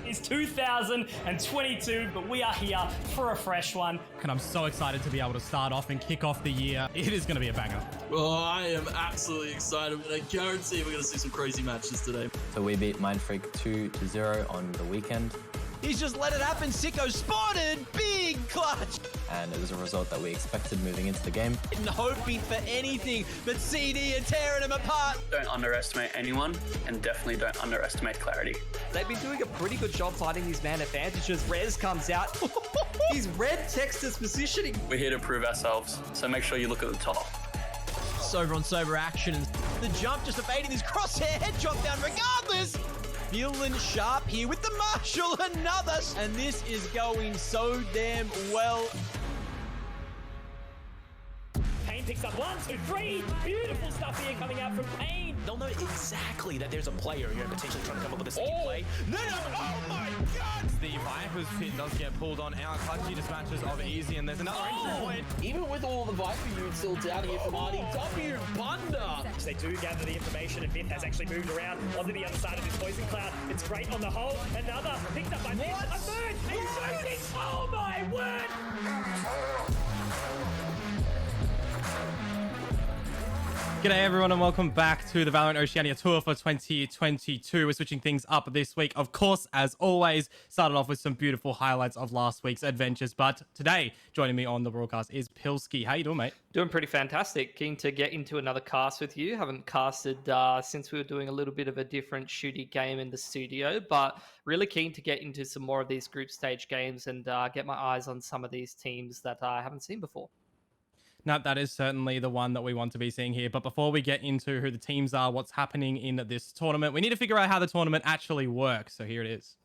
is 2022, but we are here for a fresh one. And I'm so excited to be able to start off and kick off the year. It is going to be a banger. Oh, I am absolutely excited, and I guarantee we're going to see some crazy matches today. So we beat Mindfreak 2-0 on the weekend. He's just let it happen. Sicko spotted. Big clutch. And it was a result that we expected moving into the game. Not hoping for anything, but CD are tearing him apart. Don't underestimate anyone, and definitely don't underestimate clarity. They've been doing a pretty good job fighting these man advantages. Rez comes out. He's red Texas positioning. We're here to prove ourselves, so make sure you look at the top. Sober on sober action. The jump just evading his crosshair. Head drop down regardless. Feeling sharp here with the Marshall, another. And this is going so damn well. Payne picks up 1, 2, 3. Beautiful stuff here coming out from Payne. They'll know exactly that there's a player here potentially trying to come up with a speed play. No, oh my God. The Viper's pit does get pulled on out. Clutchy dispatches of Easy, and there's another entry point. Even with all the Viper units still down here from RDW, Bunda. They do gather the information, and Myth has actually moved around onto the other side of this poison cloud. It's great on the whole. Another picked up by Myth. A third. Oh my word. G'day everyone and welcome back to the VALORANT Oceania Tour for 2022. We're switching things up this week. Of course, as always, started off with some beautiful highlights of last week's adventures. But today, joining me on the broadcast is Pilsky. How you doing, mate? Doing pretty fantastic. Keen to get into another cast with you. Haven't casted since we were doing a little bit of a different shooty game in the studio, but really keen to get into some more of these group stage games and get my eyes on some of these teams that I haven't seen before. No, that is certainly the one that we want to be seeing here. But before we get into who the teams are, what's happening in this tournament, we need to figure out how the tournament actually works. So here it is.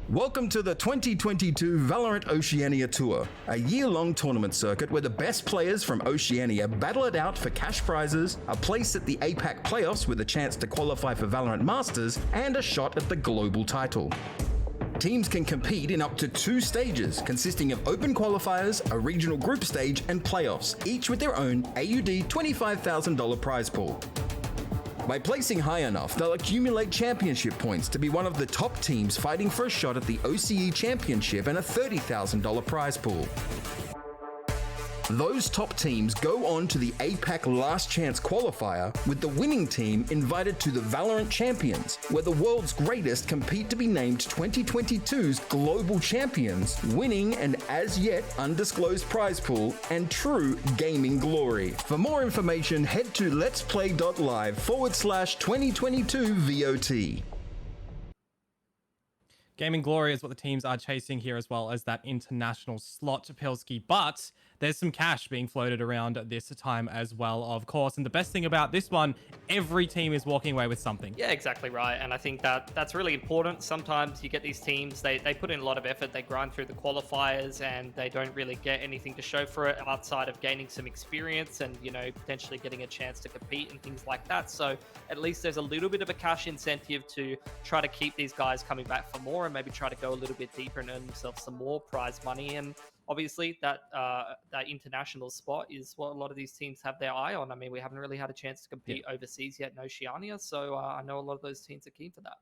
Welcome to the 2022 VALORANT Oceania Tour, a year-long tournament circuit where the best players from Oceania battle it out for cash prizes, a place at the APAC playoffs with a chance to qualify for VALORANT Masters, and a shot at the global title. Teams can compete in up to 2 stages, consisting of open qualifiers, a regional group stage, and playoffs, each with their own AUD $25,000 prize pool. By placing high enough, they'll accumulate championship points to be one of the top teams fighting for a shot at the OCE Championship and a $30,000 prize pool. Those top teams go on to the APAC Last Chance qualifier, with the winning team invited to the VALORANT Champions, where the world's greatest compete to be named 2022's Global Champions, winning an as yet undisclosed prize pool and true gaming glory. For more information, head to LetsPlay.Live/2022 VOT. Gaming glory is what the teams are chasing here, as well as that international slot, Pilsky. But there's some cash being floated around this time as well, of course. And the best thing about this one, every team is walking away with something. Yeah, exactly right. And I think that's really important. Sometimes you get these teams, they put in a lot of effort, they grind through the qualifiers, and they don't really get anything to show for it outside of gaining some experience and, you know, potentially getting a chance to compete and things like that. So at least there's a little bit of a cash incentive to try to keep these guys coming back for more and maybe try to go a little bit deeper and earn themselves some more prize money. And obviously that international spot is what a lot of these teams have their eye on. I mean, we haven't really had a chance to compete overseas yet in Oceania, so I know a lot of those teams are keen for that.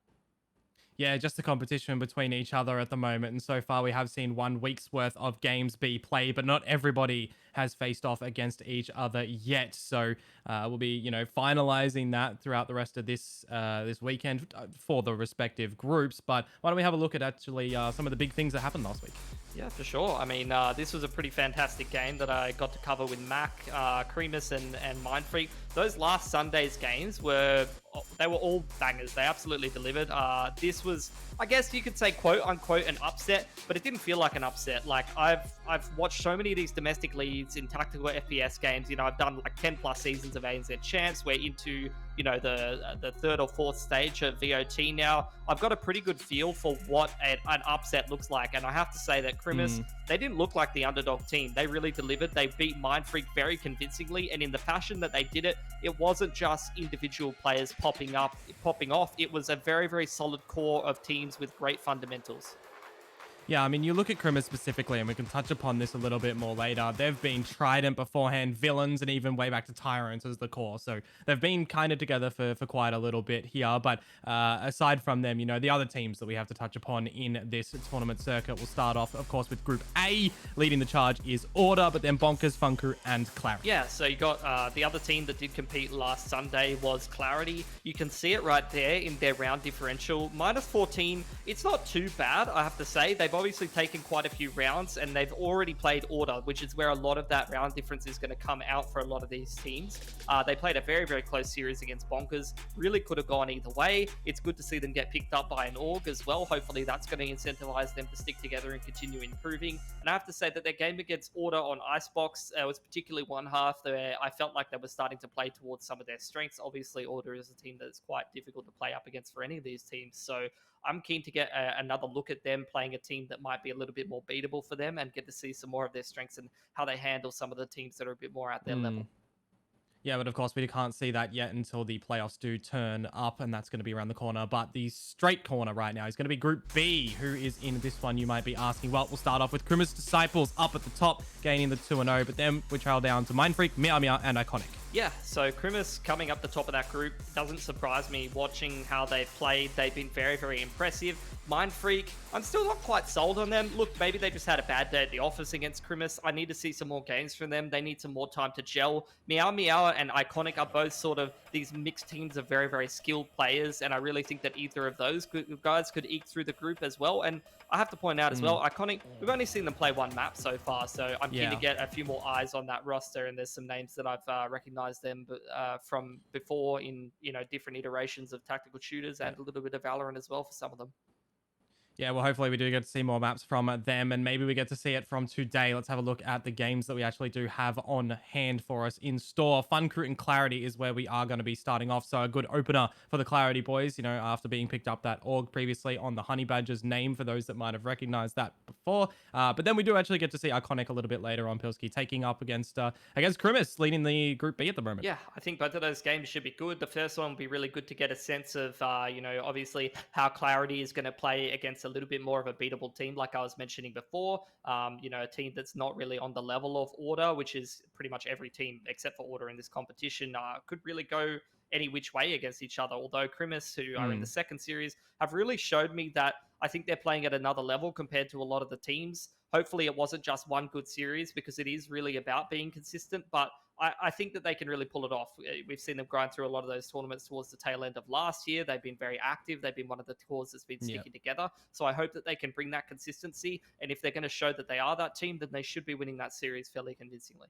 Yeah, just a competition between each other at the moment. And so far, we have seen 1 week's worth of games be played, but not everybody has faced off against each other yet. So we'll be, you know, finalizing that throughout the rest of this weekend for the respective groups. But why don't we have a look at actually some of the big things that happened last week? Yeah, for sure. I mean, this was a pretty fantastic game that I got to cover with Mac, Creamus, and Mindfreak. Those last Sunday's games were all bangers. They absolutely delivered. This was, I guess you could say, quote unquote, an upset, but it didn't feel like an upset. Like I've watched so many of these domestic leads in tactical FPS games. You know, I've done like 10 plus seasons of ANZ Champs. We're into, you know, the third or fourth stage of VOT now. I've got a pretty good feel for what an upset looks like, and I have to say that Creamus, they didn't look like the underdog team. They really delivered. They beat Mindfreak very convincingly, and in the fashion that they did it, it wasn't just individual players popping off. It was a very, very solid core of teams with great fundamentals. Yeah, I mean, you look at Krimis specifically, and we can touch upon this a little bit more later. They've been Trident beforehand, Villains, and even way back to Tyrants as the core. So they've been kind of together for quite a little bit here. But aside from them, the other teams that we have to touch upon in this tournament circuit will start off, of course, with Group A. Leading the charge is Order, but then Bonkers, Funku, and Clarity. Yeah, so you got the other team that did compete last Sunday was Clarity. You can see it right there in their round differential. -14. It's not too bad, I have to say. They've obviously taken quite a few rounds, and they've already played Order, which is where a lot of that round difference is going to come out for a lot of these teams. They played a very, very close series against Bonkers. Really could have gone either way. It's good to see them get picked up by an org as well. Hopefully that's going to incentivize them to stick together and continue improving. And I have to say that their game against Order on Icebox was particularly one half where I felt like they were starting to play towards some of their strengths. Obviously, Order is a team that's quite difficult to play up against for any of these teams. So I'm keen to get another look at them playing a team that might be a little bit more beatable for them and get to see some more of their strengths and how they handle some of the teams that are a bit more at their level. Yeah, but of course, we can't see that yet until the playoffs do turn up, and that's going to be around the corner. But the straight corner right now is going to be Group B. Who is in this one, you might be asking? Well, we'll start off with Krimis Disciples up at the top, gaining the 2-0, but then we trail down to Mindfreak, Meow Meow, and Iconic. Yeah, so Krimis coming up the top of that group doesn't surprise me watching how they've played. They've been very, very impressive. Mindfreak, I'm still not quite sold on them. Look, maybe they just had a bad day at the office against Krimis. I need to see some more games from them. They need some more time to gel. Meow Meow and Iconic are both sort of these mixed teams of very, very skilled players, and I really think that either of those guys could eke through the group as well. And I have to point out as well, Iconic, we've only seen them play one map so far, so I'm keen to get a few more eyes on that roster, and there's some names that I've recognized them from before in different iterations of tactical shooters and a little bit of Valorant as well for some of them. Yeah, well, hopefully we do get to see more maps from them, and maybe we get to see it from today. Let's have a look at the games that we actually do have on hand for us in store. Funku and Clarity is where we are going to be starting off, so a good opener for the Clarity boys, after being picked up that org previously on the Honey Badger's name, for those that might have recognized that before. But then we do actually get to see Iconic a little bit later on, Pilsky, taking up against Krimis, leading the Group B at the moment. Yeah, I think both of those games should be good. The first one will be really good to get a sense of, obviously how Clarity is going to play against a little bit more of a beatable team, like I was mentioning before. A team that's not really on the level of Order, which is pretty much every team except for Order in this competition, could really go any which way against each other. Although Krimis, who are in the second series, have really showed me that I think they're playing at another level compared to a lot of the teams. Hopefully it wasn't just one good series, because it is really about being consistent, but I think that they can really pull it off. We've seen them grind through a lot of those tournaments towards the tail end of last year. They've been very active. They've been one of the cores that's been sticking together. So I hope that they can bring that consistency. And if they're going to show that they are that team, then they should be winning that series fairly convincingly.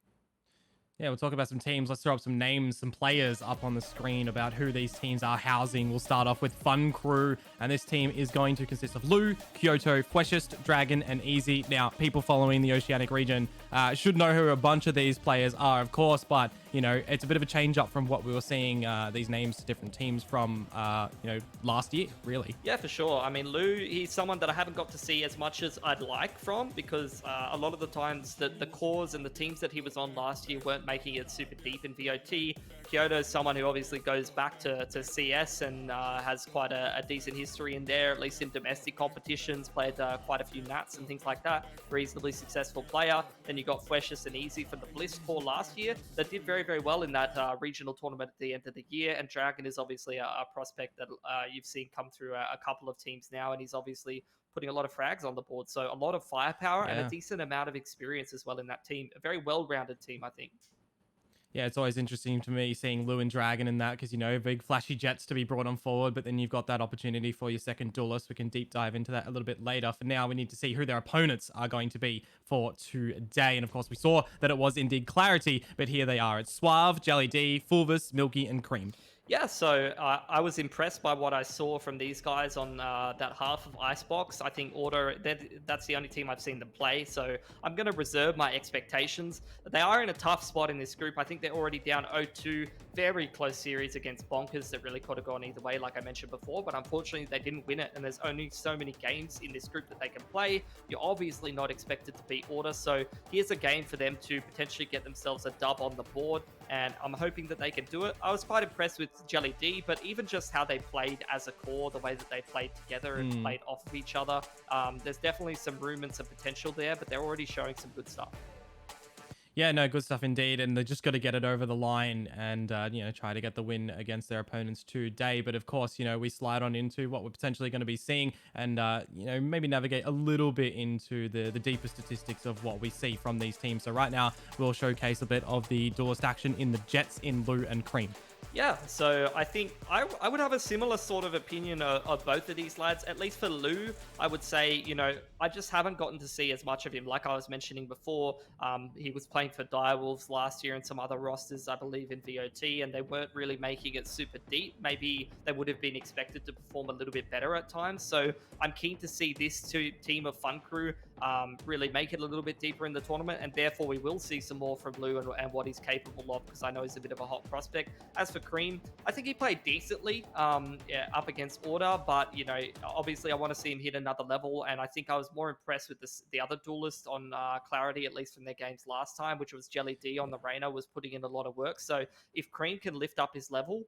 Yeah, we'll talk about some teams. Let's throw up some names, some players up on the screen about who these teams are housing. We'll start off with Fun Crew, and this team is going to consist of Lou, Kyoto, Fleshist, Dragon, and Easy. Now, people following the Oceanic region should know who a bunch of these players are, of course, but, it's a bit of a change up from what we were seeing these names to different teams from, last year, really. Yeah, for sure. I mean, Lou, he's someone that I haven't got to see as much as I'd like from, because a lot of the times the cores and the teams that he was on last year weren't making it super deep in VOT. Kyoto is someone who obviously goes back to CS and has quite a decent history in there, at least in domestic competitions, played quite a few Nats and things like that. Reasonably successful player. Then you got Fleshist and Easy from the Bliss core last year that did very, very well in that regional tournament at the end of the year. And Dragon is obviously a prospect that you've seen come through a couple of teams now, and he's obviously putting a lot of frags on the board. So a lot of firepower and a decent amount of experience as well in that team. A very well-rounded team, I think. Yeah, it's always interesting to me seeing Lou and Dragon in that, because, big flashy jets to be brought on forward, but then you've got that opportunity for your second duelist. We can deep dive into that a little bit later. For now, we need to see who their opponents are going to be for today. And of course, we saw that it was indeed Clarity, but here they are. It's Suave, Jelly D, Fulvus, Milky, and Cream. Yeah, so I was impressed by what I saw from these guys on that half of Icebox. I think Order, that's the only team I've seen them play, so I'm going to reserve my expectations. They are in a tough spot in this group. I think they're already down 0-2. Very close series against Bonkers that really could have gone either way, like I mentioned before, but unfortunately they didn't win it, and there's only so many games in this group that they can play. You're obviously not expected to beat Order, so here's a game for them to potentially get themselves a dub on the board and I'm hoping that they can do it. I was quite impressed with Jelly D, but even just how they played as a core, the way that they played together and played off of each other, there's definitely some room and some potential there, but they're already showing some good stuff. Yeah, no, good stuff indeed. And they just got to get it over the line and, try to get the win against their opponents today. But of course, we slide on into what we're potentially going to be seeing and, maybe navigate a little bit into the deeper statistics of what we see from these teams. So right now, we'll showcase a bit of the duelist action in the Jets in Lou and Cream. Yeah, so I think I would have a similar sort of opinion of both of these lads. At least for Lou, I would say, I just haven't gotten to see as much of him. Like I was mentioning before, he was playing for Direwolves last year and some other rosters, I believe, in VOT, and they weren't really making it super deep. Maybe they would have been expected to perform a little bit better at times. So I'm keen to see this team of Fun Crew really make it a little bit deeper in the tournament, and therefore we will see some more from Lou and what he's capable of, because I know he's a bit of a hot prospect. As for Cream, I think he played decently up against Order, but obviously I want to see him hit another level, and I think I was more impressed with the other duelist on Clarity, at least from their games last time, which was Jelly D on the Reyna, was putting in a lot of work. So if Cream can lift up his level,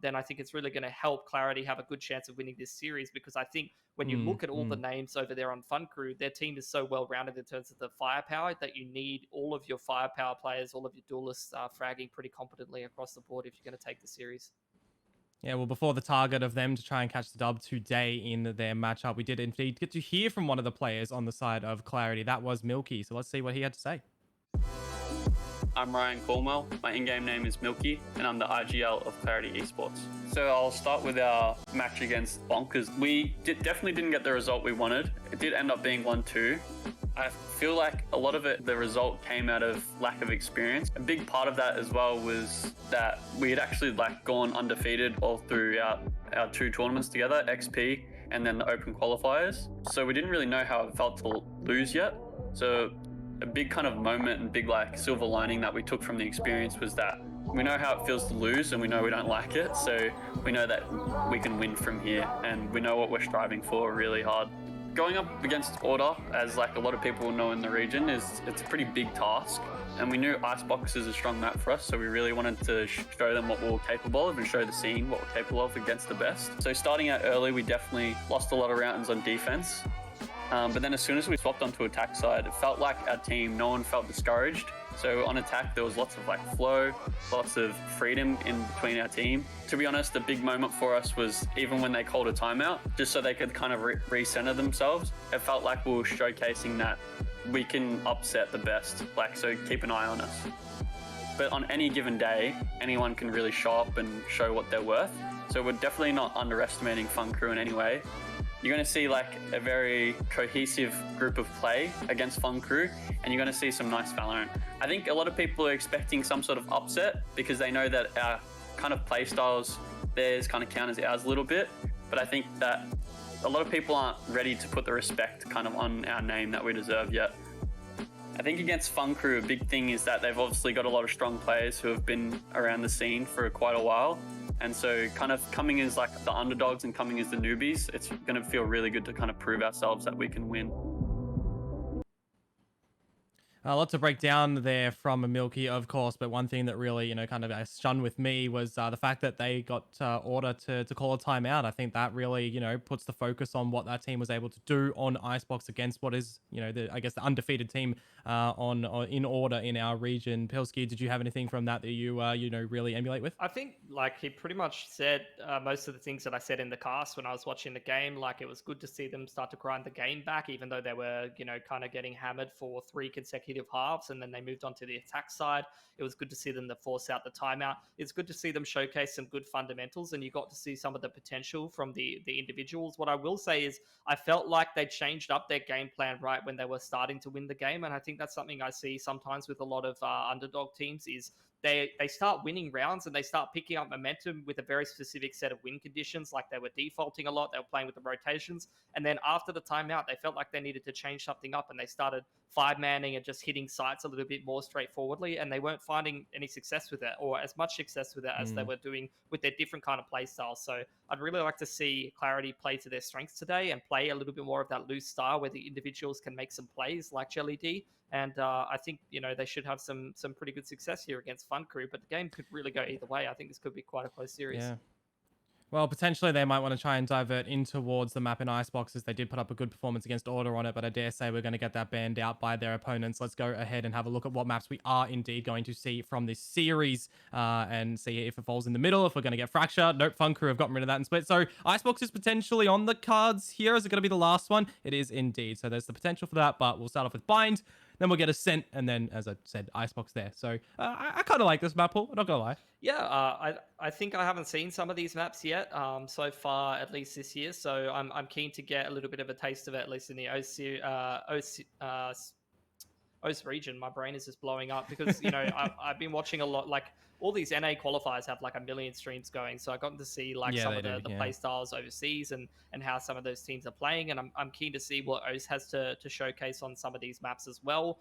then I think it's really going to help Clarity have a good chance of winning this series, because I think when you look at all the names over there on Fun Crew, their team is so well rounded in terms of the firepower that you need all of your firepower players, all of your duelists fragging pretty competently across the board if you're going to take the series. Yeah, well, before the target of them to try and catch the dub today in their matchup, we did indeed get to hear from one of the players on the side of Clarity. That was Milky. So let's see what he had to say. I'm Ryan Cornwell, my in-game name is Milky, and I'm the IGL of Clarity Esports. So I'll start with our match against Bonkers. We definitely didn't get the result we wanted. It did end up being 1-2. I feel like a lot of it, the result came out of lack of experience. A big part of that as well was that we had actually gone undefeated all throughout our two tournaments together, XP and then the Open qualifiers. So we didn't really know how it felt to lose yet. So a big kind of moment and big silver lining that we took from the experience was that we know how it feels to lose and we know we don't like it. So we know that we can win from here and we know what we're striving for really hard. Going up against Order, as a lot of people know in the region, it's a pretty big task. And we knew Icebox is a strong map for us, so we really wanted to show them what we were capable of and show the scene what we're capable of against the best. So starting out early, we definitely lost a lot of rounds on defense. But then as soon as we swapped onto attack side, it felt like our team, no one felt discouraged. So on attack, there was lots of flow, lots of freedom in between our team. To be honest, the big moment for us was even when they called a timeout, just so they could kind of recenter themselves. It felt like we were showcasing that we can upset the best, so keep an eye on us. But on any given day, anyone can really show up and show what they're worth. So we're definitely not underestimating Fun Crew in any way. You're going to see a very cohesive group of play against Fun Crew, and you're going to see some nice Valorant. I think a lot of people are expecting some sort of upset because they know that our kind of play styles, theirs kind of counters ours a little bit. But I think that a lot of people aren't ready to put the respect kind of on our name that we deserve yet. I think against Fun Crew, a big thing is that they've obviously got a lot of strong players who have been around the scene for quite a while. And so kind of coming as the underdogs and coming as the newbies, it's going to feel really good to kind of prove ourselves that we can win. A lot to break down there from Milky, of course, but one thing that really, kind of stunned with me was the fact that they got Order to call a timeout. I think that really, puts the focus on what that team was able to do on Icebox against what is, the undefeated team in Order in our region. Pilsky, did you have anything from that you, really emulate with? I think, he pretty much said most of the things that I said in the cast when I was watching the game. It was good to see them start to grind the game back, even though they were, kind of getting hammered for 3 consecutive halves, and then they moved on to the attack side. It was good to see them to force out the timeout. It's good to see them showcase some good fundamentals, and you got to see some of the potential from the individuals. What I will say is I felt like they changed up their game plan right when they were starting to win the game, and I think that's something I see sometimes with a lot of underdog teams is they start winning rounds and they start picking up momentum with a very specific set of win conditions. They were defaulting a lot. They were playing with the rotations. And then after the timeout, they felt like they needed to change something up and they started five-manning and just hitting sites a little bit more straightforwardly, and they weren't finding any success with it, or as much success with it as they were doing with their different kind of play styles. So I'd really like to see Clarity play to their strengths today and play a little bit more of that loose style where the individuals can make some plays like Jelly D. And I think, they should have some pretty good success here against Fun Crew, but the game could really go either way. I think this could be quite a close series. Yeah. Well, potentially they might want to try and divert in towards the map in Iceboxes. They did put up a good performance against Order on it, but I dare say we're going to get that banned out by their opponents. Let's go ahead and have a look at what maps we are indeed going to see from this series and see if it falls in the middle, if we're going to get Fracture. Nope, Fun Crew have gotten rid of that and Split. So Icebox is potentially on the cards here. Is it going to be the last one? It is indeed. So there's the potential for that, but we'll start off with Bind. Then we'll get Ascent, and then, as I said, Icebox there. So I kind of like this map, Paul. I'm not going to lie. Yeah, I think I haven't seen some of these maps yet so far, at least this year. So I'm keen to get a little bit of a taste of it, at least in the OC region. My brain is just blowing up because, I've been watching a lot, like all these NA qualifiers have like 1 million streams going. So I've gotten to see like some of the play styles overseas and how some of those teams are playing. And I'm keen to see what OC has to showcase on some of these maps as well.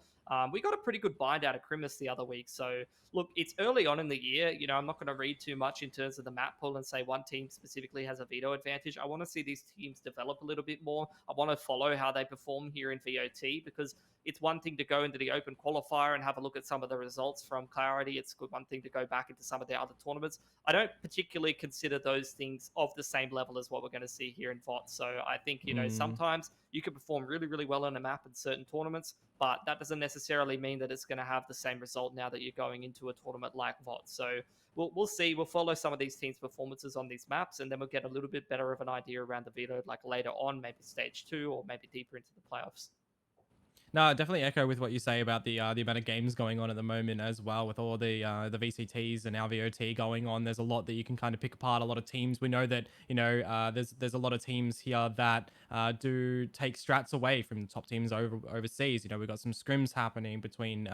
We got a pretty good bind out of Crimus the other week. So look, it's early on in the year. I'm not going to read too much in terms of the map pool and say one team specifically has a veto advantage. I want to see these teams develop a little bit more. I want to follow how they perform here in VOT, because it's one thing to go into the open qualifier and have a look at some of the results from Clarity. It's one thing to go back into some of the other tournaments. I don't particularly consider those things of the same level as what we're going to see here in VOT. So I think, sometimes you can perform really, really well on a map in certain tournaments, but that doesn't necessarily mean that it's going to have the same result now that you're going into a tournament like VOT. So we'll see. We'll follow some of these teams' performances on these maps, and then we'll get a little bit better of an idea around the veto, like later on, maybe stage 2 or maybe deeper into the playoffs. No, I definitely echo with what you say about the amount of games going on at the moment as well, with all the VCTs and our VOT going on. There's a lot that you can kind of pick apart. A lot of teams. We know that there's a lot of teams here that do take strats away from top teams overseas. We've got some scrims happening between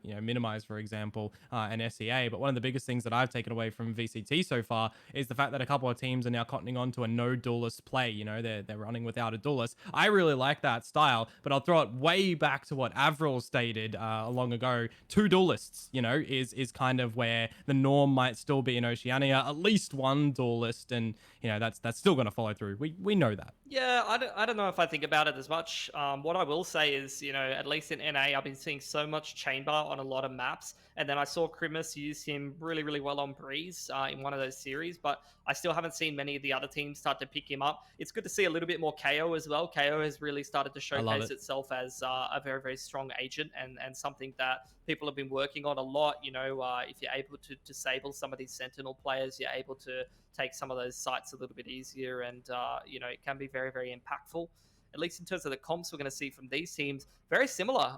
Minimize, for example, and SEA. But one of the biggest things that I've taken away from VCT so far is the fact that a couple of teams are now cottoning on to a no duelist play. They're running without a duelist. I really like that style, but I'll throw it way back to what Avril stated long ago. 2 duelists, is kind of where the norm might still be in Oceania. At least 1 duelist, and that's still going to follow through. We know that. Yeah, I don't know if I think about it as much. What I will say is, at least in NA, I've been seeing so much Chamber on a lot of maps, and then I saw Crimus use him really, really well on Breeze in one of those series, but I still haven't seen many of the other teams start to pick him up. It's good to see a little bit more KO as well. KO has really started to showcase itself as a very, very strong agent and something that people have been working on a lot. If you're able to disable some of these Sentinel players, you're able to take some of those sites a little bit easier, and it can be very, very impactful. At least in terms of the comps we're going to see from these teams, very similar.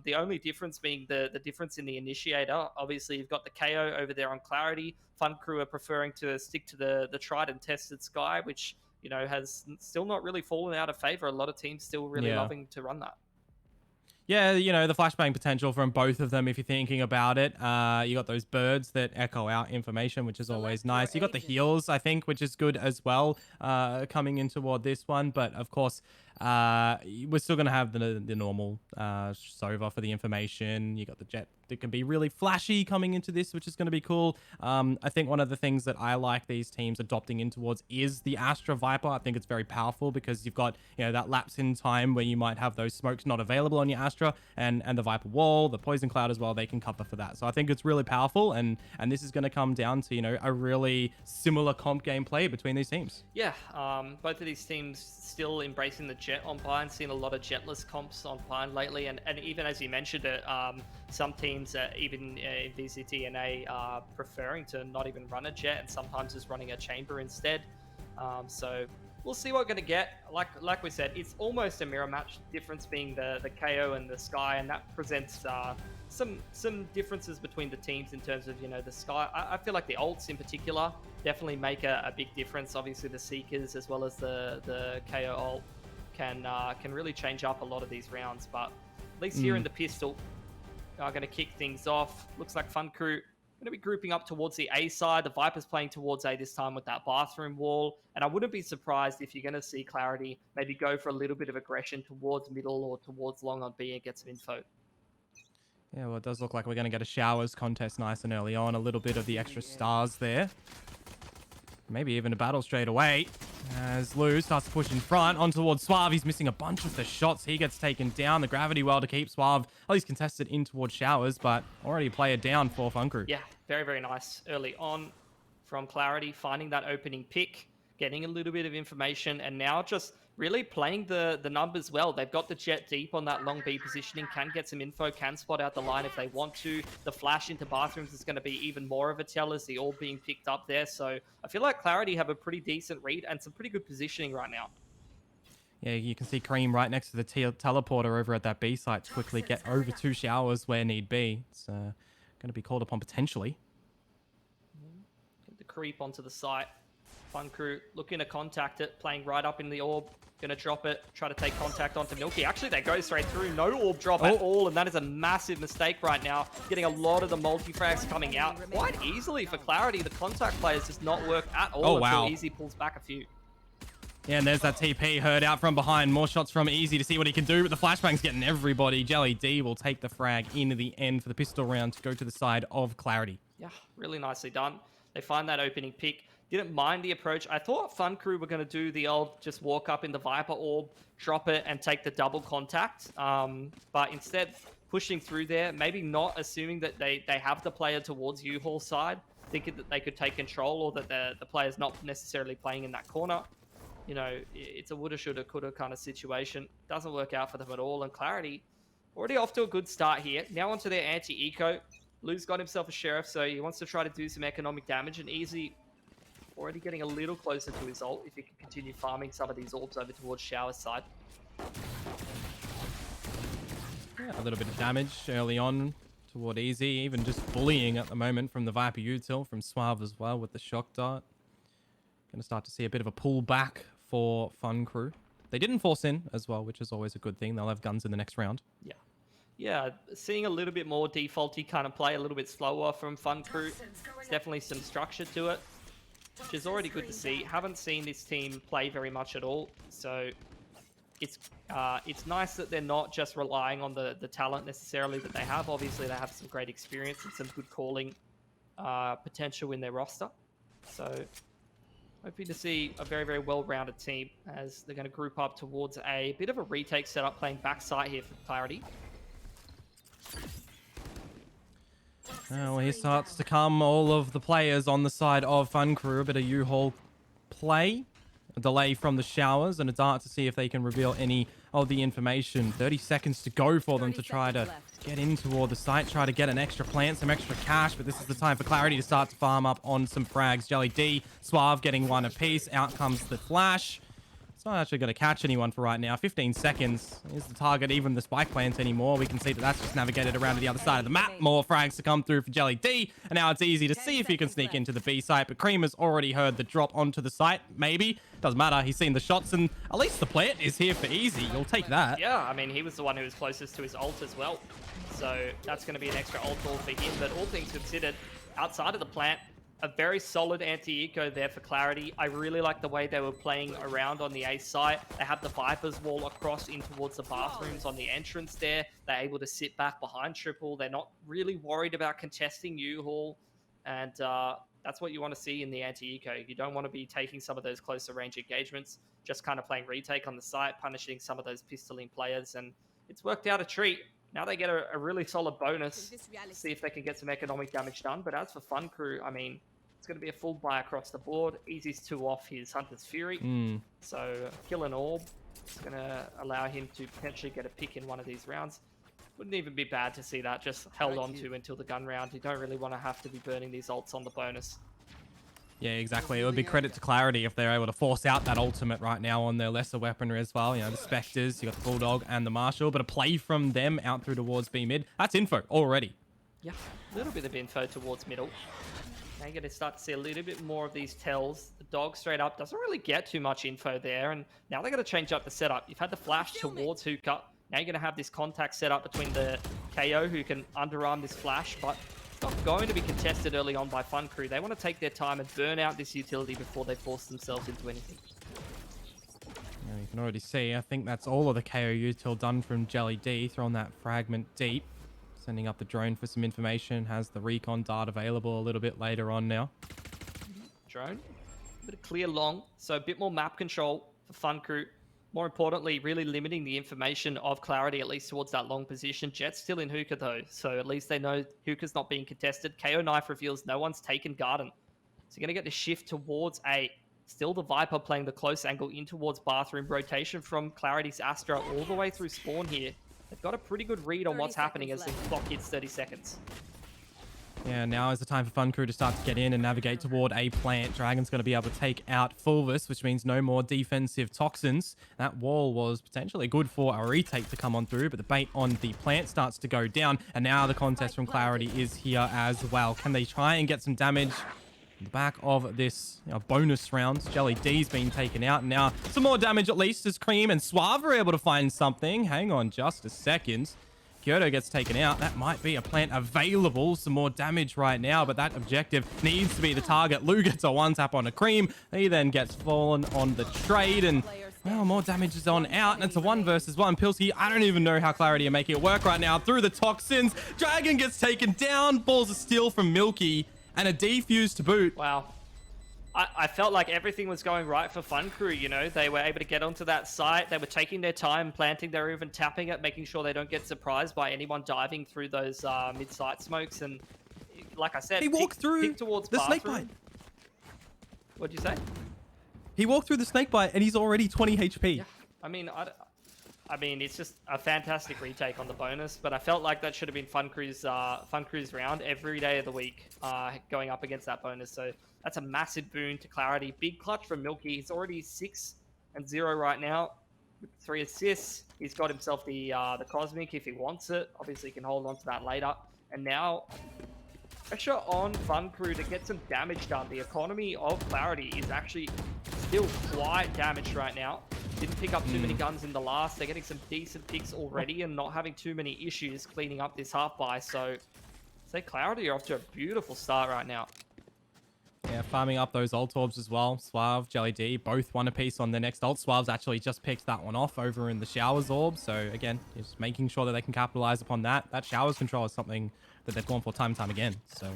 The only difference being the difference in the initiator. Obviously, you've got the KO over there on Clarity. Fun Crew are preferring to stick to the tried and tested Sky, which has still not really fallen out of favor. A lot of teams still really loving to run that. Yeah, the flashbang potential from both of them, if you're thinking about it. You got those birds that echo out information, which is always nice. You got the heals, I think, which is good as well, coming in toward this one. But, of course, we're still going to have the normal Sova for the information. You got the jet that can be really flashy coming into this, which is going to be cool. I think one of the things that I like these teams adopting in towards is the Astra Viper. I think it's very powerful because you've got that lapse in time where you might have those smokes not available on your Astra, and the Viper Wall, the Poison Cloud as well, they can cover for that. So I think it's really powerful, and this is going to come down to a really similar comp gameplay between these teams. Yeah, both of these teams still embracing the jet on Pine, seeing a lot of jetless comps on Pine lately, and even as you mentioned it, some teams even in VCT and A are preferring to not even run a jet and sometimes just running a chamber instead. So we'll see what we're going to get. Like we said, it's almost a mirror match, difference being the KO and the Sky, and that presents some differences between the teams in terms of the Sky. I feel like the ults in particular definitely make a big difference. Obviously the Seekers as well as the KO ult can really change up a lot of these rounds, but at least here in the pistol are going to kick things off. Looks like Fun Crew going to be grouping up towards the A side. The Vipers playing towards A this time with that bathroom wall. And I wouldn't be surprised if you're going to see Clarity maybe go for a little bit of aggression towards middle or towards long on B and get some info. Yeah, well, it does look like we're going to get a showers contest nice and early on. A little bit of the extra stars there. Maybe even a battle straight away. As Lou starts to push in front on towards Suave. He's missing a bunch of the shots. He gets taken down. The gravity well to keep Suave at least contested in towards showers, but already a player down for Fun Crew. Yeah, very, very nice early on from Clarity, finding that opening pick, getting a little bit of information, and now just really playing the numbers well. They've got the jet deep on that long B positioning, can get some info, can spot out the line if they want to. The flash into bathrooms is going to be even more of a tell as the all being picked up there. So I feel like Clarity have a pretty decent read and some pretty good positioning right now. Yeah, you can see Cream right next to the teleporter over at that B site to quickly get over to showers where need be. It's going to be called upon potentially. Get the creep onto the site. Fun Crew looking to contact it, playing right up in the orb. Going to drop it, try to take contact onto Milky. Actually, they go straight through. No orb drop at all, and that is a massive mistake right now. Getting a lot of the multi-frags coming out quite easily for Clarity. The contact players just not work at all until Easy pulls back a few. Yeah, and there's that TP heard out from behind. More shots from Easy to see what he can do, but the flashbang's getting everybody. Jelly D will take the frag into the end for the pistol round to go to the side of Clarity. Yeah, really nicely done. They find that opening pick. Didn't mind the approach. I thought Fun Crew were going to do the old just walk up in the Viper orb, drop it, and take the double contact. But instead, pushing through there, maybe not assuming that they have the player towards U-Haul side, thinking that they could take control or that the player's not necessarily playing in that corner. You know, it's a woulda, shoulda, coulda kind of situation. Doesn't work out for them at all. And Clarity already off to a good start here. Now onto their anti-eco. Lou's got himself a sheriff, so he wants to try to do some economic damage, and Easy already getting a little closer to his ult if he can continue farming some of these orbs over towards Shower's side. Yeah, a little bit of damage early on toward Easy, even just bullying at the moment from the Viper util, from Suave as well with the shock dart. Going to start to see a bit of a pullback for Fun Crew. They didn't force in as well, which is always a good thing. They'll have guns in the next round. Yeah. Yeah, seeing a little bit more defaulty kind of play, a little bit slower from Fun Crew. There's definitely some structure to it, which is already good to see. Haven't seen this team play very much at all, so it's nice that they're not just relying on the talent necessarily that they have. Obviously, they have some great experience and some good calling potential in their roster. So hoping to see a very, very well-rounded team as they're going to group up towards a bit of a retake setup, playing backside here for Clarity. Well, here starts to come all of the players on the side of Fun Crew. A bit of U-Haul play. A delay from the showers and a dart to see if they can reveal any of the information. 30 seconds to go for them to try to get in toward the site, try to get an extra plant, some extra cash, but this is the time for Clarity to start to farm up on some frags. Jelly D, Suave getting one apiece. Out comes the flash. It's not actually going to catch anyone for right now. 15 seconds is the target, even the spike plant anymore. We can see that that's just navigated around to the other side of the map. More frags to come through for Jelly D. And now it's easy to see if he can sneak into the B site. But Cream has already heard the drop onto the site. Maybe. Doesn't matter. He's seen the shots. And at least the plant is here for Easy. You'll take that. Yeah, I mean, he was the one who was closest to his ult as well. So that's going to be an extra ult all for him. But all things considered, outside of the plant, a very solid anti-eco there for Clarity. I really like the way they were playing around on the A site. They have the Vipers wall across in towards the bathrooms on the entrance there. They're able to sit back behind Triple. They're not really worried about contesting U-Haul. And that's what you want to see in the anti-eco. You don't want to be taking some of those closer range engagements, just kind of playing retake on the site, punishing some of those pistoling players. And it's worked out a treat. Now they get a really solid bonus, see if they can get some economic damage done. But as for Fun Crew, I mean, it's going to be a full buy across the board. Easy's 2 off his Hunter's Fury. So kill an orb. It's going to allow him to potentially get a pick in one of these rounds. Wouldn't even be bad to see that just held on to until the gun round. You don't really want to have to be burning these ults on the bonus. Yeah, exactly. It would be credit to Clarity if they're able to force out that ultimate right now on their lesser weaponry as well. You know, the Spectres, you got the Bulldog and the Marshal, but a play from them out through towards B mid. That's info already. Yeah, a little bit of info towards middle. Now you're going to start to see a little bit more of these tells. The dog straight up doesn't really get too much info there, and now they're going to change up the setup. You've had the flash towards Hookah. Now you're going to have this contact set up between the KO who can underarm this flash, but not going to be contested early on by Fun Crew. They want to take their time and burn out this utility before they force themselves into anything. Yeah, you can already see, I think that's all of the KO util done from Jelly D, throwing that fragment deep. Sending up the drone for some information, has the recon dart available a little bit later on now. Drone, a bit of clear long, so a bit more map control for Fun Crew. More importantly, really limiting the information of Clarity, at least towards that long position. Jet's still in hookah though, so at least they know hookah's not being contested. KO Knife reveals no one's taken Garden. So you're going to get the shift towards A. Still the Viper playing the close angle in towards Bathroom. Rotation from Clarity's Astra all the way through spawn here. They've got a pretty good read on what's happening as the clock hits 30 seconds. Yeah, now is the time for Fun Crew to start to get in and navigate toward a plant. Dragon's going to be able to take out Fulvis, which means no more defensive toxins. That wall was potentially good for a retake to come on through, but the bait on the plant starts to go down. And now the contest from Clarity is here as well. Can they try and get some damage on the back of this bonus round? Jelly D's been taken out. And now some more damage at least as Cream and Suave are able to find something. Hang on just a second. Kyoto gets taken out. That might be a plant available. Some more damage right now, but that objective needs to be the target. Lou gets a one-tap on a Cream. He then gets fallen on the trade, and well, more damage is on out, and it's a 1 versus 1. Pilsky, I don't even know how Clarity are making it work right now. Through the toxins, Dragon gets taken down. Balls of steel from Milky, and a defuse to boot. Wow. I felt like everything was going right for Fun Crew, you know. They were able to get onto that site. They were taking their time planting. They were even tapping it, making sure they don't get surprised by anyone diving through those mid-site smokes. And like I said, he walked through towards the snake bite. What'd you say? He walked through the snake bite, and he's already 20 HP. Yeah. I mean, it's just a fantastic retake on the bonus, but I felt like that should have been Fun Crew's round every day of the week, going up against that bonus. So that's a massive boon to Clarity. Big clutch from Milky. He's already 6-0 right now with 3 assists. He's got himself the Cosmic if he wants it. Obviously, he can hold on to that later. And now, pressure on Fun Crew to get some damage done. The economy of Clarity is actually still quite damaged right now. Didn't pick up too many guns in the last. They're getting some decent picks already and not having too many issues cleaning up this half buy. So, say Clarity are off to a beautiful start right now. Yeah, farming up those ult orbs as well. Suave, Jelly D, both 1 apiece on the next ult. Suave's actually just picked that one off over in the Showers orb. So again, just making sure that they can capitalize upon that. That Showers control is something that they've gone for time and time again. So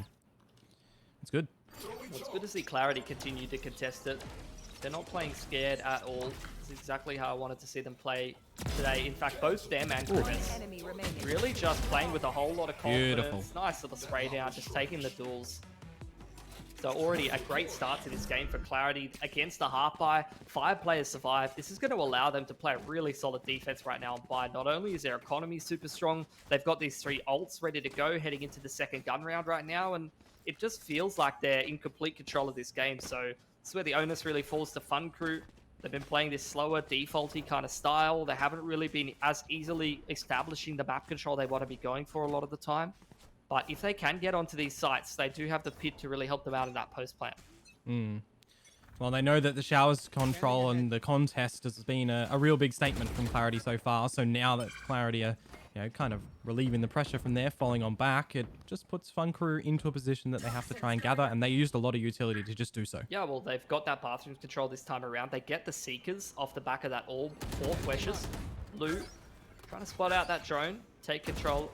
it's good. Well, it's good to see Clarity continue to contest it. They're not playing scared at all. It's exactly how I wanted to see them play today. In fact, both them and Grimace really just playing with a whole lot of confidence. Beautiful. Nice little spray down, just taking the duels. So already a great start to this game for Clarity against the half buy. 5 players survive. This is going to allow them to play a really solid defense right now. By not only is their economy super strong, they've got these 3 ults ready to go heading into the second gun round right now, and it just feels like they're in complete control of this game. So this is where the onus really falls to Fun Crew. They've been playing this slower, defaulty kind of style. They haven't really been as easily establishing the map control they want to be going for a lot of the time. But if they can get onto these sites, they do have the pit to really help them out in that post plant. Well, they know that the Showers control and the contest has been a real big statement from Clarity so far. So now that Clarity are, kind of relieving the pressure from there, falling on back, it just puts Fun Crew into a position that they have to try and gather, and they used a lot of utility to just do so. Yeah, well, they've got that bathroom control this time around. They get the Seekers off the back of that orb. 4 Flashes. Lou trying to spot out that drone, take control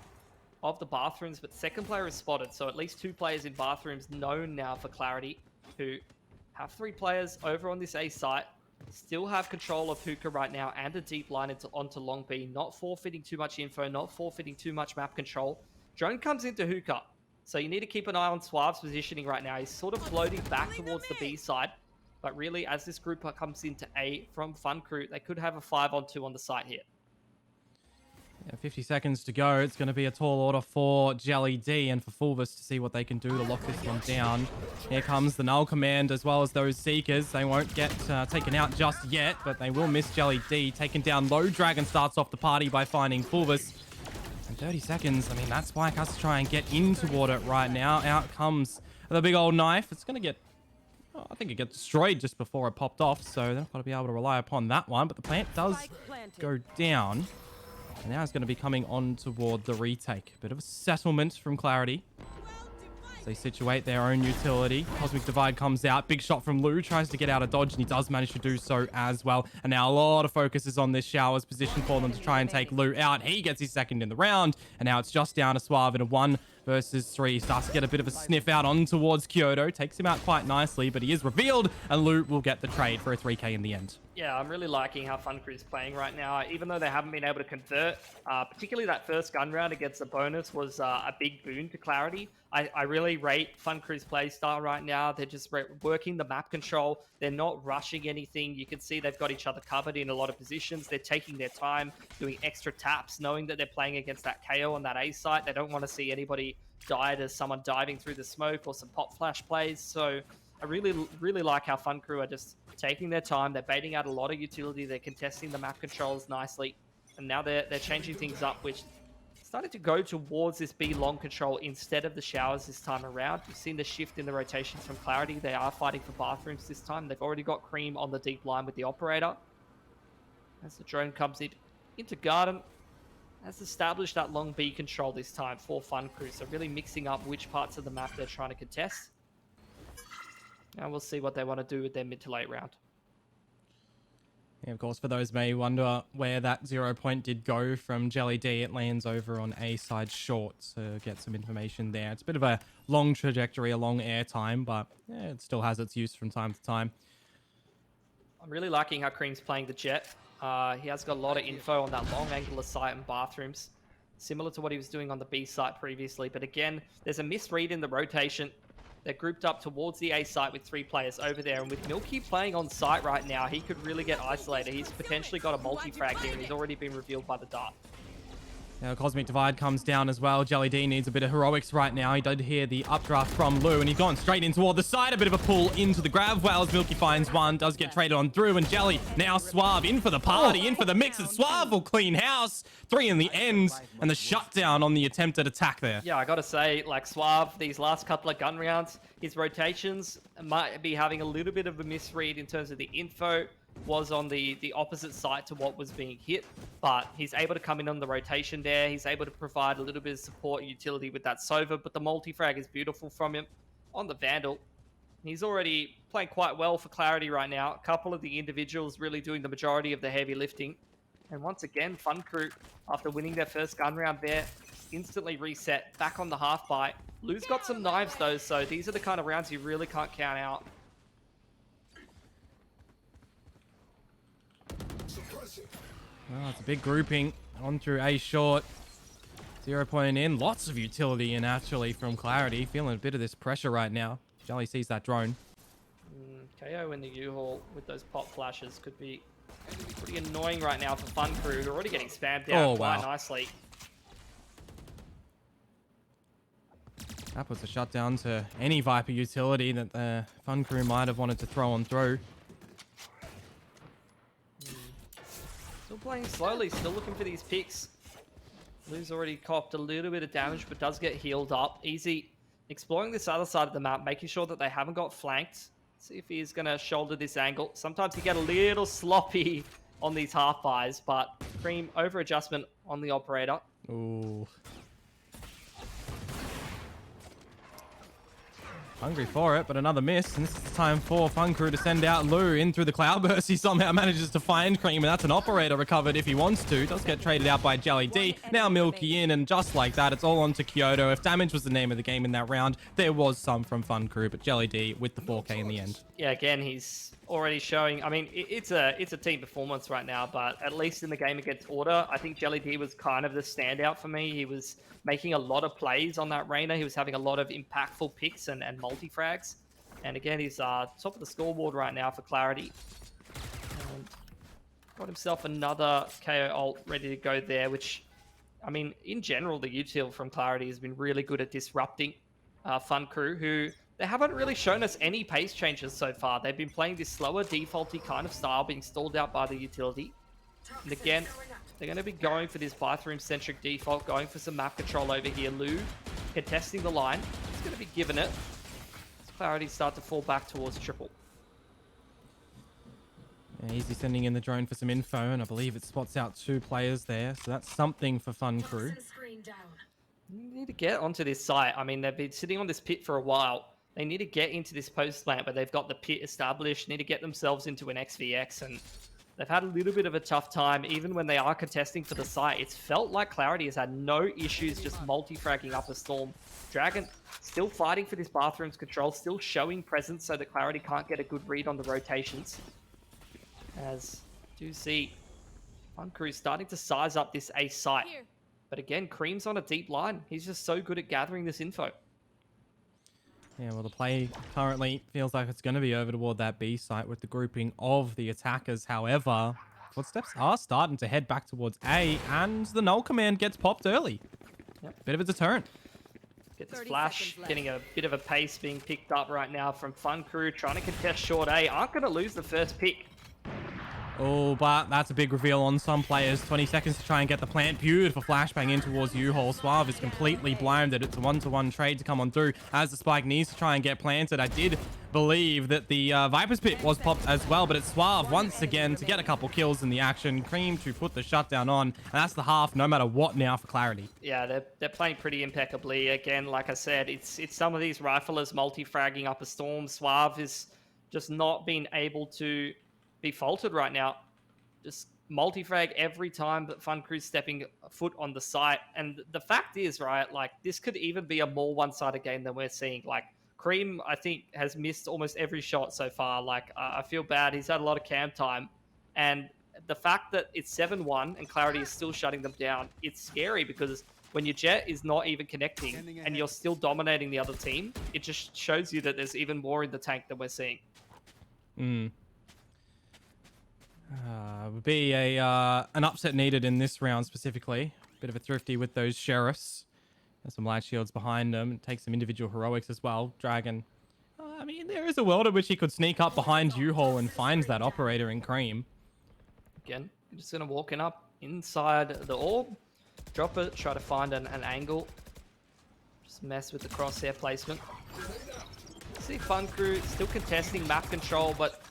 of the bathrooms, but second player is spotted, so at least 2 players in bathrooms known now for Clarity, who have 3 players over on this A site, still have control of hookah right now and a deep line onto long B, not forfeiting too much info, not forfeiting too much map control. Drone comes into hookah, so you need to keep an eye on Suave's positioning right now. He's sort of floating back towards the B side, but really as this group comes into A from Fun Crew, they could have a 5-on-2 on the site here. 50 seconds to go. It's going to be a tall order for Jelly D and for Fulvis to see what they can do to lock this one down. Here comes the Null Command as well as those Seekers. They won't get taken out just yet, but they will miss Jelly D. Taken down low. Dragon starts off the party by finding Fulvis. And 30 seconds. I mean, that Spike has to try and get in toward it right now. Out comes the big old knife. It's going to get... I think it gets destroyed just before it popped off, so they're not going to be able to rely upon that one. But the plant does go down. And now it's going to be coming on toward the retake. Bit of a settlement from Clarity. They situate their own utility. Cosmic Divide comes out. Big shot from Lou. Tries to get out of dodge, and he does manage to do so as well. And now a lot of focus is on this Showers position for them to try and take Lou out. He gets his second in the round. And now it's just down to Suave in a 1 versus 3. Starts to get a bit of a sniff out on towards Kyoto. Takes him out quite nicely, but he is revealed. And Lou will get the trade for a 3K in the end. Yeah, I'm really liking how Fun Crew is playing right now, even though they haven't been able to convert. Particularly that first gun round against the bonus was a big boon to Clarity. I really rate Fun Crew's play style right now. They're just working the map control. They're not rushing anything. You can see they've got each other covered in a lot of positions. They're taking their time, doing extra taps, knowing that they're playing against that KO on that A site. They don't want to see anybody die to someone diving through the smoke or some pop flash plays. So I really like how Fun Crew are just taking their time. They're baiting out a lot of utility. They're contesting the map controls nicely. And now they're changing things up, which started to go towards this B long control instead of the Showers this time around. You've seen the shift in the rotations from Clarity. They are fighting for bathrooms this time. They've already got Cream on the deep line with the operator. As the drone comes into Garden, has established that long B control this time for Fun Crew. So really mixing up which parts of the map they're trying to contest. And we'll see what they want to do with their mid to late round. Yeah, of course, for those may wonder where that 0 point did go from Jelly D, it lands over on A side short, so get some information there. It's a bit of a long trajectory, a long air time, but yeah, it still has its use from time to time. I'm really liking how Cream's playing the Jet. He has got a lot of info on that long angular site and bathrooms, similar to what he was doing on the B site previously. But again, there's a misread in the rotation. They're grouped up towards the A site with 3 players over there. And with Milky playing on site right now, he could really get isolated. He's potentially got a multi-frag here, and he's already been revealed by the dart. Now, Cosmic Divide comes down as well. Jelly D needs a bit of heroics right now. He did hear the updraft from Lou, and he's gone straight in toward the side. A bit of a pull into the grab whales. Milky finds one, does get traded on through, and Jelly now Suave in for the party, in for the mix, and Suave will clean house. 3 in the end, and the shutdown on the attempted attack there. Yeah, I gotta say, like Suave, these last couple of gun rounds, his rotations might be having a little bit of a misread in terms of the info. Was on the opposite side to what was being hit, but he's able to come in on the rotation there. He's able to provide a little bit of support and utility with that Sova, but the multi-frag is beautiful from him on the Vandal. He's already playing quite well for Clarity right now. A couple of the individuals really doing the majority of the heavy lifting. And once again, Fun Crew, after winning their first gun round there, instantly reset, back on the half bite. Lou's got some knives though, so these are the kind of rounds you really can't count out. Well, it's a big grouping on through A short. 0 point in. Lots of utility in actually from Clarity. Feeling a bit of this pressure right now. Jelly sees that drone. KO in the U-Haul with those pop flashes could be pretty annoying right now for Fun Crew. They're already getting spammed out quite nicely. That puts a shutdown to any Viper utility that the Fun Crew might have wanted to throw on through. Still playing slowly, still looking for these picks. Lou's already copped a little bit of damage, but does get healed up. Easy exploring this other side of the map, making sure that they haven't got flanked. See if he's going to shoulder this angle. Sometimes you get a little sloppy on these half buys, but Cream over adjustment on the operator. Ooh. Hungry for it, but another miss. And this is the time for Fun Crew to send out Lou in through the cloudburst. He somehow manages to find Cream, and that's an operator recovered if he wants to. Does get traded out by Jelly D. Now Milky in, and just like that, it's all on to Kyoto. If damage was the name of the game in that round, there was some from Fun Crew, but Jelly D with the 4K in the end. Yeah, again, he's already showing. I mean, it's a team performance right now, but at least in the game against Order, I think Jelly D was kind of the standout for me. He was making a lot of plays on that Reyna. He was having a lot of impactful picks and multi-frags. And again, he's top of the scoreboard right now for Clarity. And got himself another KO ult ready to go there, which, I mean, in general, the util from Clarity has been really good at disrupting Fun Crew, who they haven't really shown us any pace changes so far. They've been playing this slower, defaulty kind of style, being stalled out by the utility. And again, they're going to be going for this bathroom-centric default, going for some map control over here. Lou contesting the line. He's going to be given it. As Clarity start to fall back towards triple. Yeah, Easy sending in the drone for some info, and I believe it spots out 2 players there. So that's something for Fun Crew. You need to get onto this site. I mean, they've been sitting on this pit for a while. They need to get into this post plant, but they've got the pit established, need to get themselves into an XVX, and they've had a little bit of a tough time, even when they are contesting for the site. It's felt like Clarity has had no issues just multi-fragging up a storm. Dragon still fighting for this bathroom's control, still showing presence so that Clarity can't get a good read on the rotations. As do see Fun Crew starting to size up this A site. But again, Cream's on a deep line. He's just so good at gathering this info. Yeah, well, the play currently feels like it's going to be over toward that B site with the grouping of the attackers. However, footsteps are starting to head back towards A, and the null command gets popped early. Yep. Bit of a deterrent. Get this flash, getting a bit of a pace being picked up right now from Fun Crew, trying to contest short A. Aren't going to lose the first pick. Oh, but that's a big reveal on some players. 20 seconds to try and get the plant. Beautiful flashbang in towards U-Haul. Suave is completely blinded. It's a one-to-one trade to come on through as the spike needs to try and get planted. I did believe that the Viper's Pit was popped as well, but it's Suave once again to get a couple kills in the action. Cream to put the shutdown on, and that's the half no matter what now for Clarity. Yeah, they're playing pretty impeccably. Again, like I said, it's some of these riflers multi-fragging up a storm. Suave is just not being able to be faulted right now. Just multi-frag every time that Fun Crew's stepping a foot on the site. And the fact is, right, like, this could even be a more one-sided game than we're seeing. Like, Cream, I think, has missed almost every shot so far. Like, I feel bad. He's had a lot of cam time. And the fact that it's 7-1 and Clarity is still shutting them down, it's scary because when your Jet is not even connecting and you're still dominating the other team, it just shows you that there's even more in the tank than we're seeing. Would be an upset needed in this round specifically. Bit of a thrifty with those sheriffs. There's some light shields behind them. It takes some individual heroics as well. Dragon. I mean, there is a world in which he could sneak up behind U-Haul and finds that operator in Cream. Again, you're just going to walk in up inside the orb. Drop it, try to find an angle. Just mess with the crosshair placement. See Fun Crew still contesting map control, but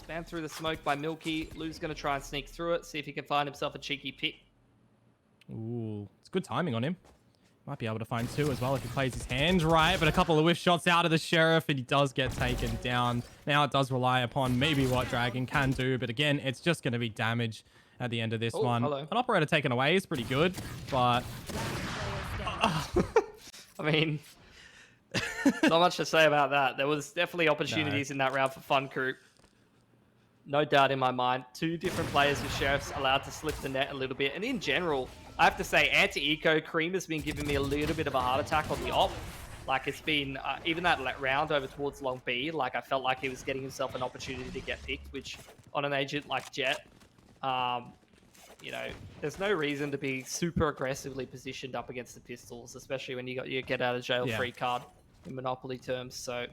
spam through the smoke by Milky. Lou's going to try and sneak through it, see if he can find himself a cheeky pick. Ooh, it's good timing on him. Might be able to find two as well if he plays his hand right, but a couple of whiff shots out of the Sheriff and he does get taken down. Now it does rely upon maybe what Dragon can do, but again, it's just going to be damage at the end of this one. Hello. An operator taken away is pretty good, but... I mean, not much to say about that. There was definitely opportunities in that round for Fun Crew. No doubt in my mind. Two different players with Sheriffs allowed to slip the net a little bit. And in general, I have to say, anti-eco Cream has been giving me a little bit of a heart attack on the op. Like, it's been, even that round over towards Long B, like, I felt like he was getting himself an opportunity to get picked, which on an agent like Jet, you know, there's no reason to be super aggressively positioned up against the pistols, especially when you got your get out of jail free card in Monopoly terms. So,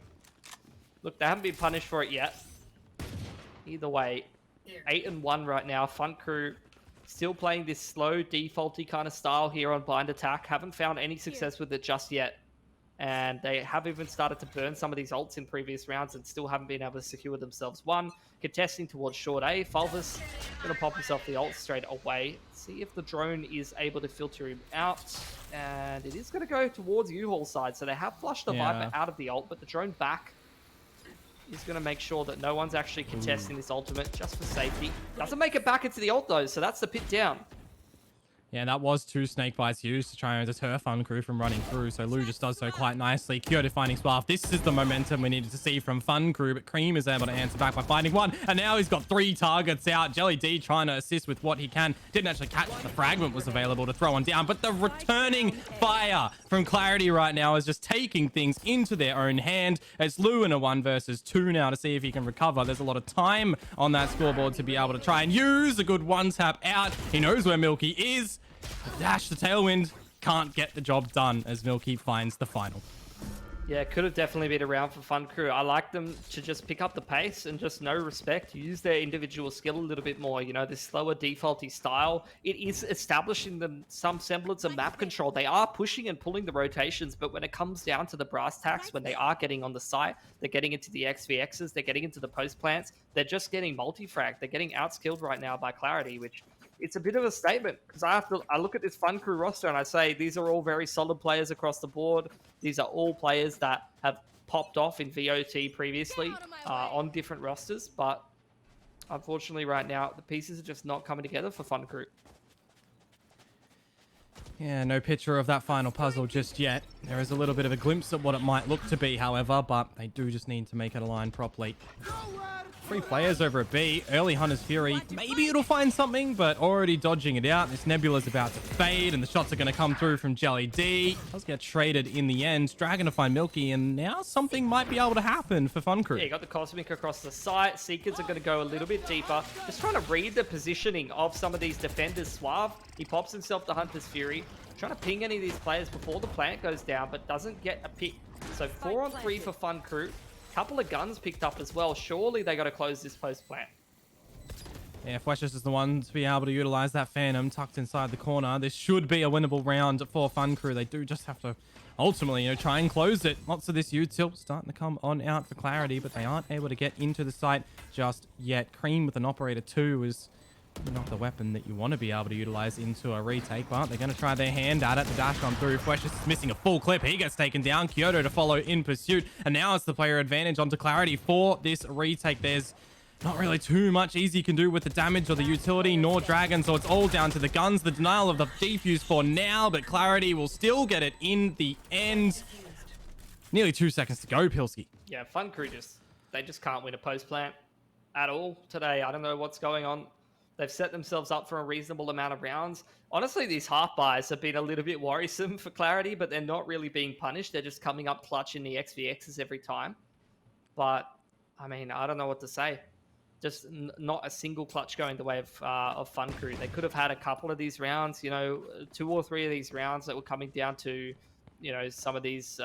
look, they haven't been punished for it yet. Either way, 8-1 right now. Fun Crew still playing this slow, defaulty kind of style here on blind attack. Haven't found any success with it just yet. And they have even started to burn some of these ults in previous rounds and still haven't been able to secure themselves one. Contesting towards short A. Fulvus going to pop himself the ult straight away. See if the drone is able to filter him out. And it is going to go towards U-Haul side. So they have flushed the Viper out of the ult, but the drone back is going to make sure that no one's actually contesting this ultimate just for safety. Doesn't make it back into the ult though, so that's the pit down. Yeah, that was 2 snake bites used to try and deter Fun Crew from running through, so Lou just does so quite nicely. Kyoto finding Swaff. This is the momentum we needed to see from Fun Crew, but Cream is able to answer back by finding one, and now he's got 3 targets out. Jelly D trying to assist with what he can. Didn't actually catch the fragment was available to throw one down, but the returning fire from Clarity right now is just taking things into their own hand. It's Lou in a 1 versus 2 now to see if he can recover. There's a lot of time on that scoreboard to be able to try and use a good 1-tap out. He knows where Milky is. Dash the Tailwind can't get the job done as Milky finds the final. Yeah, it could have definitely been a round for Fun Crew. I like them to just pick up the pace and just no respect, use their individual skill a little bit more. You know, this slower defaulty style, it is establishing them some semblance of map control. They are pushing and pulling the rotations, but when it comes down to the brass tacks, when they are getting on the site, they're getting into the XVXs, they're getting into the post plants, they're just getting multi-frag. They're getting outskilled right now by Clarity, which it's a bit of a statement because I look at this Fun Crew roster and I say these are all very solid players across the board. These are all players that have popped off in VOT previously on different rosters, but unfortunately right now the pieces are just not coming together for Fun Crew. Yeah, no picture of that final puzzle just yet. There is a little bit of a glimpse at what it might look to be, however, but they do just need to make it align properly. 3 players over at B. Early Hunter's Fury. Maybe it'll find something, but already dodging it out. This Nebula's about to fade, and the shots are going to come through from Jelly D. Does get traded in the end. Dragon to find Milky, and now something might be able to happen for Fun Crew. Yeah, you got the Cosmic across the site. Seekers are going to go a little bit deeper. Just trying to read the positioning of some of these defenders. Suave, he pops himself to Hunter's Fury. Trying to ping any of these players before the plant goes down, but doesn't get a pick. So 4 on 3 for Fun Crew. Couple of guns picked up as well. Surely they got to close this post plant. Yeah, Fletchers is the one to be able to utilize that Phantom tucked inside the corner. This should be a winnable round for Fun Crew. They do just have to ultimately, try and close it. Lots of this util starting to come on out for clarity, but they aren't able to get into the site just yet. Cream with an Operator 2 is not the weapon that you want to be able to utilize into a retake, but they're going to try their hand at it. The dash on through. Fletchers is missing a full clip. He gets taken down. Kyoto to follow in pursuit, and now it's the player advantage onto clarity for this retake. There's not really too much Easy can do with the damage or the utility, nor Dragon, so it's all down to the guns. The denial of the defuse for now, but clarity will still get it in the end. Nearly 2 seconds to go, Pilski. Yeah, Fun Crew they just can't win a post plant at all today. I don't know what's going on. They've set themselves up for a reasonable amount of rounds. Honestly, these half buys have been a little bit worrisome for clarity, but they're not really being punished. They're just coming up clutch in the XVXs every time. But, I mean, I don't know what to say. Just not a single clutch going the way of Fun Crew. They could have had a couple of these rounds, 2 or 3 of these rounds that were coming down to, some of these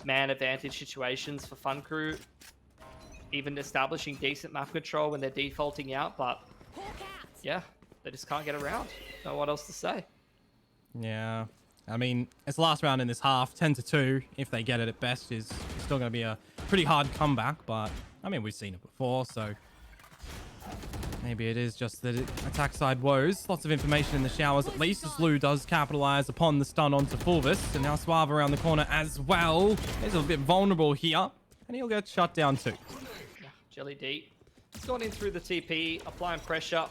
man advantage situations for Fun Crew. Even establishing decent map control when they're defaulting out, but yeah, they just can't get around. Know what else to say. Yeah, I mean, it's the last round in this half. 10-2, if they get it at best, is still going to be a pretty hard comeback, but I mean, we've seen it before, so maybe it is just the attack side woes. Lots of information in the showers, at least, as Lou does capitalize upon the stun onto Fulvis, and now Suave around the corner as well. He's a bit vulnerable here, and he'll get shut down too. Yeah, Jelly D. He's gone in through the TP, applying pressure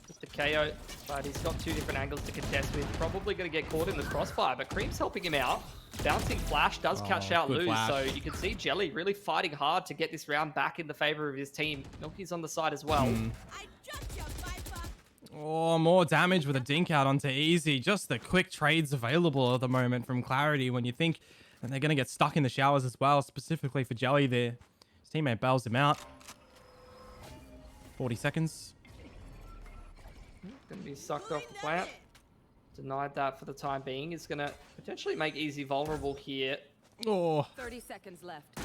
with the KO, but he's got 2 different angles to contest with. Probably going to get caught in the crossfire, but Cream's helping him out. Bouncing flash does catch out Lou, so you can see Jelly really fighting hard to get this round back in the favor of his team. Milky's on the side as well. Oh, more damage with a dink out onto Easy. Just the quick trades available at the moment from clarity when you think that they're going to get stuck in the showers as well, specifically for Jelly there. His teammate bails him out. 40 seconds. Going to be sucked off the plant. Denied that for the time being. Is going to potentially make Easy vulnerable here. Oh. 30 seconds left.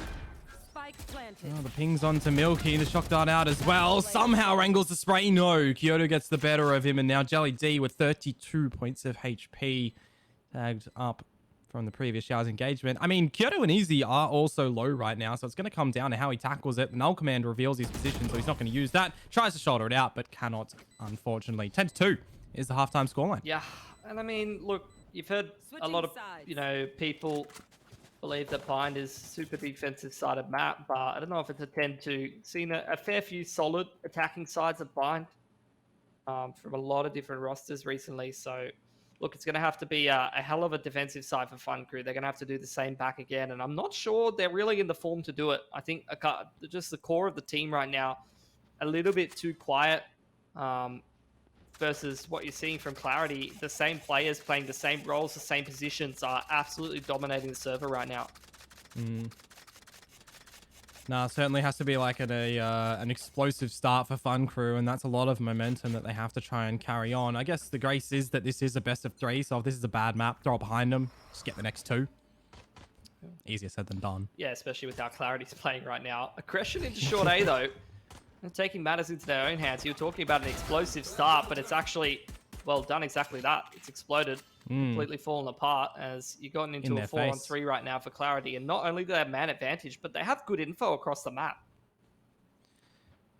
Spike planted. Oh, the ping's onto Milky. The shock dart out as well. Somehow wrangles the spray. No. Kyoto gets the better of him. And now Jelly D with 32 points of HP. Tagged up from the previous showers engagement. I mean, Kyoto and Easy are also low right now, so it's going to come down to how he tackles it. Null Command reveals his position, so he's not going to use that. Tries to shoulder it out, but cannot, unfortunately. 10-2 is the halftime scoreline. Yeah, and I mean, look, you've heard a lot of, people believe that Bind is super defensive sided map, but I don't know if it's a 10-2. Seen a fair few solid attacking sides of Bind from a lot of different rosters recently, so look, it's going to have to be a hell of a defensive side for Fun Crew. They're going to have to do the same back again, and I'm not sure they're really in the form to do it. I think just the core of the team right now, a little bit too quiet versus what you're seeing from clarity. The same players playing the same roles, the same positions are absolutely dominating the server right now. No, certainly has to be like an explosive start for Fun Crew, and that's a lot of momentum that they have to try and carry on. I guess the grace is that this is a best of 3, so if this is a bad map, throw it behind them, just get the next 2. Easier said than done. Yeah, especially with how Clarity's playing right now. Aggression into short A, though, and taking matters into their own hands. You were talking about an explosive start, but it's actually, well, done exactly that. It's exploded. Completely fallen apart as you've gotten into a 4-on-3 right now for clarity. And not only do they have man advantage, but they have good info across the map.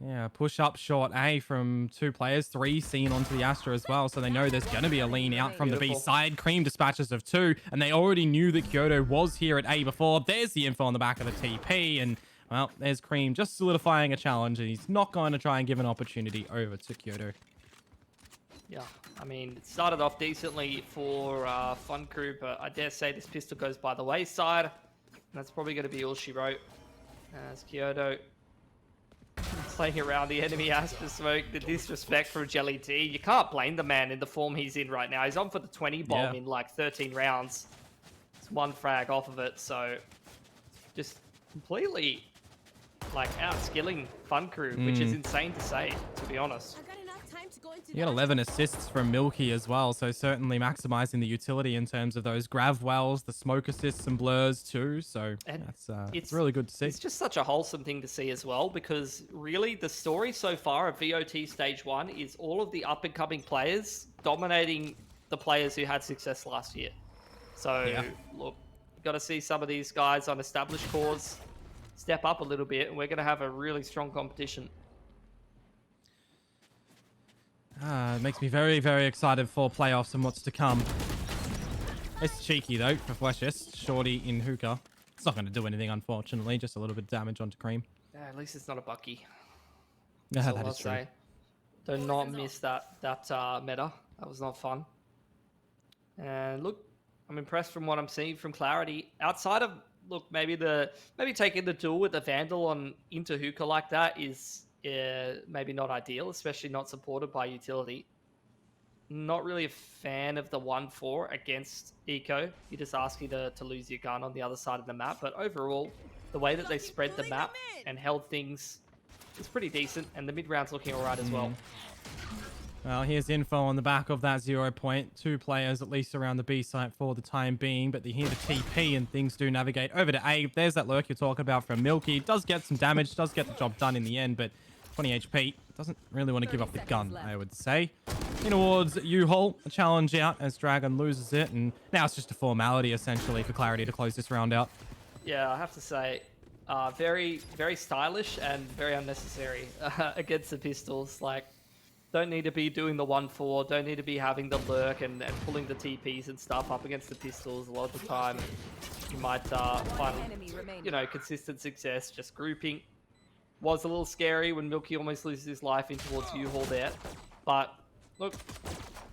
Yeah, push up short A from 2 players, 3 seen onto the Astra as well, so they know there's going to be a lean out from the B side. Cream dispatches of 2, and they already knew that Kyoto was here at A before. There's the info on the back of the TP, and well, there's Cream just solidifying a challenge, and he's not going to try and give an opportunity over to Kyoto. Yeah, I mean, it started off decently for Fun Crew, but I dare say this pistol goes by the wayside. And that's probably going to be all she wrote. As Kyoto playing around the enemy Astra smoke, the disrespect from Jelly D. You can't blame the man in the form he's in right now. He's on for the 20 bomb in like 13 rounds. It's 1 frag off of it, so just completely like outskilling Fun Crew, which is insane to say, to be honest. You got 11 assists from Milky as well, so certainly maximizing the utility in terms of those grav wells, the smoke assists and blurs too. So that's it's really good to see. It's just such a wholesome thing to see as well, because really the story so far of VOT Stage 1 is all of the up-and-coming players dominating the players who had success last year. So look, got to see some of these guys on established cores step up a little bit, and we're going to have a really strong competition. It makes me very, very excited for playoffs and what's to come. It's cheeky though for Fleshes. Shorty in hookah. It's not going to do anything, unfortunately. Just a little bit of damage onto Cream. Yeah, at least it's not a Bucky. Yeah, That's that all is I'll true. say. Do not miss that meta. That was not fun. And look, I'm impressed from what I'm seeing from Clarity. Outside of maybe taking the duel with the Vandal on into hookah like that is maybe not ideal, especially not supported by utility. Not really a fan of the 1-4 against Eco. You just ask you to lose your gun on the other side of the map. But overall, the way that they spread the map and held things is pretty decent. And the mid-round's looking all right as well. Well, here's info on the back of that 0 point. 2 players at least around the B site for the time being, but they hear the TP and things do navigate over to A. There's that lurk you're talking about from Milky. Does get some damage, does get the job done in the end, but 20 HP. Doesn't really want to give up the gun, I would say. In towards U-Haul, a challenge out as Dragon loses it, and now it's just a formality, essentially, for Clarity to close this round out. Yeah, I have to say, very, very stylish and very unnecessary against the pistols. Like, don't need to be doing the 1-4, don't need to be having the lurk and pulling the TPs and stuff up against the pistols. A lot of the time, you might find, consistent success just grouping. Was a little scary when Milky almost loses his life in towards U-Haul there. But, look,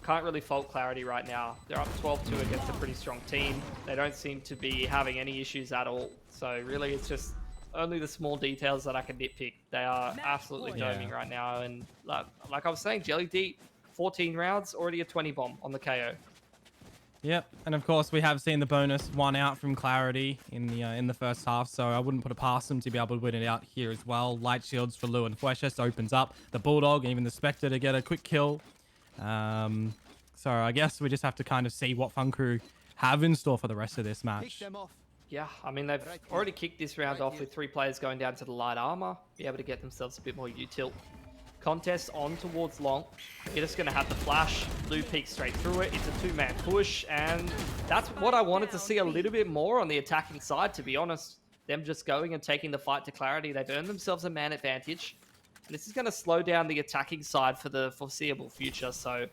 can't really fault Clarity right now. They're up 12-2 against a pretty strong team. They don't seem to be having any issues at all. So, really, it's just only the small details that I can nitpick. They are absolutely doming right now. And, like I was saying, Jelly D, 14 rounds, already a 20 bomb on the KO. Yep, and of course we have seen the bonus 1 out from Clarity in the first half, so I wouldn't put it past them to be able to win it out here as well. Light shields for Lou and Fleshes opens up the Bulldog, even the Spectre to get a quick kill. So I guess we just have to kind of see what Fun Crew have in store for the rest of this match. Yeah, I mean, they've already kicked this round off with 3 players going down to the light armor, be able to get themselves a bit more util. Contest on towards long. You're just going to have the flash. Lou peeks straight through it. It's a 2-man push, and that's what I wanted to see a little bit more on the attacking side, to be honest. Them just going and taking the fight to Clarity. They've earned themselves a man advantage, and this is going to slow down the attacking side for the foreseeable future. So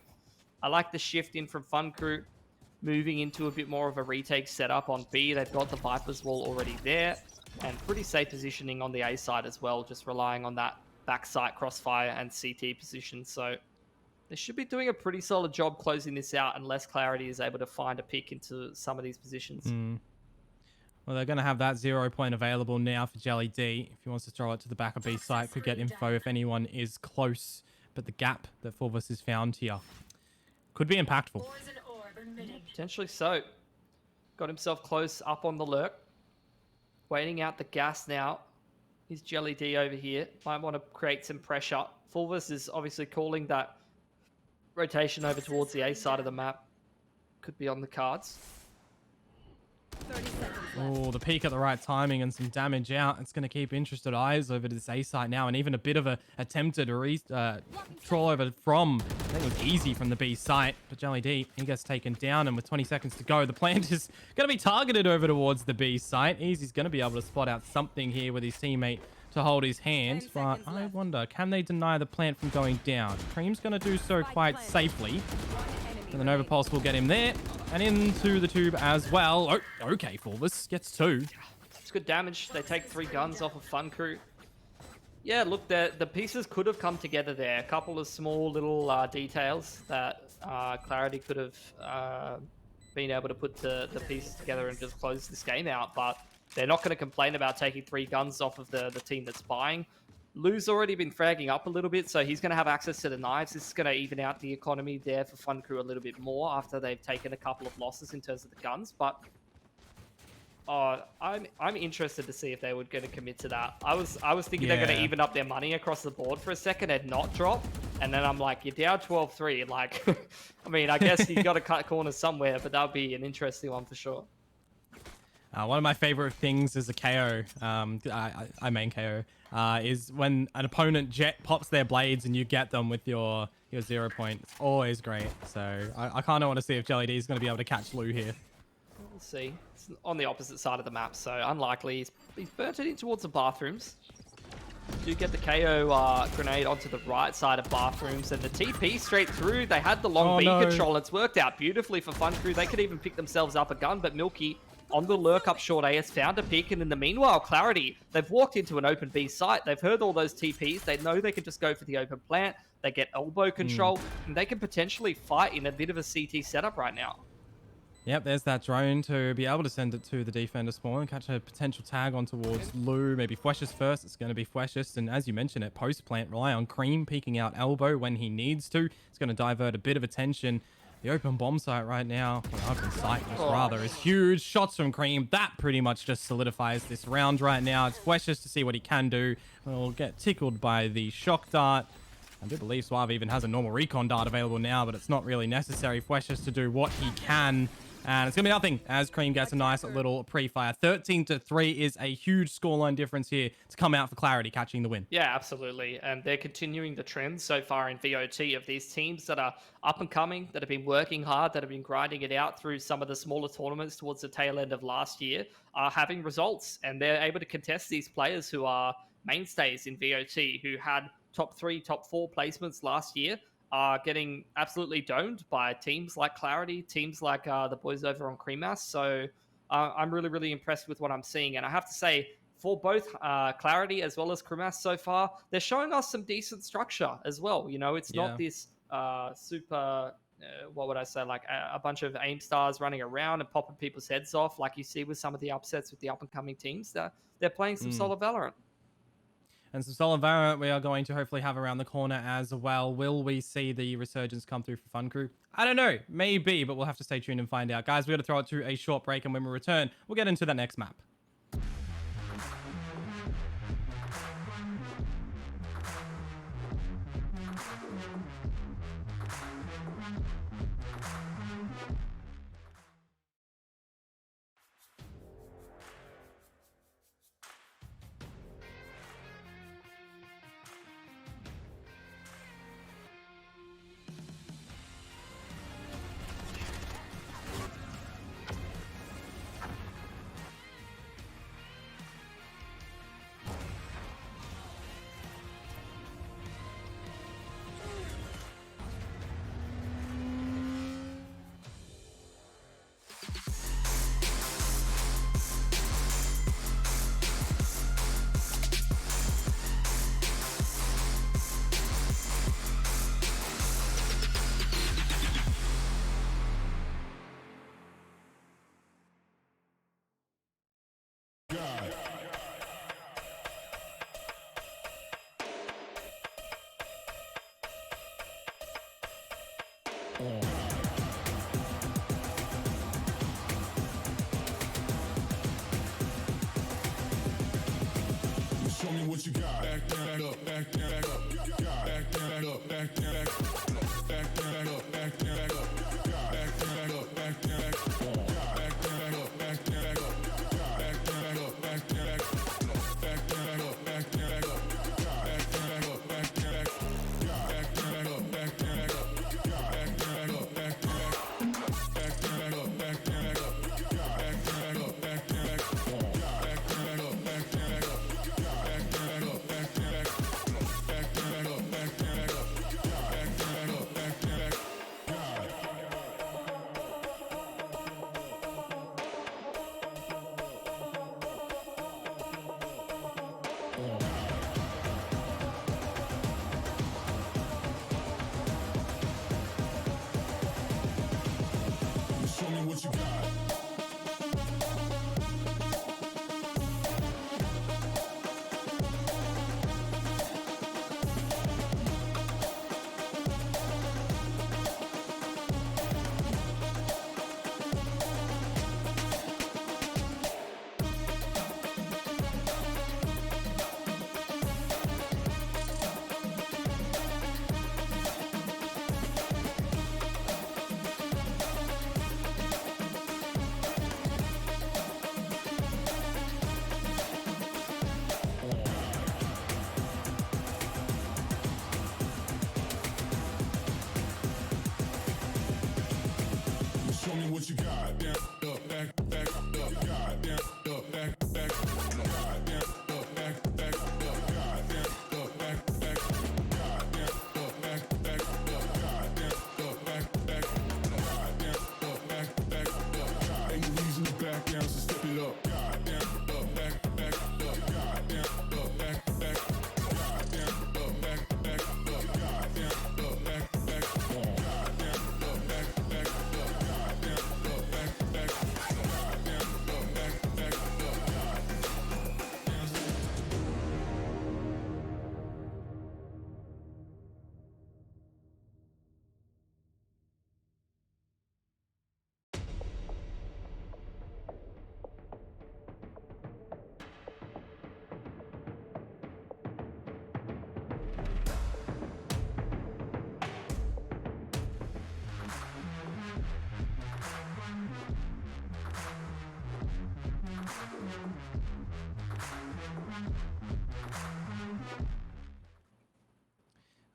I like the shift in from Fun Crew, moving into a bit more of a retake setup on B. They've got the Viper's wall already there, and pretty safe positioning on the A side as well, just relying on that backside crossfire and CT position. So they should be doing a pretty solid job closing this out unless Clarity is able to find a pick into some of these positions. Well, they're going to have that 0 point available now for Jelly D. If he wants to throw it to the back of B site, could get info if anyone is close. But the gap that Fulvus has found here could be impactful. Potentially so. Got himself close up on the lurk. Waiting out the gas now. He's Jelly D over here. Might want to create some pressure. Fulvus is obviously calling that rotation over towards the A side of the map. Could be on the cards. Oh, the peak at the right timing and some damage out. It's going to keep interested eyes over to this A site now, and even a bit of a attempted troll over from, I think it was easy from the B site, but Jelly D, he gets taken down, and with 20 seconds to go, the plant is going to be targeted over towards the B site. Easy's going to be able to spot out something here with his teammate to hold his hand, but I wonder, can they deny the plant from going down? Cream's going to do so quite safely. And the Nova Pulse will get him there and into the tube as well. Oh, okay, Fulvus gets 2. It's good damage. They take 3 guns off of Fun Crew. Yeah, look, the pieces could have come together there. A couple of small little details that Clarity could have been able to put the pieces together and just close this game out, but they're not going to complain about taking 3 guns off of the team that's buying. Lou's already been fragging up a little bit, so he's going to have access to the knives. This is going to even out the economy there for Fun Crew a little bit more after they've taken a couple of losses in terms of the guns, but I'm interested to see if they were going to commit to that. I was thinking they're going to even up their money across the board for a second and not drop. And then I'm like, you're down 12-3. Like, I mean, I guess you got to cut corners somewhere, but that'll be an interesting one for sure. One of my favorite things as a KO, I main KO, is when an opponent jet pops their blades and you get them with your 0 point. It's always great. So I kind of want to see if Jelly D is going to be able to catch Lou here. We'll see. It's on the opposite side of the map, so unlikely. He's burnt it in towards the bathrooms. Do get the KO grenade onto the right side of bathrooms, and the TP straight through. They had the long B control. It's worked out beautifully for Fun Crew. They could even pick themselves up a gun, but Milky on the lurk up short A has found a pick, and in the meanwhile, Clarity, they've walked into an open B site. They've heard all those TPs. They know they can just go for the open plant. They get elbow control, and they can potentially fight in a bit of a CT setup right now. Yep, there's that drone to be able to send it to the defender spawn and catch a potential tag on towards Lou. Maybe Fweshus first. It's going to be Fweshus. And as you mentioned it, post-plant, rely on Cream peeking out elbow when he needs to. It's going to divert a bit of attention. The open bomb site right now, or open site rather, is huge. Shots from Cream. That pretty much just solidifies this round right now. It's Fweshus to see what he can do. We'll get tickled by the shock dart. I do believe Suave even has a normal recon dart available now, but it's not really necessary. Fweshus to do what he can. And it's going to be nothing as Cream gets a nice little pre-fire. 13-3 is a huge scoreline difference here to come out for Clarity, catching the win. Yeah, absolutely. And they're continuing the trend so far in VOT of these teams that are up and coming, that have been working hard, that have been grinding it out through some of the smaller tournaments towards the tail end of last year, are having results. And they're able to contest these players who are mainstays in VOT, who had top 3, top 4 placements last year. Are getting absolutely domed by teams like Clarity, teams like the boys over on Creamas. So I'm really, really impressed with what I'm seeing. And I have to say, for both Clarity as well as Creamas so far, they're showing us some decent structure as well. You know, it's not this super, what would I say, like a bunch of aim stars running around and popping people's heads off like you see with some of the upsets with the up-and-coming teams. They're playing some solid Valorant. And some solid Valorant we are going to hopefully have around the corner as well. Will we see the resurgence come through for Fun Crew? I don't know. Maybe, but we'll have to stay tuned and find out. Guys, we're going to throw it to a short break, and when we return, we'll get into that next map. Show me what you got. Back up, back up, back up, back up, back up, back up, back up, back up, back up, back up.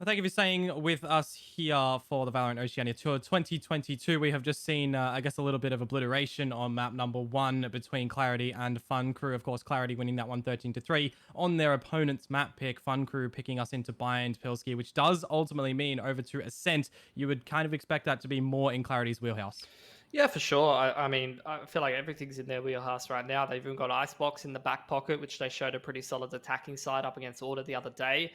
Well, thank you for staying with us here for the Valorant Oceania Tour 2022. We have just seen, I guess, a little bit of obliteration on map number 1 between Clarity and Fun Crew. Of course, Clarity winning that one 13-3 on their opponent's map pick. Fun Crew picking us into Bind Pilski, which does ultimately mean over to Ascent. You would kind of expect that to be more in Clarity's wheelhouse. Yeah, for sure. I mean, I feel like everything's in their wheelhouse right now. They've even got Icebox in the back pocket, which they showed a pretty solid attacking side up against Order the other day.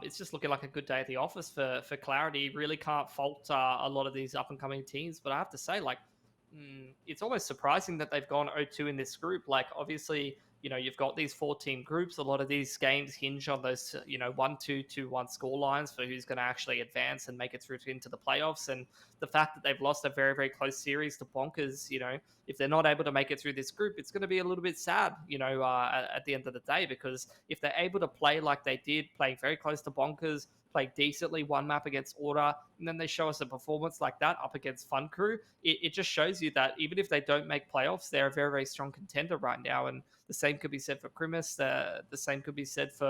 It's just looking like a good day at the office for Clarity. Really can't fault a lot of these up-and-coming teams, but I have to say, like, it's almost surprising that they've gone 0-2 in this group. Like, obviously, you know, you've got these 4-team groups. A lot of these games hinge on those, 1-2, 2-1 score lines for who's going to actually advance and make it through into the playoffs. And the fact that they've lost a very, very close series to Bonkers, if they're not able to make it through this group, it's going to be a little bit sad, at the end of the day, because if they're able to play like they did, playing very close to Bonkers, play decently one map against Order, and then they show us a performance like that up against Fun Crew, it just shows you that even if they don't make playoffs, they're a very, very strong contender right now. And the same could be said for Crimis. The same could be said for,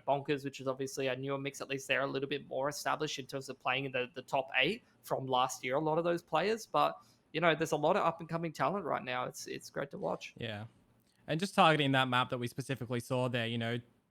Bonkers, which is obviously a newer mix. At least they're a little bit more established in terms of playing in the top 8 from last year, a lot of those players. But, there's a lot of up-and-coming talent right now. It's great to watch. Yeah. And just targeting that map that we specifically saw there,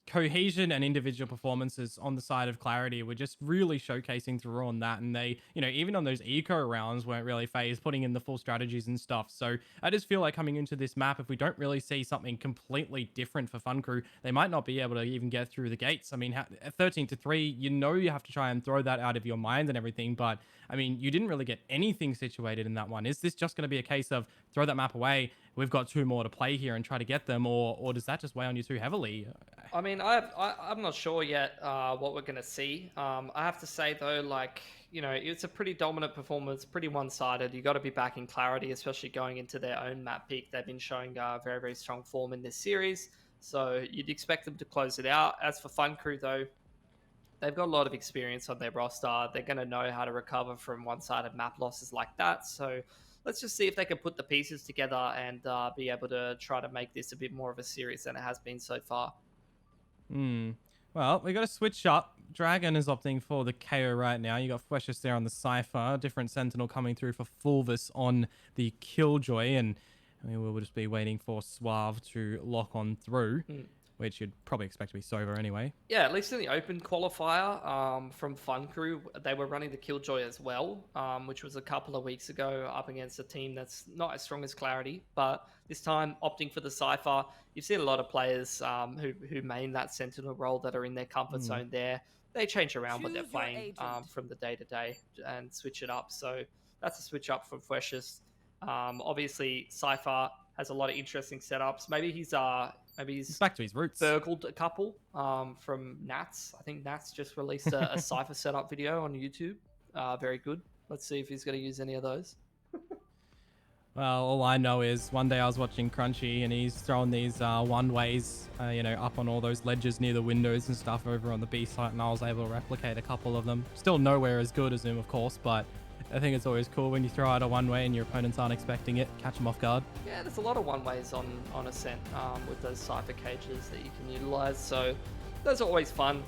cohesion and individual performances on the side of Clarity were just really showcasing through on that. And they, even on those eco rounds weren't really phased, putting in the full strategies and stuff. So I just feel like coming into this map, if we don't really see something completely different for Fun Crew, they might not be able to even get through the gates. I mean, 13-3, you have to try and throw that out of your mind and everything. But I mean, you didn't really get anything situated in that one. Is this just going to be a case of throw that map away? We've got 2 more to play here and try to get them, or does that just weigh on you too heavily? I mean, I'm not sure yet what we're going to see. I have to say, though, it's a pretty dominant performance, pretty one-sided. You got to be back in Clarity, especially going into their own map pick. They've been showing very, very strong form in this series, so you'd expect them to close it out. As for Fun Crew, though, they've got a lot of experience on their roster. They're going to know how to recover from one-sided map losses like that, so let's just see if they can put the pieces together and be able to try to make this a bit more of a series than it has been so far. Well, we got to switch up. Dragon is opting for the KO right now. You got Fleshes there on the Cypher. Different Sentinel coming through for Fulvis on the Killjoy. And I mean, we'll just be waiting for Suave to lock on through, which you'd probably expect to be Sova anyway. Yeah, at least in the open qualifier from Fun Crew, they were running the Killjoy as well, which was a couple of weeks ago up against a team that's not as strong as Clarity. But this time, opting for the Cypher. You've seen a lot of players who main that Sentinel role that are in their comfort zone there. They change around what they're playing from the day-to-day and switch it up. So that's a switch up from Freshest. Obviously, Cypher has a lot of interesting setups. Maybe he's back to his roots. Burgled a couple from Nats. I think Nats just released a Cypher setup video on YouTube. Very good. Let's see if he's going to use any of those. Well, all I know is one day I was watching Crunchy and he's throwing these one-ways, up on all those ledges near the windows and stuff over on the B site, and I was able to replicate a couple of them. Still nowhere as good as him, of course, but I think it's always cool when you throw out a one-way and your opponents aren't expecting it, catch them off guard. Yeah, there's a lot of one-ways on Ascent with those Cypher cages that you can utilize, so those are always fun.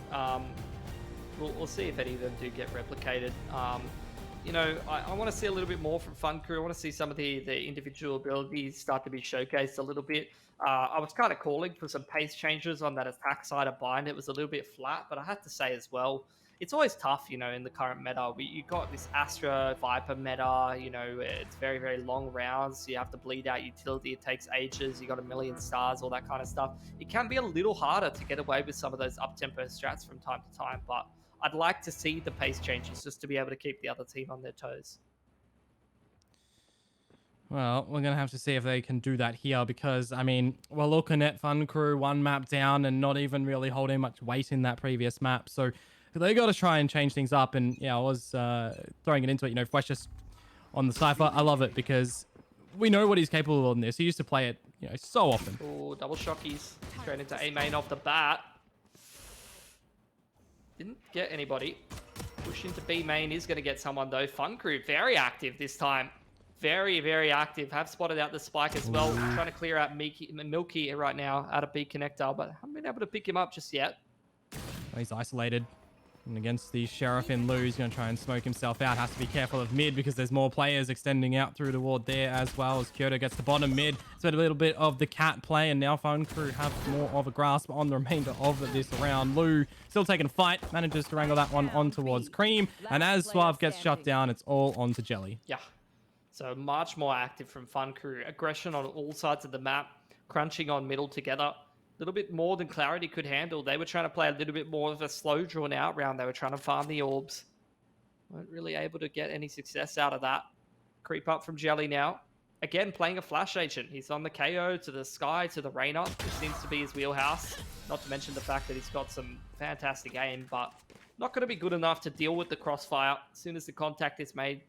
We'll see if any of them do get replicated. I want to see a little bit more from Fun Crew. I want to see some of the individual abilities start to be showcased a little bit. I was kind of calling for some pace changes on that attack side of Bind. It was a little bit flat, but I have to say as well, it's always tough, in the current meta. You got this Astra Viper meta, it's very, very long rounds. You have to bleed out utility. It takes ages. You got a million stars, all that kind of stuff. It can be a little harder to get away with some of those up-tempo strats from time to time, but I'd like to see the pace changes just to be able to keep the other team on their toes. Well, we're going to have to see if they can do that here because, I mean, we're looking at Fun Crew 1 map down and not even really holding much weight in that previous map. So they got to try and change things up. And yeah, I was throwing it into it, Flesh just on the Cypher. I love it because we know what he's capable of in this. He used to play it, so often. Oh, double shockies straight into A main off the bat. Didn't get anybody. Push into B main is going to get someone though. Fun Crew, very active this time. Very, very active. Have spotted out the spike as well. Trying to clear out Milky right now out of B connector, but haven't been able to pick him up just yet. He's isolated. And against the Sheriff in Lou, he's going to try and smoke himself out. Has to be careful of mid because there's more players extending out through toward there as well as Kyoto gets to bottom mid. So a little bit of the cat play, and now Fun Crew have more of a grasp on the remainder of this round. Lou still taking a fight, manages to wrangle that one on towards Cream. And as Suave gets shut down, it's all on to Jelly. Yeah. So much more active from Fun Crew. Aggression on all sides of the map, crunching on middle together. A little bit more than Clarity could handle. They were trying to play a little bit more of a slow drawn out round. They were trying to farm the orbs. Weren't really able to get any success out of that. Creep up from Jelly now. Again, playing a flash agent. He's on the KO to the Sky to the Reyna, which seems to be his wheelhouse. Not to mention the fact that he's got some fantastic aim, but not going to be good enough to deal with the crossfire. As soon as the contact is made,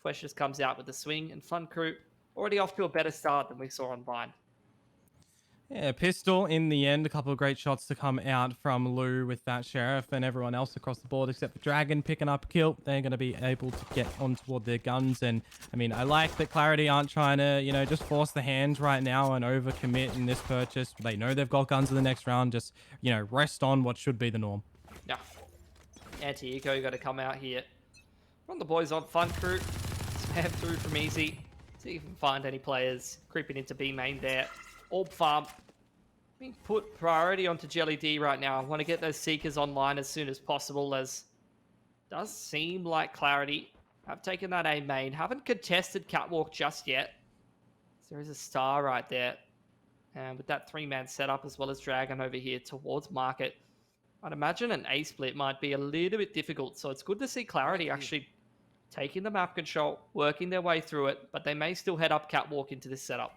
Flesh just comes out with the swing, and Fun Crew already off to a better start than we saw on Vine. Yeah, Pistol in the end. A couple of great shots to come out from Lou with that Sheriff, and everyone else across the board except for Dragon picking up a kill. They're going to be able to get on toward their guns. And I mean, I like that Clarity aren't trying to, you know, just force the hand right now and overcommit in this purchase. They know they've got guns in the next round. Just, you know, rest on what should be the norm. Yeah. Anti-Eco got to come out here. Run the boys on Fun Crew. Spam through from easy. See if you can find any players creeping into B main there. Orb farm. Being put priority onto Jelly D right now. I want to get those Seekers online as soon as possible, as does seem like Clarity have taken that A main. Haven't contested Catwalk just yet. So there is a star right there. And with that 3-man setup as well as Dragon over here towards Market, I'd imagine an A split might be a little bit difficult. So it's good to see Clarity actually taking the map control, working their way through it, but they may still head up Catwalk into this setup.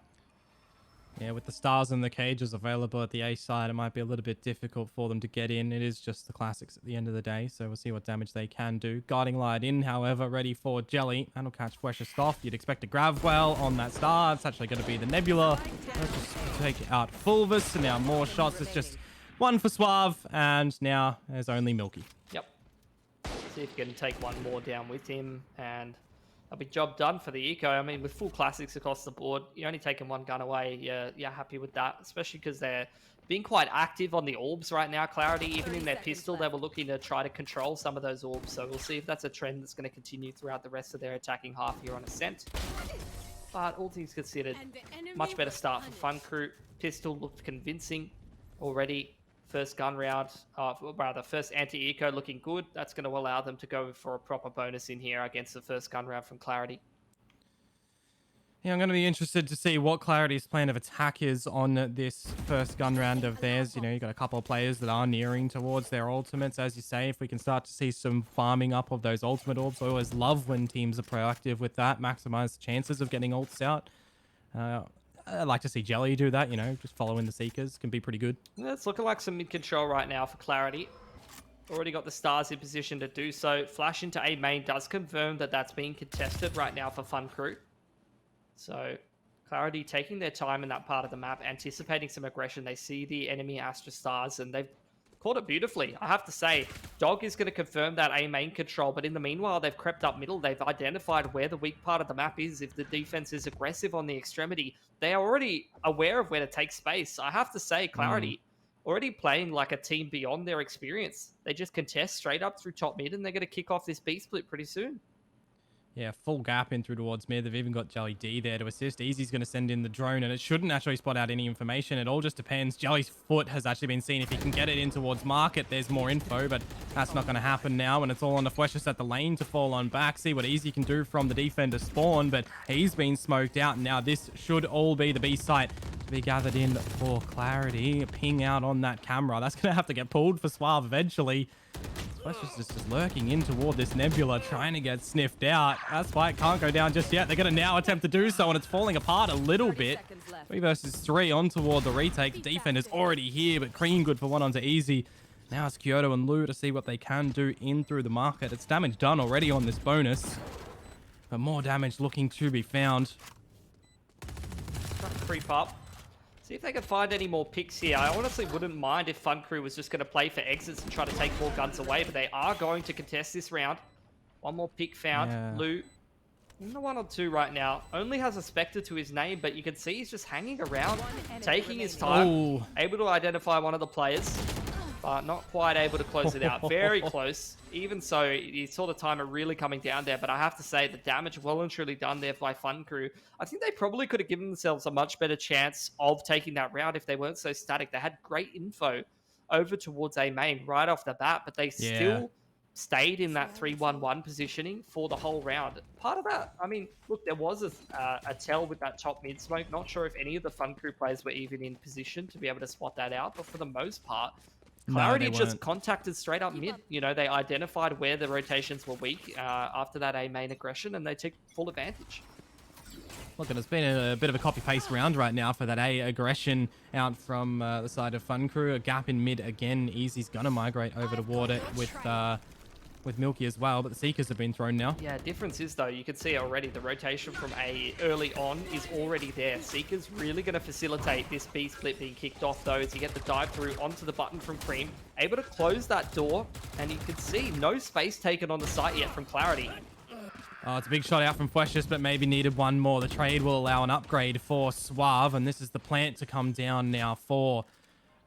Yeah, with the stars and the cages available at the A side, it might be a little bit difficult for them to get in. It is just the classics at the end of the day, so we'll see what damage they can do. Guiding Light in, however, ready for Jelly. That'll catch Fleshist off. You'd expect a grab well on that star. It's actually going to be the Nebula. Let's just take out Fulvus, and now more shots. It's just one for Suave, and now there's only Milky. Yep. See if you can take one more down with him, and a big job done for the Eco. I mean, with full classics across the board, you're only taking one gun away. You're happy with that, especially because they're being quite active on the orbs right now. Clarity, even in their pistol, they were looking to try to control some of those orbs. So we'll see if that's a trend that's going to continue throughout the rest of their attacking half here on Ascent. But all things considered, much better start for Fun Crew. Pistol looked convincing already. First gun round, rather first anti-eco looking good. That's going to allow them to go for a proper bonus in here against the first gun round from Clarity. Yeah, I'm going to be interested to see what Clarity's plan of attack is on this first gun round of theirs. You know, you've got a couple of players that are nearing towards their ultimates, as you say. If we can start to see some farming up of those ultimate orbs, I always love when teams are proactive with that, maximize the chances of getting ults out. I'd like to see Jelly do that, you know, just following the Seekers can be pretty good. Yeah, it's looking like some mid-control right now for Clarity. Already got the stars in position to do so. Flash into A main does confirm that that's being contested right now for Fun Crew. So Clarity taking their time in that part of the map, anticipating some aggression. They see the enemy Astra stars, and they've caught it beautifully. I have to say, Dog is going to confirm that A main control, but in the meanwhile, they've crept up middle. They've identified where the weak part of the map is. If the defense is aggressive on the extremity, they are already aware of where to take space. I have to say, Clarity already playing like a team beyond their experience. They just contest straight up through top mid, and they're going to kick off this B split pretty soon. Yeah, full gap in through towards mid. They've even got Jelly D there to assist. Easy's going to send in the drone, and it shouldn't actually spot out any information. It all just depends. Jelly's foot has actually been seen. If he can get it in towards Market, there's more info, but that's not going to happen now, and it's all on the Flesh just at the lane to fall on back. See what Easy can do from the defender spawn, but he's been smoked out, and now this should all be the B site to be gathered in for Clarity. A ping out on that camera. That's going to have to get pulled for Suave eventually. Flesh is just lurking in toward this Nebula, trying to get sniffed out. That's why it can't go down just yet. They're going to now attempt to do so, and it's falling apart a little bit. 3 versus 3 on toward the retake. The defender's already here, but Cream good for one onto Easy. Now it's Kyoto and Lou to see what they can do in through the Market. It's damage done already on this bonus, but more damage looking to be found. Trying to creep up. See if they can find any more picks here. I honestly wouldn't mind if Fun Crew was just going to play for exits and try to take more guns away, but they are going to contest this round. One more pick found. Yeah. Lou, in the 1 or 2 right now, only has a Spectre to his name, but you can see he's just hanging around, taking his time, able to identify one of the players. but not quite able to close it out. Very close. Even so, you saw the timer really coming down there, but I have to say the damage well and truly done there by Fun Crew. I think they probably could have given themselves a much better chance of taking that round if they weren't so static. They had great info over towards A main right off the bat, but they still stayed in that 3-1-1 positioning for the whole round. Part of that, I mean, look, there was a tell with that top mid smoke. Not sure if any of the Fun Crew players were even in position to be able to spot that out, but for the most part, Clarity just contacted straight up mid. You know, they identified where the rotations were weak after that A main aggression, and they took full advantage. Look, it's been a bit of a copy-paste round right now for that A aggression out from the side of Fun Crew. A gap in mid again. Easy's gonna migrate over toward it with Milky as well, but the Seekers have been thrown now. Yeah, difference is, though, you can see already the rotation from A early on is already there. Seekers really going to facilitate this B split being kicked off, though, as you get the dive through onto the button from Cream. Able to close that door, and you can see no space taken on the site yet from Clarity. Oh, it's a big shot out from Fweshus, but maybe needed one more. The trade will allow an upgrade for Suave, and this is the plant to come down now for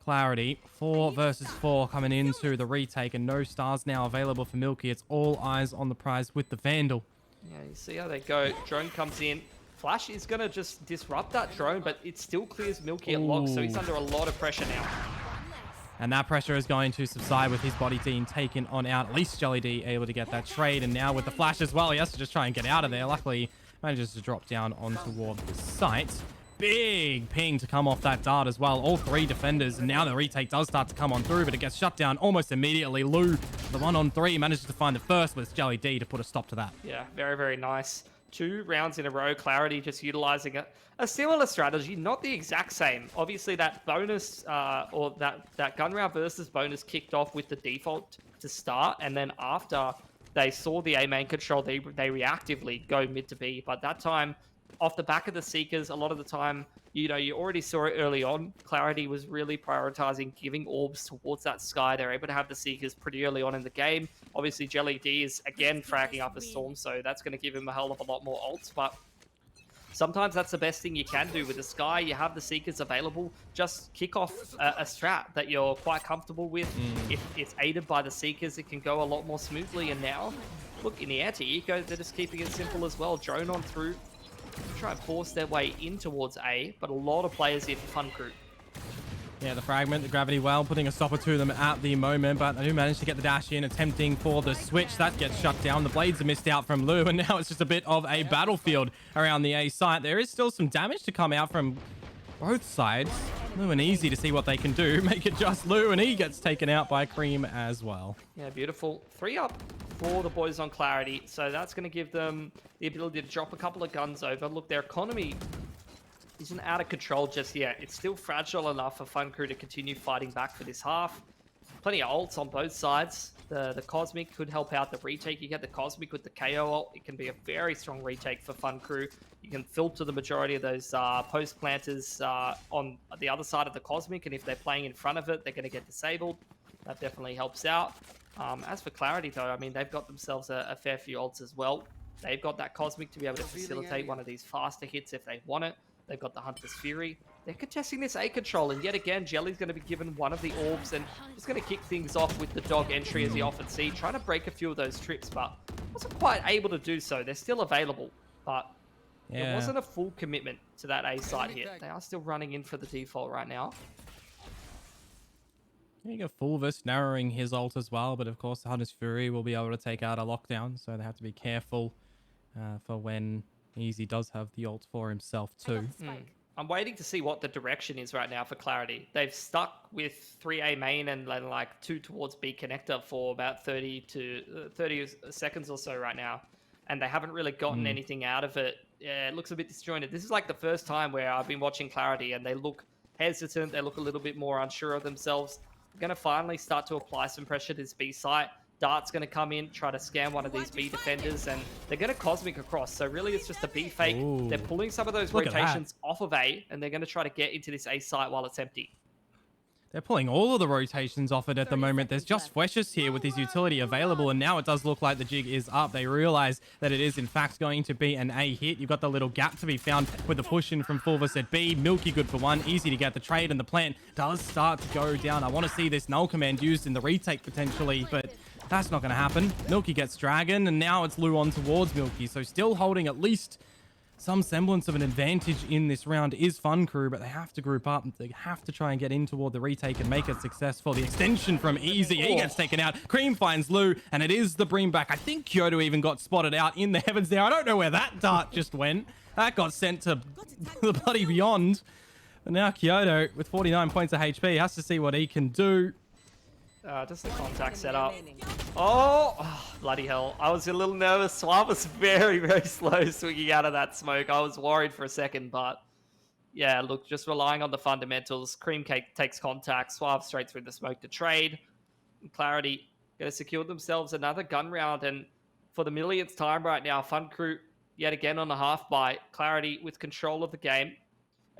Clarity. 4 versus 4 coming into the retake, and no stars now available for Milky. It's all eyes on the prize with the Vandal. Yeah, you see how they go. Drone comes in. Flash is going to just disrupt that drone, but it still clears Milky at lock, so he's under a lot of pressure now. And that pressure is going to subside with his body team taken on out. At least Jelly D able to get that trade, and now with the Flash as well, he has to just try and get out of there. Luckily, manages to drop down on toward the site. Big ping to come off that dart as well. All 3 defenders, and now the retake does start to come on through, but it gets shut down almost immediately. Lou, the 1-on-3, manages to find the first with Jelly D to put a stop to that. Yeah, very, very nice. 2 rounds in a row. Clarity just utilizing a similar strategy, not the exact same. Obviously, that bonus or that gun round versus bonus kicked off with the default to start, and then after they saw the A main control, they reactively go mid to B. But that time, off the back of the Seekers, a lot of the time, you know, you already saw it early on. Clarity was really prioritizing giving orbs towards that sky. They're able to have the Seekers pretty early on in the game. Obviously, Jelly D is, again, fragging up a Storm, so that's going to give him a hell of a lot more ults. But sometimes that's the best thing you can do with the sky. You have the Seekers available. Just kick off a strat that you're quite comfortable with. If it's aided by the Seekers, it can go a lot more smoothly. And now, look, in the anti-eco, they're just keeping it simple as well. Drone on through. Try and force their way in towards A, but a lot of players here for Fun Crew. Yeah, the fragment, the gravity well, putting a stopper to them at the moment, but they do manage to get the dash in, attempting for the switch. That gets shut down. The blades are missed out from Lou, and now it's just a bit of a battlefield around the A site. There is still some damage to come out from both sides. Lou and Easy to see what they can do. Make it just Lou, and he gets taken out by Cream as well. Yeah, beautiful. 3 up for the boys on Clarity, so that's going to give them the ability to drop a couple of guns over. Look, their economy isn't out of control just yet. It's still fragile enough for Fun Crew to continue fighting back for this half. Plenty of ults on both sides. The Cosmic could help out the retake. You get the Cosmic with the KO ult. It can be a very strong retake for Fun Crew. You can filter the majority of those post planters on the other side of the Cosmic, and if they're playing in front of it, they're going to get disabled. That definitely helps out. As for Clarity, though, I mean, they've got themselves a fair few ults as well. They've got that Cosmic to be able to facilitate one of these faster hits if they want it. They've got the Hunter's Fury. They're contesting this A control, and yet again, Jelly's going to be given one of the orbs, and he's going to kick things off with the dog entry, as he often see, trying to break a few of those trips, but wasn't quite able to do so. They're still available, but it wasn't a full commitment to that A site here. They are still running in for the default right now. You got Fulvis narrowing his ult as well, but of course the Hunter's Fury will be able to take out a lockdown, so they have to be careful for when Easy does have the ult for himself too. I'm waiting to see what the direction is right now for Clarity. They've stuck with 3A main and then like 2 towards B connector for about 30 seconds or so right now, and they haven't really gotten anything out of it. Yeah, it looks a bit disjointed. This is like the first time where I've been watching Clarity and they look hesitant, they look a little bit more unsure of themselves. They're going to finally start to apply some pressure to this B site. Dart's going to come in, try to scam one of these B defenders, and they're going to Cosmic across. So really, it's just a B fake. Ooh. They're pulling some of those rotations off of A, and they're going to try to get into this A site while it's empty. They're pulling all of the rotations off it at the moment. There's just Fweshus here with his utility available, and now it does look like the jig is up. They realize that it is, in fact, going to be an A hit. You've got the little gap to be found with the push in from Fulvus at B. Milky good for one. Easy to get the trade, and the plant does start to go down. I want to see this null command used in the retake potentially, but that's not going to happen. Milky gets Dragon, and now it's Lou on towards Milky. So still holding at least some semblance of an advantage in this round is Fun Crew, but they have to group up. They have to try and get in toward the retake and make it successful. The extension from Easy, he gets taken out. Cream finds Lou, and it is the bring back. I think Kyoto even got spotted out in the heavens there. I don't know where that dart just went. That got sent to the bloody beyond. And now Kyoto, with 49 points of HP, has to see what he can do. Just the contact setup. Oh, bloody hell. I was a little nervous. Suave was very, very slow swinging out of that smoke. I was worried for a second, but yeah, look, just relying on the fundamentals. Cream Cake takes contact. Suave straight through the smoke to trade. And Clarity going to secure themselves another gun round. And for the millionth time right now, Fun Crew yet again on the half bite. Clarity with control of the game.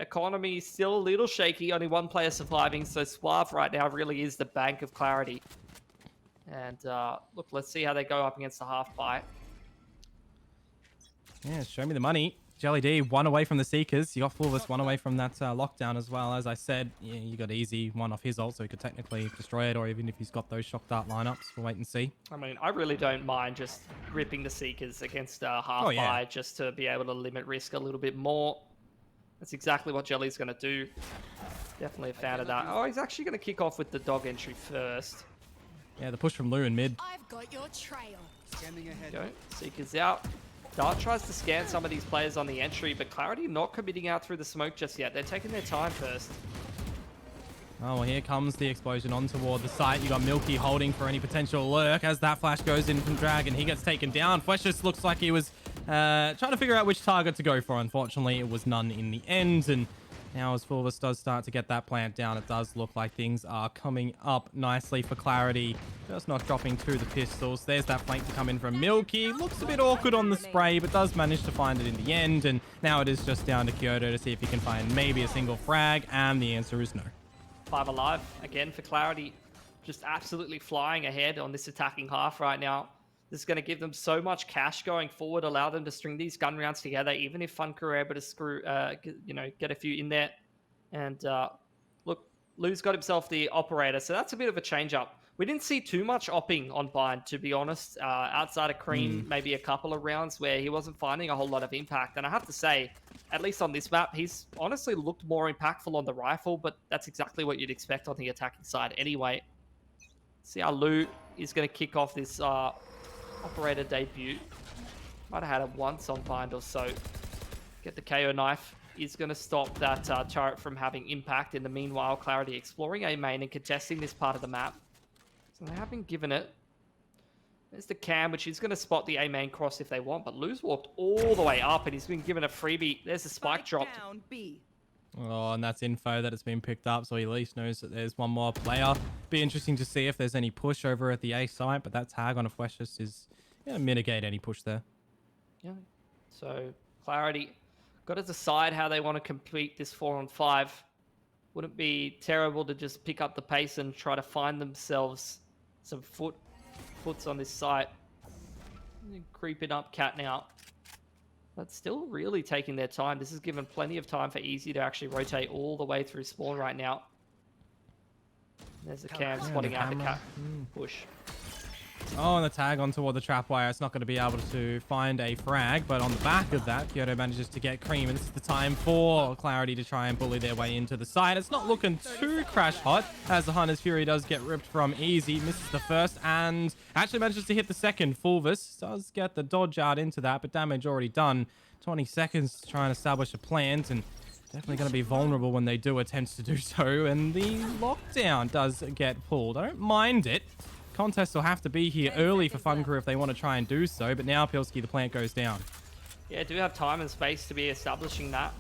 Economy still a little shaky, only one player surviving, so Suave right now really is the bank of Clarity. And look, let's see how they go up against the half bite. Yeah, show me the money. Jelly D, one away from the Seekers. You got Fulvus, one away from that lockdown as well. As I said, yeah, you got Easy, one off his ult, so he could technically destroy it, or even if he's got those shock dart lineups, we'll wait and see. I mean, I really don't mind just ripping the Seekers against half bite just to be able to limit risk a little bit more. That's exactly what Jelly's going to do. Definitely a fan of that. Oh, he's actually going to kick off with the dog entry first. Yeah, the push from Lou in mid. I've got your trail. Scanning ahead. Go. Seekers out. Dart tries to scan some of these players on the entry, but Clarity not committing out through the smoke just yet. They're taking their time first. Oh, well, here comes the explosion on toward the site. You got Milky holding for any potential lurk as that flash goes in from Dragon. He gets taken down. Fweshus looks like he was trying to figure out which target to go for. Unfortunately, it was none in the end. And now as Fulvus does start to get that plant down, it does look like things are coming up nicely for Clarity. Just not dropping to the pistols. There's that flank to come in from Milky. Looks a bit awkward on the spray, but does manage to find it in the end. And now it is just down to Kyoto to see if he can find maybe a single frag. And the answer is no. 5 alive again for Clarity. Just absolutely flying ahead on this attacking half right now. This is going to give them so much cash going forward, allow them to string these gun rounds together, even if Fun Crew are able to get a few in there. And look, Lou's got himself the operator, so that's a bit of a change up. We didn't see too much opping on Bind, to be honest, outside of Cream, maybe a couple of rounds where he wasn't finding a whole lot of impact. And I have to say, at least on this map, he's honestly looked more impactful on the rifle, but that's exactly what you'd expect on the attacking side anyway. See how Lou is going to kick off this operator debut. Might have had it once on Bind or so. Get the KO knife. Is going to stop that turret from having impact. In the meanwhile, Clarity exploring A main and contesting this part of the map. So they haven't given it. There's the cam, which is going to spot the A main cross if they want, but Lou's walked all the way up and he's been given a freebie. There's the spike dropped. Oh, and that's info that it's been picked up, so he at least knows that there's one more player. Be interesting to see if there's any push over at the A site, but that tag on a Fweshus is going to mitigate any push there. Yeah. So Clarity got to decide how they want to complete this 4-on-5. Wouldn't be terrible to just pick up the pace and try to find themselves some foots on this site. Creeping up Cat now. But still really taking their time. This has given plenty of time for Easy to actually rotate all the way through spawn right now. There's the cam spotting out the Cat push. Oh, and the tag on toward the trap wire. It's not going to be able to find a frag, but on the back of that, Kyoto manages to get Cream, and this is the time for Clarity to try and bully their way into the side. It's not looking too crash hot, as the Hunter's Fury does get ripped from Easy. Misses the first, and actually manages to hit the second. Fulvus does get the dodge out into that, but damage already done. 20 seconds to try and establish a plant, and definitely going to be vulnerable when they do attempt to do so, and the lockdown does get pulled. I don't mind it. Contest will have to be here early for Fun Crew if they want to try and do so, but now Pilski, the plant goes down. Yeah, do have time and space to be establishing that.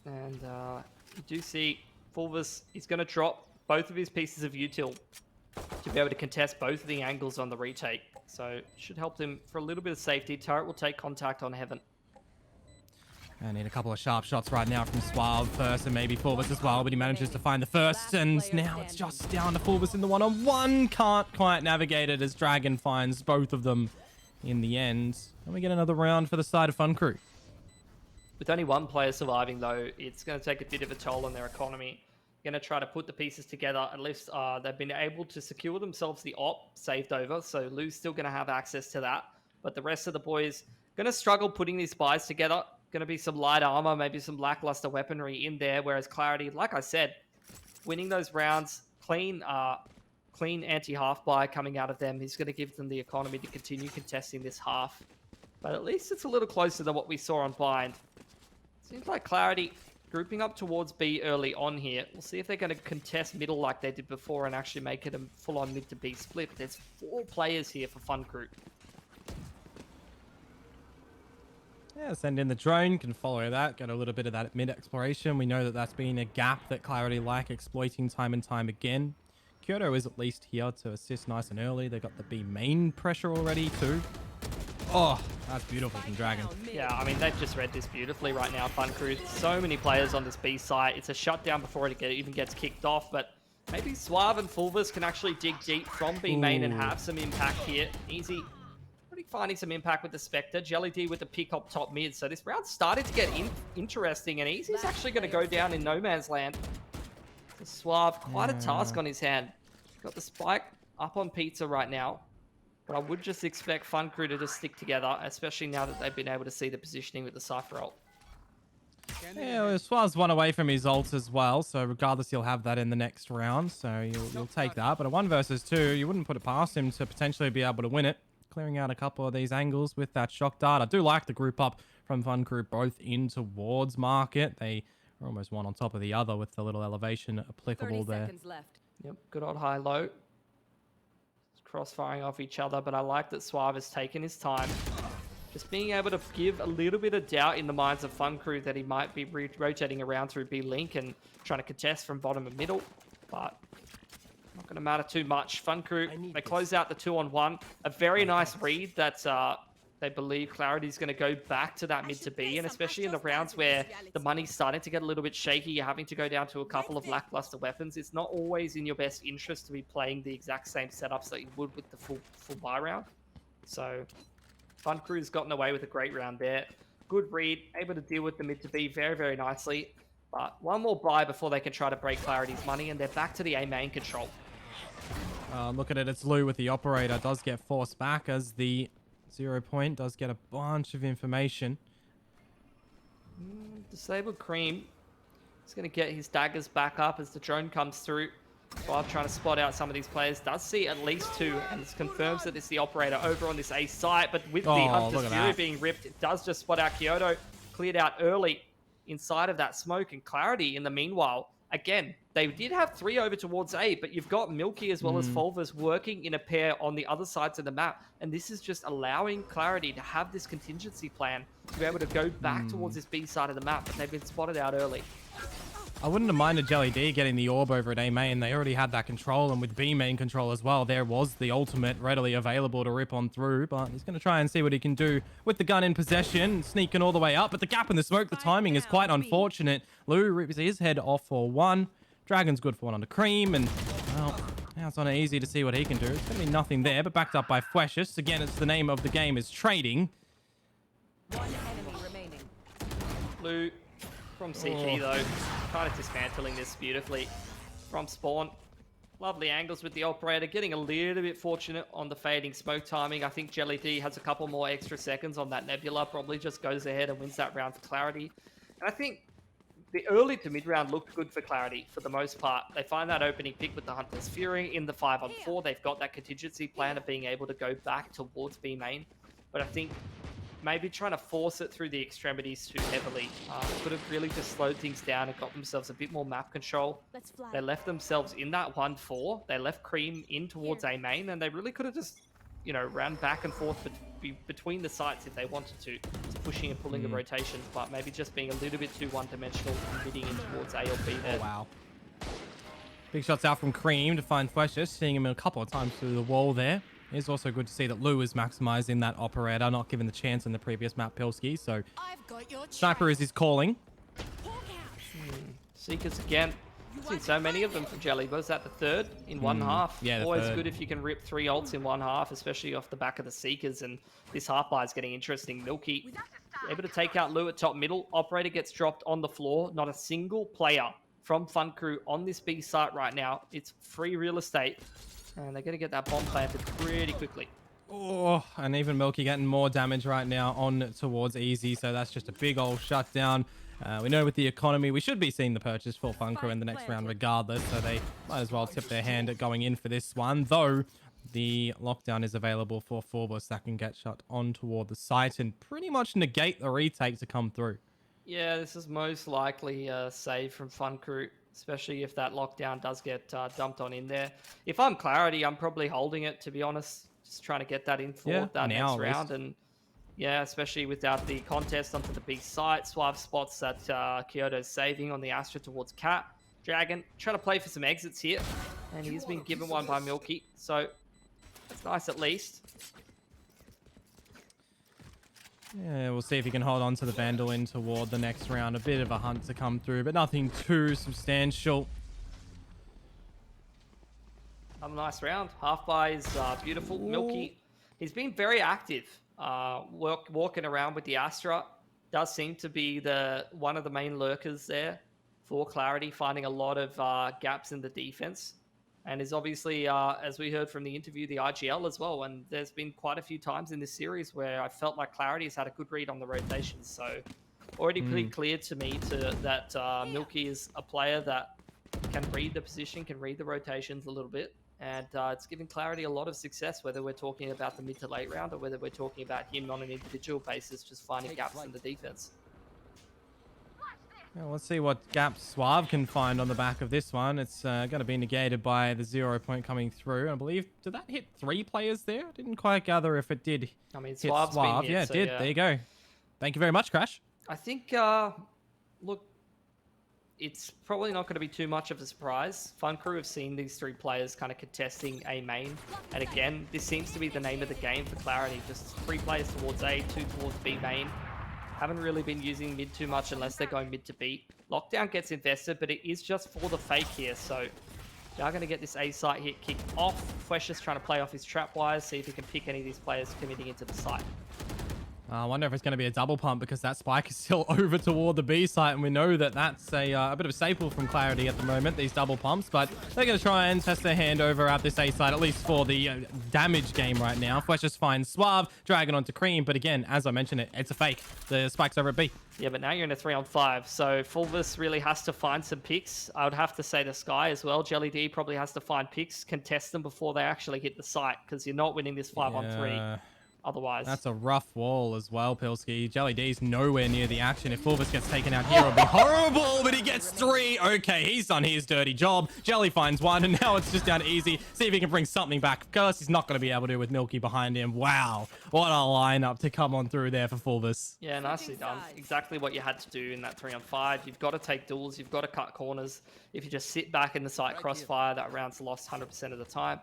And you do see Fulvus is going to drop both of his pieces of util to be able to contest both of the angles on the retake. So should help them for a little bit of safety. Turret will take contact on Heaven. I need a couple of sharp shots right now from Suave first and maybe Fulvus as well, but he manages to find the first, and now it's just down to Fulvus in the one-on-one. Can't quite navigate it as Dragon finds both of them in the end. And we get another round for the side of Fun Crew. With only one player surviving, though, it's going to take a bit of a toll on their economy. Going to try to put the pieces together. At least they've been able to secure themselves the op saved over, so Lou's still going to have access to that. But the rest of the boys going to struggle putting these buys together. Going to be some light armor, maybe some lackluster weaponry in there, whereas Clarity, like I said, winning those rounds, clean anti-half buy coming out of them. He's going to give them the economy to continue contesting this half. But at least it's a little closer than what we saw on Blind. Seems like Clarity grouping up towards B early on here. We'll see if they're going to contest middle like they did before and actually make it a full-on mid to B split. There's 4 players here for Fun Crew. Yeah, send in the drone, can follow that, get a little bit of that mid exploration. We know that that's been a gap that Clarity like exploiting time and time again. Kyoto is at least here to assist nice and early. They got the B main pressure already too. Oh, that's beautiful from Dragon. Yeah, I mean, they've just read this beautifully right now, Fun Crew. So many players on this B site. It's a shutdown before it even gets kicked off, but maybe Suave and Fulvus can actually dig deep from B main and have some impact here. Easy. Finding some impact with the Spectre. Jelly D with the pick up top mid. So this round's started to get interesting, and Easy's actually going to go down in no man's land. So Suave, quite a task on his hand. Got the spike up on Pizza right now. But I would just expect Fun Crew to just stick together, especially now that they've been able to see the positioning with the Cypher ult. Yeah, well, Suave's one away from his ult as well, so regardless, he'll have that in the next round. So you'll take that. But a 1 versus 2, you wouldn't put it past him to potentially be able to win it. Clearing out a couple of these angles with that shock dart. I do like the group up from Fun Crew both in towards Market. They are almost one on top of the other with the little elevation applicable there. 30 seconds left. Yep, good old high-low. Cross-firing off each other, but I like that Suave has taken his time. Just being able to give a little bit of doubt in the minds of Fun Crew that he might be rotating around through B-Link and trying to contest from bottom and middle. But not going to matter too much. Fun Crew, they close out the 2-on-1. A very nice read that they believe Clarity's going to go back to that mid to B, and especially in the rounds where the money's starting to get a little bit shaky, you're having to go down to a couple of lackluster weapons. It's not always in your best interest to be playing the exact same setups that you would with the full buy round. So Fun Crew's gotten away with a great round there. Good read, able to deal with the mid to B very, very nicely. But one more buy before they can try to break Clarity's money, and they're back to the A main control. Look at it, it's Lou with the operator. Does get forced back as the 0 point does get a bunch of information. Disabled Cream. He's going to get his daggers back up as the drone comes through. While trying to spot out some of these players. Does see at least 2, and it confirms that it's the operator over on this A site. But with the Hunter's Fury being ripped, it does just spot out Kyoto. Cleared out early inside of that smoke, and Clarity in the meanwhile. Again, they did have 3 over towards A, but you've got Milky as well as Fulvus working in a pair on the other sides of the map. And this is just allowing Clarity to have this contingency plan to be able to go back towards this B side of the map, but they've been spotted out early. I wouldn't have minded Jelly D getting the orb over at A main. They already had that control, and with B main control as well, there was the ultimate readily available to rip on through, but he's going to try and see what he can do with the gun in possession, sneaking all the way up, but the gap in the smoke, the timing is quite unfortunate. Lou rips his head off for 1. Dragon's good for 1 on the Cream, and well, now it's not easy to see what he can do. It's going to be nothing there, but backed up by Fleshes. Again, it's the name of the game is trading. 1 enemy remaining. Lou from CT though, kind of dismantling this beautifully from spawn. Lovely angles with the operator, getting a little bit fortunate on the fading smoke timing. I think Jelly D has a couple more extra seconds on that Nebula, probably just goes ahead and wins that round for Clarity. And I think the early to mid round looked good for Clarity for the most part. They find that opening pick with the Hunter's Fury in the 5-on-4. They've got that contingency plan of being able to go back towards B main. But I think maybe trying to force it through the extremities too heavily could have really just slowed things down and got themselves a bit more map control. They left themselves in that 1-4. They left Cream in towards A main, and they really could have just, you know, ran back and forth between the sites if they wanted to, pushing and pulling the rotation, but maybe just being a little bit too one-dimensional and bidding in towards A or B there. Oh, wow. Big shots out from Cream to find Fleshes, seeing him a couple of times through the wall there. It's also good to see that Lou is maximizing that operator, not given the chance in the previous map, Pilski. So Sniper is his calling. Seekers again. I've seen so many of them from Jelly. What is that, the third in one half? Yeah, Always third. good if you can rip 3 ults in one half, especially off the back of the Seekers. And this half buy is getting interesting. Milky able to take out Lou at top middle. Operator gets dropped on the floor. Not a single player from Fun Crew on this B site right now. It's free real estate. And they're going to get that bomb planted pretty quickly. Oh, and even Milky getting more damage right now on towards Easy. So that's just a big old shutdown. We know with the economy, we should be seeing the purchase for Fun Crew in the next round regardless. So they might as well tip their hand at going in for this one. Though the lockdown is available for Forbus that can get shut on toward the site and pretty much negate the retake to come through. Yeah, this is most likely a save from Fun Crew, especially if that lockdown does get dumped on in there. If I'm Clarity, I'm probably holding it, to be honest. Just trying to get that in for that next round. And yeah, especially without the contest onto the B site. Suave spots that Kyoto's saving on the Astra towards Cat. Dragon trying to play for some exits here. And he's been given one by Milky. So that's nice at least. Yeah, we'll see if he can hold on to the Vandal in toward the next round. A bit of a hunt to come through, but nothing too substantial. A nice round. Half buy is beautiful. Milky, he's been very active. Walking around with the Astra. Does seem to be one of the main lurkers there for Clarity, finding a lot of gaps in the defense. And is obviously, as we heard from the interview, the IGL as well. And there's been quite a few times in this series where I felt like Clarity has had a good read on the rotations. So already pretty clear to me that Milky is a player that can read the position, can read the rotations a little bit. And it's giving Clarity a lot of success, whether we're talking about the mid to late round or whether we're talking about him on an individual basis, just finding gaps in the defense. Well, let's see what gaps Suave can find on the back of this one. It's going to be negated by the 0 point coming through. I believe, did that hit 3 players there? I didn't quite gather if it did. I mean, hit Suave's Suave. been hit, Yeah, it so did. yeah. There you go. Thank you very much, Crash. I think, look, it's probably not going to be too much of a surprise. Fun Crew have seen these 3 players kind of contesting A main. And again, this seems to be the name of the game for Clarity. Just 3 players towards A, 2 towards B main. Haven't really been using mid too much unless they're going mid to B. Lockdown gets invested, but it is just for the fake here. So they are going to get this A site hit kicked off. Flesh just trying to play off his trap wires, see if he can pick any of these players committing into the site. I wonder if it's going to be a double pump because that spike is still over toward the B site, and we know that that's a bit of a staple from Clarity at the moment, these double pumps, but they're going to try and test their hand over at this A site, at least for the damage game right now. Flesh just finds Suave, Dragon onto Cream, but again, as I mentioned, it's a fake. The spike's over at B. Yeah, but now you're in a 3-on-5, so Fulvus really has to find some picks. I would have to say the Sky as well. Jelly D probably has to find picks, contest them before they actually hit the site, because you're not winning this 5-on-3. Otherwise, that's a rough wall as well, Pilski. Jelly D's nowhere near the action. If Fulvus gets taken out here, it'll be horrible, but he gets 3. Okay, he's done his dirty job. Jelly finds 1, and now it's just down to Easy. See if he can bring something back. Of course, he's not going to be able to with Milky behind him. Wow, what a lineup to come on through there for Fulvus. Yeah, nicely done. Exactly what you had to do in that 3-on-5. You've got to take duels. You've got to cut corners. If you just sit back in the site crossfire, that round's lost 100% of the time.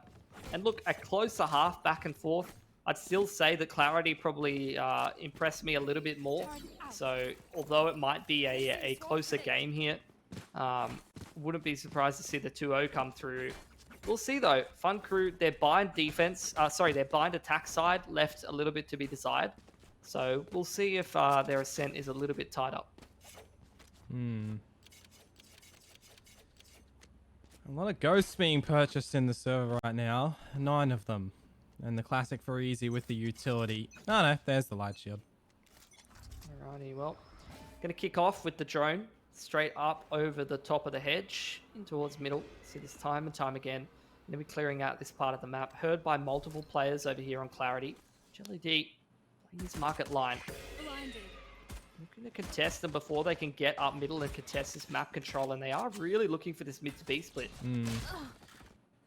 And look, a closer half back and forth. I'd still say that Clarity probably impressed me a little bit more. So although it might be a closer game here, wouldn't be surprised to see the 2-0 come through. We'll see though. Fun Crew, their bind defense, their bind attack side left a little bit to be desired. So we'll see if their ascent is a little bit tied up. A lot of ghosts being purchased in the server right now. 9 of them. And the classic for Easy with the utility. No, there's the light shield. Alrighty, well, gonna kick off with the drone straight up over the top of the hedge in towards middle. See this time and time again. Gonna be clearing out this part of the map. Heard by multiple players over here on Clarity. Jelly D playing his market line. Looking to contest them before they can get up middle and contest this map control, and they are really looking for this mid to B split.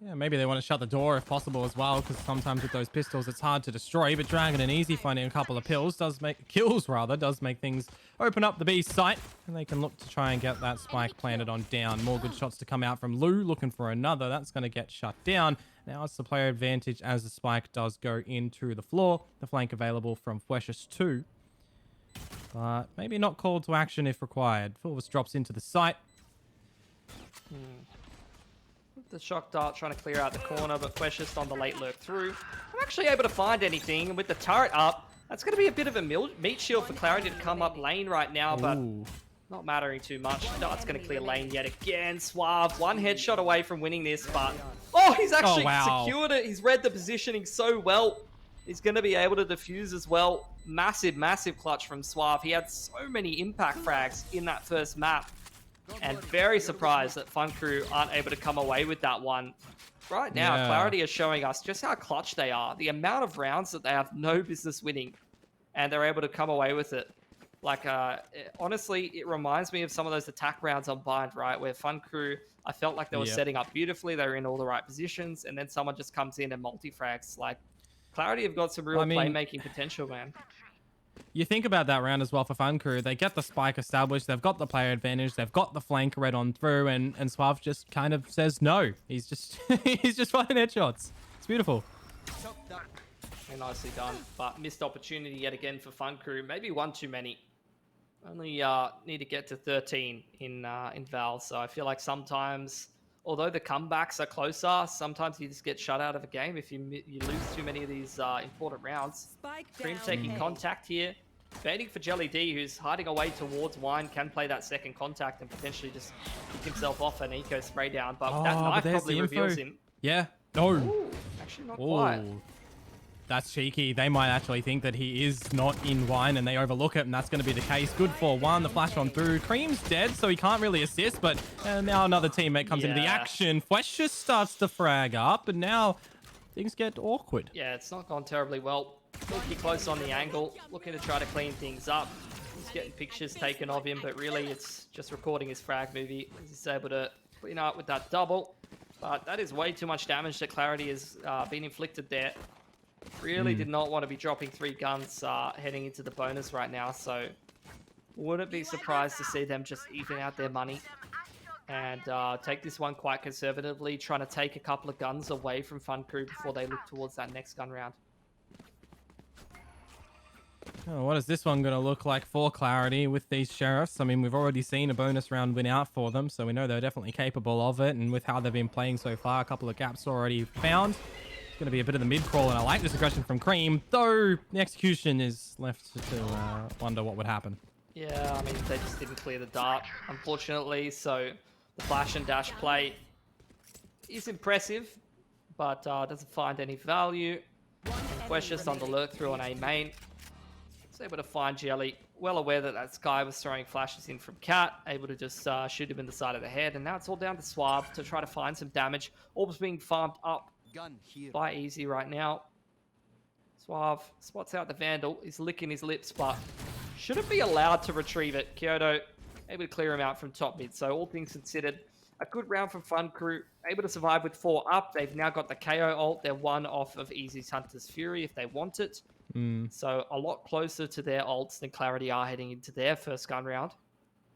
Yeah, maybe they want to shut the door if possible as well, because sometimes with those pistols it's hard to destroy. But Dragon and Easy finding a couple of kills does make things open up the B site, and they can look to try and get that spike planted on down. More good shots to come out from Lou, looking for another. That's going to get shut down, Now it's the player advantage as the spike does go into the floor. The flank available from Fleshes 2. But maybe not called to action if required. Fulvis drops into the site. The shock dart trying to clear out the corner, but Fleshes on the late lurk through. I'm actually able to find anything, and with the turret up, that's going to be a bit of a meat shield for Clarity to come up lane right now, but not mattering too much. Dart's going to clear lane yet again. Suave, one headshot away from winning this, but... Oh, he's actually secured it. He's read the positioning so well. He's going to be able to defuse as well. Massive, massive clutch from Suave. He had so many impact frags in that first map. And very surprised that Fun Crew aren't able to come away with that one. Right now, Clarity is showing us just how clutch they are. The amount of rounds that they have no business winning. And they're able to come away with it. Like, honestly, it reminds me of some of those attack rounds on Bind, right? Where Fun Crew, I felt like they were setting up beautifully. They were in all the right positions. And then someone just comes in and multi-frags. Like, Clarity have got some real playmaking potential, man. You think about that round as well for Fun Crew. They get the spike established. They've got the player advantage. They've got the flank read on through. And Suave just kind of says no. He's just he's just fighting headshots. It's beautiful. Very nicely done. But missed opportunity yet again for Fun Crew. Maybe one too many. Only need to get to 13 in Val. So I feel like sometimes, although the comebacks are closer, sometimes you just get shut out of a game if you lose too many of these important rounds. Cream taking contact here. Baiting for Jelly D, who's hiding away towards Wine, can play that second contact and potentially just pick himself off an eco spray down. But that knife probably reveals him. Yeah. No. Ooh, actually not quite. That's cheeky. They might actually think that he is not in Wine and they overlook it, and that's going to be the case. Good for one. The flash on through. Cream's dead, so he can't really assist, but now another teammate comes into the action. Flesh just starts to frag up, and now things get awkward. Yeah, it's not gone terribly well. Looking close on the angle, looking to try to clean things up. He's getting pictures taken of him, but really it's just recording his frag movie. He's able to clean up with that double, but that is way too much damage that Clarity has been inflicted there. Really did not want to be dropping 3 guns heading into the bonus right now, so wouldn't be surprised to see them just even out their money and take this one quite conservatively, trying to take a couple of guns away from Fun Crew before they look towards that next gun round. Oh, what is this one going to look like for Clarity with these Sheriffs? I mean, we've already seen a bonus round win out for them, so we know they're definitely capable of it, and with how they've been playing so far, a couple of gaps already found. Going to be a bit of the mid crawl, and I like this aggression from Cream, though the execution is left to wonder what would happen. Yeah, I mean, they just didn't clear the dart, unfortunately, so the flash and dash play is impressive, but doesn't find any value. Quest on the lurk through on A main. It's able to find Jelly, well aware that that Sky was throwing flashes in from Cat, able to just shoot him in the side of the head, and now it's all down to Suave to try to find some damage. Orbs being farmed up by Easy right now. Suave spots out the Vandal. He's licking his lips, but shouldn't be allowed to retrieve it. Kyoto able to clear him out from top mid. So all things considered, a good round from Fun Crew. Able to survive with 4 up. They've now got the KO ult. They're 1 off of Easy's Hunter's Fury if they want it. So a lot closer to their ults than Clarity are heading into their first gun round.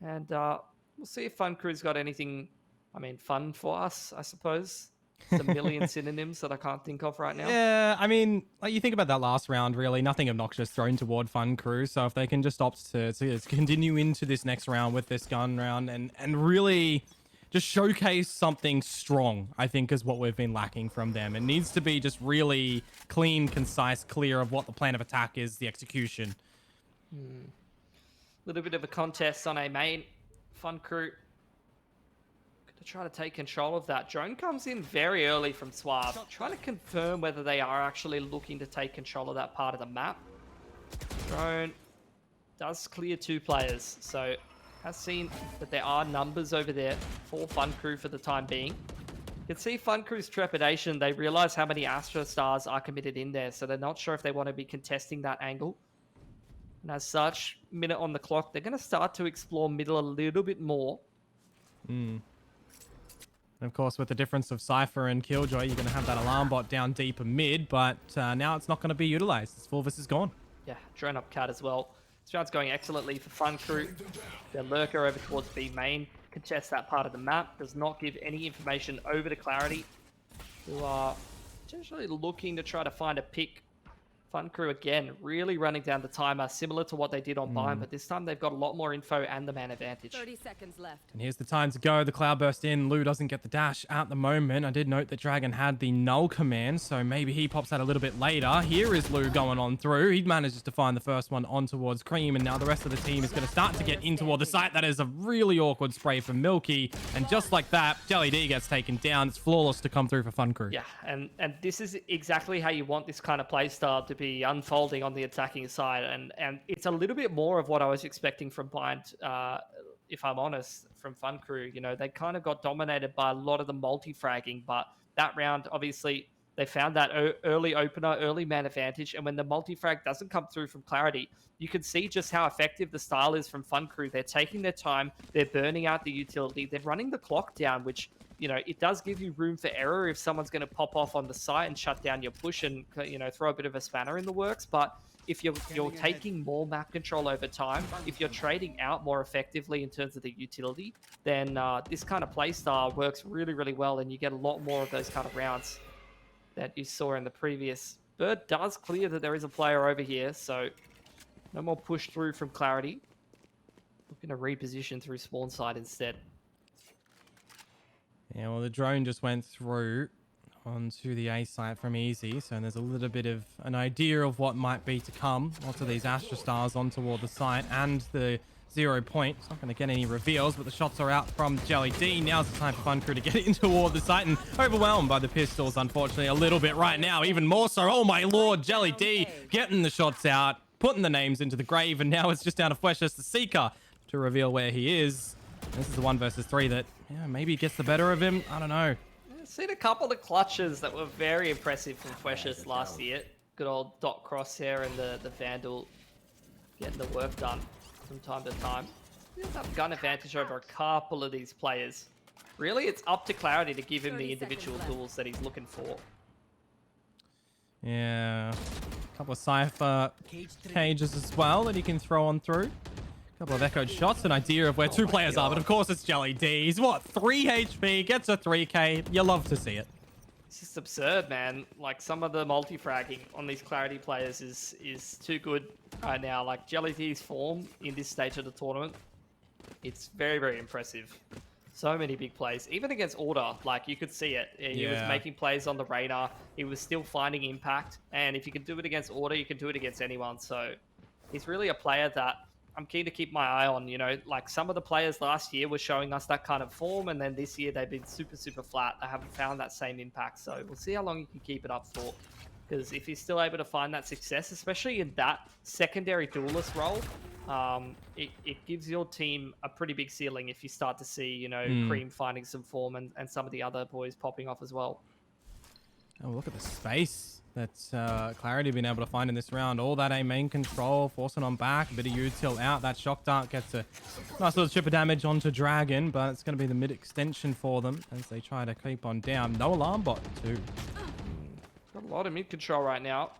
And we'll see if Fun Crew's got anything, I mean, fun for us, I suppose. Some million synonyms that I can't think of right now. Yeah, I mean, like you think about that last round, really, nothing obnoxious thrown toward Fun Crew. So if they can just opt to continue into this next round with this gun round and really just showcase something strong, I think is what we've been lacking from them. It needs to be just really clean, concise, clear of what the plan of attack is, the execution. Little bit of a contest on A main. Fun Crew to try to take control of that. Drone comes in very early from Suave, trying to confirm whether they are actually looking to take control of that part of the map. Drone does clear 2 players, so has seen that there are numbers over there for Fun Crew for the time being. You can see Fun Crew's trepidation. They realize how many Astra Stars are committed in there, so they're not sure if they want to be contesting that angle. And as such, minute on the clock, they're going to start to explore middle a little bit more. And of course, with the difference of Cypher and Killjoy, you're going to have that alarm bot down deeper mid, but now it's not going to be utilized. This Fulvis is gone. Yeah, drone up Cat as well. This round's going excellently for Fun Crew. Their lurker over towards B main contests that part of the map. Does not give any information over to Clarity, who are potentially looking to try to find a pick. Fun Crew again, really running down the timer, similar to what they did on Bind, but this time they've got a lot more info and the man advantage. 30 seconds left. And here's the time to go. The Cloudburst in. Lou doesn't get the dash at the moment. I did note that Dragon had the null command, so maybe he pops out a little bit later. Here is Lou going on through. He manages to find the first one on towards Cream, and now the rest of the team is going to start to get in toward the site. That is a really awkward spray for Milky, and just like that, Jelly D gets taken down. It's flawless to come through for Fun Crew. Yeah, and this is exactly how you want this kind of play style to be unfolding on the attacking side, and it's a little bit more of what I was expecting from Bind, if I'm honest, from Fun Crew. You know, they kind of got dominated by a lot of the multi-fragging, but that round, obviously, they found that early opener, early man advantage, and when the multi-frag doesn't come through from Clarity, you can see just how effective the style is from Fun Crew. They're taking their time, they're burning out the utility, they're running the clock down, which, you know, it does give you room for error if someone's going to pop off on the site and shut down your push and, you know, throw a bit of a spanner in the works. But if you're taking more map control over time, if you're trading out more effectively in terms of the utility, then this kind of play style works really, really well, and you get a lot more of those kind of rounds that you saw in the previous. Bird does clear that there is a player over here, so no more push through from Clarity. Looking to reposition through spawn side instead. Yeah, well, the drone just went through onto the A site from Easy, so there's a little bit of an idea of what might be to come. Lots of these Astra Stars on toward the site and the 0 point. It's not going to get any reveals, but the shots are out from Jelly D. Now's the time for Fun Crew to get in toward the site, and overwhelmed by the pistols, unfortunately, a little bit right now, even more so. Oh my lord, Jelly D getting the shots out, putting the names into the grave, and now it's just down to Fleshless the Seeker to reveal where he is. This is the 1 versus 3 that, yeah, maybe gets the better of him. I don't know. I've seen a couple of clutches that were very impressive from Fleshless last year. Good old dot crosshair and the Vandal getting the work done from time to time. He does have gun advantage over a couple of these players. Really, it's up to Clarity to give him the individual tools that he's looking for. Yeah. A couple of Cypher cages as well that he can throw on through. A couple of echoed shots, an idea of where two players are, but of course it's Jelly D. He's what, 3 HP, gets a 3k. You love to see it. It's just absurd, man. Like, some of the multi-fragging on these Clarity players is too good right now. Like, Jelly D's form in this stage of the tournament, it's very, very impressive. So many big plays. Even against Order, like, you could see it. He was making plays on the radar. He was still finding impact. And if you can do it against Order, you can do it against anyone. So he's really a player that I'm keen to keep my eye on. You know, like, some of the players last year were showing us that kind of form, and then this year they've been super, super flat. They haven't found that same impact. So we'll see how long you can keep it up for. Because if he's still able to find that success, especially in that secondary duelist role, it gives your team a pretty big ceiling if you start to see, you know, Cream finding some form and some of the other boys popping off as well. Oh, look at the space that Clarity been able to find in this round. All that A main control, forcing on back, a bit of util out. That shock dart gets a nice little chip of damage onto Dragon, but it's going to be the mid extension for them as they try to keep on down. No alarm bot too. Got a lot of mid control right now.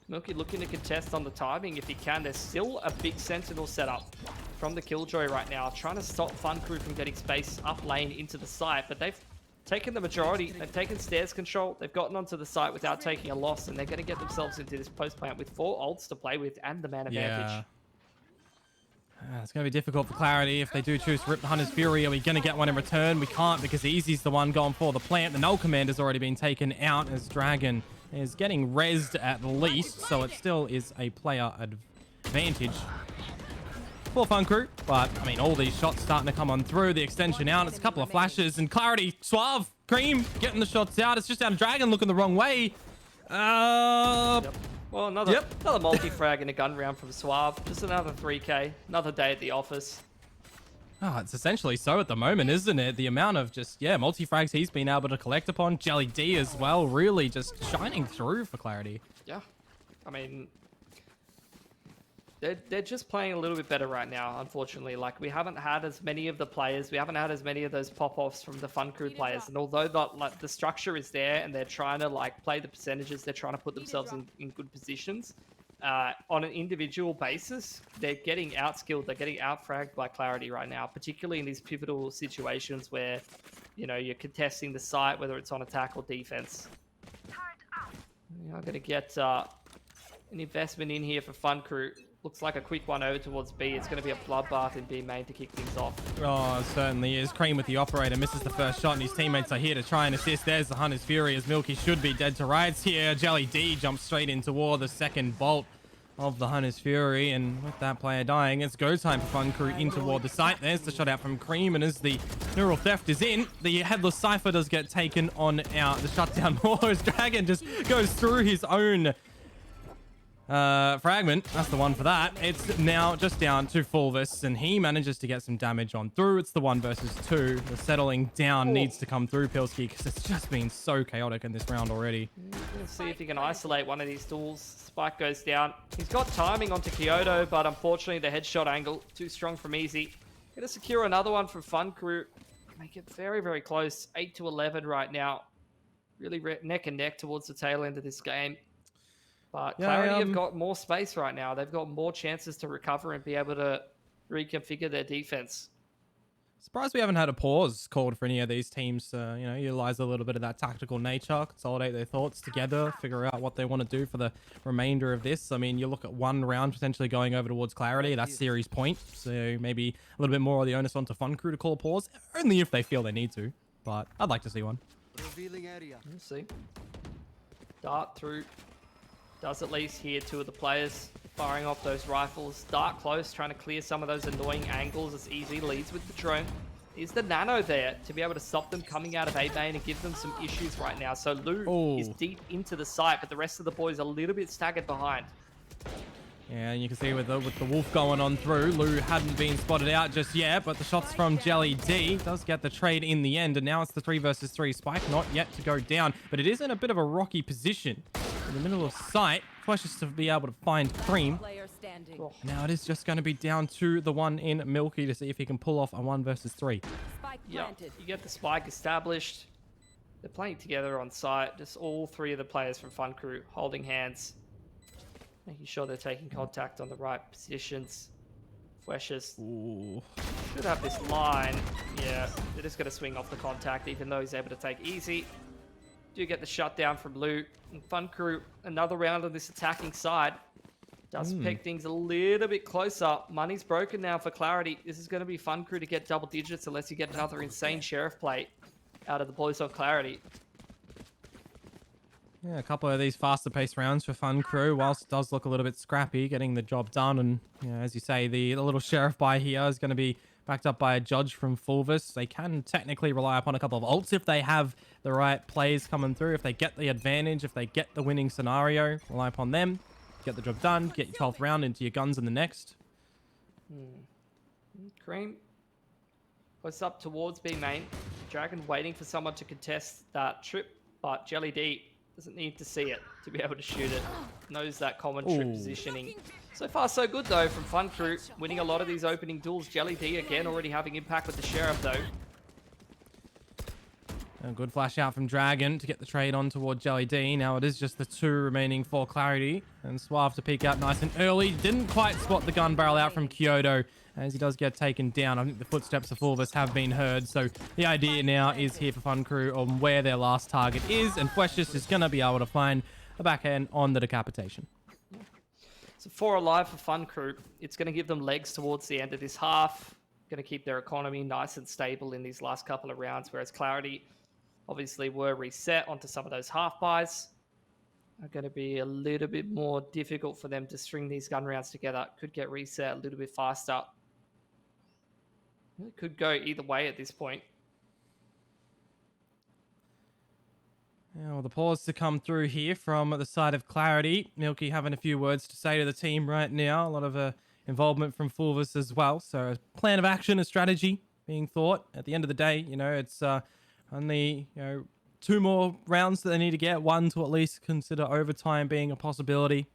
Milky looking to contest on the timing if he can. There's still a big sentinel setup from the Killjoy right now, trying to stop Fun Crew from getting space up lane into the site, but they've taken the majority. They've taken stairs control. They've gotten onto the site without taking a loss, and they're going to get themselves into this post plant with 4 ults to play with and the man advantage. It's going to be difficult for Clarity if they do choose to rip the Hunter's Fury. Are we going to get one in return? We can't, because Easy's the one going for the plant. The null command has already been taken out as Dragon is getting rezzed at least, so it still is a player advantage for Fun Crew. But, I mean, all these shots starting to come on through. The extension out. It's a couple of flashes. And Clarity, Suave, Cream, getting the shots out. It's just down to Dragon looking the wrong way. Well, another multi-frag and a gun round from Suave. Just another 3k. Another day at the office. Oh, it's essentially so at the moment, isn't it? The amount of just, multi-frags he's been able to collect upon. Jelly D as well, really just shining through for Clarity. Yeah. I mean, they're just playing a little bit better right now, unfortunately. Like, we haven't had as many of the players. We haven't had as many of those pop-offs from the Fun Crew players. And although the structure is there and they're trying to, like, play the percentages, they're trying to put themselves in good positions. On an individual basis, they're getting outskilled, they're getting outfragged by Clarity right now, particularly in these pivotal situations where, you know, you're contesting the site, whether it's on attack or defense. I'm going to get an investment in here for Fun Crew. Looks like a quick one over towards B. It's going to be a bloodbath in B main to kick things off. Oh, it certainly is. Cream with the operator misses the first shot, and his teammates are here to try and assist. There's the Hunter's Fury as Milky should be dead to rights here. Jelly D jumps straight into war, the second bolt of the Hunter's Fury, and with that player dying, it's go time for Fun Crew in toward the site. There's the shot out from Cream, and as the neural theft is in, the Headless Cypher does get taken on out. The shutdown more as Dragon just goes through his own fragment. That's the one for that. It's now just down to Fulvis, and he manages to get some damage on through. It's the 1 versus 2. The settling down needs to come through Pilsky because it's just been so chaotic in this round already. Let's see if he can isolate one of these tools. Spike goes down. He's got timing onto Kyoto, but unfortunately the headshot angle too strong from Easy. Gonna secure another one from Fun Crew. Make it very, very close. 8 to 11 right now. Really neck and neck towards the tail end of this game. But Clarity have got more space right now. They've got more chances to recover and be able to reconfigure their defense. Surprised we haven't had a pause called for any of these teams to, utilize a little bit of that tactical nature, consolidate their thoughts together, figure out what they want to do for the remainder of this. I mean, you look at one round potentially going over towards Clarity. That's series point. So maybe a little bit more of the onus onto Fun Crew to call a pause, only if they feel they need to. But I'd like to see one. Revealing area. Let's see. Dart through. Does at least hear 2 of the players firing off those rifles. Dart close, trying to clear some of those annoying angles as Easy leads with the drone. Is the nano there to be able to stop them coming out of A main and give them some issues right now? So Lou is deep into the site, but the rest of the boys are a little bit staggered behind. Yeah, and you can see with the wolf going on through, Lou hadn't been spotted out just yet, but the shots from Jelly D does get the trade in the end, and now it's the 3 versus 3. Spike not yet to go down, but it is in a bit of a rocky position. In the middle of sight, just to be able to find Cream. Now it is just going to be down to the one in Milky to see if he can pull off a 1 versus 3. Yeah, you get the spike established. They're playing together on site. Just all 3 of the players from Fun Crew holding hands, making sure they're taking contact on the right positions. Flashes should have this line. Yeah, they're just going to swing off the contact, even though he's able to take Easy. Do get the shutdown from Loot. And Fun Crew, another round on this attacking side. Does peg things a little bit closer. Money's broken now for Clarity. This is going to be Fun Crew to get double digits unless you get another insane Sheriff play out of the boys on Clarity. Yeah, a couple of these faster paced rounds for Fun Crew, whilst it does look a little bit scrappy, getting the job done. And as you say, the little Sheriff buy here is going to be backed up by a judge from Fulvis. They can technically rely upon a couple of ults if they have the right plays coming through, if they get the advantage, if they get the winning scenario. Rely upon them, get the job done, get your 12th round into your guns in the next. Cream close up towards B main. Dragon waiting for someone to contest that trip, but Jelly D doesn't need to see it to be able to shoot it. Knows that common trip positioning. So far, so good, though, from Fun Crew. Winning a lot of these opening duels. Jelly D, again, already having impact with the Sheriff, though. A good flash out from Dragon to get the trade on toward Jelly D. Now it is just the 2 remaining for Clarity. And Suave to peek out nice and early. Didn't quite spot the gun barrel out from Kyoto as he does get taken down. I think the footsteps of Fulvis have been heard. So the idea now is here for Fun Crew on where their last target is. And Fweshus is going to be able to find a backhand on the decapitation. So 4 alive for Fun Crew. It's going to give them legs towards the end of this half. Going to keep their economy nice and stable in these last couple of rounds, whereas Clarity obviously were reset onto some of those half buys. Are going to be a little bit more difficult for them to string these gun rounds together. Could get reset a little bit faster. It could go either way at this point. Yeah, well, the pause to come through here from the side of Clarity. Milky having a few words to say to the team right now. A lot of involvement from Fulvis as well. So a plan of action, a strategy being thought. At the end of the day, it's only 2 more rounds that they need to get. 1 to at least consider overtime being a possibility.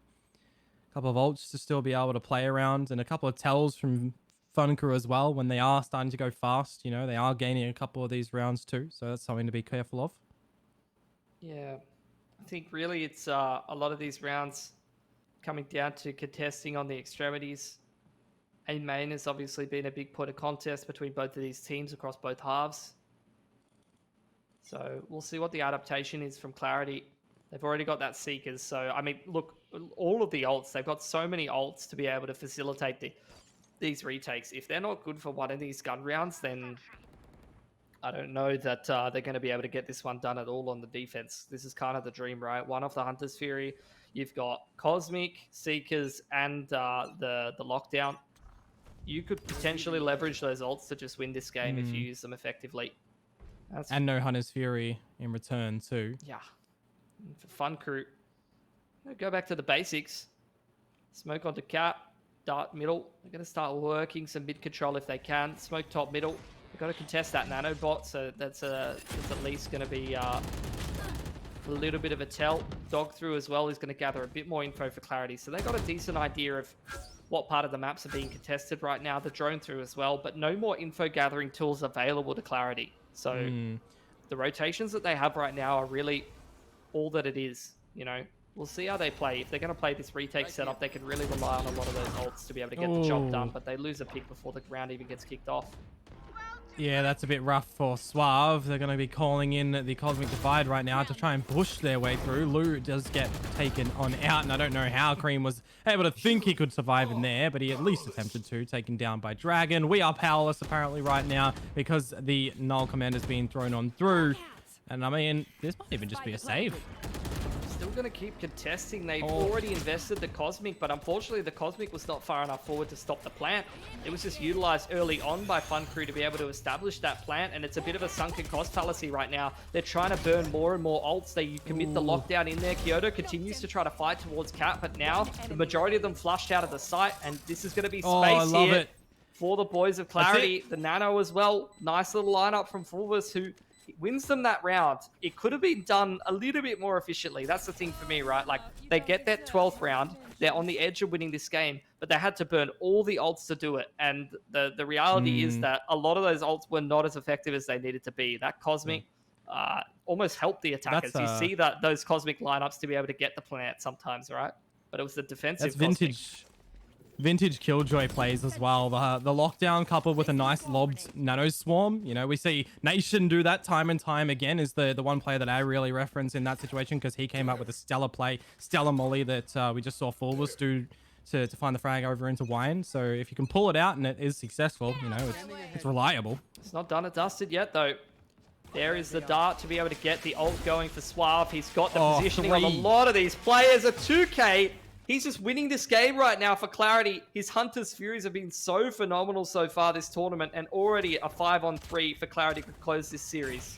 A couple of ults to still be able to play around. And a couple of tells from Fun Crew as well when they are starting to go fast. They are gaining a couple of these rounds too. So that's something to be careful of. Yeah, I think really it's a lot of these rounds coming down to contesting on the extremities. A main has obviously been a big point of contest between both of these teams across both halves. So we'll see what the adaptation is from Clarity. They've already got that Seekers. So, I mean, look, all of the ults, they've got so many ults to be able to facilitate these retakes. If they're not good for one of these gun rounds, then I don't know that they're going to be able to get this one done at all on the defense. This is kind of the dream, right? One off the Hunter's Fury. You've got Cosmic, Seekers, and the Lockdown. You could potentially leverage those ults to just win this game if you use them effectively. And no Hunter's Fury in return, too. Yeah. For Fun Crew, go back to the basics. Smoke onto Cap, dart middle. They're going to start working some mid control if they can. Smoke top middle. They've got to contest that nano bot, so that's at least going to be a little bit of a tell. Dog through as well is going to gather a bit more info for clarity. So they've got a decent idea of what part of the maps are being contested right now. The drone through as well, but no more info gathering tools available to clarity. So the rotations that they have right now are really all that it is. You know, we'll see how they play. If they're going to play this retake setup, they can really rely on a lot of those ults to be able to get the job done, but they lose a pick before the round even gets kicked off. Yeah, that's a bit rough for Suave. They're going to be calling in the Cosmic Divide right now to try and push their way through. Lou does get taken on out, and I don't know how Cream was able to think he could survive in there, but he at least attempted to, taken down by Dragon. We are powerless apparently right now because the Null Command is being thrown on through. And I mean, this might even just be a save. Still going to keep contesting. They've already invested the Cosmic, but unfortunately the Cosmic was not far enough forward to stop the plant. It was just utilized early on by Fun Crew to be able to establish that plant, and it's a bit of a sunken cost fallacy right now. They're trying to burn more and more ults. They commit the lockdown in there. Kyoto continues to try to fight towards Cat, but now the majority of them flushed out of the site, and this is going to be space here for the boys of Clarity. The Nano as well. Nice little lineup from Fulvus, who wins them that round. It could have been done a little bit more efficiently. That's the thing for me, right? Like, they get that 12th round. They're on the edge of winning this game, but they had to burn all the ults to do it. And the reality is that a lot of those ults were not as effective as they needed to be. That Cosmic almost helped the attackers. You see that those Cosmic lineups to be able to get the plant sometimes, right? But it was the defensive Vintage Killjoy plays as well. The lockdown coupled with a nice lobbed nano swarm. You know, we see Nation do that time and time again, is the one player that I really reference in that situation, because he came out with a stellar play, stellar molly that we just saw Fulvus do to find the frag over into Wine. So if you can pull it out and it is successful, you know, it's reliable. It's not done and dusted yet, though. There is the dart to be able to get the ult going for Suave. He's got the positioning of a lot of these players. A 2K. He's just winning this game right now for Clarity. His Hunter's Furies have been so phenomenal so far this tournament, and already a 5-on-3 for Clarity could close this series.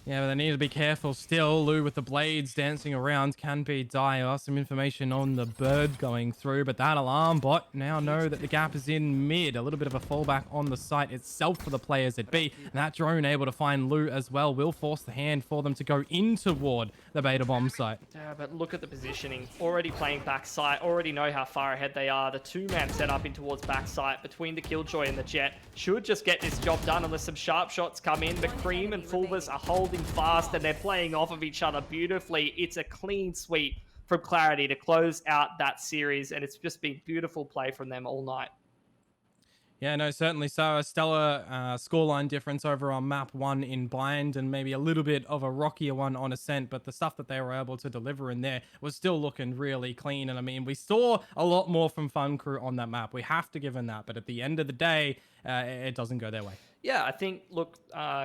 Yeah, but they need to be careful still. Lou with the blades dancing around can be dire. Some information on the bird going through, but that alarm bot now know that the gap is in mid. A little bit of a fallback on the site itself for the players at B. And that drone able to find Lou as well will force the hand for them to go in toward the beta bomb site. Yeah, but look at the positioning. Already playing backside, already know how far ahead they are. The two-man setup in towards backside between the Killjoy and the Jet should just get this job done unless some sharp shots come in. But Cream and Fulvus are holding fast and they're playing off of each other beautifully. It's a clean sweep from Clarity to close out that series, and it's just been beautiful play from them all night. Yeah, no, certainly so. A stellar scoreline difference over on map 1 in Bind, and maybe a little bit of a rockier one on Ascent, but the stuff that they were able to deliver in there was still looking really clean. And I mean, we saw a lot more from Fun Crew on that map. We have to give them that, but at the end of the day, it doesn't go their way. Yeah, I think, look,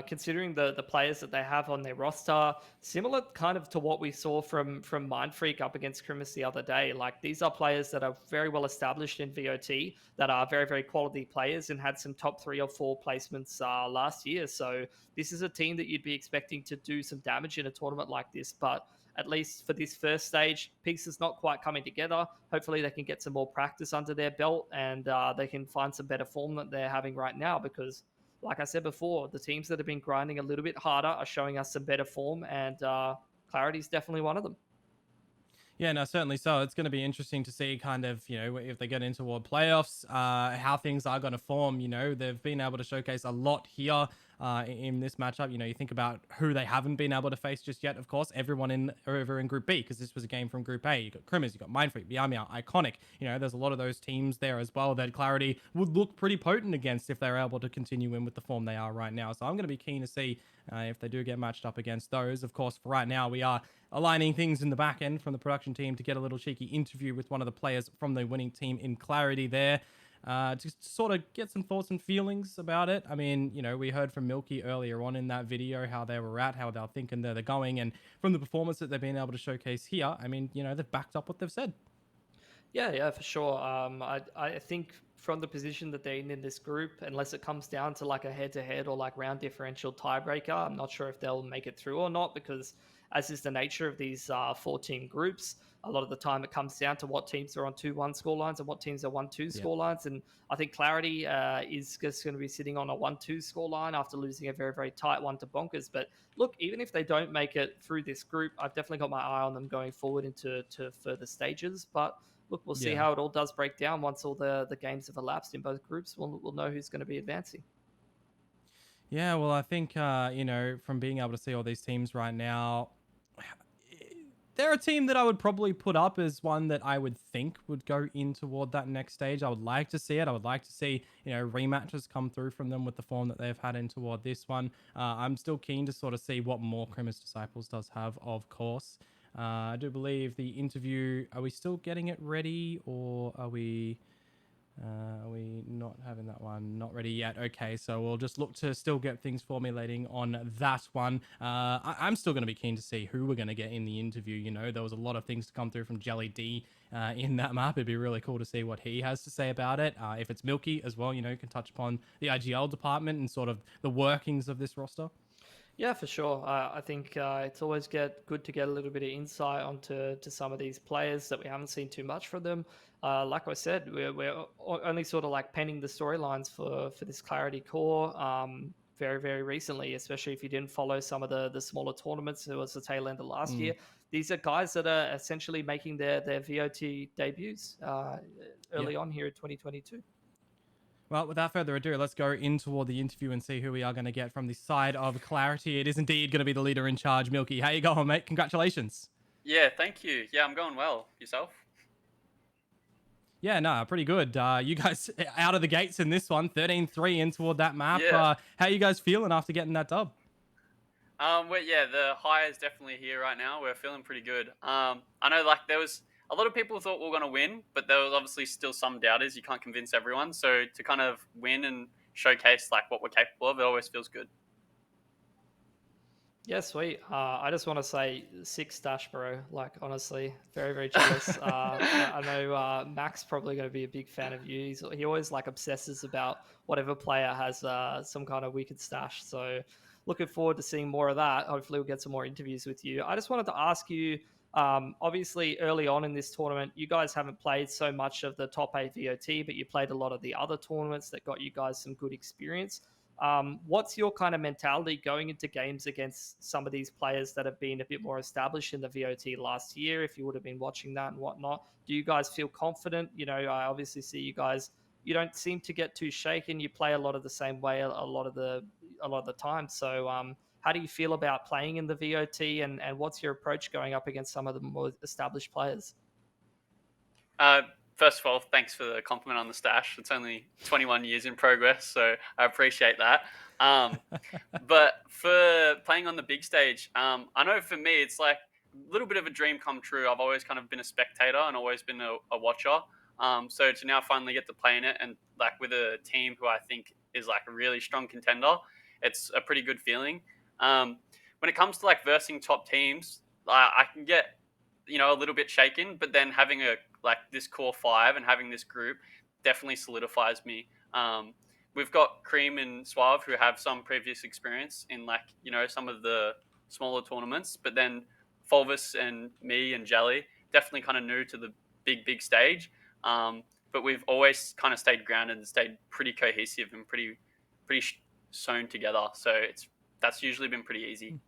considering the players that they have on their roster, similar kind of to what we saw from Mindfreak up against Crimus the other day. Like, these are players that are very well established in VOT, that are very, very quality players and had some top 3 or 4 placements last year. So this is a team that you'd be expecting to do some damage in a tournament like this. But at least for this first stage, pieces not quite coming together. Hopefully they can get some more practice under their belt, and they can find some better form that they're having right now, because like I said before, the teams that have been grinding a little bit harder are showing us some better form, and Clarity's definitely one of them. Yeah, no, certainly so. It's going to be interesting to see kind of, you know, if they get into toward playoffs, how things are going to form. You know, they've been able to showcase a lot here in this matchup. You know, you think about who they haven't been able to face just yet. Of course, everyone over in Group B, because this was a game from Group A. You got Crimmers, you got Mindfreak, Biamia, Iconic. You know, there's a lot of those teams there as well that Clarity would look pretty potent against if they're able to continue in with the form they are right now. So I'm going to be keen to see if they do get matched up against those. Of course, for right now, we are aligning things in the back end from the production team to get a little cheeky interview with one of the players from the winning team in Clarity there. To sort of get some thoughts and feelings about it. I mean, you know, we heard from Milky earlier on in that video how they were at, how they're thinking they're going, and from the performance that they've been able to showcase here, I mean, you know, they've backed up what they've said. Yeah, for sure. I think from the position that they're in this group, unless it comes down to like a head-to-head or like round differential tiebreaker, I'm not sure if they'll make it through or not, because as is the nature of these 14 groups, a lot of the time it comes down to what teams are on 2-1 score lines and what teams are 1-2 score lines. And I think Clarity is just going to be sitting on a 1-2 score line after losing a very, very tight one to Bonkers. But look, even if they don't make it through this group, I've definitely got my eye on them going forward into further stages. But look, we'll see how it all does break down once all the games have elapsed in both groups. We'll know who's going to be advancing. Yeah, well, I think, you know, from being able to see all these teams right now, they're a team that I would probably put up as one that I would think would go in toward that next stage. I would like to see it. I would like to see, you know, rematches come through from them with the form that they've had in toward this one. I'm still keen to sort of see what more Crimmers Disciples does have, of course. I do believe the interview, are we still getting it ready, or are we not having that one? Not ready yet. Okay, so we'll just look to still get things formulating on that one. I'm still going to be keen to see who we're going to get in the interview. You know, there was a lot of things to come through from Jelly D in that map. It'd be really cool to see what he has to say about it. If it's Milky as well, you know, you can touch upon the IGL department and sort of the workings of this roster. Yeah, for sure. I think it's always good to get a little bit of insight onto some of these players that we haven't seen too much from them. Like I said, we're only sort of like penning the storylines for this Clarity core very, very recently, especially if you didn't follow some of the smaller tournaments. It was the tail end of last year. These are guys that are essentially making their VOT debuts early on here in 2022. Well, without further ado, let's go in toward the interview and see who we are going to get from the side of Clarity. It is indeed going to be the leader in charge, Milky. How you going, mate? Congratulations. Yeah, thank you. Yeah, I'm going well. Yourself? Yeah, no, pretty good. You guys out of the gates in this one, 13-3 in toward that map. Yeah. How you guys feeling after getting that dub? Yeah, the high is definitely here right now. We're feeling pretty good. I know, like, there was a lot of people thought we were going to win, but there was obviously still some doubters. You can't convince everyone. So to kind of win and showcase like what we're capable of, it always feels good. Yeah, sweet. I just want to say 6 stash, bro. Like, honestly, very, very jealous. I know Mac's probably going to be a big fan of you. He always like obsesses about whatever player has some kind of wicked stash. So looking forward to seeing more of that. Hopefully we'll get some more interviews with you. I just wanted to ask you, obviously early on in this tournament, you guys haven't played so much of the top 8 VOT, but you played a lot of the other tournaments that got you guys some good experience. What's your kind of mentality going into games against some of these players that have been a bit more established in the VOT last year, if you would have been watching that and whatnot? Do you guys feel confident? You know, I obviously see you guys, you don't seem to get too shaken. You play a lot of the same way a lot of the time. So how do you feel about playing in the VOT, and what's your approach going up against some of the more established players? First of all, thanks for the compliment on the stash. It's only 21 years in progress, so I appreciate that. But for playing on the big stage, I know for me, it's like a little bit of a dream come true. I've always kind of been a spectator and always been a watcher. So to now finally get to play in it, and like with a team who I think is like a really strong contender, it's a pretty good feeling. When it comes to like versing top teams, I can get, you know, a little bit shaken, but then having this core 5 and having this group definitely solidifies me. We've got Cream and Suave who have some previous experience in like, you know, some of the smaller tournaments, but then Fulvus and me and Jelly definitely kind of new to the big stage. But we've always kind of stayed grounded and stayed pretty cohesive and pretty sewn together. So that's usually been pretty easy.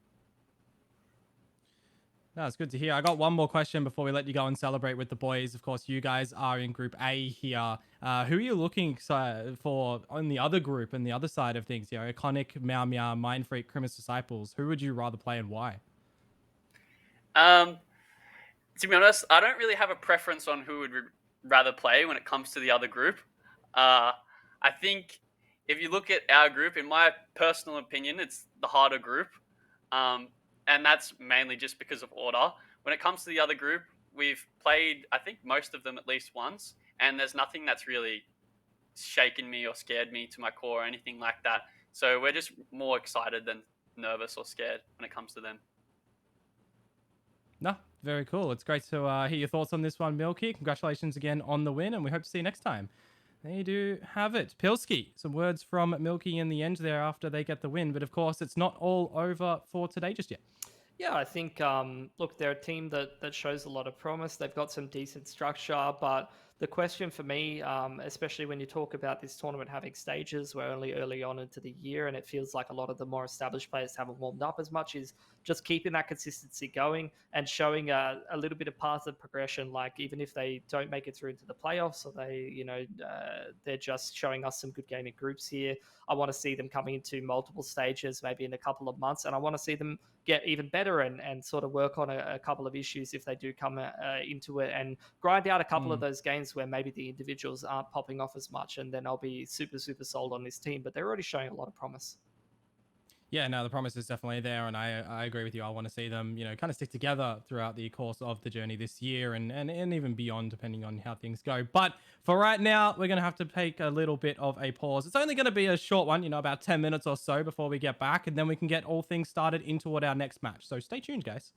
That's good to hear. I got one more question before we let you go and celebrate with the boys. Of course, you guys are in Group A here. Who are you looking for on the other group and the other side of things? You know, Iconic, Meow Meow, Mind Freak, Crimus Disciples. Who would you rather play and why? To be honest, I don't really have a preference on who would rather play when it comes to the other group. I think if you look at our group, in my personal opinion, it's the harder group. And that's mainly just because of order. When it comes to the other group, we've played, I think, most of them at least once, and there's nothing that's really shaken me or scared me to my core or anything like that. So we're just more excited than nervous or scared when it comes to them. No, very cool. It's great to hear your thoughts on this one, Milky. Congratulations again on the win, and we hope to see you next time. There you do have it. Pilski, some words from Milky in the end there after they get the win. But of course, it's not all over for today just yet. Yeah, I think, look, they're a team that shows a lot of promise. They've got some decent structure, but the question for me, especially when you talk about this tournament having stages, we're only early on into the year, and it feels like a lot of the more established players haven't warmed up as much, is just keeping that consistency going and showing a little bit of path of progression. Like, even if they don't make it through into the playoffs, or they're just showing us some good gaming groups here. I want to see them coming into multiple stages, maybe in a couple of months, and I want to see them get even better and sort of work on a couple of issues if they do come into it, and grind out a couple of those games where maybe the individuals aren't popping off as much, and then I'll be super, super sold on this team. But they're already showing a lot of promise. Yeah, no, the promise is definitely there, and I agree with you. I want to see them, kind of stick together throughout the course of the journey this year and even beyond, depending on how things go. But for right now, we're going to have to take a little bit of a pause. It's only going to be a short one, about 10 minutes or so before we get back, and then we can get all things started into what our next match. So stay tuned, guys.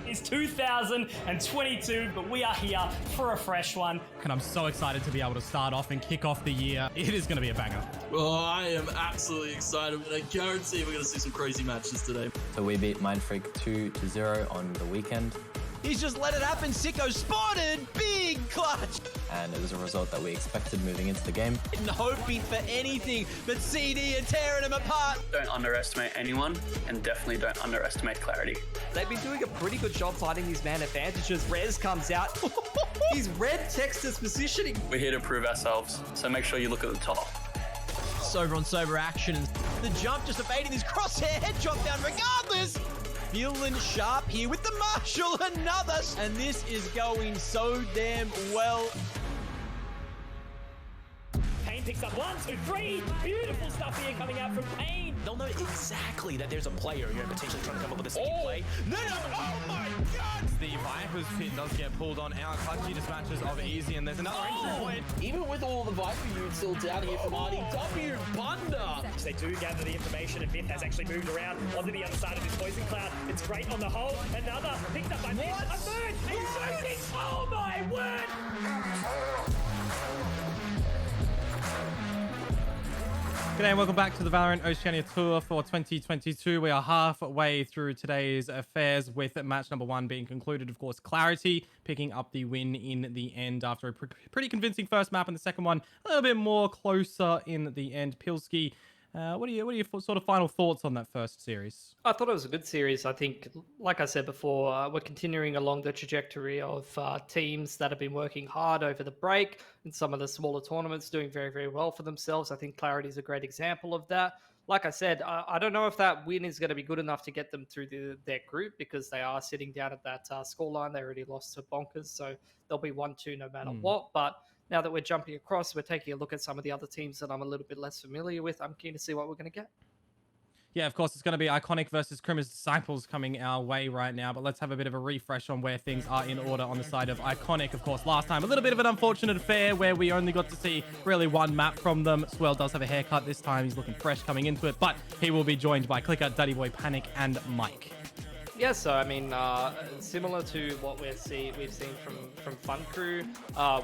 It's 2022, but we are here for a fresh one. And I'm so excited to be able to start off and kick off the year. It is going to be a banger. Oh, I am absolutely excited. And I guarantee we're going to see some crazy matches today. So we beat Mindfreak 2-0 on the weekend. He's just let it happen. Sicko spotted. Big clutch. And it was a result that we expected moving into the game. And hoping for anything but CD and tearing him apart. Don't underestimate anyone, and definitely don't underestimate Clarity. They've been doing a pretty good job fighting these man advantages. Rez comes out. He's red Texas positioning. We're here to prove ourselves, so make sure you look at the top. Sober on sober action. The jump just evading his crosshair. Head drop down regardless. Feeling sharp here with the Marshall, another. And this is going so damn well. Payne picks up 1, 2, 3. Beautiful stuff here coming out from Payne. They'll know exactly that there's a player you're potentially trying to come up with a sneaky play. No, oh my God. The Viper's pit does get pulled on out. Clutchy dispatches of Easy, and there's another entry point. Even with all the Viper units still down here from RDW, Bunda. They do gather the information, and Myth has actually moved around onto the other side of this poison cloud. It's great on the hole. Another picked up by Myth. A third. A shooting. Oh my word. G'day and welcome back to the VALORANT Oceania Tour for 2022. We are halfway through today's affairs with match number 1 being concluded. Of course, Clarity picking up the win in the end after a pretty convincing first map, and the second one a little bit more closer in the end. Pilski, what are your sort of final thoughts on that first series? I thought it was a good series. I think, like I said before, we're continuing along the trajectory of teams that have been working hard over the break and some of the smaller tournaments doing very, very well for themselves. I think Clarity is a great example of that. Like I said, I don't know if that win is going to be good enough to get them through their group, because they are sitting down at that scoreline. They already lost to Bonkers, so they'll be 1-2 no matter what. But now that we're jumping across, we're taking a look at some of the other teams that I'm a little bit less familiar with. I'm keen to see what we're going to get. Yeah, of course, it's going to be Iconic versus Criminal's Disciples coming our way right now. But let's have a bit of a refresh on where things are in order on the side of Iconic. Of course, last time, a little bit of an unfortunate affair where we only got to see really one map from them. Swell does have a haircut this time. He's looking fresh coming into it. But he will be joined by Clicker, Duddy Boy, Panic, and Mike. Yeah, so I mean, similar to what we've seen from Fun Crew,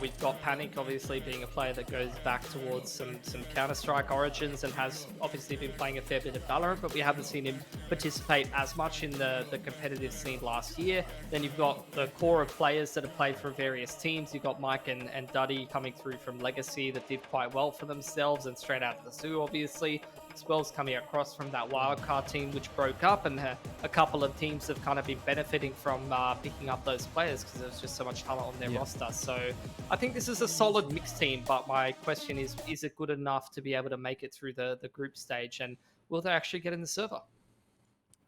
we've got Panic obviously being a player that goes back towards some Counter-Strike origins and has obviously been playing a fair bit of Valorant, but we haven't seen him participate as much in the competitive scene last year. Then you've got the core of players that have played for various teams. You've got Mike and Duddy coming through from Legacy that did quite well for themselves, and straight out of the zoo, obviously. Swell's coming across from that wildcard team which broke up, and a couple of teams have kind of been benefiting from picking up those players because there's just so much talent on their roster. So I think this is a solid mixed team, but my question is it good enough to be able to make it through the group stage, and will they actually get in the server?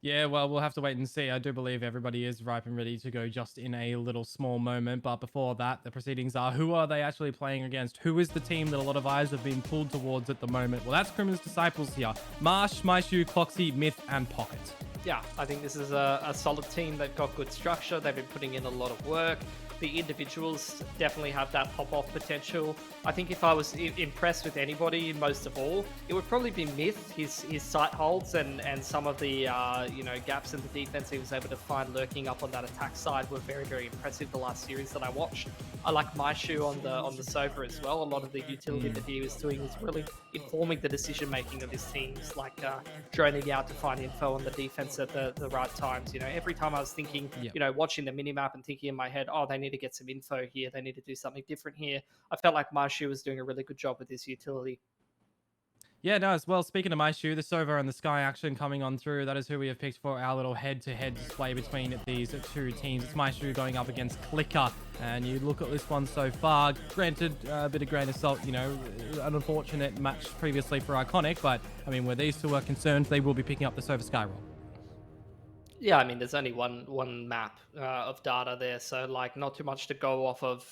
Yeah, well, we'll have to wait and see. I do believe everybody is ripe and ready to go just in a little small moment. But before that, the proceedings are, who are they actually playing against? Who is the team that a lot of eyes have been pulled towards at the moment? Well, that's Criminal's Disciples here. Marsh, Maishu, Cloxy, Myth, and Pocket. Yeah, I think this is a solid team that got good structure. They've been putting in a lot of work. The individuals definitely have that pop-off potential. I think if I was impressed with anybody, most of all, it would probably be Myth. His sight holds and some of the gaps in the defense he was able to find lurking up on that attack side were very, very impressive the last series that I watched. I like Maishu on the Sober as well. A lot of the utility that he was doing was really informing the decision making of his teams, like droning out to find info on the defense at the right times. Every time I was thinking, watching the minimap and thinking in my head, oh, they need to get some info here, they need to do something different here. I felt like Maishu was doing a really good job with his utility. Yeah, no, as well, speaking of Maishu, the Sova and the Sky action coming on through, that is who we have picked for our little head-to-head display between these two teams. It's Maishu going up against Clicker, and you look at this one so far, granted, a bit of grain of salt, an unfortunate match previously for Iconic, but, I mean, where these two are concerned, they will be picking up the Sova Sky roll. Yeah, I mean, there's only one map of data there, so not too much to go off of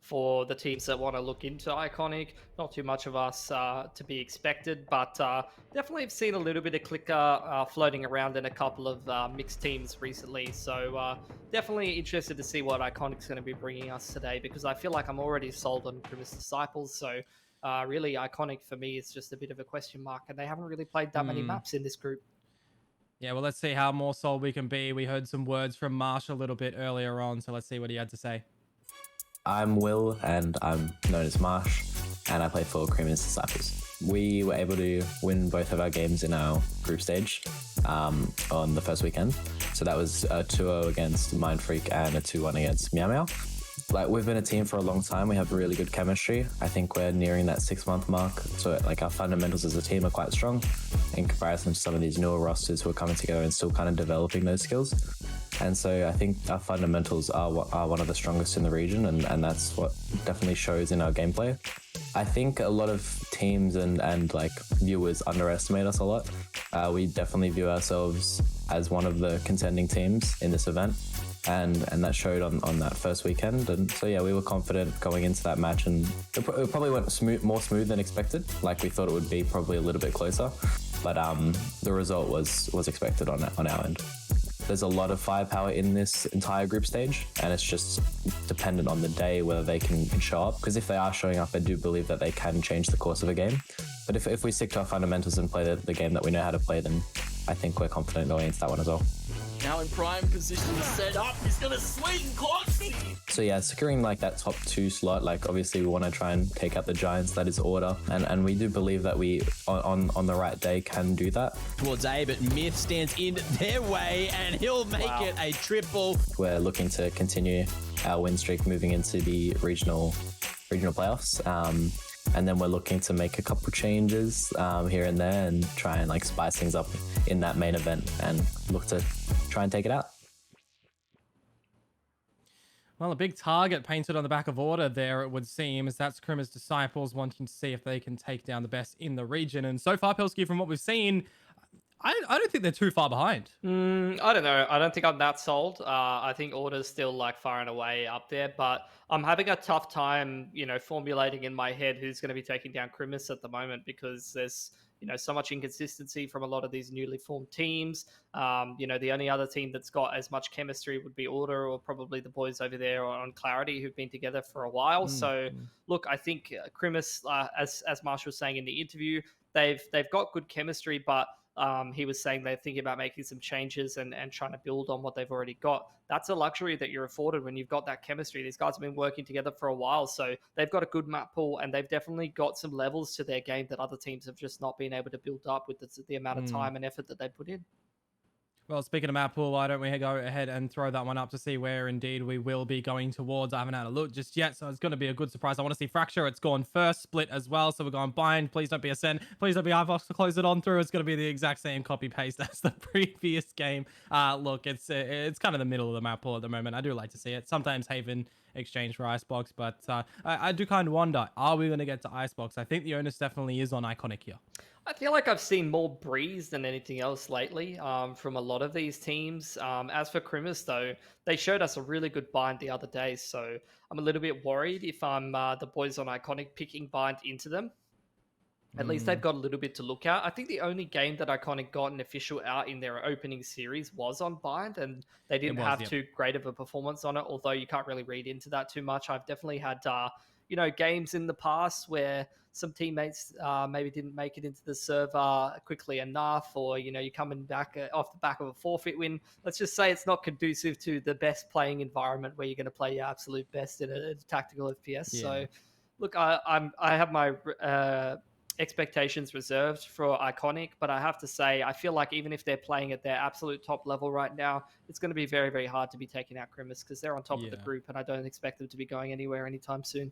for the teams that want to look into Iconic. Not too much of us to be expected, but definitely have seen a little bit of Clicker floating around in a couple of mixed teams recently. So definitely interested to see what Iconic's going to be bringing us today, because I feel like I'm already sold on Criminal's Disciples. So really, Iconic for me is just a bit of a question mark, and they haven't really played that many maps in this group. Yeah, well, let's see how more sold we can be. We heard some words from Marsh a little bit earlier on, so let's see what he had to say. I'm Will, and I'm known as Marsh, and I play for Criminal's Disciples. We were able to win both of our games in our group stage on the first weekend. So that was a 2-0 against Mind Freak and a 2-1 against Meow Meow. We've been a team for a long time. We have really good chemistry. I think we're nearing that 6-month mark. So our fundamentals as a team are quite strong in comparison to some of these newer rosters who are coming together and still kind of developing those skills. And so I think our fundamentals are one of the strongest in the region, and that's what definitely shows in our gameplay. I think a lot of teams and viewers underestimate us a lot. We definitely view ourselves as one of the contending teams in this event. And that showed on that first weekend. And so, yeah, we were confident going into that match, and it probably went more smooth than expected. We thought it would be probably a little bit closer, but the result was expected on our end. There's a lot of firepower in this entire group stage, and it's just dependent on the day whether they can show up. Because if they are showing up, I do believe that they can change the course of a game. But if we stick to our fundamentals and play the game that we know how to play, then I think we're confident going into that one as well. Now in prime position to set up. He's going to swing Cloxy. So yeah, securing like that top 2 slot, like obviously we want to try and take out the Giants, that is order. And we do believe that we, on the right day, can do that. Towards A, but Myth stands in their way, and he'll make it a triple. We're looking to continue our win streak moving into the regional playoffs. And then we're looking to make a couple changes here and there and try and like spice things up in that main event and look to try and take it out. Well, a big target painted on the back of order there, it would seem, as that's Krima's Disciples wanting to see if they can take down the best in the region. And so far, Pilsky, from what we've seen, I don't think they're too far behind. I don't know. I don't think I'm that sold. I think Order's still like far and away up there, but I'm having a tough time, formulating in my head who's going to be taking down Krimis at the moment, because there's, so much inconsistency from a lot of these newly formed teams. The only other team that's got as much chemistry would be Order, or probably the boys over there on Clarity, who've been together for a while. Look, I think Krimis, as Marshall was saying in the interview, they've got good chemistry, but he was saying they're thinking about making some changes and trying to build on what they've already got. That's a luxury that you're afforded when you've got that chemistry. These guys have been working together for a while, so they've got a good map pool, and they've definitely got some levels to their game that other teams have just not been able to build up with the amount of time and effort that they put in. Well, speaking of map pool, why don't we go ahead and throw that one up to see where indeed we will be going towards. I haven't had a look just yet, so it's going to be a good surprise. I want to see Fracture. It's gone first, Split as well, so we're going Bind. Please don't be Ascend. Please don't be iVox to close it on through. It's going to be the exact same copy-paste as the previous game. Look, it's kind of the middle of the map pool at the moment. I do like to see it. Sometimes Haven exchange for Icebox, but I do kind of wonder, are we going to get to Icebox? I think the onus definitely is on Iconic here. I feel like I've seen more Breeze than anything else lately from a lot of these teams. As for Krimis, though, they showed us a really good bind the other day, so I'm a little bit worried if I'm the boys on Iconic picking bind into them. At least they've got a little bit to look at. I think the only game that Iconic got an official out in their opening series was on bind, and they didn't have too great of a performance on it, although you can't really read into that too much. I've definitely had games in the past where some teammates maybe didn't make it into the server quickly enough, or you're coming back off the back of a forfeit win. Let's just say it's not conducive to the best playing environment where you're going to play your absolute best in a tactical FPS. Yeah. So look, I have my expectations reserved for Iconic, but I have to say, I feel like even if they're playing at their absolute top level right now, it's going to be very, very hard to be taking out Krimis, because they're on top of the group, and I don't expect them to be going anywhere anytime soon.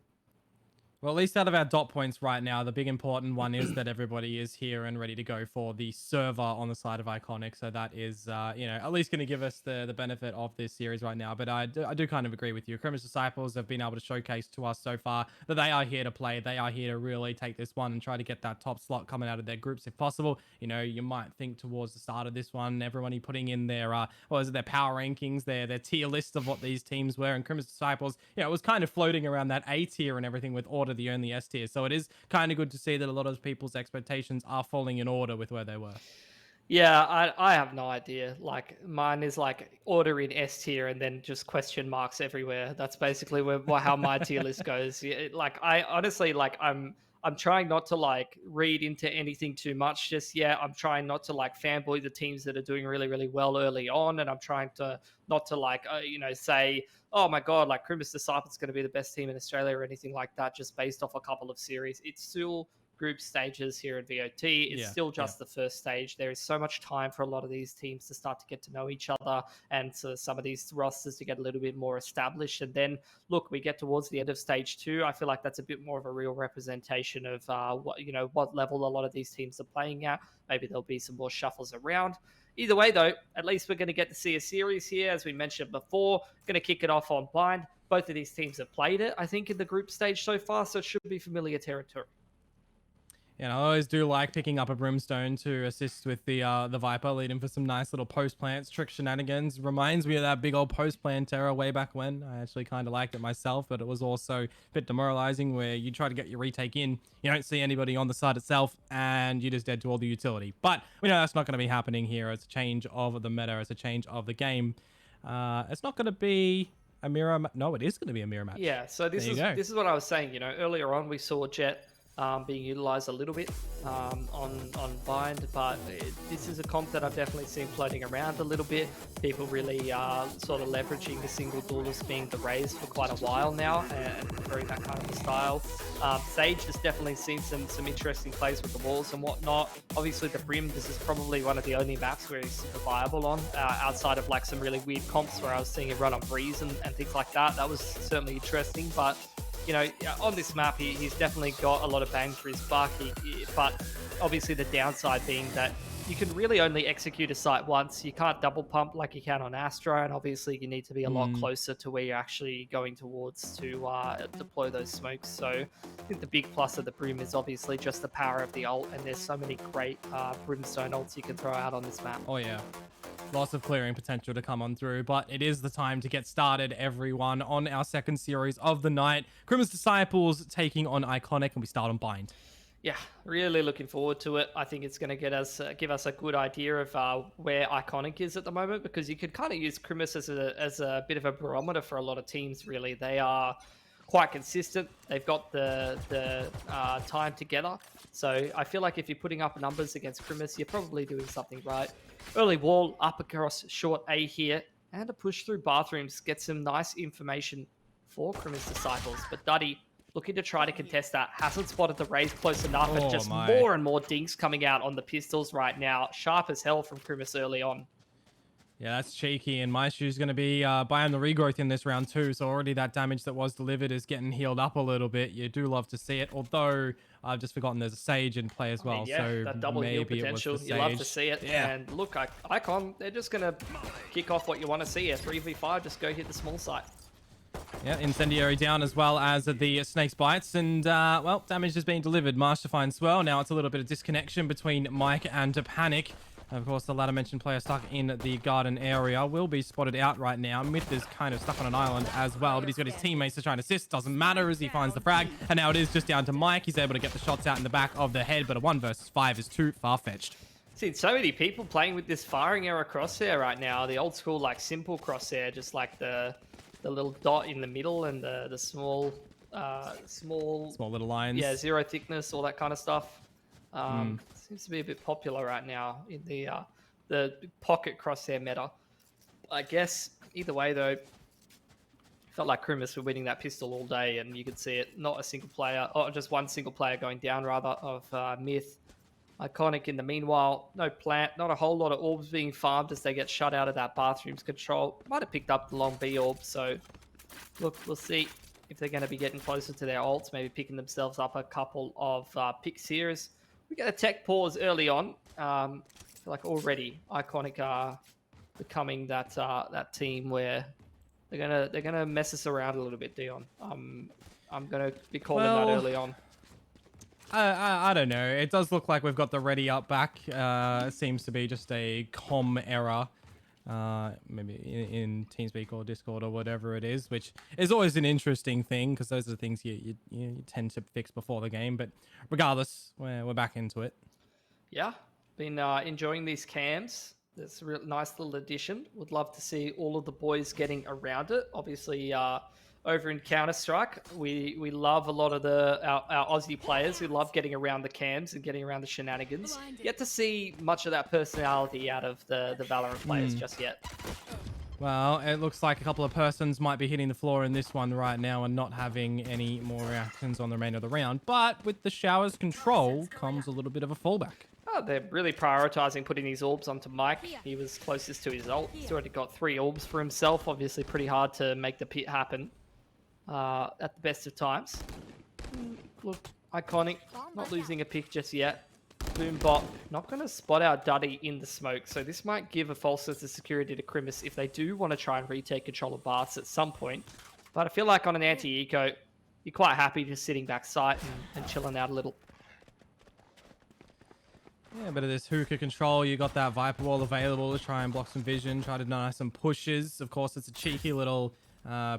Well, at least out of our dot points right now, the big important one is that everybody is here and ready to go for the server on the side of Iconic. So that is, at least going to give us the benefit of this series right now. But I do kind of agree with you. Krimis Disciples have been able to showcase to us so far that they are here to play. They are here to really take this one and try to get that top slot coming out of their groups if possible. You might think towards the start of this one, everybody putting in their, their power rankings, their tier list of what these teams were. And Krimis Disciples, it was kind of floating around that A tier and everything, with Order the only S tier. So it is kind of good to see that a lot of people's expectations are falling in order with where they were. Yeah, I have no idea. Like, mine is like Order in S tier and then just question marks everywhere. That's basically how my tier list goes. I honestly, I'm trying not to read into anything too much just yet. I'm trying not to fanboy the teams that are doing really, really well early on. And I'm trying to not to say, oh my God, Krimis Disciples is going to be the best team in Australia or anything like that, just based off a couple of series. It's still group stages here at VOT. It's still just the first stage. There is so much time for a lot of these teams to start to get to know each other, and so some of these rosters to get a little bit more established. And then look, we get towards the end of stage 2. I feel like that's a bit more of a real representation of what level a lot of these teams are playing at. Maybe there'll be some more shuffles around. Either way, though, at least we're going to get to see a series here, as we mentioned before. Going to kick it off on blind. Both of these teams have played it, I think, in the group stage so far, so it should be familiar territory. Yeah, I always do like picking up a Brimstone to assist with the Viper, leading for some nice little post-plants, trick shenanigans. Reminds me of that big old post-plant terror way back when. I actually kind of liked it myself, but it was also a bit demoralizing where you try to get your retake in, you don't see anybody on the side itself, and you're just dead to all the utility. But we know that's not going to be happening here. It's a change of the meta. It's a change of the game. It's not going to be a mirror. No, it is going to be a mirror match. Yeah, so this is what I was saying. Earlier on we saw Jet being utilized a little bit on Bind, but this is a comp that I've definitely seen floating around a little bit. People really sort of leveraging the single duelist being the Raze for quite a while now and preferring that kind of a style. Sage has definitely seen some interesting plays with the walls and whatnot. Obviously the Brim, this is probably one of the only maps where he's super viable on, outside of like some really weird comps where I was seeing him run on Breeze and things like that. That was certainly interesting, but you know, on this map, he's definitely got a lot of bang for his buck, but obviously the downside being that you can really only execute a site once. You can't double pump like you can on Astra, and obviously you need to be a lot closer to where you're actually going towards to deploy those smokes. So I think the big plus of the Brim is obviously just the power of the ult, and there's so many great Brimstone ults you can throw out on this map. Oh yeah. Lots of clearing potential to come on through, but it is the time to get started, everyone, on our second series of the night. Criminal's Disciples taking on Iconic, and we start on Bind. Yeah, really looking forward to it. I think it's going to give us a good idea of where Iconic is at the moment, because you could kind of use Crimus as a bit of a barometer for a lot of teams, really. They are quite consistent. They've got the time together. So I feel like if you're putting up numbers against Crimus, you're probably doing something right. Early wall up across short A here, and a push through bathrooms gets some nice information for Criminal's Disciples. But Duddy looking to try to contest that, hasn't spotted the Raze close enough, and just more and more dinks coming out on the pistols right now. Sharp as hell from Crimus early on. Yeah, that's cheeky, and Maishu's going to be buying the regrowth in this round too, so already that damage that was delivered is getting healed up a little bit. You do love to see it, although I've just forgotten there's a Sage in play as well. Yeah, so that double heal potential, you love to see it. Yeah. And look, Icon, they're just going to kick off what you want to see. A 3v5, just go hit the small site. Yeah, Incendiary down as well as the Snake's Bites, and well, damage is being delivered. Marsh to find Swell. Now it's a little bit of disconnection between Mike and Panic. Of course, the latter mentioned player stuck in the garden area will be spotted out right now. Myth is kind of stuck on an island as well, but he's got his teammates to try and assist. Doesn't matter as he finds the frag. And now it is just down to Mike. He's able to get the shots out in the back of the head, but a 1 versus 5 is too far-fetched. Seen so many people playing with this firing arrow crosshair right now. The old school, like, simple crosshair, just like the little dot in the middle and the small little lines. Yeah, 0 thickness, all that kind of stuff. Seems to be a bit popular right now in the pocket crosshair meta. I guess either way though, felt like Crimus were winning that pistol all day, and you could see it. Not a single player, or just one single player going down rather of Myth. Iconic in the meanwhile, no plant, not a whole lot of orbs being farmed as they get shut out of that bathroom's control. Might have picked up the long B orb, so look, we'll see if they're going to be getting closer to their ults, maybe picking themselves up a couple of picks here. We get a tech pause early on. I feel like already Iconic are becoming that team where they're gonna mess us around a little bit, Dion. I'm gonna be calling that early on. I don't know. It does look like we've got the ready up back. It seems to be just a comm error. Maybe in TeamSpeak or Discord or whatever it is, which is always an interesting thing because those are the things you tend to fix before the game. But regardless, we're back into it. Yeah, been enjoying these cams. It's a real nice little addition. Would love to see all of the boys getting around it. Obviously, over in Counter-Strike, we love a lot of our Aussie players who love getting around the cams and getting around the shenanigans. Yet to see much of that personality out of the Valorant players just yet. Well, it looks like a couple of persons might be hitting the floor in this one right now and not having any more reactions on the remainder of the round. But with the shower's control comes a little bit of a fallback. Oh, they're really prioritizing putting these orbs onto Mike. He was closest to his ult. He's already got 3 orbs for himself. Obviously pretty hard to make the pit happen at the best of times. Look, Iconic, not losing a pick just yet. Boombot, not going to spot our Duddy in the smoke, so this might give a false sense of security to Crimus if they do want to try and retake control of Baths at some point. But I feel like on an anti-eco, you're quite happy just sitting back sight and chilling out a little. Yeah, but of this hookah control, you got that Viper Wall available to try and block some vision, try to deny some pushes. Of course, it's a cheeky little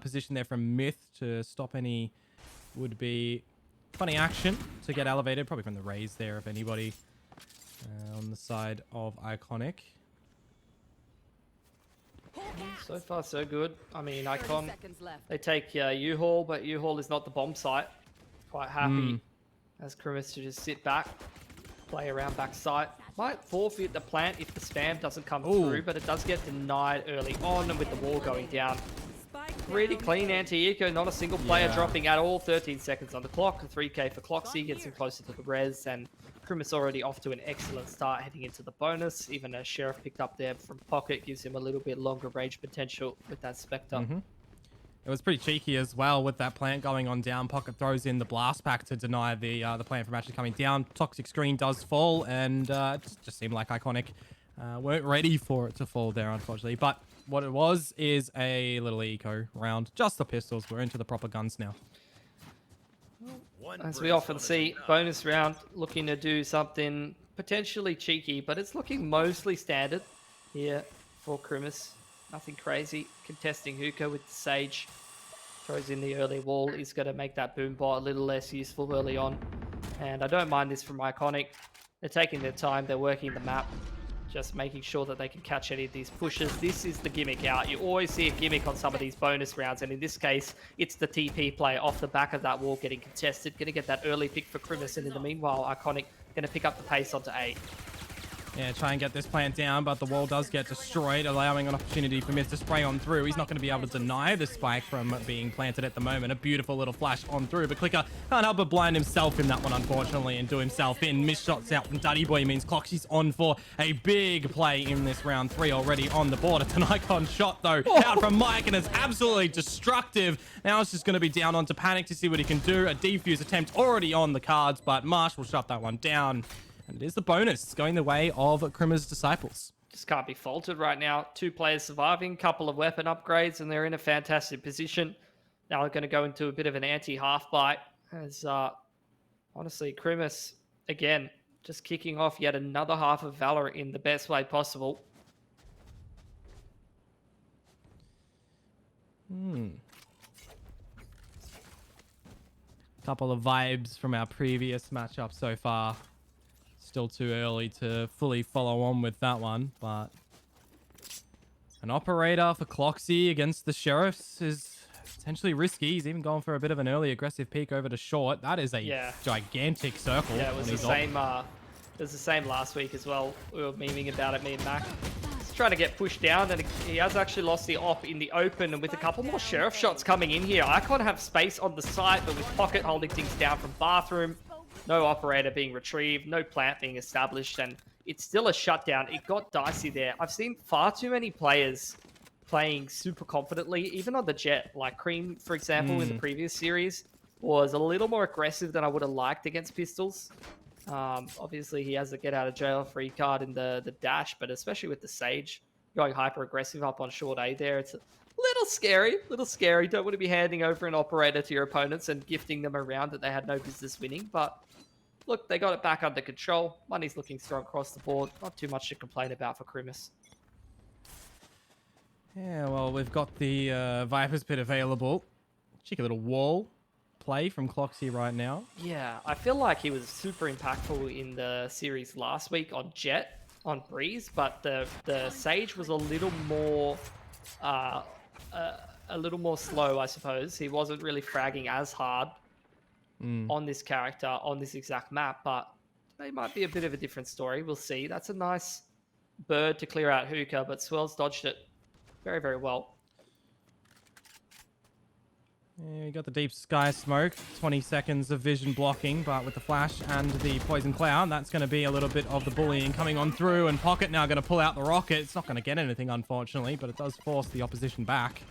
position there from Myth to stop any would-be funny action to get elevated, probably from the Raze there, if anybody, on the side of Iconic. So far, so good. I mean, Icon, they take U-Haul, but U-Haul is not the bomb site. Quite happy as Krimis to just sit back, play around backside. Might forfeit the plant if the spam doesn't come through, but it does get denied early on, and with the wall going down. Pretty clean anti-eco, not a single player dropping at all. 13 seconds on the clock, 3k for Cloxy, gets him closer to the res, and Krimis already off to an excellent start heading into the bonus. Even a Sheriff picked up there from Pocket gives him a little bit longer range potential with that Spectre. It was pretty cheeky as well with that plant going on down. Pocket throws in the blast pack to deny the plant from actually coming down. Toxic screen does fall, and it just seemed like Iconic weren't ready for it to fall there, unfortunately. But what it was is a little eco round. Just the pistols. We're into the proper guns now. As we often see, bonus round looking to do something potentially cheeky, but it's looking mostly standard here for Krimis. Nothing crazy. Contesting Hookah with the Sage. Throws in the early wall. He's going to make that boom bot a little less useful early on. And I don't mind this from Iconic. They're taking their time. They're working the map. Just making sure that they can catch any of these pushes. This is the gimmick out. You always see a gimmick on some of these bonus rounds. And in this case, it's the TP play off the back of that wall getting contested. Going to get that early pick for Krimis. And in the meanwhile, Iconic going to pick up the pace onto A. Yeah, try and get this plant down, but the wall does get destroyed, allowing an opportunity for Mist to spray on through. He's not going to be able to deny the spike from being planted at the moment. A beautiful little flash on through, but Clicker can't help but blind himself in that one, unfortunately, and do himself in. Missed shots out from Duddy Boy means Cloxy's on for a big play in this round 3 already on the board. It's an Icon shot, though, out from Mike, and it's absolutely destructive. Now it's just going to be down onto Panic to see what he can do. A defuse attempt already on the cards, but Marsh will shut that one down. And it is the bonus. It's going the way of Krimis Disciples. Just can't be faulted right now. 2 players surviving, couple of weapon upgrades, and they're in a fantastic position. Now they're going to go into a bit of an anti-half bite. As honestly, Krimis, again, just kicking off yet another half of Valorant in the best way possible. Couple of vibes from our previous matchup so far. Still too early to fully follow on with that one, but an operator for Cloxy against the Sheriffs is potentially risky. He's even going for a bit of an early aggressive peek over to short. That is a gigantic circle. Yeah, it was the same. It was the same last week as well. We were memeing about it, me and Mac. He's trying to get pushed down, and he has actually lost the op in the open. And with a couple more Sheriff shots coming in here, Icon have space on the site, but with Pocket holding things down from bathroom. No operator being retrieved, no plant being established, and it's still a shutdown. It got dicey there. I've seen far too many players playing super confidently, even on the jet. Like Cream, for example, in the previous series, was a little more aggressive than I would have liked against pistols. Obviously, he has a get out of jail free card in the dash, but especially with the Sage going hyper aggressive up on short A there, it's little scary. Don't want to be handing over an operator to your opponents and gifting them a round that they had no business winning. But look, they got it back under control. Money's looking strong across the board. Not too much to complain about for Krimis. Yeah, well, we've got the Viper's Pit available. Cheeky little wall play from Cloxy right now. Yeah, I feel like he was super impactful in the series last week on Jet, on Breeze, but the Sage was a little more slow, I suppose. He wasn't really fragging as hard on this character, on this exact map, but they might be a bit of a different story. We'll see. That's a nice bird to clear out Hookah, but Swells dodged it very, very well. Yeah, you got the deep sky smoke, 20 seconds of vision blocking, but with the flash and the poison cloud, that's going to be a little bit of the bullying coming on through, and Pocket now going to pull out the rocket. It's not going to get anything, unfortunately, but it does force the opposition back.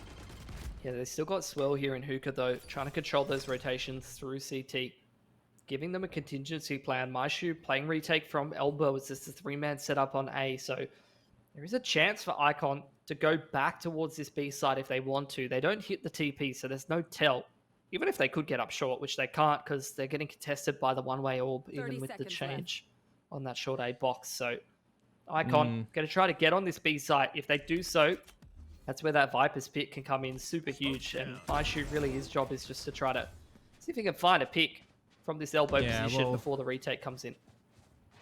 Yeah, they still got Swell here in Hookah, though, trying to control those rotations through CT. Giving them a contingency plan. Maishu playing retake from Elbow. It's just a 3-man setup on A, so there is a chance for Icon to go back towards this B side if they want to. They don't hit the TP, so there's no tell. Even if they could get up short, which they can't because they're getting contested by the one-way orb, even with the change on that short A box. So Icon going to try to get on this B site. If they do so, that's where that Viper's Pit can come in super huge. And Maishu, really, his job is just to try to see if he can find a pick from this elbow position before the retake comes in.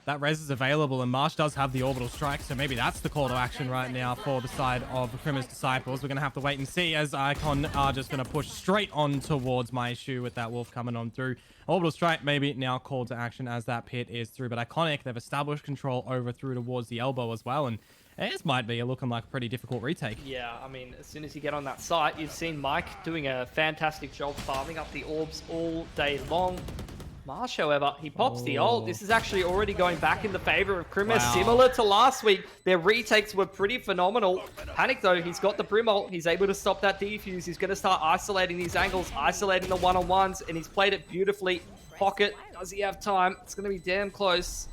that res is available, and Marsh does have the orbital strike, so maybe that's the call to action right now for the side of Krima's Disciples. We're going to have to wait and see, as Icon are just going to push straight on towards my issue with that Wolf coming on through. Orbital strike maybe now called to action as that pit is through, but Iconic, they've established control over through towards the elbow as well, and this might be looking like a pretty difficult retake. Yeah, I mean, as soon as you get on that site, you've seen Mike doing a fantastic job farming up the orbs all day long. Marsh, however, he pops the ult. This is actually already going back in the favor of Krima, similar to last week. Their retakes were pretty phenomenal. Panic, though, he's got the Brim ult. He's able to stop that defuse. He's going to start isolating these angles, isolating the one-on-ones, and he's played it beautifully. Pocket, does he have time? It's going to be damn close.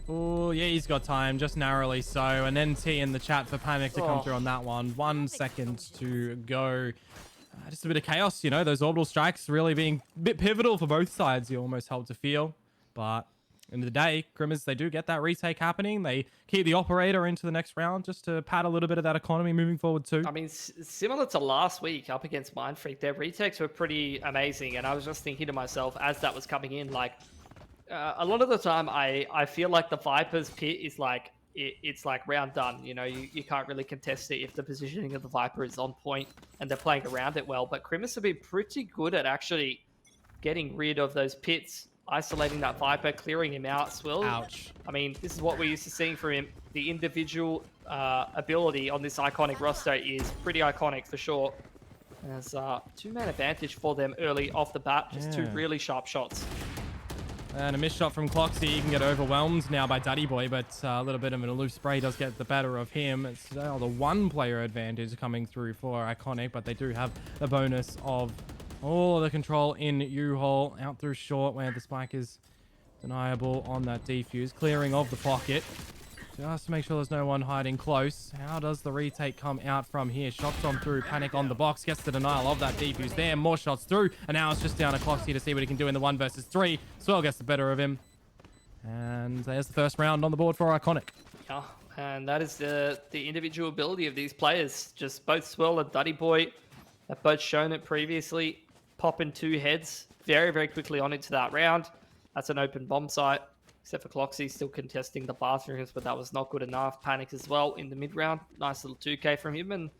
Oh, yeah, he's got time, just narrowly so. And then T in the chat for Panic to come through on that one. 1 second to go. Just a bit of chaos, you know, those orbital strikes really being a bit pivotal for both sides. You almost help to feel. But end of the day, Grimmers, they do get that retake happening. They keep the operator into the next round just to pad a little bit of that economy moving forward too. I mean, similar to last week up against Mindfreak, their retakes were pretty amazing. And I was just thinking to myself as that was coming in, like, a lot of the time I feel like the Viper's pit is like, it's like round done. You know, you can't really contest it if the positioning of the Viper is on point and they're playing around it well. But Krimis have been pretty good at actually getting rid of those pits, isolating that Viper, clearing him out. Swill. Ouch. I mean, this is what we're used to seeing from him. The individual ability on this iconic roster is pretty iconic for sure. There's two-man advantage for them early off the bat. Just two really sharp shots. And a missed shot from Cloxy. He can get overwhelmed now by Duddy Boy, but a little bit of an aloof spray does get the better of him. It's the one-player advantage coming through for Iconic, but they do have the bonus of all the control in U-Hole. Out through short, where the spike is deniable on that defuse. Clearing of the pocket. Just to make sure there's no one hiding close. How does the retake come out from here? Shots on through. Panic on the box. Gets the denial of that defuse there. More shots through. And now it's just down to Cloxy to see what he can do in the 1 versus 3. Swell gets the better of him. And there's the first round on the board for Iconic. Yeah, and that is the individual ability of these players. Just both Swell and Duddy Boy have both shown it previously. Popping 2 heads very, very quickly on into that round. That's an open bomb site. Except for Cloxy still contesting the bathrooms, but that was not good enough. Panic as well in the mid-round. Nice little 2k from him, and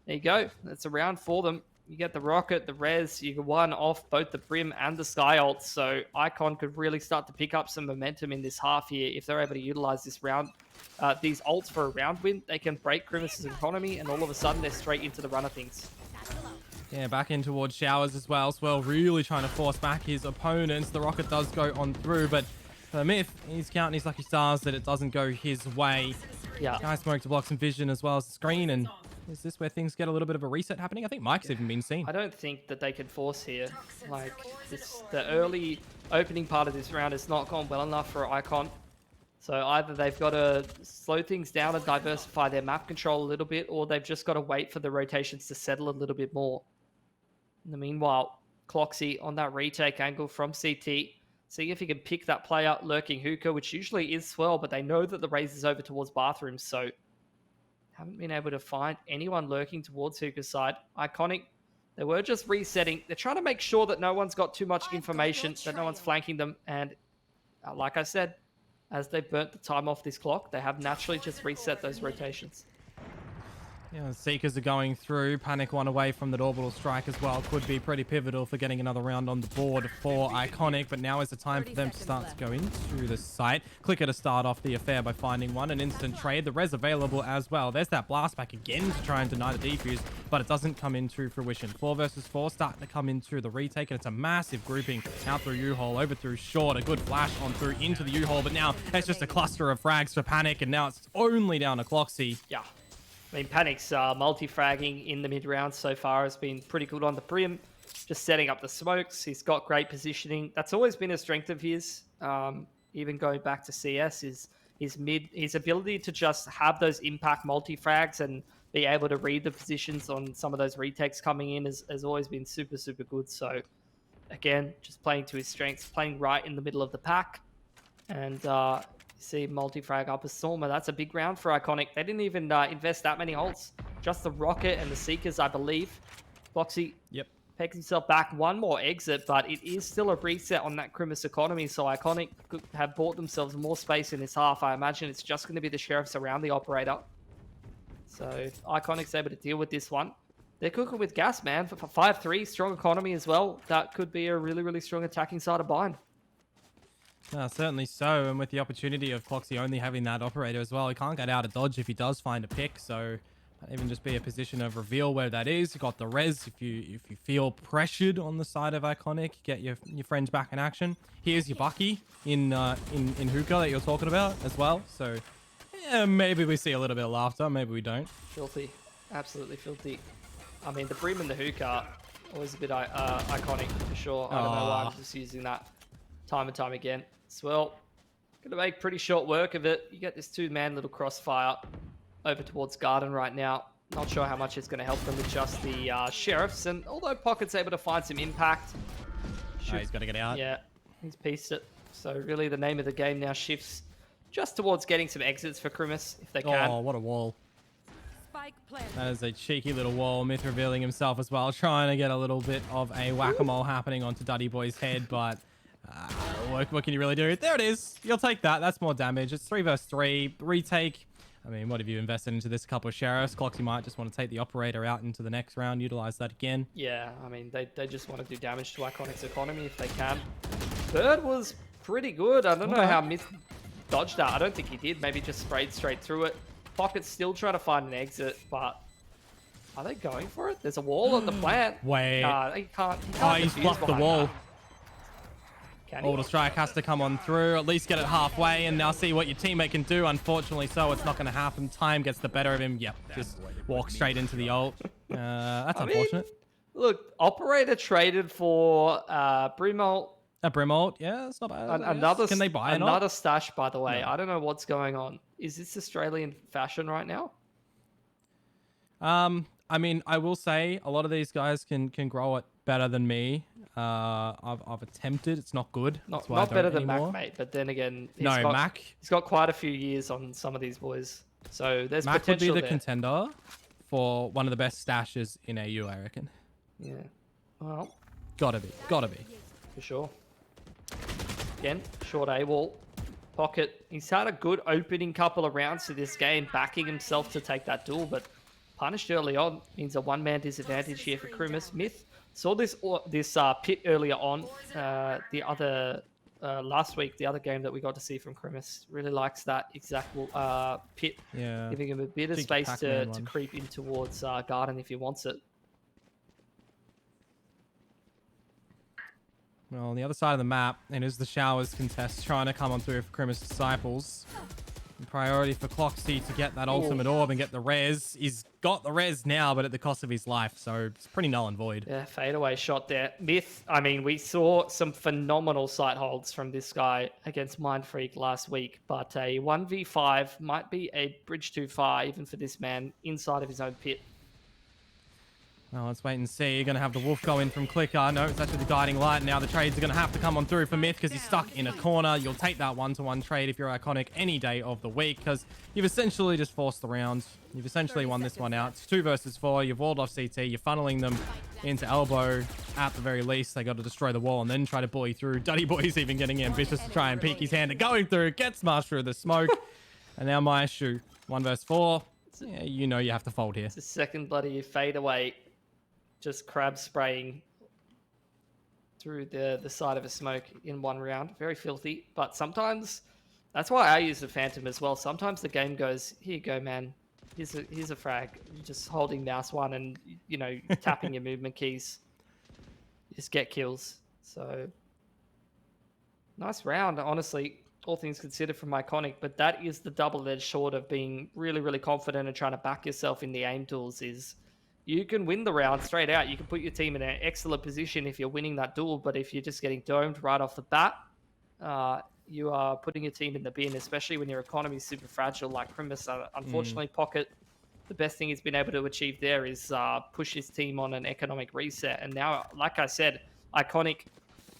there you go. That's a round for them. You get the rocket, the res, you get one off both the Brim and the Sky ult, so Icon could really start to pick up some momentum in this half here. If they're able to utilize this round, these ults for a round win, they can break Grimace's economy, and all of a sudden they're straight into the run of things. Yeah, back in towards Showers as well. Swell really trying to force back his opponents. The rocket does go on through, but for Myth, he's counting his lucky stars that it doesn't go his way. Yeah. Sky Smoke to block some vision as well as the screen, and is this where things get a little bit of a reset happening? I think Mike's even been seen. I don't think that they can force here. Like, the early opening part of this round has not gone well enough for Icon. So either they've got to slow things down and diversify their map control a little bit, or they've just got to wait for the rotations to settle a little bit more. In the meanwhile, Cloxy on that retake angle from CT. Seeing if he can pick that play up lurking hookah, which usually is Swell, but they know that the race is over towards bathrooms, so haven't been able to find anyone lurking towards hookah side. Iconic, they were just resetting. They're trying to make sure that no one's got too much information, that no one's flanking them, and like I said, as they burnt the time off this clock, they have naturally just reset those rotations. Yeah, the Seekers are going through. Panic one away from that orbital strike as well. Could be pretty pivotal for getting another round on the board for Iconic, but now is the time for them to start to go into the site. Clicker to start off the affair by finding one. An instant trade. The res available as well. There's that blast back again to try and deny the defuse, but it doesn't come into fruition. 4 versus 4 starting to come into the retake, and it's a massive grouping out through U-Hole, over through short. A good flash on through into the U-Hole, but now it's just a cluster of frags for Panic, and now it's only down to Cloxy. Yeah. I mean, Panic's multi-fragging in the mid-round so far has been pretty good on the Brim. Just setting up the smokes. He's got great positioning. That's always been a strength of his. Even going back to CS, is his ability to just have those impact multi-frags and be able to read the positions on some of those retakes coming in has always been super, super good. So, again, just playing to his strengths, playing right in the middle of the pack. And see multi-frag up a Stormer. That's a big round for Iconic. They didn't even invest that many ults. Just the Rocket and the Seekers, I believe. Foxy takes himself back. One more exit, but it is still a reset on that Crimis economy, so Iconic could have bought themselves more space in this half. I imagine it's just going to be the Sheriffs around the operator. So if Iconic's able to deal with this one, they're cooking with gas, man. For 5-3, strong economy as well. That could be a really, really strong attacking side of Bind. Certainly so, and with the opportunity of Cloxy only having that operator as well, he can't get out of dodge if he does find a pick, so might even just be a position of reveal where that is. You got the res if you feel pressured on the side of Iconic, get your friends back in action. Here's your Bucky in hookah that you're talking about as well, so yeah, maybe we see a little bit of laughter, maybe we don't. Filthy, absolutely filthy. I mean, the Bream and the hookah, always a bit iconic for sure. I don't know why I'm just using that time and time again. Well, gonna make pretty short work of it. You get this two-man little crossfire over towards Garden right now. Not sure how much it's going to help them with just the Sheriffs. And although Pocket's able to find some impact... he's got to get out. Yeah, he's pieced it. So really the name of the game now shifts just towards getting some exits for Crimis, if they can. Oh, what a wall. That is a cheeky little wall. Myth revealing himself as well, trying to get a little bit of a whack-a-mole happening onto Duddy Boy's head, but... what can you really do? There it is. You'll take that. That's more damage. It's 3 versus 3. Retake. I mean, what have you invested into this? A couple of Sheriffs. Cloxy might just want to take the operator out into the next round, utilize that again. Yeah, I mean, they just want to do damage to Iconic's economy if they can. Bird was pretty good. I don't know how Myth dodged that. I don't think he did. Maybe just sprayed straight through it. Pocket's still trying to find an exit, but are they going for it? There's a wall on the plant. Wait. He can't He's blocked the wall. That. Orbital Strike has to come on through, at least get it halfway, and now see what your teammate can do. Unfortunately, so it's not going to happen. Time gets the better of him. Yep, just walk straight into the ult. That's unfortunate. Look, Operator traded for Brimalt. A Brimalt, yeah, that's not bad. Another, can they buy another stash, by the way. No. I don't know what's going on. Is this Australian fashion right now? I mean, I will say a lot of these guys can grow it better than me. I've attempted. It's not good. Not better than Mac, mate. But then again, Mac. He's got quite a few years on some of these boys. So there's Mac would be potential the there. contender for one of the best stashes in AU, I reckon. Yeah. Well, gotta be. For sure. Again, short A-wall. Pocket. He's had a good opening couple of rounds to this game, backing himself to take that duel, but punished early on means a one-man disadvantage here for Crimis. Myth saw this pit earlier on. The other last week, the other game that we got to see from Crimis, really likes that exact pit, giving him a bit of space to creep in towards Garden if he wants it. Well, on the other side of the map, and is the Showers contest trying to come on through for Crimis Disciples. And priority for Cloxy to get that ultimate orb and get the res. He's got the res now, but at the cost of his life, so it's pretty null and void. Yeah, fadeaway shot there. Myth, I mean, we saw some phenomenal sight holds from this guy against Mind Freak last week, but a 1v5 might be a bridge too far, even for this man, inside of his own pit. Well, let's wait and see. You're going to have the Wolf go in from Clicker. No, it's actually the Guiding Light. Now the trades are going to have to come on through for Myth because he's stuck in a corner. You'll take that one-to-one trade if you're Iconic any day of the week because you've essentially just forced the round. You've essentially won this one out. It's 2 versus 4. You've walled off CT. You're funneling them into elbow at the very least. They got to destroy the wall and then try to bully through. Duddy Boy's even getting ambitious to try and peek his hand at going through. Gets smashed through the smoke. And now my shoe. 1 versus 4. Yeah, you know you have to fold here. It's a second bloody fadeaway. Just crab spraying through the side of a smoke in one round. Very filthy. But sometimes, that's why I use the Phantom as well. Sometimes the game goes, here you go, man. Here's a frag. You're just holding mouse 1 and, you know, tapping your movement keys. You just get kills. So, nice round, honestly. All things considered from Iconic. But that is the double-edged sword of being really, really confident and trying to back yourself in the aim tools is... You can win the round straight out. You can put your team in an excellent position if you're winning that duel. But if you're just getting domed right off the bat, you are putting your team in the bin, especially when your economy is super fragile like Crimis. Unfortunately, Pocket, the best thing he's been able to achieve there is push his team on an economic reset. And now, like I said, Iconic,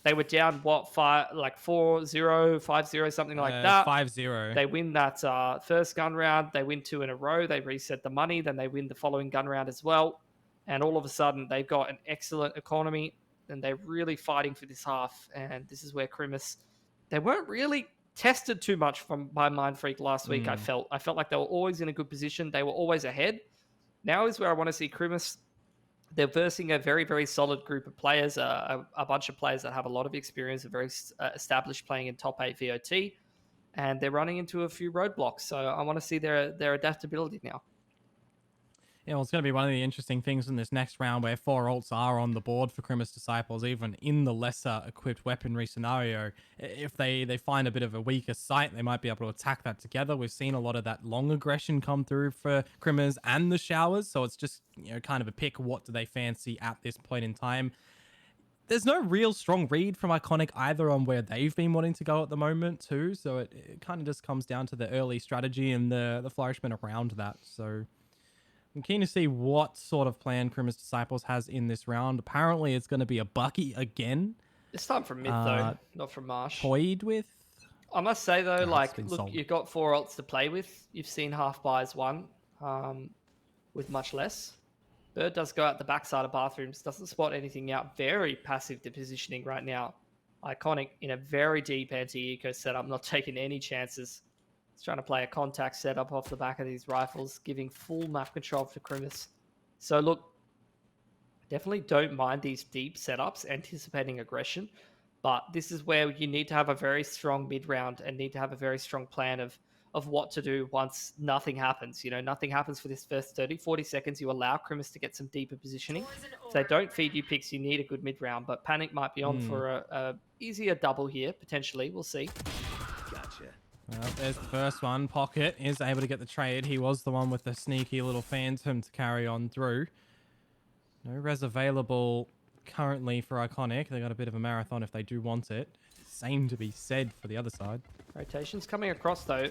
they were down, what, 4-0, 5-0, something like that. 5-0. They win that first gun round. They win 2 in a row. They reset the money. Then they win the following gun round as well. and all of a sudden they've got an excellent economy, and they're really fighting for this half. And this is where Krimis, they weren't really tested too much by Mindfreak last week. I felt like they were always in a good position. They were always ahead. Now is where I want to see Krimis. They're versing a very, very solid group of players, a bunch of players that have a lot of experience, are very established playing in top 8 VOT, and they're running into a few roadblocks. So I want to see their adaptability now. Yeah, well, it's going to be one of the interesting things in this next round where 4 ults are on the board for Krimis Disciples, even in the lesser equipped weaponry scenario. If they find a bit of a weaker site, they might be able to attack that together. We've seen a lot of that long aggression come through for Krimis and the Showers, so it's just, kind of a pick. What do they fancy at this point in time? There's no real strong read from Iconic either on where they've been wanting to go at the moment too, so it kind of just comes down to the early strategy and the flourishment around that. So I'm keen to see what sort of plan Krimis Disciples has in this round. Apparently, it's going to be a Bucky again. This time from mid, though, not from Marsh. Toyed with? I must say, though, look, you've got 4 ults to play with. You've seen half buys one with much less. Bird does go out the backside of bathrooms, doesn't spot anything out. Very passive to positioning right now. Iconic in a very deep anti-eco setup, not taking any chances. He's trying to play a contact setup off the back of these rifles, giving full map control to Krimis. So look, definitely don't mind these deep setups, anticipating aggression, but this is where you need to have a very strong mid-round and need to have a very strong plan of what to do once nothing happens. Nothing happens for this first 30, 40 seconds. You allow Krimis to get some deeper positioning. If they don't feed you picks, you need a good mid-round, but Panic might be on for a easier double here, potentially. We'll see. Gotcha. Well, there's the first one. Pocket is able to get the trade. He was the one with the sneaky little phantom to carry on through. No res available currently for Iconic. They got a bit of a marathon if they do want it. Same to be said for the other side. Rotations coming across, though.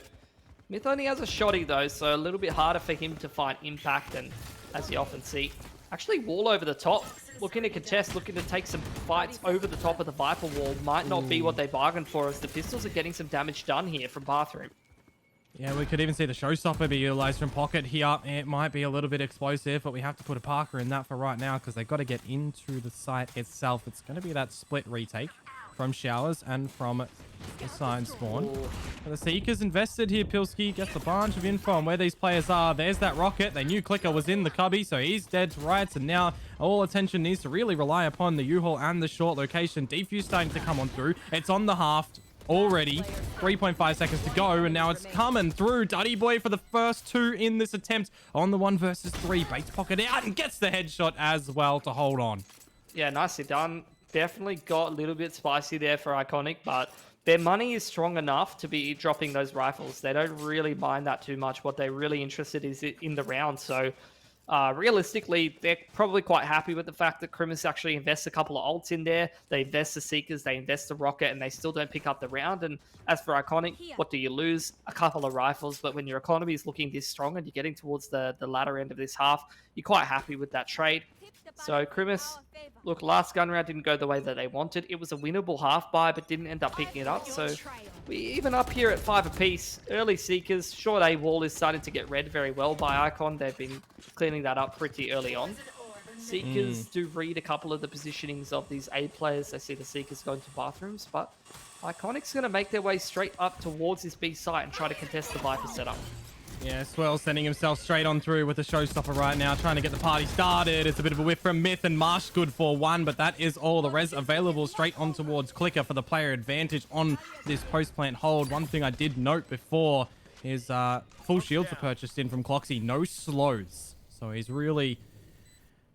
Myth only has a shotty, though, so a little bit harder for him to find impact, and as you often see, actually wall over the top. Looking to contest, looking to take some fights over the top of the Viper wall. Might not be what they bargained for, as the pistols are getting some damage done here from Bathroom. Yeah, we could even see the showstopper be utilized from Pocket here. It might be a little bit explosive, but we have to put a Parker in that for right now because they've got to get into the site itself. It's going to be that split retake from Showers and from the sign spawn. The Seekers invested here. Pilski gets a bunch of info on where these players are. There's that rocket. They knew Clicker was in the cubby, so he's dead to rights, and now all attention needs to really rely upon the U-Haul and the short location. Defuse starting to come on through. It's on the half already. 3.5 seconds to go, and now it's coming through. Duddy Boy for the first 2 in this attempt on the 1 versus 3. Baits Pocket out and gets the headshot as well to hold on. Yeah, nicely done. Definitely got a little bit spicy there for Iconic, but their money is strong enough to be dropping those rifles. They don't really mind that too much. What they're really interested is in the round. So realistically, they're probably quite happy with the fact that Krimis actually invests a couple of ults in there. They invest the Seekers, they invest the Rocket, and they still don't pick up the round. And as for Iconic, what do you lose? A couple of rifles, but when your economy is looking this strong and you're getting towards the latter end of this half, you're quite happy with that trade. So Krimis, look, last gun round didn't go the way that they wanted. It was a winnable half buy, but didn't end up picking it up. So we even up here at 5 apiece. Early Seekers, short A wall is starting to get read very well by Icon. They've been cleaning that up pretty early on. Seekers do read a couple of the positionings of these A players. They see the Seekers going to bathrooms, but Iconic's going to make their way straight up towards this B site and try to contest the Viper setup. Yeah, Swirl sending himself straight on through with the showstopper right now, trying to get the party started. It's a bit of a whiff from Myth, and Marsh good for 1, but that is all the res available straight on towards Clicker for the player advantage on this post-plant hold. One thing I did note before is full shields are purchased in from Cloxy, no slows. So he's really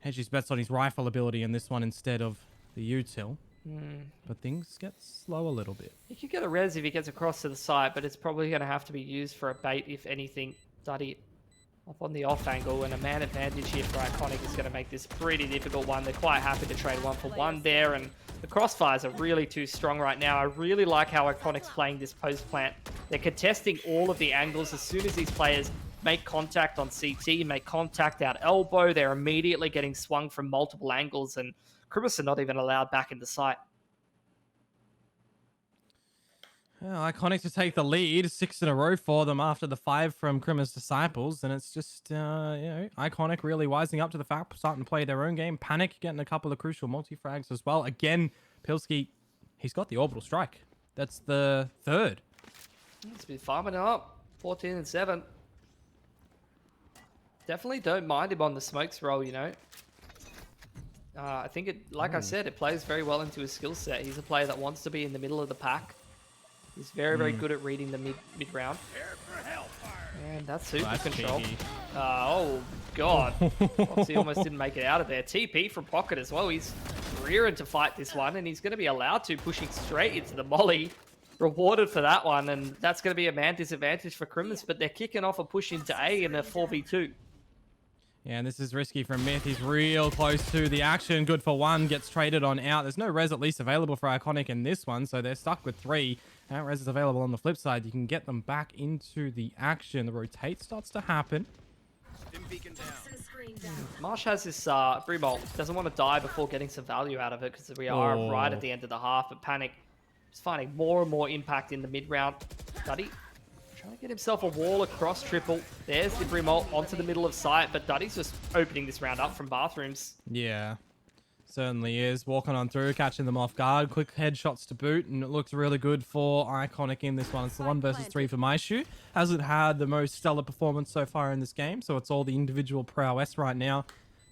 hedged his bets on his rifle ability in this one instead of the util. But things get slow a little bit. He could get a res if he gets across to the side, but it's probably going to have to be used for a bait, if anything. Duddy up on the off angle, and a man advantage here for Iconic is going to make this pretty difficult one. They're quite happy to trade 1 for 1 there, and the crossfires are really too strong right now. I really like how Iconic's playing this post plant. They're contesting all of the angles. As soon as these players make contact on CT, make contact out elbow, they're immediately getting swung from multiple angles, and Krimis are not even allowed back in the site. Well, Iconic to take the lead, 6 in a row for them after the 5 from Krima's Disciples, and it's just, Iconic really wising up to the fact, starting to play their own game. Panic getting a couple of crucial multi-frags as well. Again, Pilski, he's got the orbital strike. That's the 3rd. He's been farming it up, 14 and 7. Definitely don't mind him on the smokes roll, you know. I think it, like I said, it plays very well into his skill set. He's a player that wants to be in the middle of the pack. He's very, very good at reading the mid round. And that's super control. Oh, God. Foxy almost didn't make it out of there. TP from Pocket as well. He's rearing to fight this one, and he's going to be allowed to, pushing straight into the molly. Rewarded for that one, and that's going to be a man disadvantage for Krimis, but they're kicking off a push into A in a 4v2. Yeah, and this is risky from Myth. He's real close to the action. Good for 1. Gets traded on out. There's no res at least available for Iconic in this one, so they're stuck with 3. That res is available on the flip side. You can get them back into the action. The rotate starts to happen. Marsh has this Brimol. Doesn't want to die before getting some value out of it because we are right at the end of the half. But Panic is finding more and more impact in the mid round. Duddy trying to get himself a wall across triple. There's the Brimol onto the middle of sight. But Duddy's just opening this round up from bathrooms. Yeah. Certainly is. Walking on through, catching them off guard. Quick headshots to boot, and it looks really good for Iconic in this one. It's the 1 versus 3 for Maishu. Hasn't had the most stellar performance so far in this game, so it's all the individual prowess right now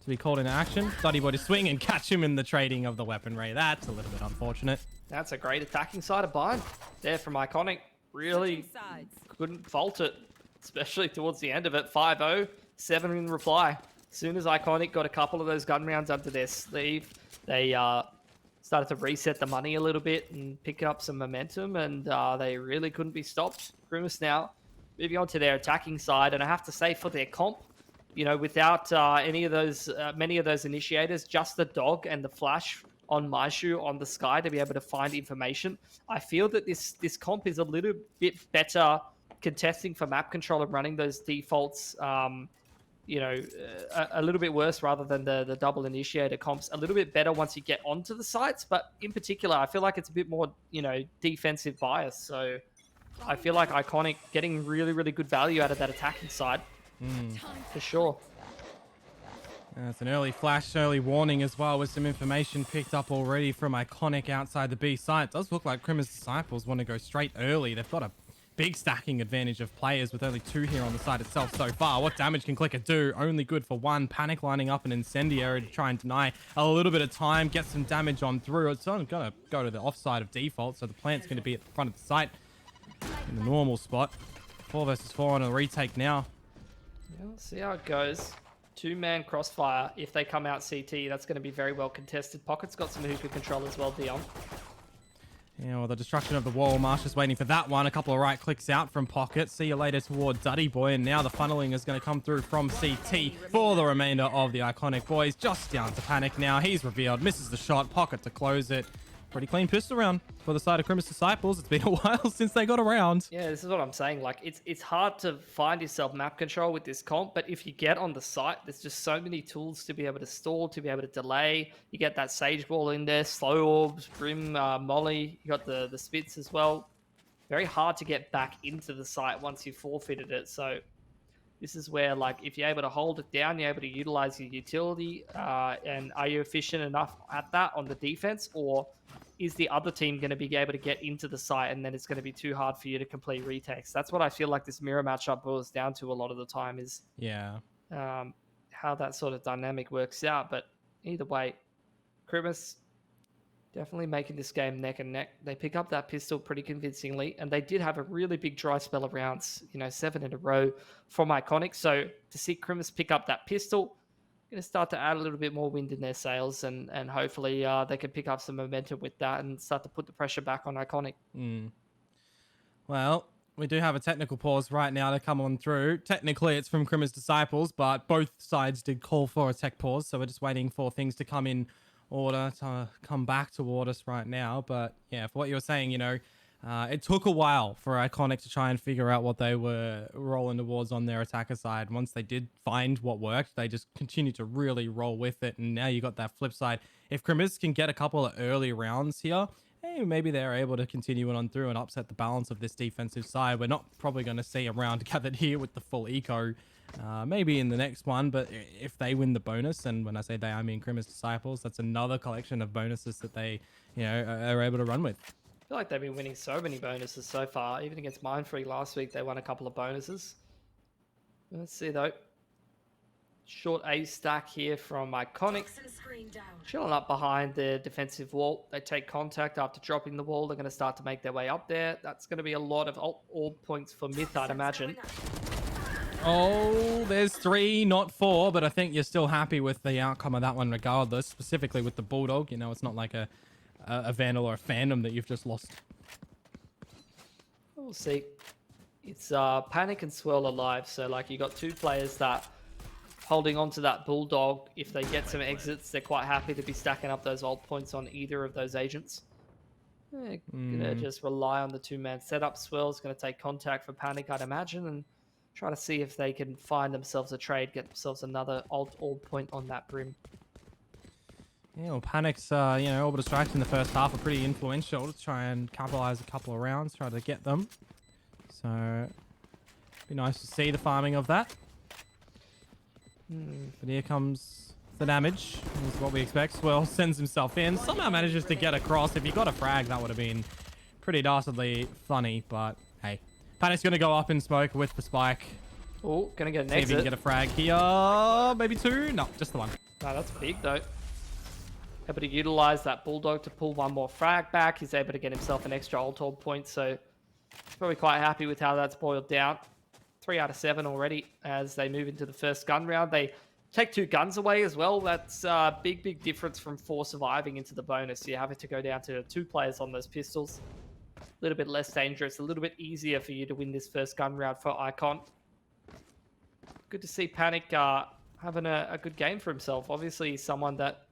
to be called into action. Duddy boy to swing and catch him in the trading of the weaponry. That's a little bit unfortunate. That's a great attacking side of bind there from Iconic. Really couldn't fault it, especially towards the end of it. 5-0, 7 in reply. As soon as Iconic got a couple of those gun rounds under their sleeve, they started to reset the money a little bit and pick up some momentum, and they really couldn't be stopped. Grimace now moving on to their attacking side, and I have to say for their comp, you know, without any of those, many of those initiators, just the dog and the flash on Maishu on the sky to be able to find information, I feel that this comp is a little bit better contesting for map control and running those defaults. You know, a little bit worse rather than the double initiator comps. A little bit better once you get onto the sites, but in particular, I feel like it's a bit more, you know, defensive bias. So I feel like Iconic getting really, really good value out of that attacking side. For sure. It's an early flash, early warning as well, with some information picked up already from Iconic outside the B site. It does look like Krima's Disciples want to go straight early. They've got a big stacking advantage of players with only 2 here on the side itself so far. What damage can Clicker do? Only good for 1. Panic lining up an incendiary to try and deny a little bit of time, get some damage on through. It's only going to go to the offside of default, so the plant's going to be at the front of the site in the normal spot. 4 versus 4 on a retake now. Yeah, let's see how it goes. 2-man crossfire. If they come out CT, that's going to be very well contested. Pocket's got some hookah control as well, Dion. Yeah, well, the destruction of the wall. Marsh is waiting for that one. A couple of right clicks out from Pocket. See you later toward Duddy Boy. And now the funneling is going to come through from CT for the remainder of the Iconic boys. Just down to Panic now. He's revealed. Misses the shot. Pocket to close it. Pretty clean pistol round for the side of Krima's Disciples. It's been a while since they got around. Yeah, this is what I'm saying. Like, it's hard to find yourself map control with this comp, but if you get on the site, there's just so many tools to be able to stall, to be able to delay. You get that Sage Ball in there, slow orbs, Brim, Molly. You got the spits as well. Very hard to get back into the site once you've forfeited it. So this is where, like, if you're able to hold it down, you're able to utilize your utility, and are you efficient enough at that on the defense, or is the other team going to be able to get into the site and then it's going to be too hard for you to complete retakes? That's what I feel like this mirror matchup boils down to a lot of the time, is how that sort of dynamic works out. But either way, Krimis definitely making this game neck and neck. They pick up that pistol pretty convincingly, and they did have a really big dry spell of rounds, you know, 7 in a row from Iconic. So to see Krimis pick up that pistol, going to start to add a little bit more wind in their sails, and hopefully they can pick up some momentum with that and start to put the pressure back on Iconic. Well, we do have a technical pause right now to come on through. Technically, it's from Krima's Disciples, but both sides did call for a tech pause, so we're just waiting for things to come in order to come back toward us right now. But yeah, for what you were saying, you know, it took a while for Iconic to try and figure out what they were rolling towards on their attacker side. Once they did find what worked, they just continued to really roll with it. And now you got that flip side. If Krimis can get a couple of early rounds here, maybe they're able to continue on through and upset the balance of this defensive side. We're not probably going to see a round gathered here with the full eco. Maybe in the next one, but if they win the bonus, and when I say they, I mean Grimace Disciples, that's another collection of bonuses that they, are able to run with. I feel like they've been winning so many bonuses so far. Even against Mindfreak last week, they won a couple of bonuses. Let's see though. Short A stack here from Iconic. Chilling up behind the defensive wall. They take contact after dropping the wall. They're going to start to make their way up there. That's going to be a lot of orb points for Myth, I'd imagine. Oh, there's 3, not 4, but I think you're still happy with the outcome of that one regardless, specifically with the Bulldog. It's not like a Vandal or a Phantom that you've just lost. We'll see. It's Panic and Swirl alive, so like you got 2 players that holding on to that Bulldog. If they get some exits, they're quite happy to be stacking up those ult points on either of those agents. They're gonna just rely on the 2-man setup. Swirl's gonna take contact for Panic, I'd imagine, and try to see if they can find themselves a trade, get themselves another ult point on that Brim. Yeah, well, Panic's, orbital strikes in the first half are pretty influential to try and capitalize a couple of rounds, try to get them. So, be nice to see the farming of that. But here comes the damage. This is what we expect. Swirl sends himself in. Somehow manages to get across. If he got a frag, that would have been pretty dastardly funny. But hey, Panic's going to go up in smoke with the spike. Oh, going to get an See if he exit. can get a frag here. Maybe 2? No, just the 1. No, that's big though. Able to utilize that Bulldog to pull 1 more frag back. He's able to get himself an extra ult point. So he's probably quite happy with how that's boiled down. 3 out of 7 already as they move into the first gun round. They take 2 guns away as well. That's a big difference from 4 surviving into the bonus. You have to go down to 2 players on those pistols. A little bit less dangerous, a little bit easier for you to win this first gun round for Icon. Good to see Panic having a good game for himself. Obviously, he's someone that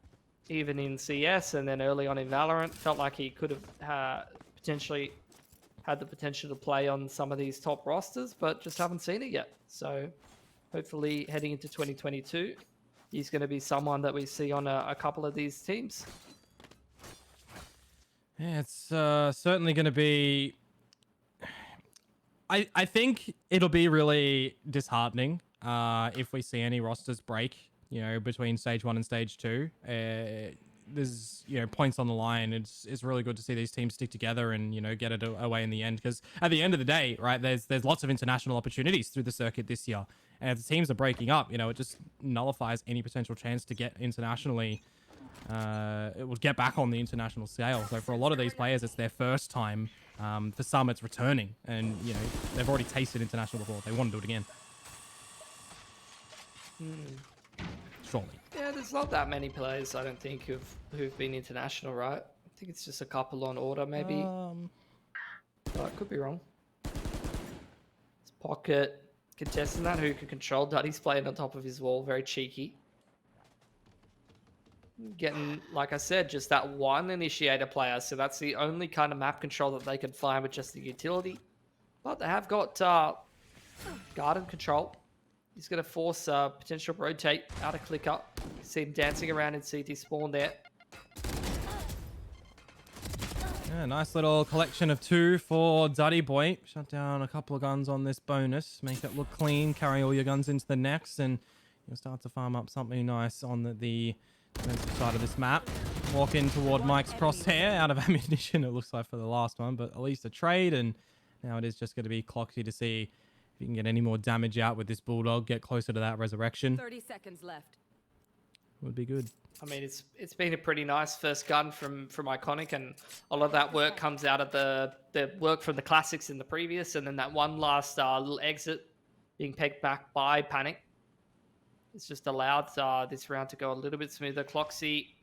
even in CS and then early on in Valorant felt like he could have potentially had the potential to play on some of these top rosters, but just haven't seen it yet. So hopefully heading into 2022, he's going to be someone that we see on a couple of these teams. Yeah, it's certainly going to be... I think it'll be really disheartening if we see any rosters break, between stage 1 and stage 2. There's points on the line. It's really good to see these teams stick together and get it away in the end, because at the end of the day, right, there's lots of international opportunities through the circuit this year, and if the teams are breaking up, it just nullifies any potential chance to get internationally. It would get back on the international scale. So for a lot of these players, it's their first time. For some, it's returning, and they've already tasted international before. They want to do it again. Surely. Yeah, there's not that many players, I don't think, who've been international, right? I think it's just a couple on order, maybe. But I could be wrong. It's Pocket contesting that, who can control Duddy's playing on top of his wall, very cheeky. Getting, like I said, just that 1 initiator player, so that's the only kind of map control that they can find with just the utility. But they have got garden control. He's going to force potential rotate out of clicker. You see him dancing around in CT spawn there. Yeah, nice little collection of 2 for Duddy Boy. Shut down a couple of guns on this bonus. Make it look clean. Carry all your guns into the next, and you'll start to farm up something nice on the defensive side of this map. Walk in toward Mike's crosshair. Out of ammunition, it looks like, for the last one, but at least a trade, and now it is just going to be Cloxy to see if you can get any more damage out with this Bulldog, get closer to that resurrection. 30 seconds left. Would be good. I mean, it's been a pretty nice first gun from Iconic, and a lot of that work comes out of the work from the classics in the previous, and then that one last little exit being pegged back by Panic. It's just allowed this round to go a little bit smoother. Cloxy,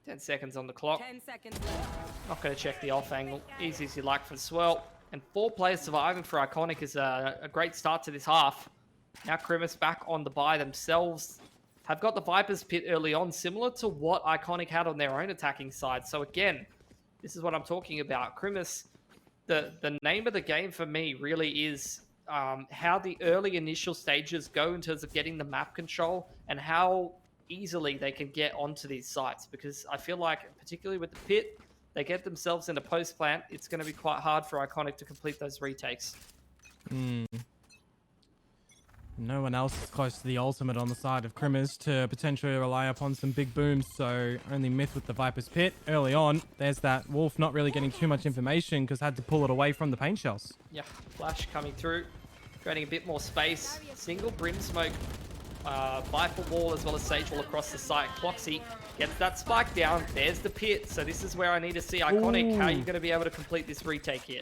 10 seconds on the clock. 10 seconds left. Not going to check the off angle. Easy as you like for Swirl. And 4 players surviving for Iconic is a great start to this half. Now Grimace back on the buy themselves. Have got the Viper's Pit early on, similar to what Iconic had on their own attacking side. So again, this is what I'm talking about. Grimace, the name of the game for me really is how the early initial stages go in terms of getting the map control and how easily they can get onto these sites. Because I feel like, particularly with the Pit, they get themselves in a post plant, it's going to be quite hard for Iconic to complete those retakes. No one else is close to the ultimate on the side of Crimmers to potentially rely upon some big booms, so only Myth with the Viper's Pit early on. There's that Wolf not really getting too much information because had to pull it away from the paint shells. Yeah, Flash coming through, creating a bit more space. Single Brim Smoke, Viper Wall as well as Sage Wall across the site. Cloxy gets that spike down. There's the pit, so this is where I need to see Iconic. How are you going to be able to complete this retake here?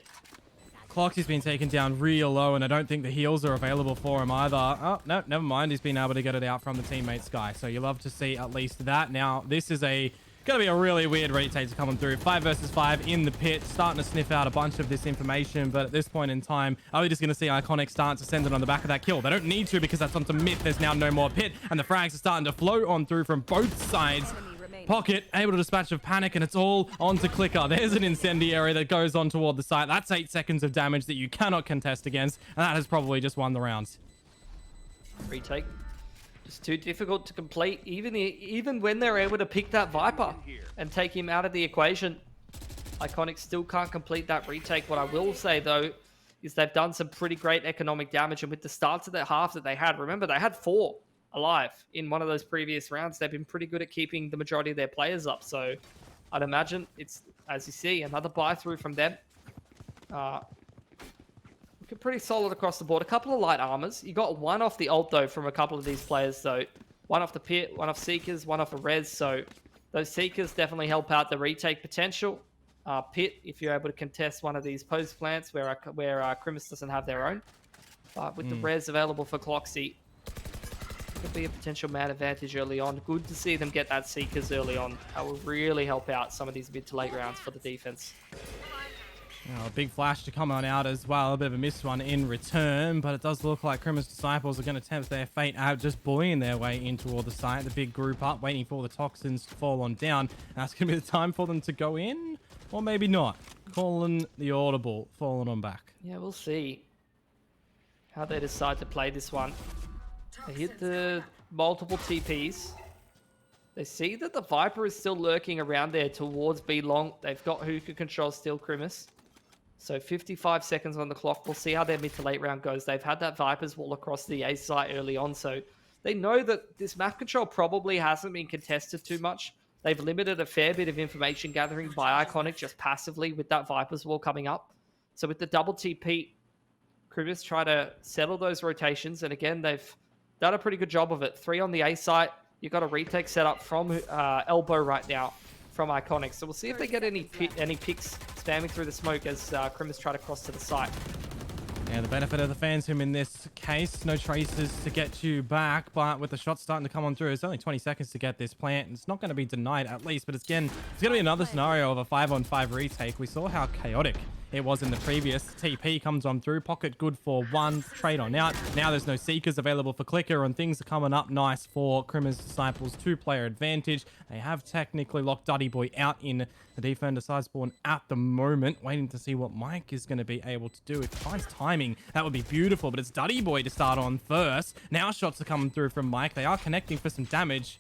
Cloxy's been taken down real low, and I don't think the heals are available for him either. Oh, no, never mind. He's been able to get it out from the teammate Sky. So you love to see at least that. Now, this is going to be a really weird retake to come through. 5 versus 5 in the pit, starting to sniff out a bunch of this information. But at this point in time, are we just going to see Iconic start to send it on the back of that kill? They don't need to because that's onto Myth. There's now no more pit, and the frags are starting to flow on through from both sides. Pocket able to dispatch of Panic, and it's all onto Clicker. There's an incendiary that goes on toward the site. That's 8 seconds of damage that you cannot contest against, and that has probably just won the round. Retake. Just too difficult to complete, even when they're able to pick that Viper and take him out of the equation. Iconic still can't complete that retake. What I will say, though, is they've done some pretty great economic damage, and with the starts of that half that they had, remember, they had 4 alive in one of those previous rounds. They've been pretty good at keeping the majority of their players up, so I'd imagine it's, as you see, another buy through from them. Looking pretty solid across the board. A couple of light armors. You got 1 off the ult, though, from a couple of these players, though. 1 off the pit, 1 off Seekers, 1 off a res, so those Seekers definitely help out the retake potential. Pit, if you're able to contest one of these post plants where Crimus doesn't have their own. But with the res available for Cloxy, could be a potential mad advantage early on. Good to see them get that Seekers early on. That will really help out some of these mid to late rounds for the defense. A big flash to come on out as well. A bit of a missed one in return, but it does look like Crimmers Disciples are going to tempt their fate out, just buoying their way in toward the site. The big group up, waiting for the toxins to fall on down. And that's going to be the time for them to go in, or maybe not. Calling the audible, falling on back. Yeah, we'll see how they decide to play this one. They hit the multiple TPs. They see that the Viper is still lurking around there towards B long. They've got hookah control still, Crimus. So 55 seconds on the clock. We'll see how their mid to late round goes. They've had that Viper's wall across the A site early on, so they know that this map control probably hasn't been contested too much. They've limited a fair bit of information gathering by Iconic just passively with that Viper's wall coming up. So with the double TP, Crimus try to settle those rotations, and again, they've done a pretty good job of it. 3 on the A site. You've got a retake set up from elbow right now from Iconic. So we'll see if they get any picks spamming through the smoke as Crimus try to cross to the site. Yeah, the benefit of the Phantom in this case, no traces to get you back, but with the shots starting to come on through, it's only 20 seconds to get this plant, and it's not going to be denied at least, but it's going to be another scenario of a 5-on-5 retake. We saw how chaotic it was in the previous. TP comes on through, Pocket good for 1, trade on out. Now there's no Seekers available for Clicker, and things are coming up nice for Crimmers Disciples. 2-player advantage. They have technically locked Duddy Boy out in the defender side spawn at the moment, waiting to see what Mike is going to be able to do. If he finds timing, that would be beautiful, but it's Duddy Boy to start on first. Now shots are coming through from Mike. They are connecting for some damage.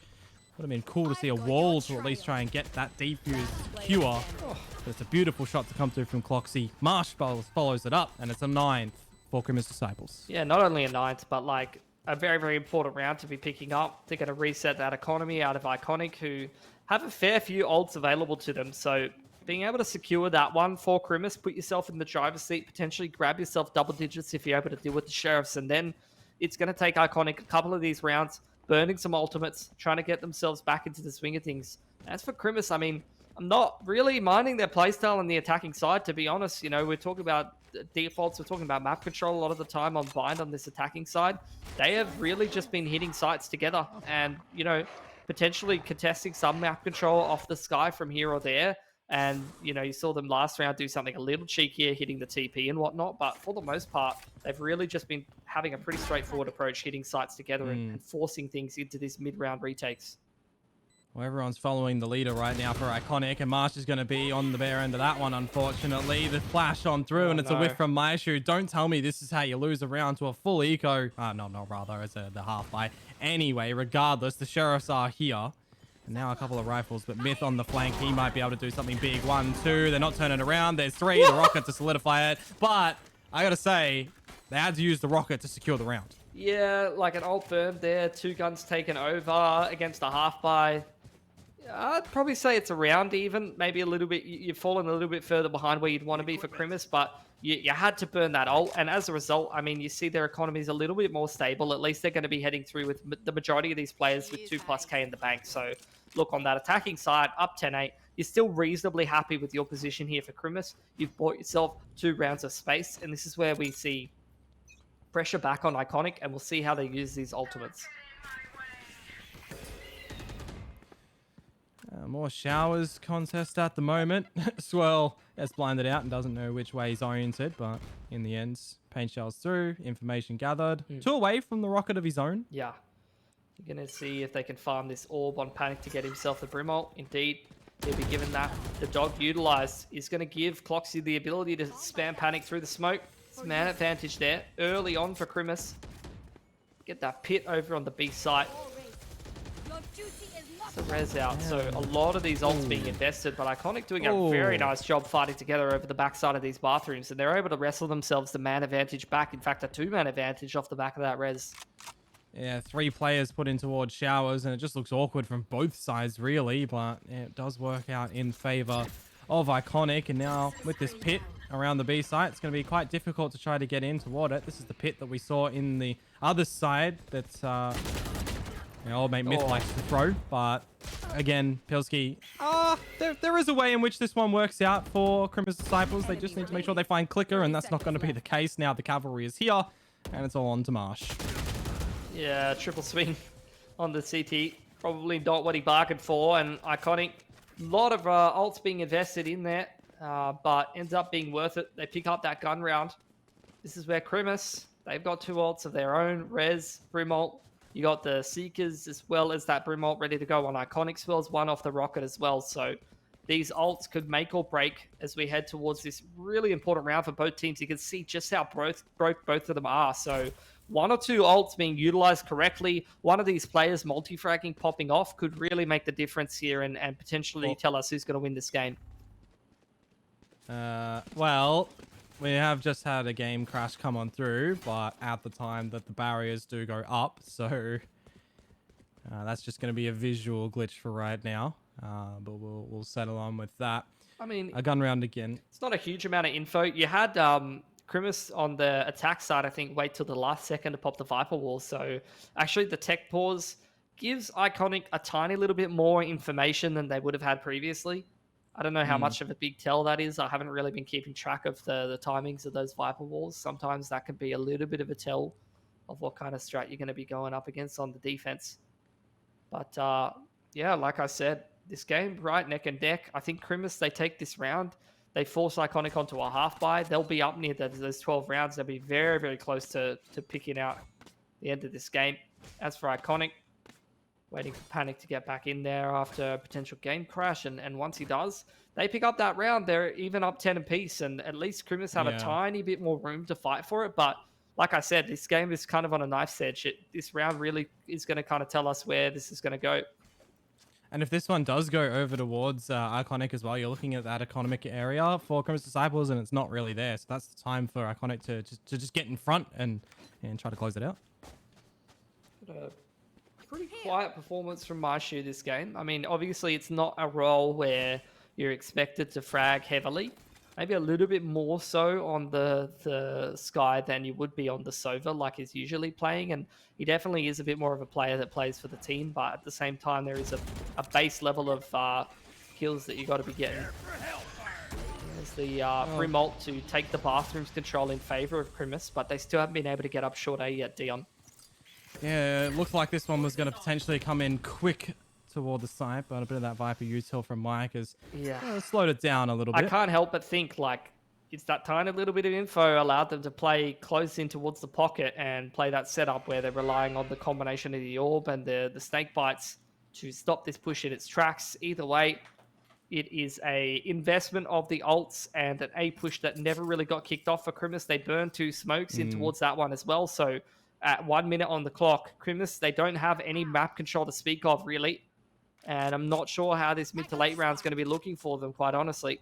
Would have been cool to see a wall to at least try and get that defuse secure. But it's a beautiful shot to come through from Cloxy. Marsh follows it up, and it's a 9th for Crimmers Disciples. Yeah, not only a 9th, but like a very, very important round to be picking up. They're going to reset that economy out of Iconic, who have a fair few ults available to them. So being able to secure that one for Crimmers, put yourself in the driver's seat, potentially grab yourself double digits if you're able to deal with the Sheriffs. And then it's going to take Iconic a couple of these rounds, burning some ultimates, trying to get themselves back into the swing of things. As for Crimmers, I mean, I'm not really minding their playstyle on the attacking side, to be honest. You know, we're talking about defaults, we're talking about map control a lot of the time on Bind on this attacking side. They have really just been hitting sites together and, you know, potentially contesting some map control off the sky from here or there. And, you know, you saw them last round do something a little cheekier, hitting the TP and whatnot. But for the most part, they've really just been having a pretty straightforward approach, hitting sites together and forcing things into these mid-round retakes. Well, everyone's following the leader right now for Iconic, and Marsh is going to be on the bare end of that one, unfortunately. The flash on through, and it's a whiff from Maishu. Don't tell me this is how you lose a round to a full eco. No, rather, it's the half by. Anyway, regardless, the Sheriffs are here. And now a couple of rifles, but Myth on the flank, he might be able to do something big. 1, 2, they're not turning around. There's 3, the rocket to solidify it. But I gotta say, they had to use the rocket to secure the round. Yeah, like an ult firm there, 2 guns taken over against a half buy. I'd probably say it's around even, maybe a little bit. You've fallen a little bit further behind where you'd want to be for Krimis, but you had to burn that ult. And as a result, I mean, you see their economy is a little bit more stable. At least they're going to be heading through with the majority of these players with 2+K in the bank. So look, on that attacking side, up 10-8. You're still reasonably happy with your position here for Krimis. You've bought yourself 2 rounds of space, and this is where we see pressure back on Iconic, and we'll see how they use these ultimates. More showers contest at the moment. Swirl gets blinded out and doesn't know which way he's oriented, but in the end, paint shells through, information gathered. 2 away from the rocket of his own. Yeah. You're going to see if they can farm this orb on Panic to get himself the Brim ult. Indeed, he'll be given that. The dog utilized is going to give Cloxy the ability to spam Panic through the smoke. It's man advantage there early on for Krimis. Get that pit over on the B site. The res out, so a lot of these ults being invested, but Iconic doing a very nice job fighting together over the backside of these bathrooms, and they're able to wrestle themselves the man advantage back. In fact, a 2-man advantage off the back of that res. Yeah, 3 players put in towards showers, and it just looks awkward from both sides, really, but it does work out in favor of Iconic. And now with this pit around the B site, it's going to be quite difficult to try to get in toward it. This is the pit that we saw in the other side that's old mate Myth likes to throw, but again, Pilsky, there is a way in which this one works out for Krimis Disciples. They just need to make sure they find Clicker, and that's not going to be the case. Now the cavalry is here, and it's all on to Marsh. Yeah, triple swing on the CT. Probably not what he bargained for, and Iconic, a lot of ults being invested in there, but ends up being worth it. They pick up that gun round. This is where Krimis, they've got 2 ults of their own, Res, Brim ult. You got the Seekers as well as that Brim ult ready to go on Iconic spells, 1 off the rocket as well. So these ults could make or break as we head towards this really important round for both teams. You can see just how broke both of them are. So 1 or 2 ults being utilized correctly, one of these players multi-fragging popping off could really make the difference here and potentially tell us who's going to win this game. Well, we have just had a game crash come on through, but at the time that the barriers do go up, so that's just going to be a visual glitch for right now. But we'll settle on with that. I mean, a gun round again. It's not a huge amount of info. You had Krimis on the attack side, I think, wait till the last second to pop the Viper wall. So actually, the tech pause gives Iconic a tiny little bit more information than they would have had previously. I don't know how much of a big tell that is. I haven't really been keeping track of the timings of those Viper walls. Sometimes that can be a little bit of a tell of what kind of strat you're going to be going up against on the defense. But yeah, like I said, this game, right neck and neck. I think Krimis, they take this round. They force Iconic onto a half buy. They'll be up near those 12 rounds. They'll be very, very close to picking out the end of this game. As for Iconic, waiting for Panic to get back in there after a potential game crash. And once he does, they pick up that round. They're even up 10 apiece. And at least Krimis have a tiny bit more room to fight for it. But like I said, this game is kind of on a knife's edge. This round really is going to kind of tell us where this is going to go. And if this one does go over towards Iconic as well, you're looking at that economic area for Krimis Disciples, and it's not really there. So that's the time for Iconic to just get in front and try to close it out. Pretty quiet performance from Marshu this game. I mean, obviously it's not a role where you're expected to frag heavily. Maybe a little bit more so on the Sky than you would be on the Sova, like he's usually playing. And he definitely is a bit more of a player that plays for the team. But at the same time, there is a base level of kills that you got to be getting. There's the Brim ult to take the bathrooms control in favor of Krimis, but they still haven't been able to get up short A yet, Dion. Yeah, it looked like this one was going to potentially come in quick toward the site, but a bit of that Viper util from Mike has slowed it down a little bit. I can't help but think, like, it's that tiny little bit of info allowed them to play close in towards the pocket and play that setup where they're relying on the combination of the orb and the snake bites to stop this push in its tracks. Either way, it is a investment of the ults and an A push that never really got kicked off for Krimis. They burned 2 smokes in towards that one as well, so at 1 minute on the clock, Krimis, they don't have any map control to speak of, really. And I'm not sure how this mid to late round is going to be looking for them, quite honestly.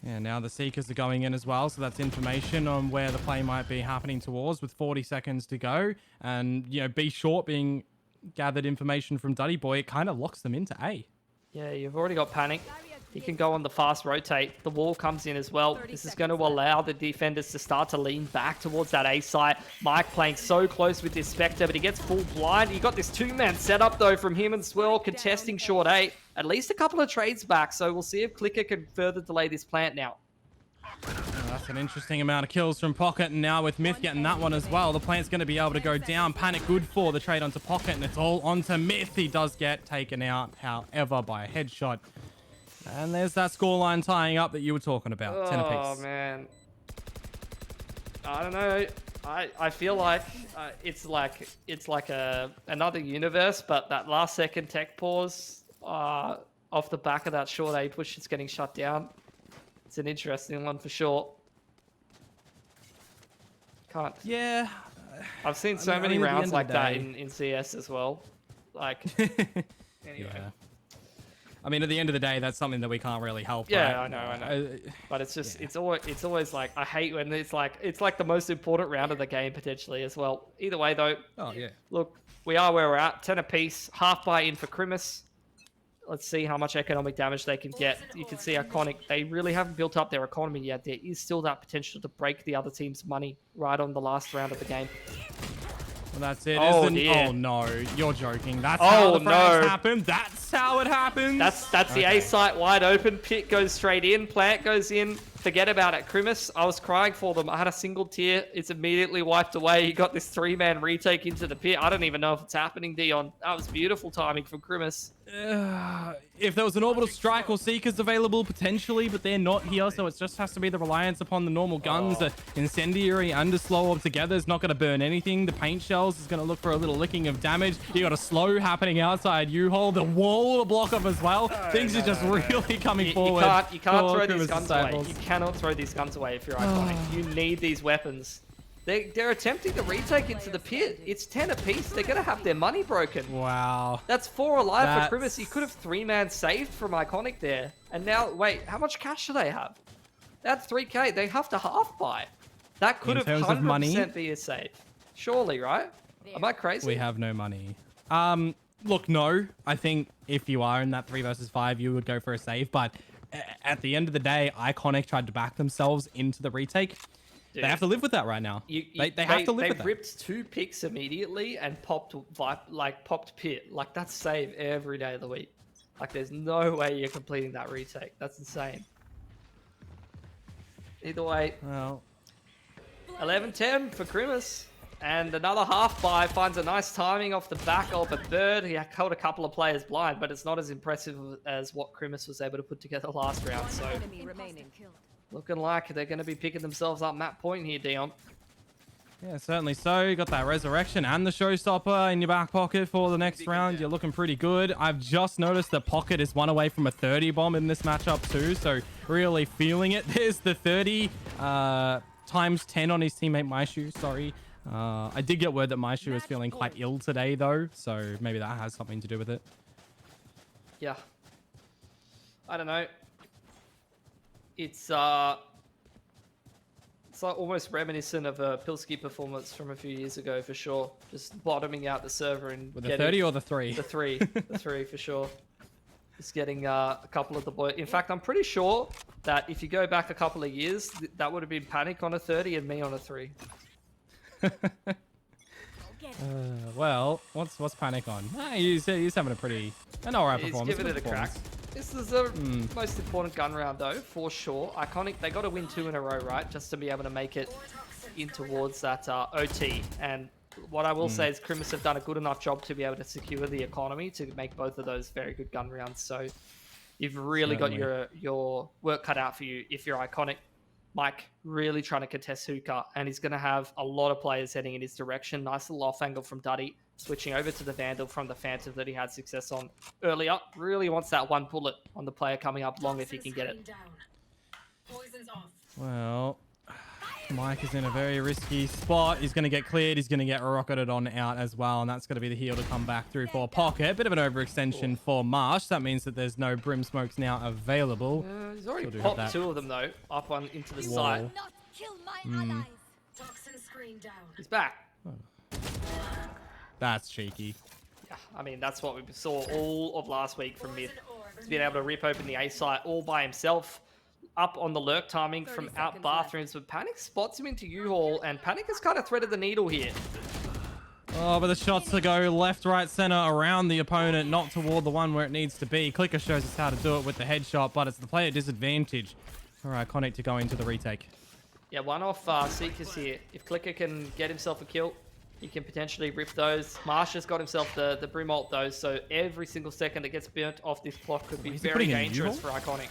Yeah, now the Seekers are going in as well, so that's information on where the play might be happening towards with 40 seconds to go. And, you know, B Short being gathered information from Duddy Boy, it kind of locks them into A. Yeah, you've already got Panic. He can go on the fast rotate. The wall comes in as well. This is going to allow the defenders to start to lean back towards that A site. Mike playing so close with this Spectre, but he gets full blind. You got this two-man setup, though, from him and Swirl contesting short A. At least a couple of trades back, so we'll see if Clicker can further delay this plant now. That's an interesting amount of kills from Pocket, and now with Myth getting that one as well, the plant's going to be able to go down. Panic good for the trade onto Pocket, and it's all onto Myth. He does get taken out, however, by a headshot. And there's that scoreline tying up that you were talking about. 10 apiece. Oh, man. I don't know. I feel like it's like another universe, but that last second tech pause off the back of that short A push is getting shut down. It's an interesting one for sure. Can't. Yeah. I've seen so many rounds like that in CS as well. Like, anyway. Yeah. I mean, at the end of the day, that's something that we can't really help. Yeah, right? I know. But it's just, it's always like, I hate when it's like the most important round of the game potentially as well. Either way though. Oh yeah. Look, we are where we're at. 10 apiece. Half buy in for Crimus. Let's see how much economic damage they can get. You can see Iconic, they really haven't built up their economy yet. There is still that potential to break the other team's money right on the last round of the game. Well, that's it, Oh, isn't dear. Oh, no. You're joking. That's how the frags happen. That's how it happens. That's the A site wide open. Pit goes straight in. Plant goes in. Forget about it. Crimus, I was crying for them. I had a single tear. It's immediately wiped away. You got this three-man retake into the pit. I don't even know if it's happening, Dion. That was beautiful timing from Crimus. If there was an orbital strike or seekers available, potentially, but they're not here, so it just has to be the reliance upon the normal guns. The incendiary and a slow orb together is not going to burn anything. The paint shells is going to look for a little licking of damage. You got a slow happening outside U-hole. The wall to block up as well. Things are just really coming forward. You can't throw these guns away. You cannot throw these guns away if you're Iconic. You need these weapons. They're attempting to retake into the pit. It's 10 apiece. They're going to have their money broken. Wow. That's 4 alive for Crimus. He could have 3-man saved from Iconic there. And now, wait, how much cash do they have? They had 3K. They have to half buy. That could have 100% be a save. Surely, right? Am I crazy? We have no money. Look, no. I think if you are in that 3 versus 5, you would go for a save. But at the end of the day, Iconic tried to back themselves into the retake. Dude, they have to live with that right now. They have to live with that. They ripped 2 picks immediately and popped pit. Like, that's save every day of the week. Like, there's no way you're completing that retake. That's insane. Either way. Well, 11-10 for Crimus. And another half buy finds a nice timing off the back of a third. He held a couple of players blind, but it's not as impressive as what Crimus was able to put together last round. So, looking like they're going to be picking themselves up map point here, Dion. Yeah, certainly so. You got that resurrection and the showstopper in your back pocket for the next round. You're looking pretty good. I've just noticed that Pocket is 1 away from a 30 bomb in this matchup too, so really feeling it. There's the 30 times 10 on his teammate Maishu, sorry. I did get word that Maishu is feeling quite ill today though, so maybe that has something to do with it. Yeah. I don't know. It's like almost reminiscent of a Pilsky performance from a few years ago for sure. Just bottoming out the server and with the 30 or the 3? The 3. The 3 for sure. Just getting a couple of the boys. In fact, I'm pretty sure that if you go back a couple of years, that would have been Panic on a 30 and me on a 3. Well, what's Panic on? He's having a pretty alright performance. He's giving it a crack. This is the most important gun round though, for sure. Iconic, they got to win 2 in a row, right? Just to be able to make it in towards that OT. And what I will say is Crimus have done a good enough job to be able to secure the economy to make both of those very good gun rounds. So you've really got your work cut out for you if you're Iconic. Mike really trying to contest Hookah, and he's going to have a lot of players heading in his direction. Nice little off angle from Duddy, switching over to the Vandal from the Phantom that he had success on earlier. Really wants that 1 bullet on the player coming up long if he can get it. Well, Mike is in a very risky spot. He's going to get cleared. He's going to get rocketed on out as well. And that's going to be the heal to come back through for Pocket. Bit of an overextension for Marsh. That means that there's no Brim Smokes now available. He's already Still do popped have that. 2 of them, though, up on into the Whoa. site. He's back. That's cheeky. Yeah, I mean, that's what we saw all of last week from Myth. He's been able to rip open the A site all by himself. Up on the lurk timing from out bathrooms, but Panic spots him into U-Haul, and Panic has kind of threaded the needle here. Oh, but the shots to go left, right, center, around the opponent, not toward the one where it needs to be. Clicker shows us how to do it with the headshot, but it's the player disadvantage for Iconic to go into the retake. Yeah, one off Seekers here. If Clicker can get himself a kill, he can potentially rip those. Marsh has got himself the Brim ult, though, so every single second that gets burnt off this clock could be very dangerous for Iconic.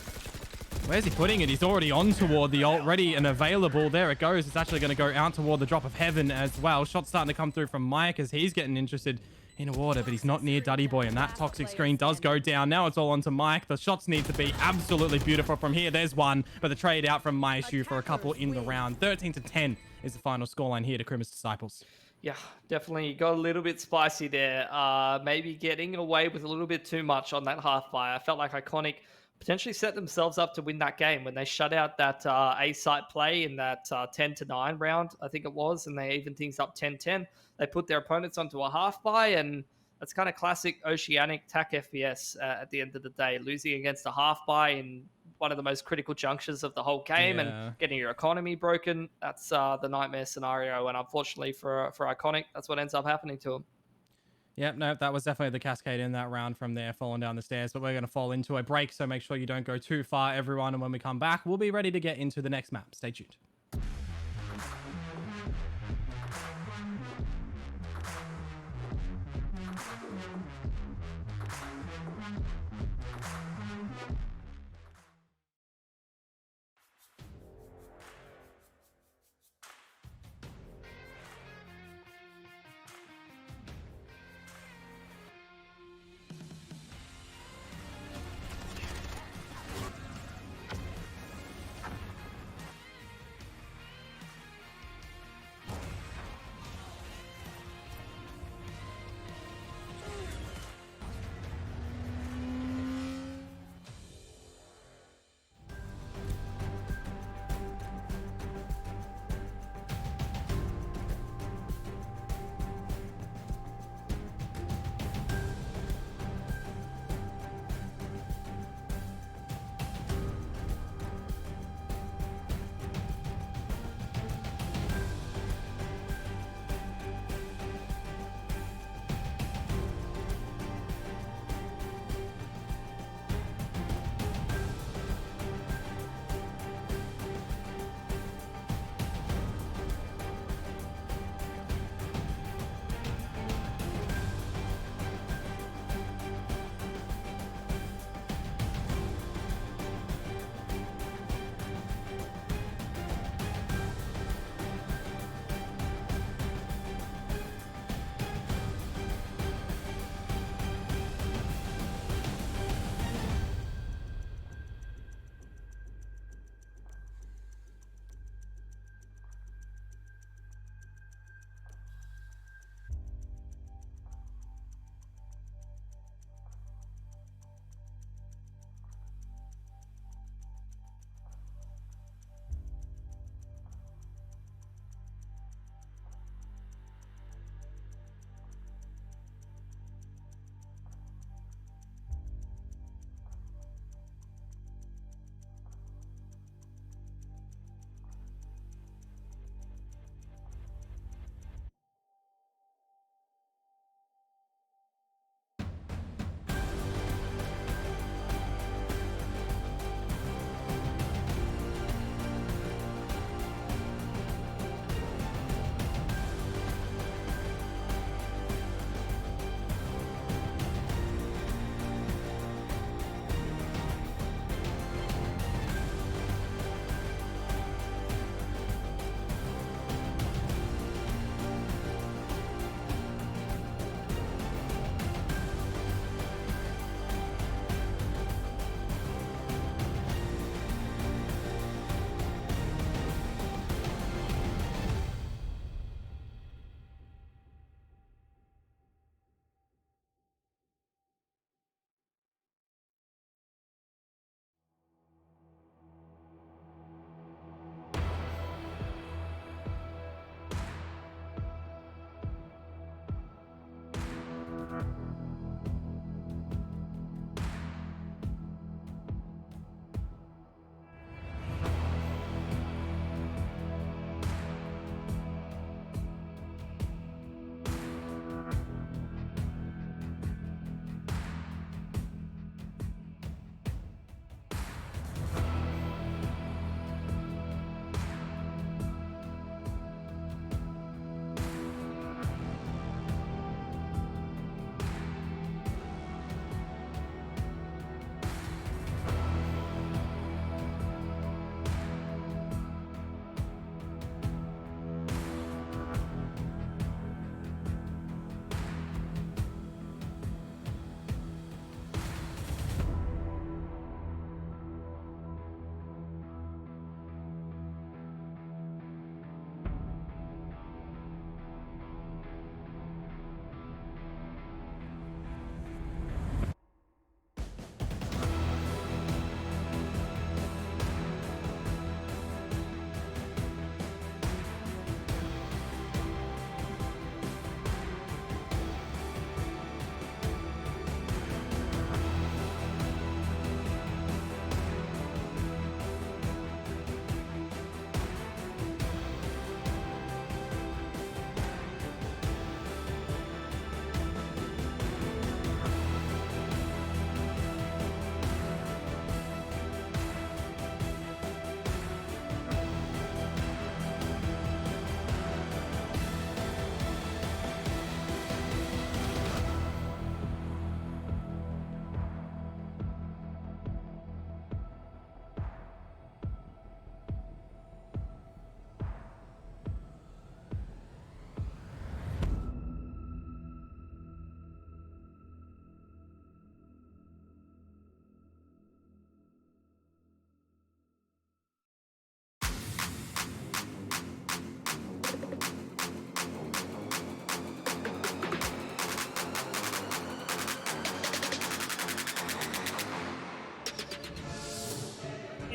Where's he putting it? He's already on toward the ult, ready and available. There it goes. It's actually going to go out toward the drop of heaven as well. Shots starting to come through from Mike as he's getting interested in water, but he's not near Duddy Boy, and that toxic screen does go down. Now it's all onto Mike. The shots need to be absolutely beautiful from here. There's one, but the trade out from Maishu for a couple in the round. 13-10 is the final scoreline here to Criminal's Disciples. Yeah, definitely got a little bit spicy there. Maybe getting away with a little bit too much on that half buy. I felt like Iconic potentially set themselves up to win that game when they shut out that A site play in that 10-9 round, I think it was, and they evened things up 10-10. They put their opponents onto a half buy, and that's kind of classic Oceanic TAC FPS at the end of the day. Losing against a half buy in one of the most critical junctures of the whole game and getting your economy broken, that's the nightmare scenario. And unfortunately for Iconic, that's what ends up happening to them. Yep, no, that was definitely the cascade in that round from there, falling down the stairs. But we're going to fall into a break, so make sure you don't go too far, everyone. And when we come back, we'll be ready to get into the next map. Stay tuned.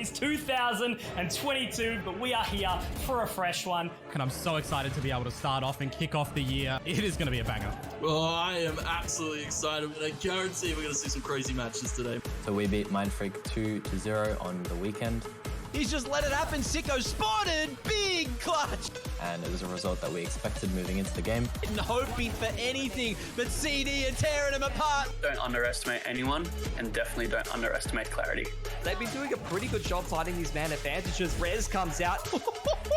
since 2022, but we are here for a fresh one. And I'm so excited to be able to start off and kick off the year. It is going to be a banger. Oh, I am absolutely excited, and I guarantee we're going to see some crazy matches today. So we beat Mindfreak 2-0 on the weekend, He's just let it happen. Sicko spotted. Big clutch. and it was a result that we expected moving into the game. And hoping for anything, but CD are tearing him apart. Don't underestimate anyone, and definitely don't underestimate Clarity. They've been doing a pretty good job fighting these man advantages. Rez comes out.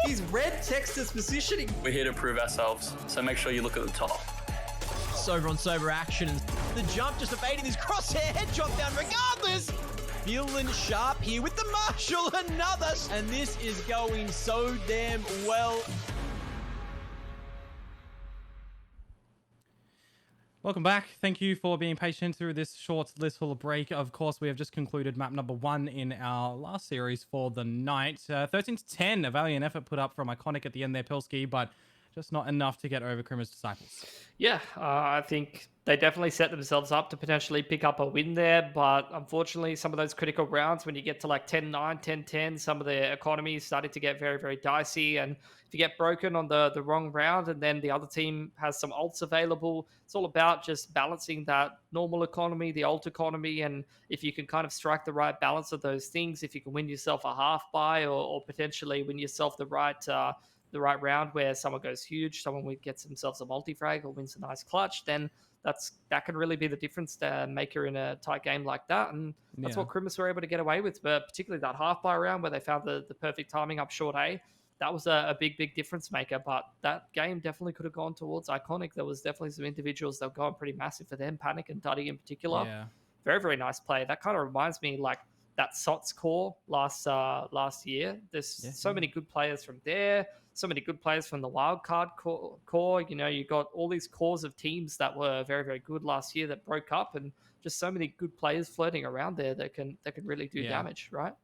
He's red Texas positioning. We're here to prove ourselves, so make sure you look at the top. Sober on sober action, and the jump just evading his crosshair, head drop down regardless. Feeling sharp here with the Marshall, another, and this is going so damn well. Welcome back. Thank you for being patient through this short little break. Of course, we have just concluded map number 1 in our last series for the night. 13-10, a valiant effort put up from Iconic at the end there, Pilski, but just not enough to get over Krima's Disciples. Yeah, I think they definitely set themselves up to potentially pick up a win there, but unfortunately, some of those critical rounds, when you get to like 10-9, 10-10, some of the economies started to get very, very dicey, and if you get broken on the wrong round and then the other team has some ults available, it's all about just balancing that normal economy, the ult economy, and if you can kind of strike the right balance of those things, if you can win yourself a half buy or potentially win yourself the right round where someone goes huge, someone gets themselves a multi-frag or wins a nice clutch, then that can really be the difference maker in a tight game like that. And that's what Krimis were able to get away with, but particularly that half buy round where they found the perfect timing up short A. That was a big difference maker, but that game definitely could have gone towards Iconic. There was definitely some individuals that were going pretty massive for them, Panic and Duddy in particular. Yeah. Very, very nice play. That kind of reminds me like that SOTS core last year. There's so many good players from there, so many good players from the wildcard core. You know, you got all these cores of teams that were very, very good last year that broke up, and just so many good players floating around there that can really do damage, right?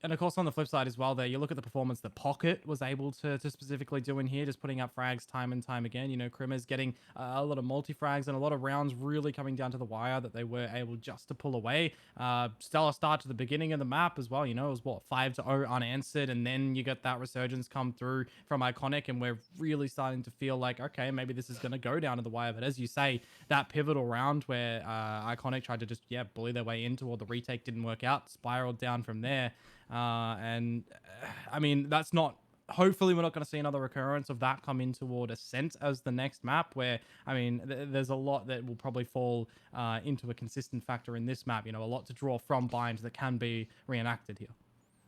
And of course, on the flip side as well, there you look at the performance that Pocket was able to specifically do in here, just putting up frags time and time again. You know, Krima's getting a lot of multi-frags and a lot of rounds really coming down to the wire that they were able just to pull away. Stellar start to the beginning of the map as well. You know, it was 5-0 unanswered, and then you get that resurgence come through from Iconic, and we're really starting to feel like, okay, maybe this is going to go down to the wire. But as you say, that pivotal round where Iconic tried to just bully their way in toward the retake didn't work out, spiraled down from there. I mean, that's not, hopefully we're not going to see another recurrence of that come in toward Ascent as the next map, where, I mean, there's a lot that will probably fall into a consistent factor in this map, you know, a lot to draw from binds that can be reenacted here.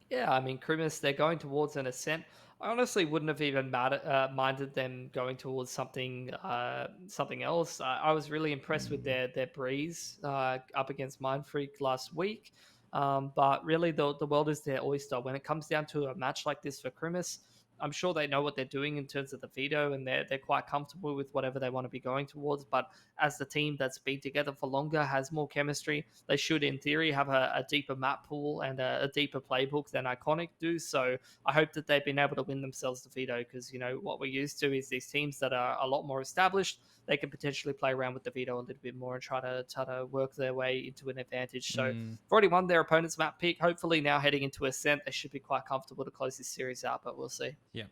Yeah, I mean, Krimis, they're going towards an Ascent. I honestly wouldn't have even minded them going towards something else. I was really impressed with their Breeze up against Mindfreak last week. But really, the world is their oyster. When it comes down to a match like this for Krimis, I'm sure they know what they're doing in terms of the veto, and they're quite comfortable with whatever they want to be going towards. But as the team that's been together for longer, has more chemistry, they should, in theory, have a deeper map pool and a deeper playbook than Iconic do. So I hope that they've been able to win themselves the veto, because, you know, what we're used to is these teams that are a lot more established. They can potentially play around with the veto a little bit more and try to work their way into an advantage. So they've already won their opponent's map pick. Hopefully now heading into Ascent, they should be quite comfortable to close this series out, but we'll see. Yeah.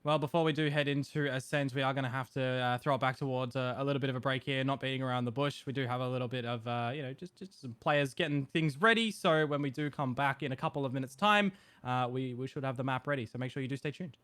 Well, before we do head into Ascent, we are going to have to throw it back towards a little bit of a break here, not beating around the bush. We do have a little bit of, just some players getting things ready. So when we do come back in a couple of minutes' time, we should have the map ready. So make sure you do stay tuned.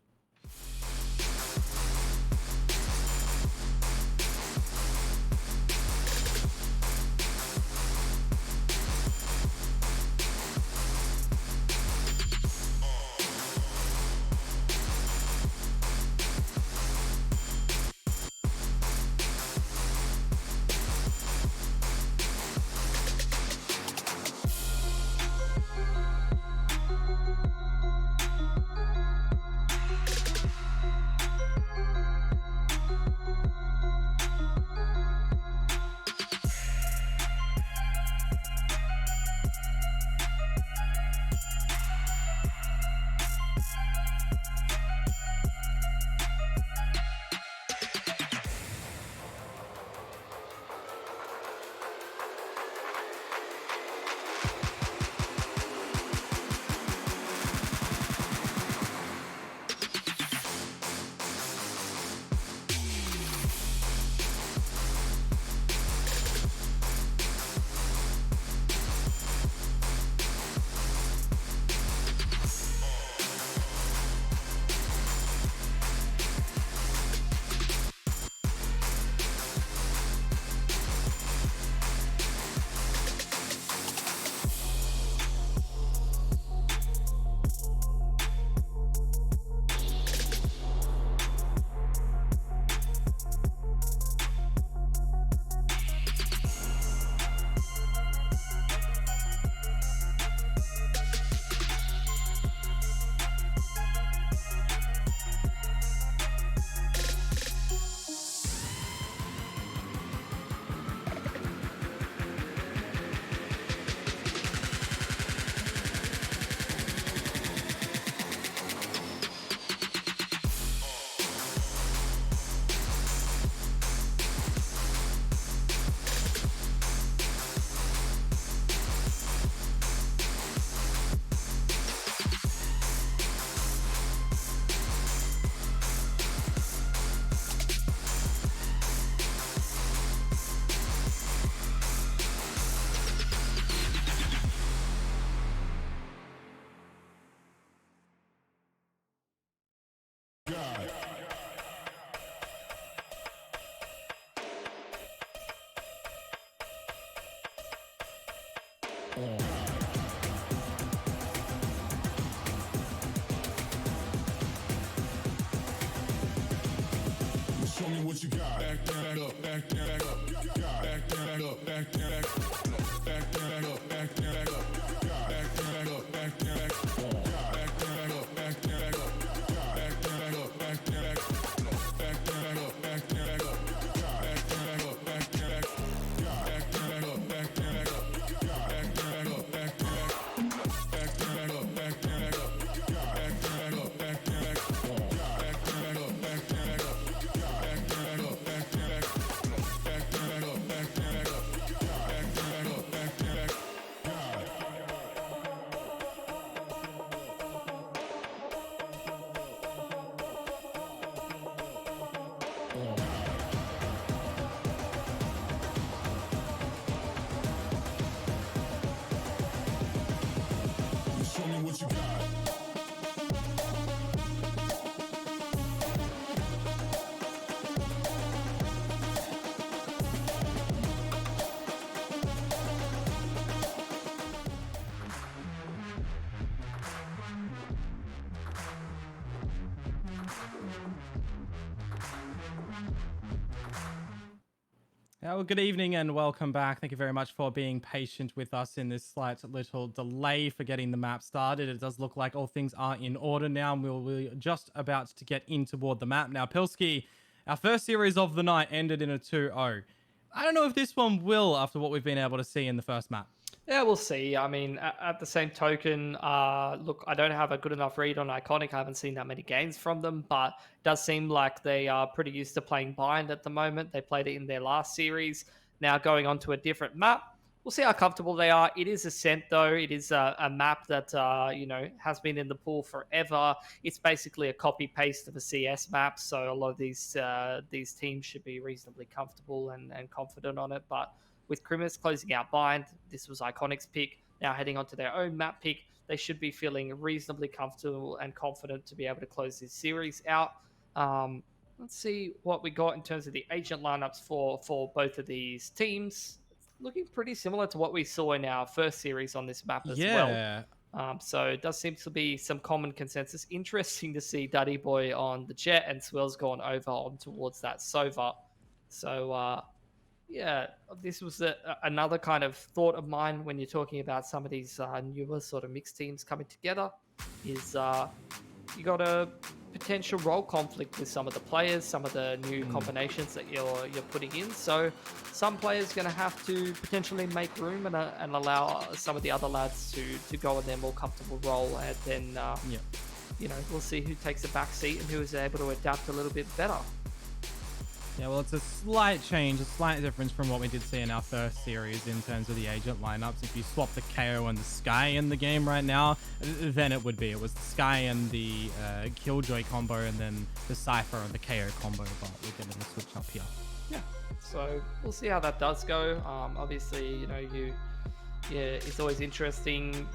Well, good evening and welcome back. Thank you very much for being patient with us in this slight little delay for getting the map started. It does look like all things are in order now, and we're just about to get in toward the map. Now, Pilski, our first series of the night ended in a 2-0. I don't know if this one will after what we've been able to see in the first map. Yeah, we'll see. I mean, at the same token, look, I don't have a good enough read on Iconic. I haven't seen that many games from them, but it does seem like they are pretty used to playing bind at the moment. They played it in their last series. Now going on to a different map. We'll see how comfortable they are. It is Ascent, though. It is a map that, has been in the pool forever. It's basically a copy-paste of a CS map, so a lot of these teams should be reasonably comfortable and confident on it, but with Krimis closing out bind, this was Iconic's pick. Now heading on to their own map pick, they should be feeling reasonably comfortable and confident to be able to close this series out. Let's see what we got in terms of the agent lineups for both of these teams. It's looking pretty similar to what we saw in our first series on this map as well. So it does seem to be some common consensus. Interesting to see Duddy Boy on the Jet and Swell's gone over on towards that Sova. So yeah, this was another kind of thought of mine when you're talking about some of these newer sort of mixed teams coming together is you got a potential role conflict with some of the players, some of the new combinations that you're putting in. So some players going to have to potentially make room and allow some of the other lads to go in their more comfortable role, and then we'll see who takes a back seat and who is able to adapt a little bit better. Yeah, well, it's a slight change, a slight difference from what we did see in our first series in terms of the agent lineups. If you swap the KO and the Sky in the game right now, then it would be. It was the Sky and the Killjoy combo, and then the Cypher and the KO combo, but we're getting a switch up here. Yeah, so we'll see how that does go. Obviously, it's always interesting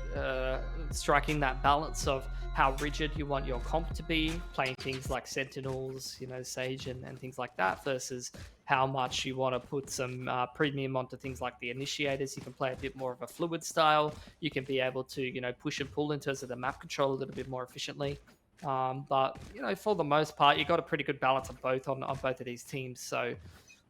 striking that balance of how rigid you want your comp to be, playing things like Sentinels, Sage and things like that, versus how much you want to put some premium onto things like the Initiators. You can play a bit more of a fluid style. You can be able to, push and pull in terms of the map control a little bit more efficiently. But, for the most part, you got a pretty good balance of both on both of these teams. So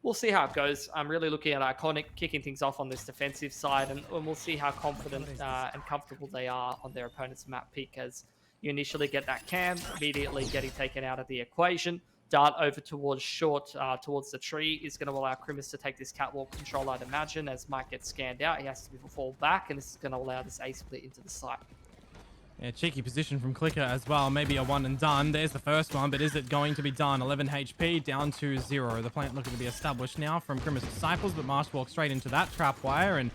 we'll see how it goes. I'm really looking at Iconic kicking things off on this defensive side, and we'll see how confident and comfortable they are on their opponent's map pick, as you initially get that cam, immediately getting taken out of the equation. Dart over towards short, towards the tree, is going to allow Krimis to take this catwalk control, I'd imagine, as Mike gets scanned out. He has to fall back, and this is going to allow this A split into the site. Yeah, cheeky position from Clicker as well. Maybe a one and done. There's the first one, but is it going to be done? 11 HP down to 0. The plant looking to be established now from Krimis Disciples, but Marsh walks straight into that trap wire, and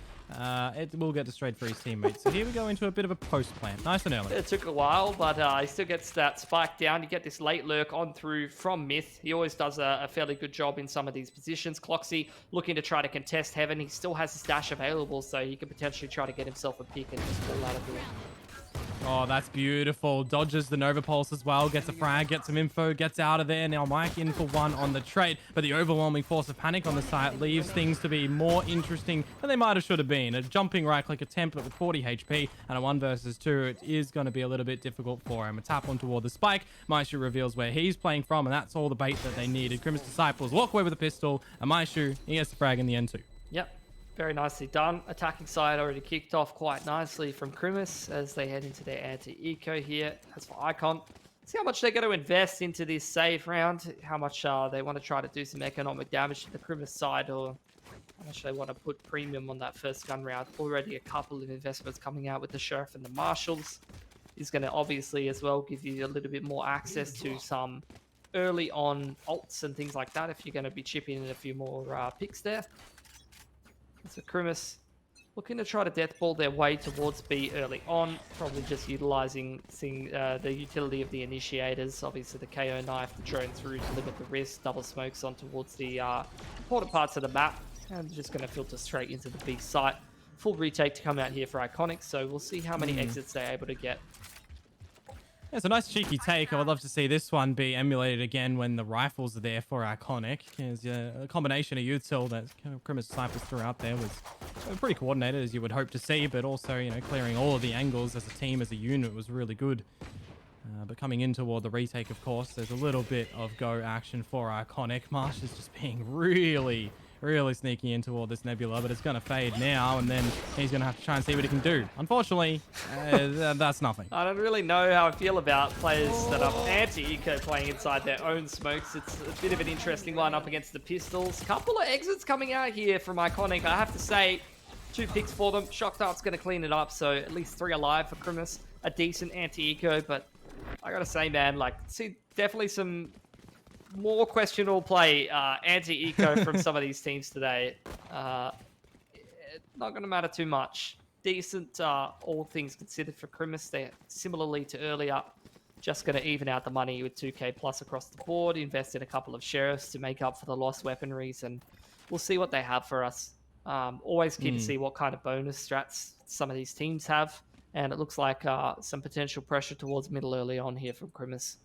it will get destroyed for his teammates. So here we go into a bit of a post plant. Nice and early. It took a while, but he still gets that spike down. You get this late lurk on through from Myth. He always does a fairly good job in some of these positions. Cloxy looking to try to contest Heaven. He still has his dash available, so he could potentially try to get himself a pick and just fall out of the way. Oh, that's beautiful. Dodges the Nova Pulse as well. Gets a frag, gets some info, gets out of there. Now Mike in for one on the trade, but the overwhelming force of panic on the site leaves things to be more interesting than they might have should have been. A jumping right-click attempt, but with 40 HP and a 1 versus 2, it is going to be a little bit difficult for him. A tap on toward the spike. Maishu reveals where he's playing from, and that's all the bait that they needed. Krimis Disciples walk away with a pistol, and Maishu, he gets the frag in the end too. Yep. Very nicely done. Attacking side already kicked off quite nicely from Krimis as they head into their anti-eco here. As for Icon, see how much they're going to invest into this save round, how much they want to try to do some economic damage to the Krimis side, or how much they want to put premium on that first gun round. Already a couple of investments coming out with the Sheriff and the Marshals. Is going to obviously as well give you a little bit more access to some early on ults and things like that if you're going to be chipping in a few more picks there. So Krimis looking to try to deathball their way towards B early on, probably just utilizing the utility of the Initiators, obviously the KO knife, the drone through to limit the risk, double smokes on towards the important parts of the map, and just going to filter straight into the B site. Full retake to come out here for Iconic, so we'll see how many exits they're able to get. It's a nice cheeky take. I would love to see this one be emulated again when the rifles are there for Iconic. Because a combination of util that Krimis Disciples threw out there was pretty coordinated, as you would hope to see, but also, clearing all of the angles as a team, as a unit was really good. But coming in toward the retake, of course, there's a little bit of go action for Iconic. Marsh is just being really really sneaking in toward this Nebula, but it's going to fade now, and then he's going to have to try and see what he can do. Unfortunately, that's nothing. I don't really know how I feel about players that are anti-eco playing inside their own smokes. It's a bit of an interesting one up against the Pistols. Couple of exits coming out here from Iconic. I have to say, 2 picks for them. Shock Dart's going to clean it up, so at least 3 alive for Crimus. A decent anti-eco, but I got to say, man, like, see, definitely some more questionable play anti-eco from some of these teams today. Not going to matter too much. Decent, all things considered for Crimus. They're similarly to earlier, just going to even out the money with 2k plus across the board. Invest in a couple of sheriffs to make up for the lost weaponries, and we'll see what they have for us. Always keen to see what kind of bonus strats some of these teams have, and it looks like some potential pressure towards middle early on here from Crimus.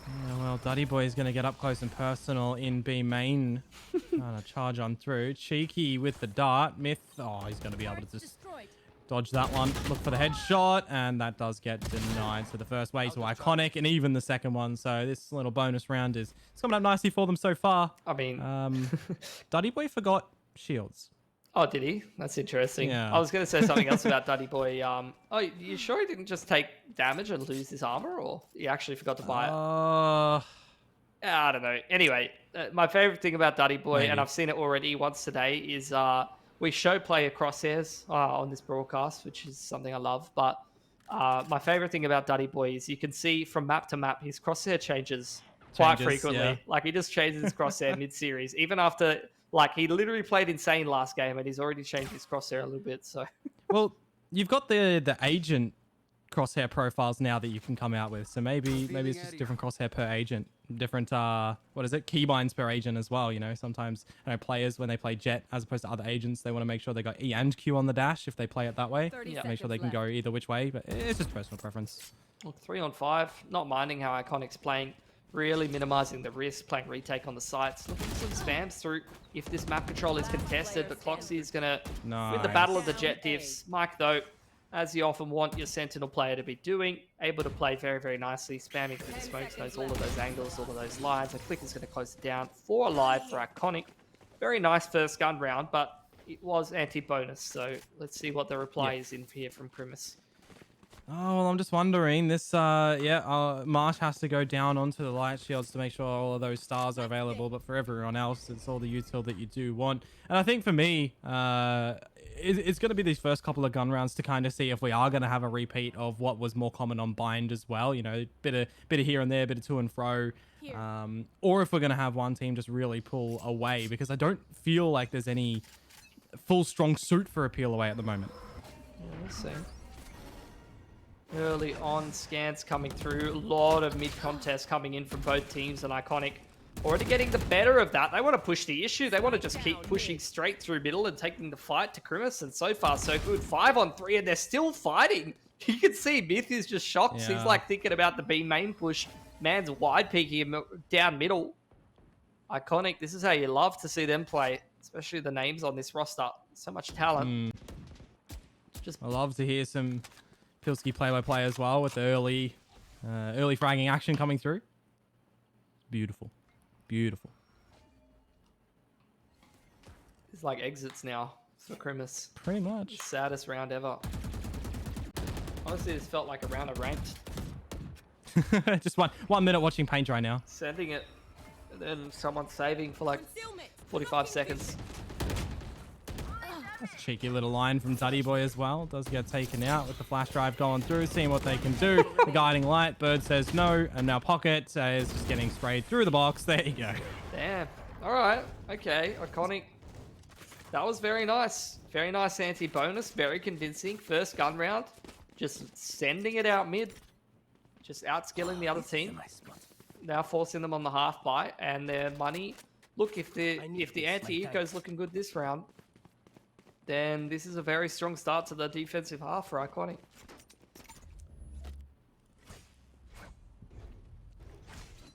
Yeah, well, Duddy Boy is going to get up close and personal in B main. Trying to charge on through. Cheeky with the dart. Myth. Oh, he's going to be able to just dodge that one. Look for the headshot, and that does get denied. So the first way to Iconic, and even the second one. So this little bonus round is it's coming up nicely for them so far. I mean, Duddy Boy forgot shields. Oh, did he? That's interesting. Yeah. I was going to say something else about Duddy Boy. Oh, you sure he didn't just take damage and lose his armor, or he actually forgot to buy it? I don't know. Anyway, my favorite thing about Duddy Boy, and I've seen it already once today, is we show player crosshairs on this broadcast, which is something I love. But my favorite thing about Duddy Boy is you can see from map to map, his crosshair changes quite frequently. Yeah. Like, he just changes his crosshair mid-series, even after... Like, he literally played insane last game, and he's already changed his crosshair a little bit, so... Well, you've got the agent crosshair profiles now that you can come out with, so maybe it's just different crosshair per agent. Different, keybinds per agent as well, you know? Sometimes, players, when they play Jet, as opposed to other agents, they want to make sure they got E and Q on the dash if they play it that way. Make sure they can go either which way, but it's just personal preference. Look, 3 on 5, not minding how Iconic's playing. Really minimizing the risk, playing retake on the sites. Looking for some spams through if this map control is contested, but Cloxy is going to win the battle of the jet diffs. Mike, though, as you often want your Sentinel player to be doing, able to play very, very nicely, spamming through the smokes, knows all of those angles, all of those lines. A click is going to close it down. 4 alive for Iconic. Very nice first gun round, but it was anti-bonus, so let's see what the reply is in here from Crimus. Oh, well, I'm just wondering. This, Marsh has to go down onto the light shields to make sure all of those stars are available. But for everyone else, it's all the util that you do want. And I think for me, it's going to be these first couple of gun rounds to kind of see if we are going to have a repeat of what was more common on Bind as well. You know, bit of here and there, bit of to and fro. Or if we're going to have one team just really pull away, because I don't feel like there's any full strong suit for a peel away at the moment. Yeah, we'll see. Early on, scans coming through. A lot of mid-contest coming in from both teams, and Iconic already getting the better of that. They want to push the issue. They want to just keep pushing straight through middle and taking the fight to Crimus, and so far, so good. 5 on 3, and they're still fighting. You can see Myth is just shocked. Yeah. He's like thinking about the B main push. Man's wide peeking him down middle. Iconic, this is how you love to see them play, especially the names on this roster. So much talent. I love to hear some Pilsky play-by-play as well with the early fragging action coming through. Beautiful. Beautiful. It's like exits now for Crimus. Pretty much. Saddest round ever. Honestly, this felt like a round of ranked. Just 1 minute watching paint right now. Sending it, and then someone saving for like 45 seconds. That's a cheeky little line from Duddy Boy as well. Does get taken out with the flash drive going through, seeing what they can do. The guiding light, Bird says no, and now Pocket is just getting sprayed through the box. There you go. Damn. All right. Okay. Iconic. That was very nice. Very nice anti-bonus. Very convincing. First gun round. Just sending it out mid. Just outskilling the other team. Now forcing them on the half buy and their money. Look, if the anti-eco is looking good this round, then this is a very strong start to the defensive half for Iconic.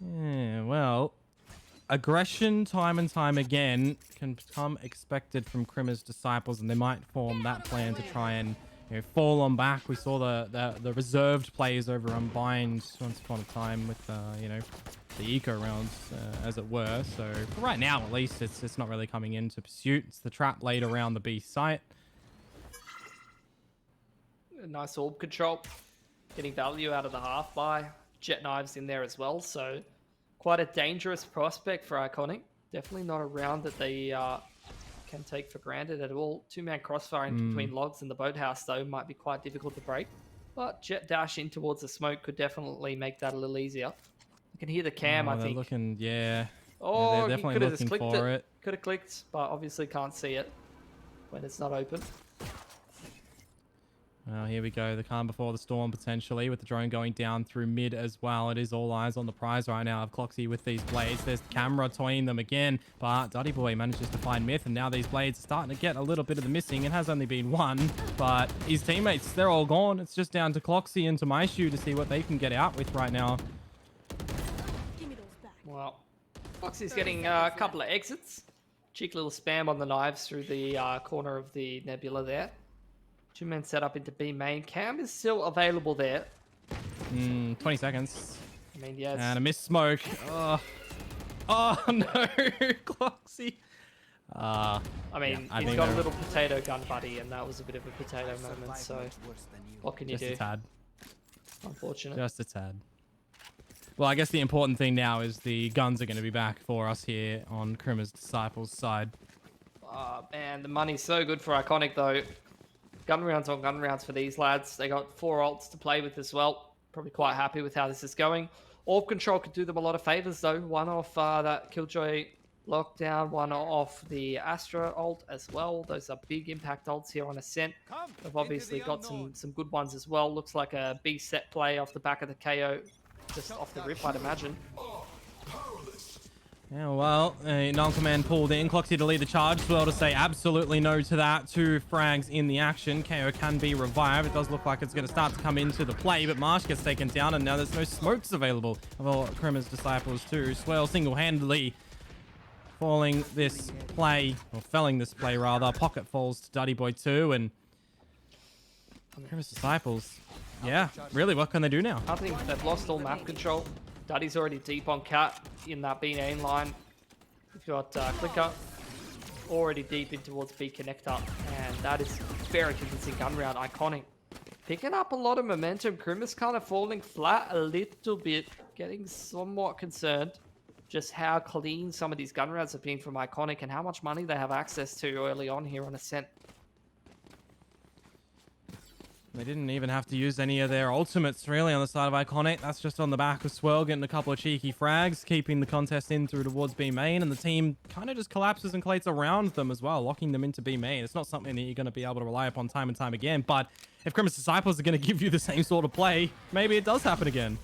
Yeah, well, aggression time and time again can become expected from Crimus disciples, and they might form that plan to try and fall on back. We saw the reserved players over Unbind once upon a time with the eco rounds, as it were. So for right now, at least, it's not really coming into pursuit. It's the trap laid around the B site. A nice orb control, getting value out of the half buy. Jet knives in there as well, so quite a dangerous prospect for Iconic. Definitely not a round that they can take for granted at all. Two-man crossfire in between logs and the boathouse, though, might be quite difficult to break. But jet dash in towards the smoke could definitely make that a little easier. You can hear the cam, I think. Looking, yeah. Oh, they're he definitely could have just looking clicked for it. it. Could have clicked, but obviously can't see it when it's not open. Well, here we go. The calm before the storm, potentially, with the drone going down through mid as well. It is all eyes on the prize right now of Cloxy with these blades. There's the camera toying them again, but Duddy Boy manages to find Myth, and now these blades are starting to get a little bit of the missing. It has only been one, but his teammates, they're all gone. It's just down to Cloxy and to Maishu to see what they can get out with right now. Well, Cloxy's getting a couple of exits. Cheeky little spam on the knives through the corner of the nebula there. Two-man set up into B main. Cam is still available there. 20 seconds. I mean, yeah. And a missed smoke. Oh no, Cloxy. I mean, I he's think got a little potato gun buddy, and that was a bit of a potato moment, so what can you do? Just a tad. Unfortunate. Just a tad. Well, I guess the important thing now is the guns are going to be back for us here on Krima's Disciples side. Man, the money's so good for Iconic, though. Gun rounds on gun rounds for these lads. They got 4 ults to play with as well. Probably quite happy with how this is going. Orb control could do them a lot of favors, though. One off that Killjoy lockdown, one off the Astra ult as well. Those are big impact ults here on Ascent. They've obviously got some good ones as well. Looks like a B set play off the back of the KO. Just off the rip, I'd imagine. Yeah, well, a non-command pulled in. Cloxy to lead the charge. Swell to say absolutely no to that. 2 frags in the action. KO can be revived. It does look like it's going to start to come into the play, but Marsh gets taken down, and now there's no smokes available of all Krima's Disciples too. Swell single-handedly falling this play, or felling this play rather. Pocket falls to Duddy Boy 2, and Krima's Disciples, yeah, really, what can they do now? I think they've lost all map control. Duddy's already deep on Cat in that B main line. We've got Clicker already deep in towards B connector, and that is very convincing gun round. Iconic picking up a lot of momentum. Krima's kind of falling flat a little bit, getting somewhat concerned just how clean some of these gun rounds have been from Iconic and how much money they have access to early on here on Ascent. They didn't even have to use any of their ultimates, really, on the side of Iconic. That's just on the back of Swirl, getting a couple of cheeky frags, keeping the contest in through towards B main, and the team kind of just collapses and collates around them as well, locking them into B main. It's not something that you're going to be able to rely upon time and time again, but if Krima's Disciples are going to give you the same sort of play, maybe it does happen again.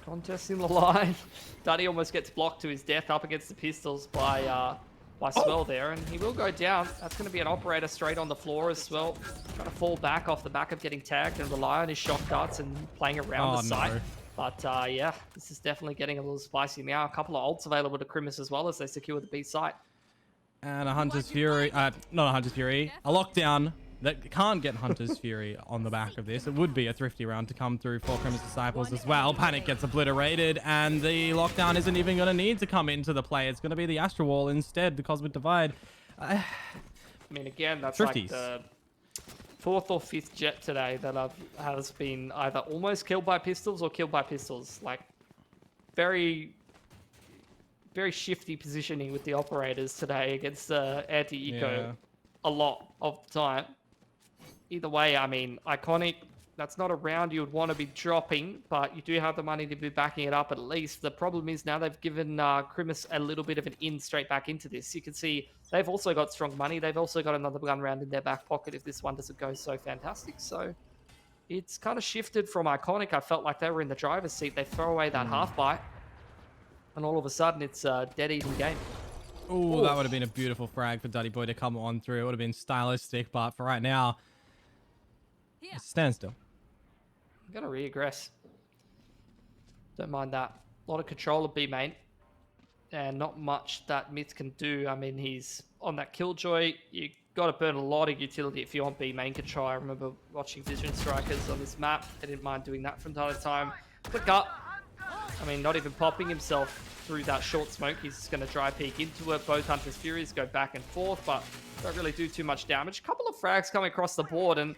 Contest in the line. Duddy almost gets blocked to his death up against the pistols by Swell there, and he will go down. That's going to be an operator straight on the floor as Swell. Trying to fall back off the back of getting tagged and rely on his shot darts and playing around the site. But yeah, this is definitely getting a little spicy now. A couple of ults available to Krimis as well as they secure the B site. And a Hunter's Fury, not a Hunter's Fury, a lockdown that can't get Hunter's Fury on the back of this. It would be a thrifty round to come through for Krima's Disciples as well. Panic gets obliterated, and the lockdown isn't even going to need to come into the play. It's going to be the Astral Wall instead, the Cosmic Divide. I mean, again, that's Thrifties. like the 4th or 5th jet today that has been either almost killed by pistols or killed by pistols. Like, very, very shifty positioning with the operators today against the anti-eco a lot of the time. Either way, I mean, Iconic, that's not a round you would want to be dropping, but you do have the money to be backing it up at least. The problem is now they've given Krimis a little bit of an in straight back into this. You can see they've also got strong money. They've also got another gun round in their back pocket if this one doesn't go so fantastic. So it's kind of shifted from Iconic. I felt like they were in the driver's seat. They throw away that half bite, and all of a sudden it's a dead even game. Oh, that would have been a beautiful frag for Duddy Boy to come on through. It would have been stylistic, but for right now, stand still. I'm going to regress. Don't mind that. A lot of control of B main. And not much that Myth can do. I mean, he's on that Killjoy. You got to burn a lot of utility if you want B main control. I remember watching Vision Strikers on this map. They didn't mind doing that from time to time. Click up. I mean, not even popping himself through that short smoke. He's just going to dry peek into it. Both Hunter's Furies go back and forth, but don't really do too much damage. A couple of frags coming across the board, and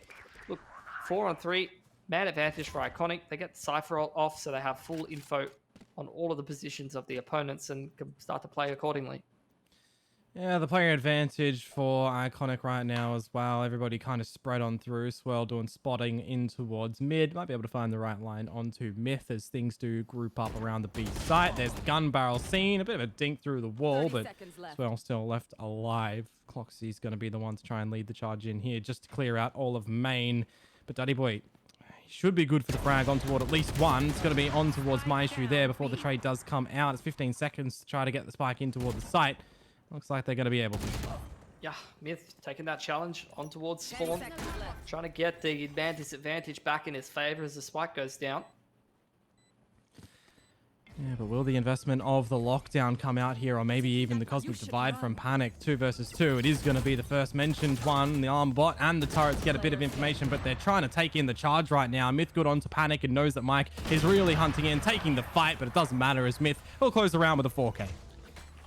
look, 4-on-3, man advantage for Iconic. They get Cypher off, so they have full info on all of the positions of the opponents and can start to play accordingly. Yeah, the player advantage for Iconic right now as well. Everybody kind of spread on through. Swirl doing spotting in towards mid. Might be able to find the right line onto Myth as things do group up around the B site. There's the gun barrel scene. A bit of a dink through the wall, but Swirl still left alive. Cloxy's going to be the one to try and lead the charge in here just to clear out all of main. But Duddy Boy should be good for the frag on toward at least one. It's going to be on towards Maishu there before the trade does come out. It's 15 seconds to try to get the spike in toward the site. Looks like they're going to be able to. Yeah, Myth taking that challenge on towards Spawn. Trying to get the disadvantage back in his favor as the spike goes down. Yeah, but will the investment of the lockdown come out here, or maybe even the Cosmic Divide from Panic? 2 versus 2. It is going to be the first mentioned one. The arm bot and the turrets get a bit of information, but they're trying to take in the charge right now. Myth good onto Panic and knows that Mike is really hunting in, taking the fight, but it doesn't matter as Myth will close the round with a 4K.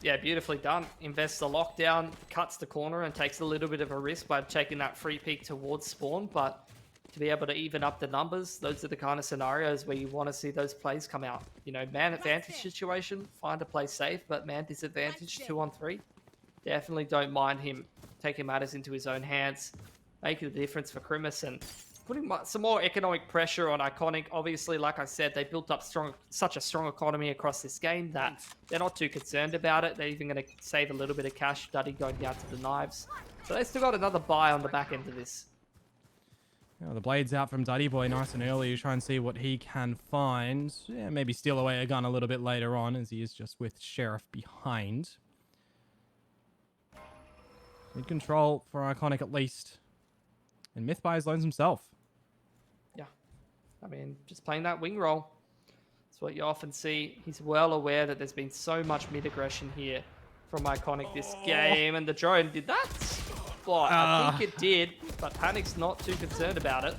Yeah, beautifully done. Invests the lockdown, cuts the corner, and takes a little bit of a risk by taking that free peek towards Spawn. But to be able to even up the numbers, those are the kind of scenarios where you want to see those plays come out. You know, man advantage situation, find a play safe, but man disadvantage 2-on-3. Definitely don't mind him taking matters into his own hands, making the difference for Krimis and putting some more economic pressure on Iconic. Obviously, like I said, they built up such a strong economy across this game that they're not too concerned about it. They're even going to save a little bit of cash, Duddy going down to the knives. So they still got another buy on the back end of this. Yeah, the blade's out from Duddy Boy nice and early. You try and see what he can find. Yeah, maybe steal away a gun a little bit later on, as he is just with Sheriff behind. Mid control for Iconic at least. And Myth buys loans himself. Yeah, I mean, just playing that wing role. That's what you often see. He's well aware that there's been so much mid-aggression here from Iconic this game. And the drone did that? Well, I think it did, but Panic's not too concerned about it.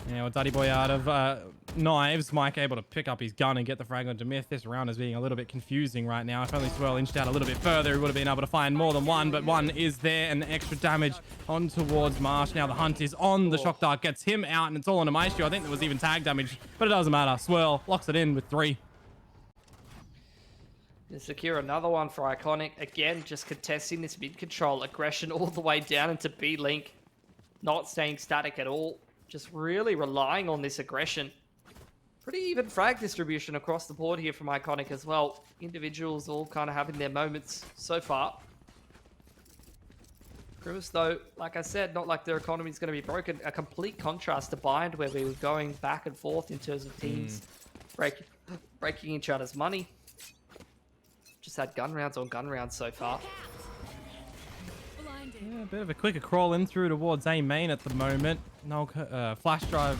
Yeah, well, Duddy Boy out of knives. Mike able to pick up his gun and get the frag onto Myth. This round is being a little bit confusing right now. If only Swirl inched out a little bit further, he would have been able to find more than one, but one is there, and the extra damage on towards Marsh. Now the hunt is on. The shock dart gets him out, and it's all on a Maestro. I think there was even tag damage, but it doesn't matter. Swirl locks it in with 3. To secure another one for Iconic. Again, just contesting this mid-control. Aggression all the way down into B-Link. Not staying static at all. Just really relying on this aggression. Pretty even frag distribution across the board here from Iconic as well. Individuals all kind of having their moments so far. Krimis, though, like I said, not like their economy is going to be broken. A complete contrast to Bind, where we were going back and forth in terms of teams breaking each other's money. Just had gun rounds on gun rounds so far. Yeah, a bit of a quicker crawl in through towards A main at the moment. No flash drive.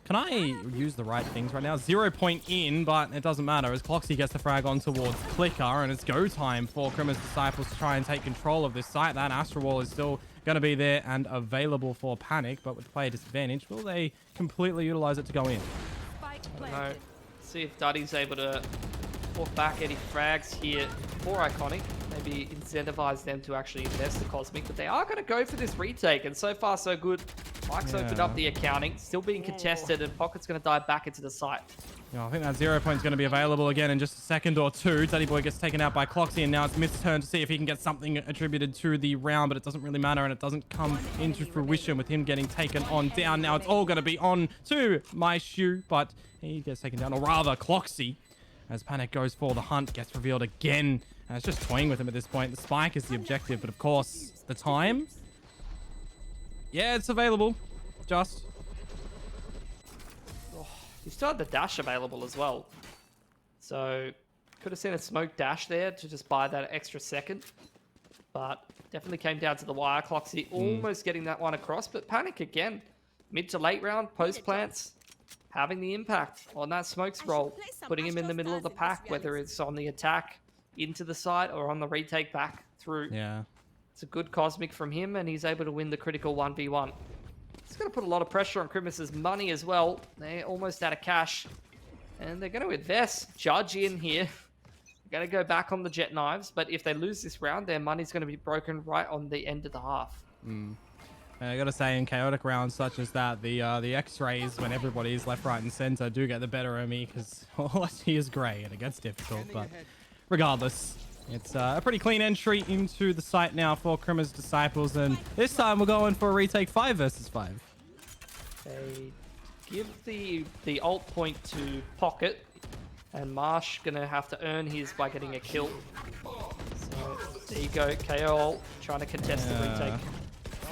Can I use the right things right now? 0 point in, but it doesn't matter as Cloxy gets the frag on towards Clicker, and it's go time for Krimis Disciples to try and take control of this site. That Astral Wall is still going to be there and available for Panic, but with player disadvantage, will they completely utilize it to go in? I don't know. See if Duddy's able to walk back any frags here for Iconic. Maybe incentivize them to actually invest the Cosmic, but they are going to go for this retake, and so far so good. Mike's opened up the accounting, still being contested, and Pocket's going to dive back into the site. Yeah, I think that 0 point is going to be available again in just a second or two. Duddy Boy gets taken out by Cloxy, and now it's Myth's turn to see if he can get something attributed to the round, but it doesn't really matter, and it doesn't come into fruition with him getting taken on down. Now it's all going to be on to Maishu, but he gets taken down, or rather Cloxy, as Panic goes for the hunt, gets revealed again. And it's just toying with him at this point. The spike is the objective, but of course, the time. Yeah, it's available. Just. Oh, you still had the dash available as well. So, could have seen a smoke dash there to just buy that extra second. But definitely came down to the wire. Cloxy almost getting that one across, but Panic again. Mid to late round, post plants. Having the impact on that smoke scroll, putting him in the middle of the pack, whether it's on the attack into the site or on the retake back through. Yeah. It's a good Cosmic from him, and he's able to win the critical 1v1. It's going to put a lot of pressure on Crimis's money as well. They're almost out of cash. And they're going to invest Judge in here. Going to go back on the Jet Knives, but if they lose this round, their money's going to be broken right on the end of the half. I gotta say, in chaotic rounds such as that, the X-rays, when everybody's left, right, and center, do get the better of me, because all I see is grey, and it gets difficult. But regardless, it's a pretty clean entry into the site now for Crimis Disciples, and this time we're going for a retake 5 versus 5. They give the ult point to Pocket, and Marsh gonna have to earn his by getting a kill. So there you go, KO ult, trying to contest the retake.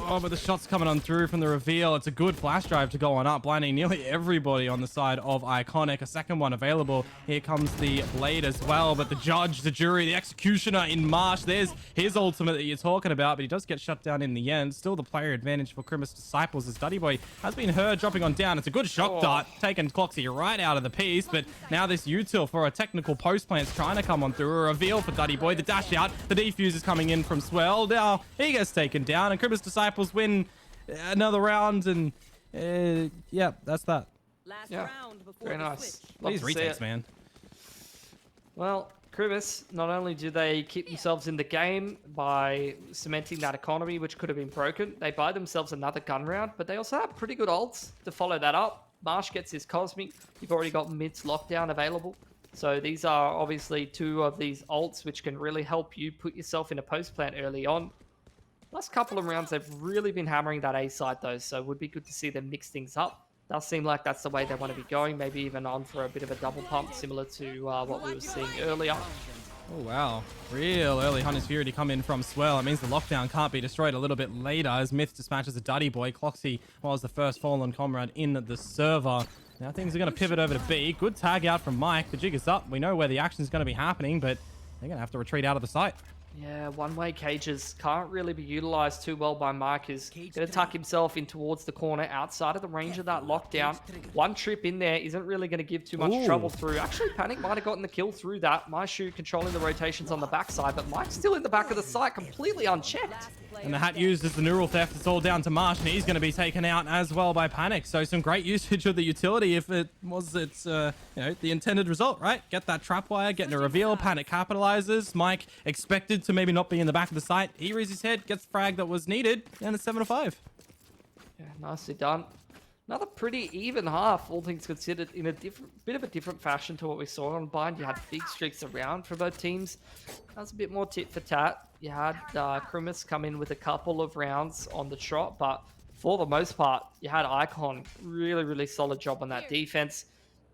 Oh, but the shot's coming on through from the reveal. It's a good flash drive to go on up, blinding nearly everybody on the side of Iconic. A second one available. Here comes the Blade as well, but the judge, the jury, the executioner in Marsh. There's his ultimate that you're talking about, but he does get shut down in the end. Still the player advantage for Crimis Disciples as Duddy Boy has been heard dropping on down. It's a good shock dart, taking Cloxy right out of the piece, but now this util for a technical post plant's trying to come on through. A reveal for Duddy Boy, the dash out, the defuse is coming in from Swell. Now he gets taken down, and Crimis Disciples win another round, and yeah, that's that. Yeah, very nice. These retakes, man. Well, Crimis, not only do they keep themselves in the game by cementing that economy, which could have been broken, they buy themselves another gun round, but they also have pretty good ults to follow that up. Marsh gets his Cosmic. You've already got Mid's Lockdown available. So these are obviously two of these ults which can really help you put yourself in a post plant early on. Last couple of rounds, they've really been hammering that A side, though, so it would be good to see them mix things up. Does seem like that's the way they want to be going, maybe even on for a bit of a double pump, similar to what we were seeing earlier. Oh, wow. Real early Hunter's Fury to come in from Swell. It means the lockdown can't be destroyed a little bit later as Myth dispatches a Duddy Boy. Cloxy was the first fallen comrade in the server. Now things are going to pivot over to B. Good tag out from Mike. The jig is up. We know where the action is going to be happening, but they're going to have to retreat out of the site. Yeah, one-way cages can't really be utilized too well by Mike. He's going to tuck himself in towards the corner outside of the range of that lockdown. One trip in there isn't really going to give too much trouble through. Actually, Panic might have gotten the kill through that. Myshu controlling the rotations on the backside, but Mike's still in the back of the site, completely unchecked. And the hat used as the neural theft. It's all down to Marsh, and he's going to be taken out as well by Panic. So some great usage of the utility if it was its, you know, the intended result, right? Get that trapwire, getting a reveal. Panic capitalizes. Mike expected to maybe not be in the back of the site. He rears his head, gets the frag that was needed, and it's 7-5. Yeah, nicely done. Another pretty even half, all things considered, in a bit of a different fashion to what we saw on Bind. You had big streaks around for both teams. That was a bit more tit for tat. You had Crimis come in with a couple of rounds on the trot, but for the most part, you had Icon really solid job on that defense.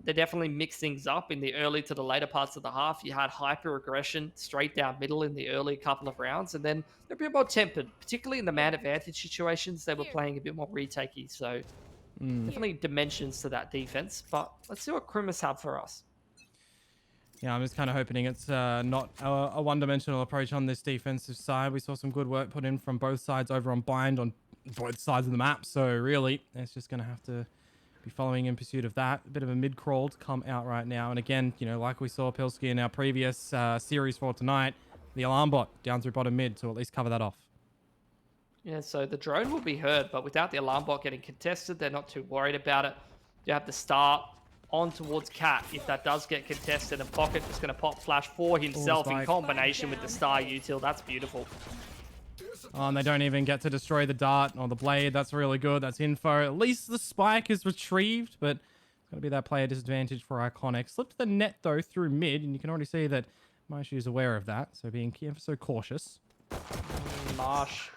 They definitely mixed things up in the early to the later parts of the half. You had hyper aggression straight down middle in the early couple of rounds, and then they're a bit more tempered, particularly in the man advantage situations. They were playing a bit more retakey, so definitely dimensions to that defense. But let's see what Crimis have for us. Yeah, I'm just kind of hoping it's not a one-dimensional approach on this defensive side. We saw some good work put in from both sides over on Bind on both sides of the map. So really, it's just going to have to be following in pursuit of that. A bit of a mid-crawl to come out right now. And again, you know, like we saw Pilsky in our previous series for tonight, the alarm bot down through bottom mid to at least cover that off. Yeah, so the drone will be heard, but without the alarm bot getting contested, they're not too worried about it. You have to start on towards Cat if that does get contested, and Pocket just going to pop flash for himself in combination with the Star util. That's beautiful. Oh, and they don't even get to destroy the dart or the blade. That's really good. That's info. At least the spike is retrieved, but it's going to be that player disadvantage for Iconic. Slipped the net, though, through mid, and you can already see that Myshu is aware of that, so being ever so cautious. Marsh.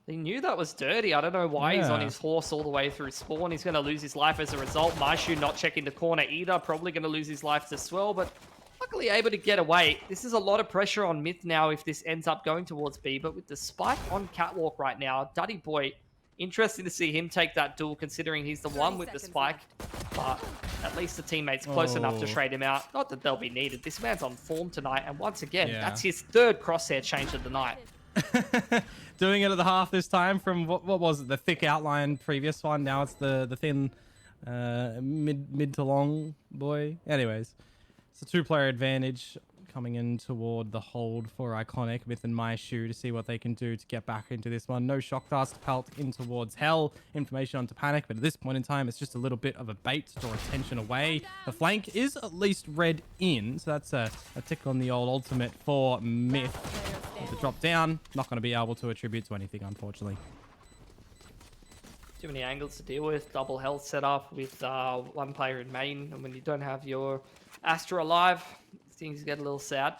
He knew that was dirty. I don't know why he's on his horse all the way through spawn. He's going to lose his life as a result. Myshu not checking the corner either. Probably going to lose his life as well, but luckily able to get away. This is a lot of pressure on Myth now if this ends up going towards B, but with the spike on Catwalk right now, Duddy Boy, interesting to see him take that duel considering he's the one with the spike, but at least the teammate's close enough to trade him out. Not that they'll be needed. This man's on form tonight, and once again, that's his third crosshair change of the night. Doing it at the half this time from what was it, the thick outline previous one. Now it's the thin mid to long boy. Anyways, it's a two-player advantage coming in toward the hold for Iconic, Myth and My Shoe, to see what they can do to get back into this one. No shock dust, pelt in towards Hell. Information onto Panic, but at this point in time, it's just a little bit of a bait to draw attention away. The flank is at least red in, so that's a tick on the old ultimate for Myth. With the drop down, not going to be able to attribute to anything, unfortunately. Too many angles to deal with. Double health setup with one player in main, and when you don't have your Astra alive, things get a little sad.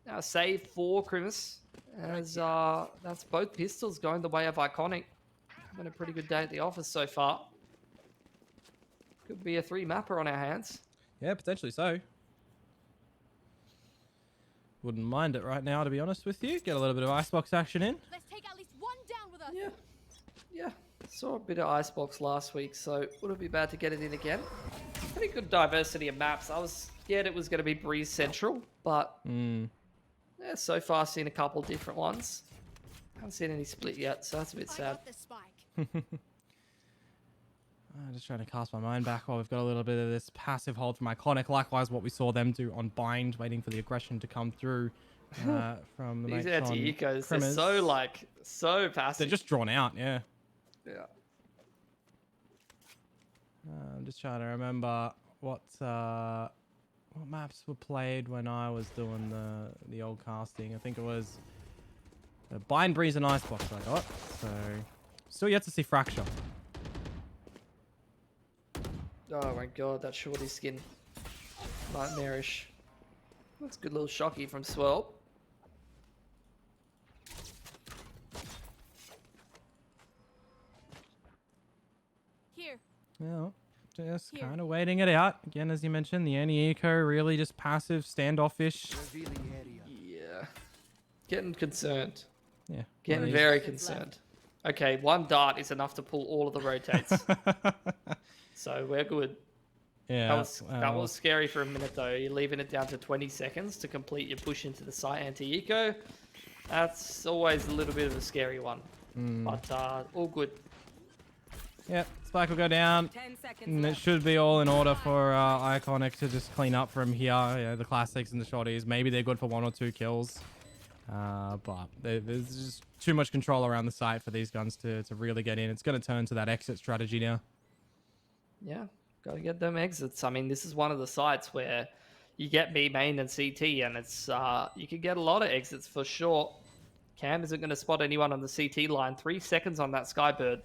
Now save for Crimus, as that's both pistols going the way of Iconic. Having a pretty good day at the office so far. Could be a 3-mapper on our hands. Yeah, potentially so. Wouldn't mind it right now, to be honest with you. Get a little bit of icebox action in. Let's take at least one down with us. Yeah. Saw a bit of icebox last week, so wouldn't be bad to get it in again. Pretty good diversity of maps. I was scared it was going to be Breeze Central, but yeah, so far seen a couple different ones. Haven't seen any split yet, so that's a bit sad. I'm just trying to cast my mind back while we've got a little bit of this passive hold from Iconic. Likewise, what we saw them do on Bind, waiting for the aggression to come through from the These mates on anti-ecos, they're Crimmers. so passive. They're just drawn out, yeah. Yeah. I'm just trying to remember what maps were played when I was doing the old casting. I think it was the Bind, Breeze, and Icebox I got. So still yet to see Fracture. Oh my god, that shorty skin. Nightmarish. That's a good little shocky from Swirl. Here. Yeah, just kind of waiting it out. Again, as you mentioned, the anti-eco really just passive, standoffish. Yeah. Getting concerned. Yeah. Getting very concerned. Okay, one dart is enough to pull all of the rotates. So we're good. Yeah. That was scary for a minute though. You're leaving it down to 20 seconds to complete your push into the site anti-eco. That's always a little bit of a scary one. But all good. Yep, Spike will go down. 10 seconds And it left. should be all in order for Iconic to just clean up from here. Yeah, the classics and the shotties. Maybe they're good for 1 or 2 kills. But there's just too much control around the site for these guns to really get in. It's going to turn to that exit strategy now. Yeah, got to get them exits. I mean, this is one of the sites where you get B main and CT, and it's you can get a lot of exits for sure. Cam isn't going to spot anyone on the CT line. 3 seconds on that Skybird.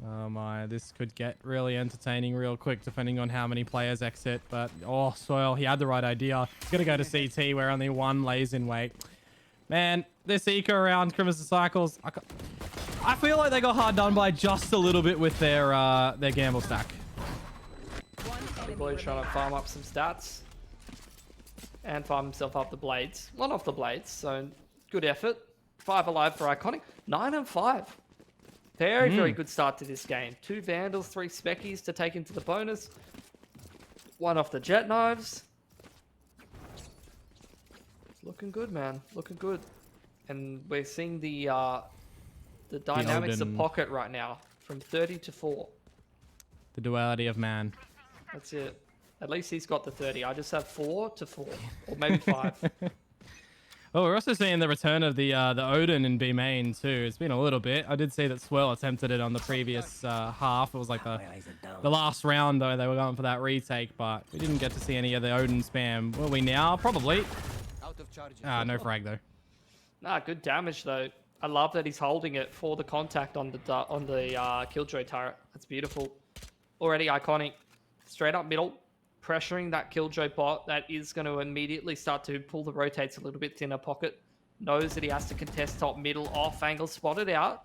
Oh my, this could get really entertaining real quick depending on how many players exit. But, oh, Soil, he had the right idea. He's going to go to CT where only one lays in wait. Man, this eco around Criminal Cycles, I feel like they got hard done by just a little bit with their gamble stack. Big boy trying to farm up some stats and farm himself up the blades. 1 off the blades, so good effort. 5 alive for Iconic. 9 and 5. Very good start to this game. 2 Vandals, 3 Speckies to take into the bonus. 1 off the Jet Knives. Looking good, man. Looking good. And we're seeing the dynamics of Pocket right now. From 30 to 4. The duality of man. That's it. At least he's got the 30. I just have 4 to 4. Or maybe 5. Oh, we're also seeing the return of the Odin in B main too. It's been a little bit. I did see that Swirl attempted it on the previous half. It was like the last round though. They were going for that retake, but we didn't get to see any of the Odin spam. Will we now? Probably. No frag though. Nah, good damage though. I love that he's holding it for the contact on the Killjoy turret. That's beautiful. Already Iconic. Straight up middle. Pressuring that Killjoy bot that is going to immediately start to pull the rotates a little bit thinner. Pocket knows that he has to contest top middle. Off angle spotted out.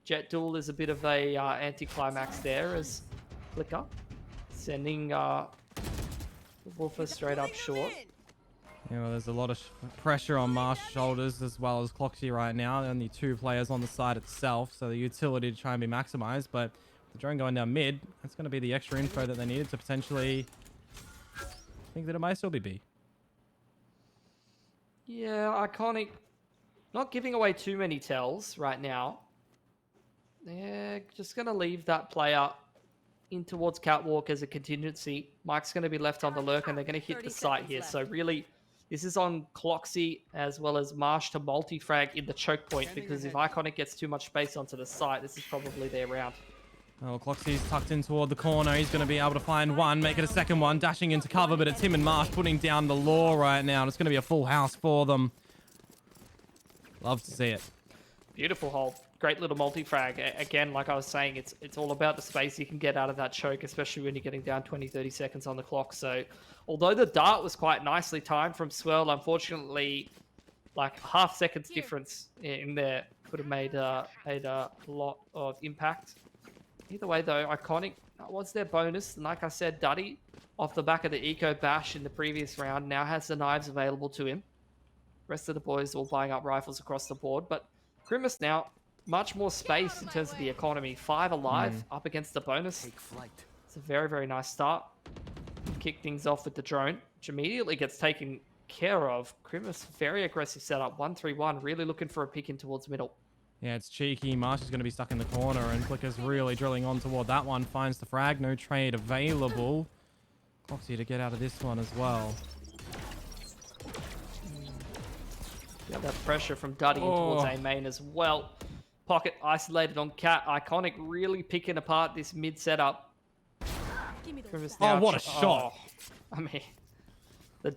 Jet duel is a bit of a anticlimax there as Flicker sending Wolfer straight up short. Yeah, well, there's a lot of pressure on Marsh's shoulders as well as Cloxy right now. Only 2 players on the side itself, so the utility to try and be maximized. But the drone going down mid, that's going to be the extra info that they needed to potentially think that it might still be B. Yeah, Iconic not giving away too many tells right now. They're just going to leave that player in towards Catwalk as a contingency. Mike's going to be left on the lurk and they're going to hit the site here. So really This is on Cloxy as well as Marsh to multi-frag in the choke point, because if Iconic gets too much space onto the site, this is probably their round. Oh, Cloxy's tucked in toward the corner. He's going to be able to find one, make it a second one, dashing into cover, but it's him and Marsh putting down the law right now. And it's going to be a full house for them. Love to see it. Beautiful hold. Great little multi-frag. Again, like I was saying, it's all about the space you can get out of that choke, especially when you're getting down 20, 30 seconds on the clock. So, although the dart was quite nicely timed from Swirl, unfortunately, like half seconds difference in there could have made a lot of impact. Either way, though, Iconic was their bonus. And like I said, Duddy, off the back of the Eco Bash in the previous round, now has the knives available to him. Rest of the boys all buying up rifles across the board. But Grimace now, much more space in terms of the economy. 5 alive up against the bonus. It's a very, very nice start. Kick things off with the drone, which immediately gets taken care of. Grimace, very aggressive setup. 1-3-1, really looking for a pick in towards middle. Yeah, it's cheeky. Marsh is going to be stuck in the corner, and Flicker's really drilling on toward that one. Finds the frag. No trade available. Cloxy to get out of this one as well. Yeah, that pressure from Duddy in towards A main as well. Pocket isolated on Cat. Iconic really picking apart this mid setup. Oh, what a shot. I mean, the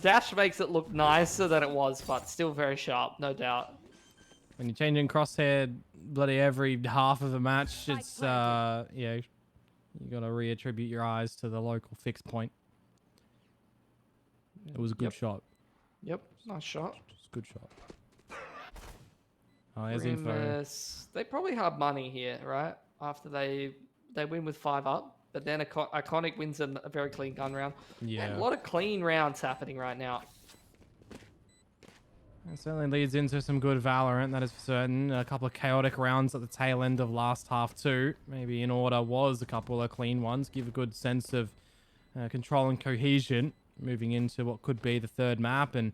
dash makes it look nicer than it was, but still very sharp, no doubt. When you're changing crosshair bloody every half of a match, it's, yeah, you got to reattribute your eyes to the local fixed point. It was a good shot. Yep, nice shot. It's a good shot. Oh, there's info. They probably have money here, right? After they win with 5 up, but then Iconic wins a very clean gun round. Yeah. And a lot of clean rounds happening right now. It certainly leads into some good Valorant, that is for certain. A couple of chaotic rounds at the tail end of last half too. Maybe in order was a couple of clean ones. Give a good sense of control and cohesion moving into what could be the third map, and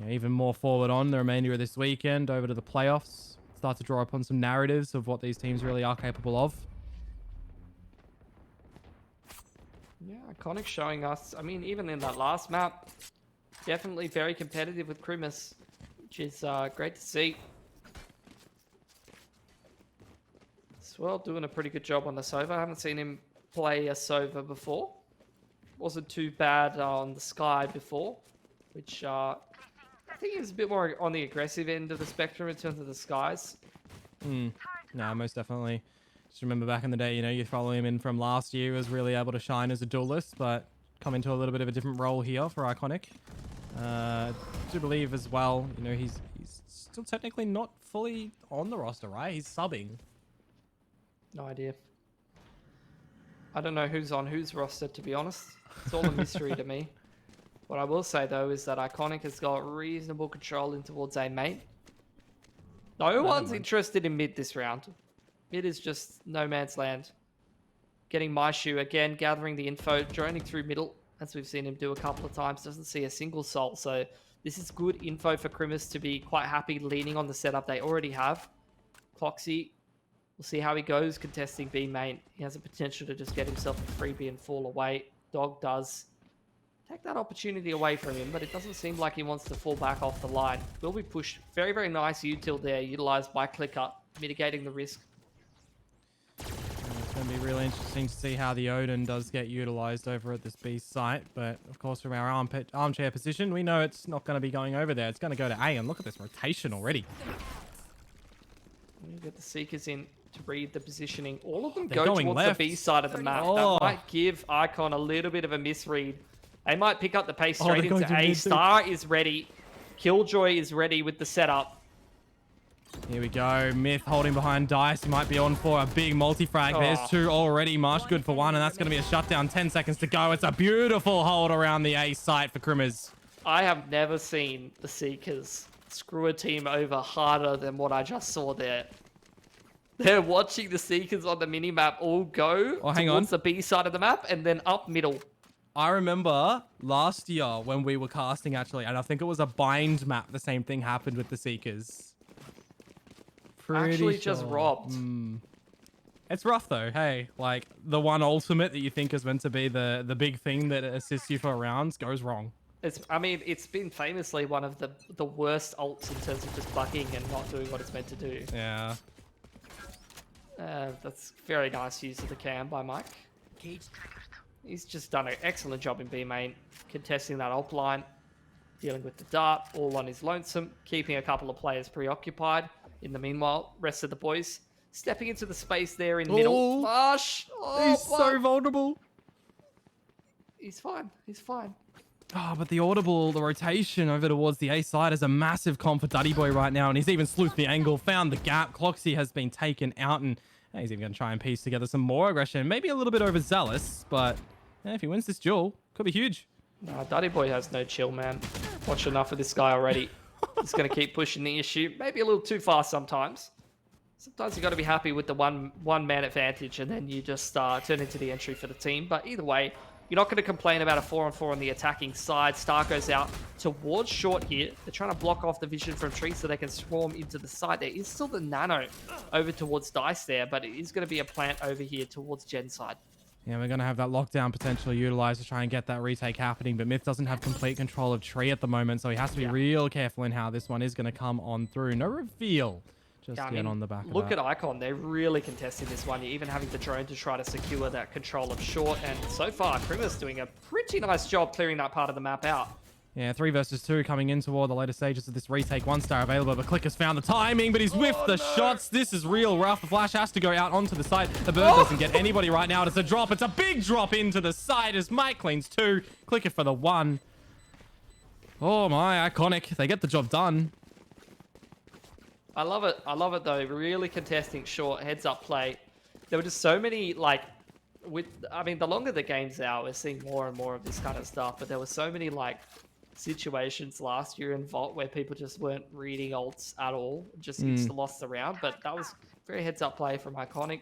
even more forward on the remainder of this weekend over to the playoffs. Start to draw upon some narratives of what these teams really are capable of. Yeah, Iconic showing us, I mean, even in that last map, definitely very competitive with Grimace, which is great to see. Swirl doing a pretty good job on the Sova. I haven't seen him play a Sova before. Wasn't too bad on the Sky before, which I think he was a bit more on the aggressive end of the spectrum in terms of the Skies. No, most definitely. Just remember back in the day, you follow him in from last year, was really able to shine as a duelist, but come into a little bit of a different role here for Iconic. I do believe as well, he's still technically not fully on the roster, right? He's subbing. No idea. I don't know who's on whose roster, to be honest. It's all a mystery to me. What I will say, though, is that Iconic has got reasonable control in towards A main. No one's interested in mid this round. Mid is just no man's land. Getting my shoe again, gathering the info, droning through middle, as we've seen him do a couple of times. Doesn't see a single soul, so this is good info for Grimace to be quite happy leaning on the setup they already have. Cloxy, we'll see how he goes contesting B main. He has a potential to just get himself a freebie and fall away. Dog does take that opportunity away from him, but it doesn't seem like he wants to fall back off the line. Will be pushed. Very, very nice util there, utilized by Clicker, mitigating the risk. It's going to be really interesting to see how the Odin does get utilized over at this B site, but of course from our armchair position, we know it's not going to be going over there. It's going to go to A, and look at this rotation already. We get the Seekers in to read the positioning. All of them They're go going towards left. the B side of the map. That might give Icon a little bit of a misread. They might pick up the pace straight into A. Star is ready. Killjoy is ready with the setup. Here we go. Myth holding behind Dice. He might be on for a big multi-frag. There's 2 already. Marsh good for 1, and that's going to be a shutdown. 10 seconds to go. It's a beautiful hold around the A site for Grimace. I have never seen the Seekers screw a team over harder than what I just saw there. They're watching the Seekers on the minimap all go towards the B side of the map and then up middle. I remember last year when we were casting, actually, and I think it was a bind map. The same thing happened with the Seekers. Actually just robbed. It's rough, though. Hey, the one ultimate that you think is meant to be the big thing that assists you for rounds goes wrong. I mean, it's been famously one of the worst ults in terms of just bucking and not doing what it's meant to do. Yeah. That's very nice use of the cam by Mike. He's just done an excellent job in B main, contesting that ult line, dealing with the dart, all on his lonesome, keeping a couple of players preoccupied. In the meanwhile, rest of the boys stepping into the space there in middle. Marsh! Oh, He's so vulnerable. He's fine. He's fine. Oh, but the audible, the rotation over towards the A side is a massive comp for Duddy Boy right now, and he's even sleuthed the angle, found the gap. Cloxy has been taken out, and he's even going to try and piece together some more aggression. Maybe a little bit overzealous, but if he wins this duel, could be huge. No, Duddy Boy has no chill, man. Watch enough of this guy already. He's going to keep pushing the issue. Maybe a little too fast sometimes. Sometimes you got to be happy with the one man advantage, and then you just turn into the entry for the team. But either way, you're not going to complain about a 4-on-4 on the attacking side. Star goes out towards short here. They're trying to block off the vision from Tree so they can swarm into the side. There is still the nano over towards Dice there, but it is going to be a plant over here towards Gen side. Yeah, we're going to have that lockdown potentially utilized to try and get that retake happening, but Myth doesn't have complete control of Tree at the moment, so he has to be real careful in how this one is going to come on through. No reveal. Just get on the back of Look that. at Icon. They're really contesting this one. You're even having the drone to try to secure that control of short. And so far, Krimis doing a pretty nice job clearing that part of the map out. Yeah, 3 versus 2 coming in toward the later stages of this retake. 1 star available, but Click has found the timing, but he's whiffed the shots. This is real rough. The flash has to go out onto the side. The bird doesn't get anybody right now. It's a drop. It's a big drop into the side as Mike cleans 2. Clicker for the 1. Oh my, Iconic. They get the job done. I love it. I love it, though. Really contesting short heads-up play. There were just so many, like, I mean, the longer the game's out, we're seeing more and more of this kind of stuff, but there were so many, like, situations last year in Vault where people just weren't reading ults at all, just insta-lost around, but that was very heads-up play from Iconic.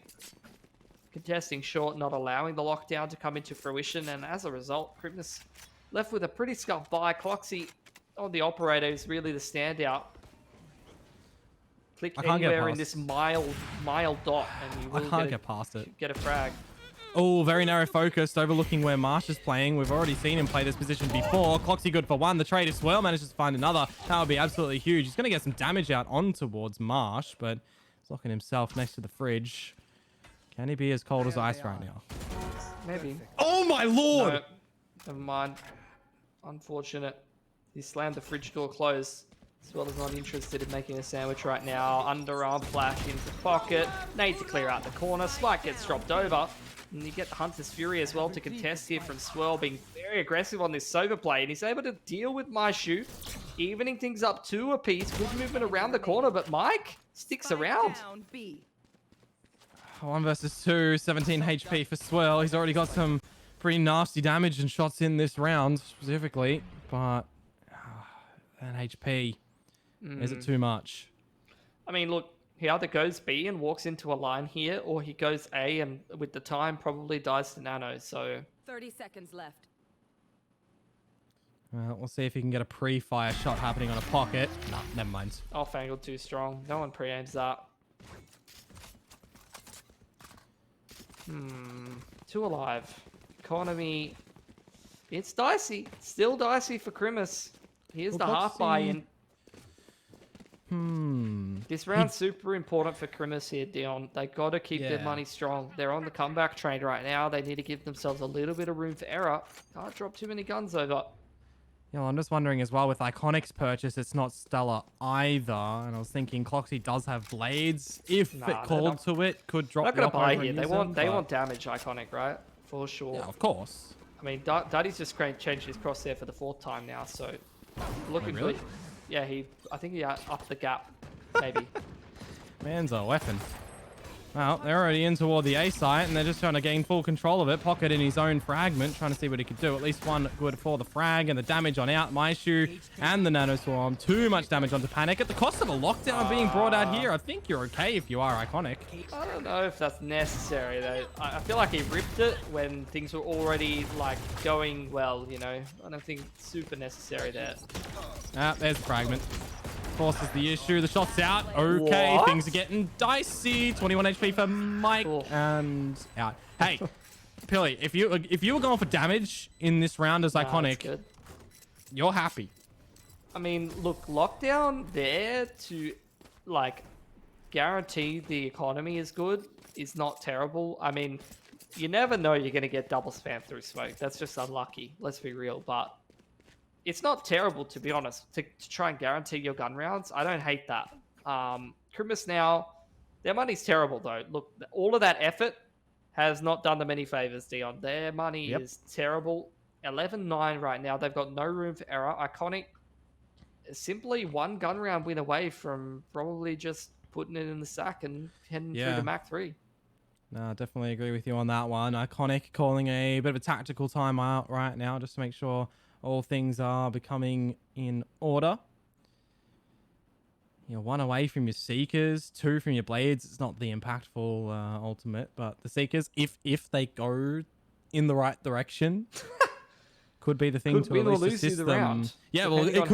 Contesting short, not allowing the lockdown to come into fruition, and as a result, Krimis left with a pretty scuffed buy. Cloxy on the operator is really the standout. Click anywhere in this mild dot, and you will get a frag. Oh, very narrow focused, overlooking where Marsh is playing. We've already seen him play this position before. Cloxy good for 1. The trade as well manages to find another. That would be absolutely huge. He's going to get some damage out on towards Marsh, but he's locking himself next to the fridge. Can he be as cold as ice right now? Maybe. Oh my lord! No, never mind. Unfortunate. He slammed the fridge door closed. As well as not interested in making a sandwich right now. Underarm flash into pocket. Need to clear out the corner. Spike gets dropped over. And you get the Hunter's Fury as well to contest here from Swirl, being very aggressive on this Sova play. And he's able to deal with Maishu, evening things up 2 apiece. Good movement around the corner, but Mike sticks around. 1 versus 2, 17 HP for Swirl. He's already got some pretty nasty damage and shots in this round specifically, but that HP. Is it too much? I mean, look, he either goes B and walks into a line here, or he goes A and with the time probably dies to Nano, so... 30 seconds left. Well, we'll see if he can get a pre-fire shot happening on a pocket. Nah, never mind. Off angle too strong. No one pre-aims that. 2 alive. Economy. It's dicey. Still dicey for Krimis. Here's the half buy-in. This round's super important for Krimis here, Dion. They got to keep their money strong. They're on the comeback train right now. They need to give themselves a little bit of room for error. Can't drop too many guns over. Yeah, well, I'm just wondering as well, with Iconic's purchase, it's not stellar either. And I was thinking Cloxy does have blades. If it called to it, could drop the buy here. They want damage, Iconic, right? For sure. Yeah, of course. I mean, Daddy's just changed his crosshair for the 4th time now, so looking really? good. Yeah, I think he upped the gap, maybe. Man's a weapon. Well, they're already in toward the A site, and they're just trying to gain full control of it. Pocket in his own fragment, trying to see what he could do. At least 1 good for the frag, and the damage on out. Maishu and the Nano Swarm. Too much damage onto Panic. At the cost of a lockdown being brought out here, I think you're okay if you are Iconic. I don't know if that's necessary, though. I feel like he ripped it when things were already, like, going well, you know? I don't think it's super necessary there. There's the fragment. Forces the issue. The shot's out. Okay, things are getting dicey. 21 HP for Mike and out. Hey, Pilly, if you were going for damage in this round as Iconic, you're happy. I mean, look, lockdown there to like guarantee the economy is good is not terrible. I mean, you never know you're going to get double spam through smoke. That's just unlucky. Let's be real. But it's not terrible, to be honest, to try and guarantee your gun rounds. I don't hate that. Christmas now, their money's terrible, though. Look, all of that effort has not done them any favors, Dion. Their money is terrible. 11-9 right now. They've got no room for error. Iconic simply one gun round win away from probably just putting it in the sack and heading through to Mac 3. No, definitely agree with you on that one. Iconic calling a bit of a tactical timeout right now just to make sure all things are becoming in order. You're 1 away from your Seekers, 2 from your Blades. It's not the impactful ultimate, but the Seekers, if they go in the right direction, could be the thing to at least assist them. Yeah, well, it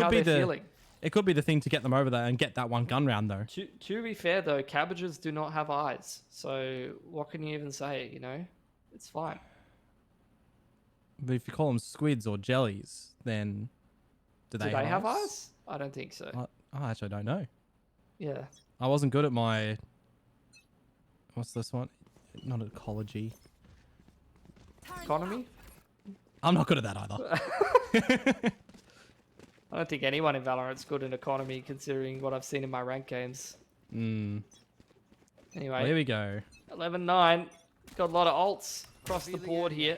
could be the thing to get them over there and get that one gun round, though. To be fair, though, cabbages do not have eyes. So what can you even say, you know? It's fine. But if you call them squids or jellies, then do they have eyes? I don't think so. I actually don't know. Yeah. I wasn't good at my... What's this one? Not ecology. Economy? I'm not good at that either. I don't think anyone in Valorant's good in economy, considering what I've seen in my ranked games. Anyway. Well, here we go. 11-9. Got a lot of ults across the board here.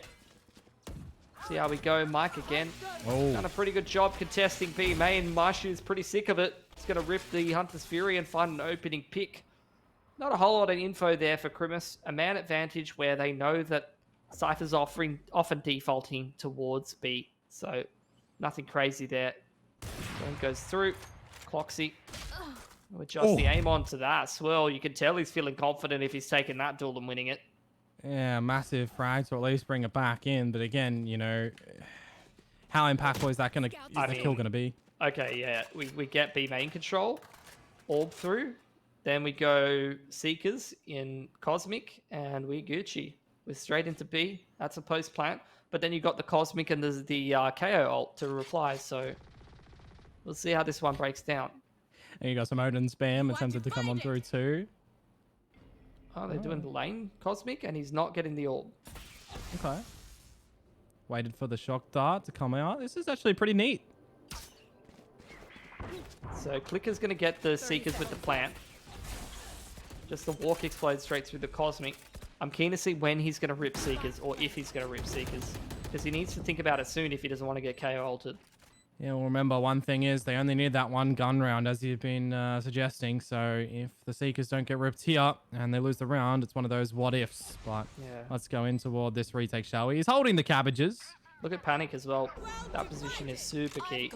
See how we go. Mike again. Done a pretty good job contesting B main. Marshu is pretty sick of it. He's going to rip the Hunter's Fury and find an opening pick. Not a whole lot of info there for Crimus. A man advantage where they know that Cypher's often defaulting towards B. So nothing crazy there. One goes through. Cloxy. We'll adjust the aim onto that as well. You can tell he's feeling confident if he's taking that duel and winning it. Yeah, massive frags, or at least bring it back in. But again, you know, how impactful is that going to kill going to be? Okay, yeah, we get B main control, orb through, then we go Seekers in Cosmic, and we Gucci. We're straight into B. That's a post plant, but then you got the Cosmic and the KO ult to reply. So we'll see how this one breaks down. And you got some Odin spam attempted to come on through too. Oh, they're doing the lane Cosmic, and he's not getting the orb. Okay. Waited for the shock dart to come out. This is actually pretty neat. So Clicker's going to get the Seekers with the plant. Just the walk explodes straight through the Cosmic. I'm keen to see when he's going to rip Seekers, or if he's going to rip Seekers. Because he needs to think about it soon if he doesn't want to get KO altered. Yeah, well, remember, one thing is they only need that one gun round, as you've been suggesting. So if the Seekers don't get ripped here and they lose the round, it's one of those what-ifs. But let's go in toward this retake, shall we? He's holding the cabbages. Look at Panic as well. That position is super key.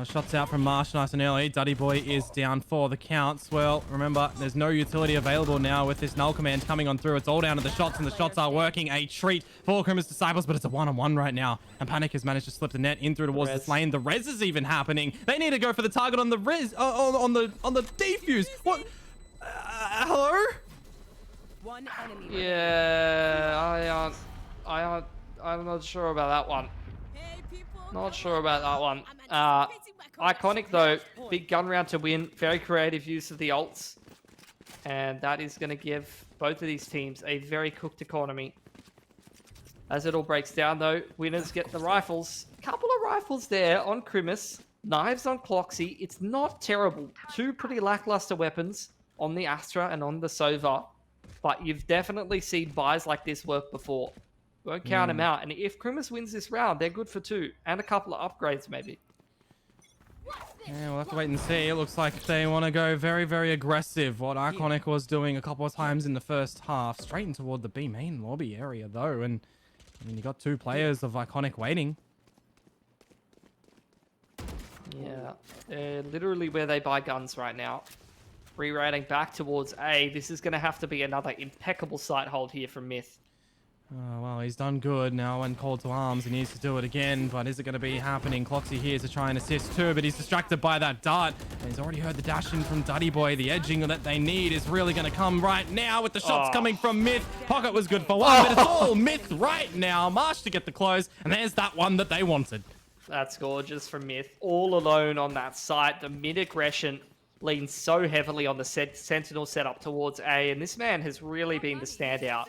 Shots out from Marsh nice and early. Duddy Boy is down for the counts. Well, remember, there's no utility available now with this null command coming on through. It's all down to the shots, and the shots are working. A treat for Crimus Disciples, but it's a one-on-one right now. And Panic has managed to slip the net in through towards this lane. The res is even happening. They need to go for the target on the res, on the defuse. What? Hello? One enemy. Yeah, I'm not sure about that one. Not sure about that one. Iconic though, big gun round to win. Very creative use of the ults. And that is going to give both of these teams a very cooked economy. As it all breaks down though, winners get the rifles. Couple of rifles there on Crimus. Knives on Cloxy. It's not terrible. Two pretty lackluster weapons on the Astra and on the Sova. But you've definitely seen buys like this work before. Won't count him out. And if Crimus wins this round, they're good for 2. And a couple of upgrades, maybe. Yeah, we'll have to wait and see. It looks like they want to go very, very aggressive. What Iconic was doing a couple of times in the first half. Straight in toward the B main lobby area, though. And, I mean, you got 2 players of Iconic waiting. Yeah. They're literally where they buy guns right now. Re-rating back towards A. This is going to have to be another impeccable sight hold here from Myth. Oh, well, he's done good now when called to arms. He needs to do it again, but is it going to be happening? Cloxy here to try and assist too, but he's distracted by that dart. And he's already heard the dash in from Duddy Boy. The edging that they need is really going to come right now with the shots coming from Myth. Pocket was good for 1, but it's all Myth right now. Marsh to get the close, and there's that one that they wanted. That's gorgeous from Myth. All alone on that site. The mid-aggression leans so heavily on the Sentinel setup towards A, and this man has really been the standout.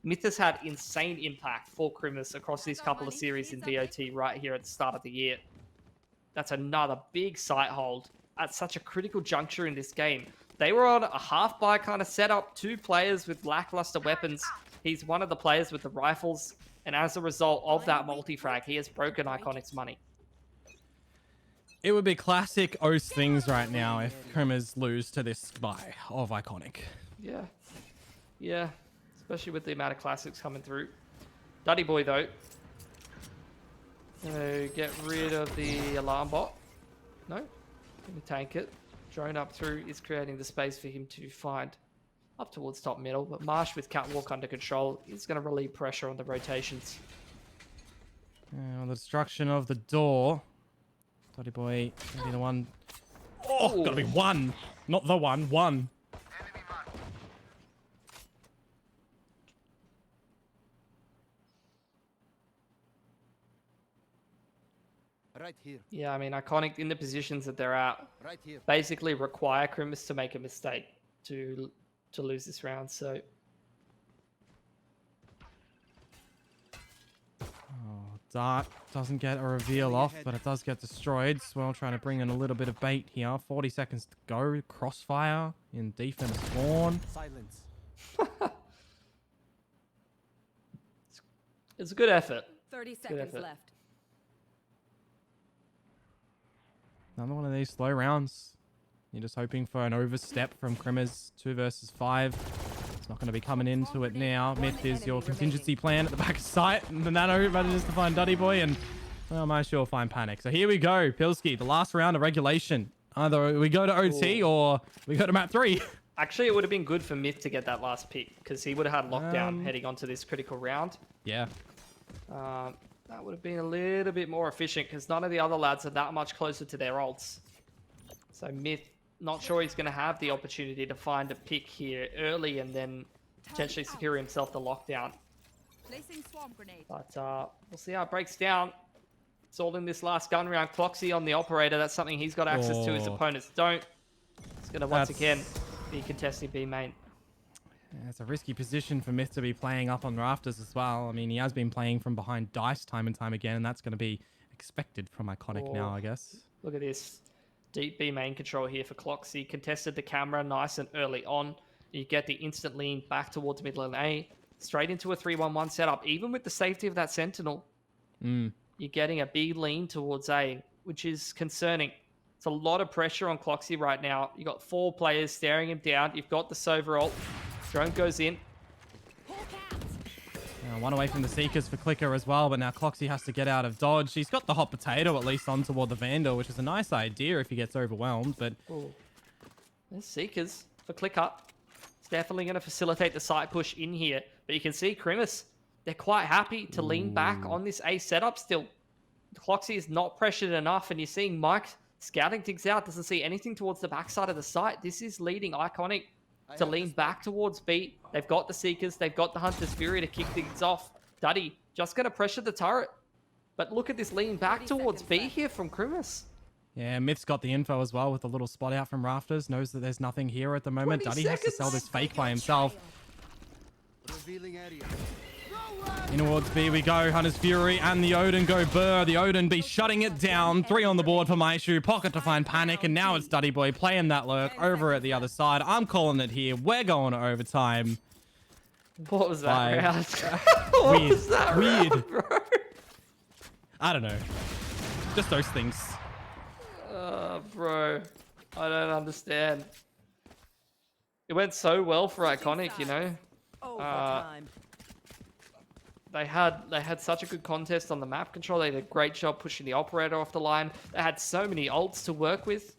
Myth has had insane impact for Crimus across these couple of series in VOT right here at the start of the year. That's another big site hold at such a critical juncture in this game. They were on a half-buy kind of setup, 2 players with lackluster weapons. He's one of the players with the rifles, and as a result of that multi-frag, he has broken Iconic's money. It would be classic O's things right now if Krimmers lose to this buy of Iconic. Yeah. Yeah. Especially with the amount of classics coming through. Duddy Boy, though. Get rid of the alarm bot. No. Gonna tank it. Drone up through is creating the space for him to find up towards top middle. But Marsh with Catwalk under control is going to relieve pressure on the rotations. The destruction of the door. Duddy Boy, gonna be the one. Oh, gotta be one. Not the one. Right here. Yeah, I mean, Iconic in the positions that they're at Right here. basically require Krimus to make a mistake to lose this round. So Dart doesn't get a reveal off, but it does get destroyed. Swell trying to bring in a little bit of bait here. 40 seconds to go. Crossfire in defense spawn. Silence. it's a good effort. 30 seconds effort. left. Another one of these slow rounds. You're just hoping for an overstep from Krimmers. 2 versus 5. It's not going to be coming into it now. Myth is your contingency plan at the back of sight. And the Nano manages to find Duddy Boy, and well, might sure find Panic. So here we go, Pilski, the last round of regulation. Either we go to OT or we go to map 3. Actually, it would have been good for Myth to get that last pick because he would have had lockdown heading onto this critical round. Yeah. That would have been a little bit more efficient because none of the other lads are that much closer to their ults. So Myth, not sure he's going to have the opportunity to find a pick here early and then potentially secure himself the lockdown. Placing swarm grenade. But we'll see how it breaks down. It's all in this last gun round. Cloxy on the operator. That's something he's got access to. His opponents don't. He's going to once again be contesting B main. Yeah, it's a risky position for Myth to be playing up on rafters as well. I mean, he has been playing from behind dice time and time again, and that's going to be expected from Iconic now, I guess. Look at this. Deep B main control here for Cloxy. Contested the camera nice and early on. You get the instant lean back towards mid lane A. Straight into a 3-1-1 setup. Even with the safety of that Sentinel, you're getting a big lean towards A, which is concerning. It's a lot of pressure on Cloxy right now. You've got 4 players staring him down. You've got the Sova ult. Drone goes in. One away from the Seekers for Clicker as well, but now Cloxy has to get out of dodge. He's got the hot potato at least on toward the Vandal, which is a nice idea if he gets overwhelmed, but... Ooh. There's Seekers for Clicker. It's definitely going to facilitate the side push in here, but you can see Krimus, they're quite happy to lean back on this A setup still. Cloxy is not pressured enough, and you're seeing Mike scouting things out, doesn't see anything towards the backside of the site. This is leading Iconic to lean back towards B. They've got the Seekers. They've got the Hunter's Fury to kick things off. Duddy just going to pressure the turret. But look at this lean back towards B here from Krimus. Yeah, Myth's got the info as well with the little spot out from rafters. Knows that there's nothing here at the moment. Duddy has to sell this fake by himself. Revealing area. In towards B we go. Hunter's Fury and the Odin go burr. The Odin be shutting it down. 3 on the board for Maishu. Pocket to find Panic. And now it's Duddy Boy playing that lurk over at the other side. I'm calling it here. We're going to overtime. What was that round? Weird. Was that Weird. round, bro? I don't know. Just those things. Bro. I don't understand. It went so well for Iconic, you know. They had such a good contest on the map control. They did a great job pushing the operator off the line. They had so many ults to work with,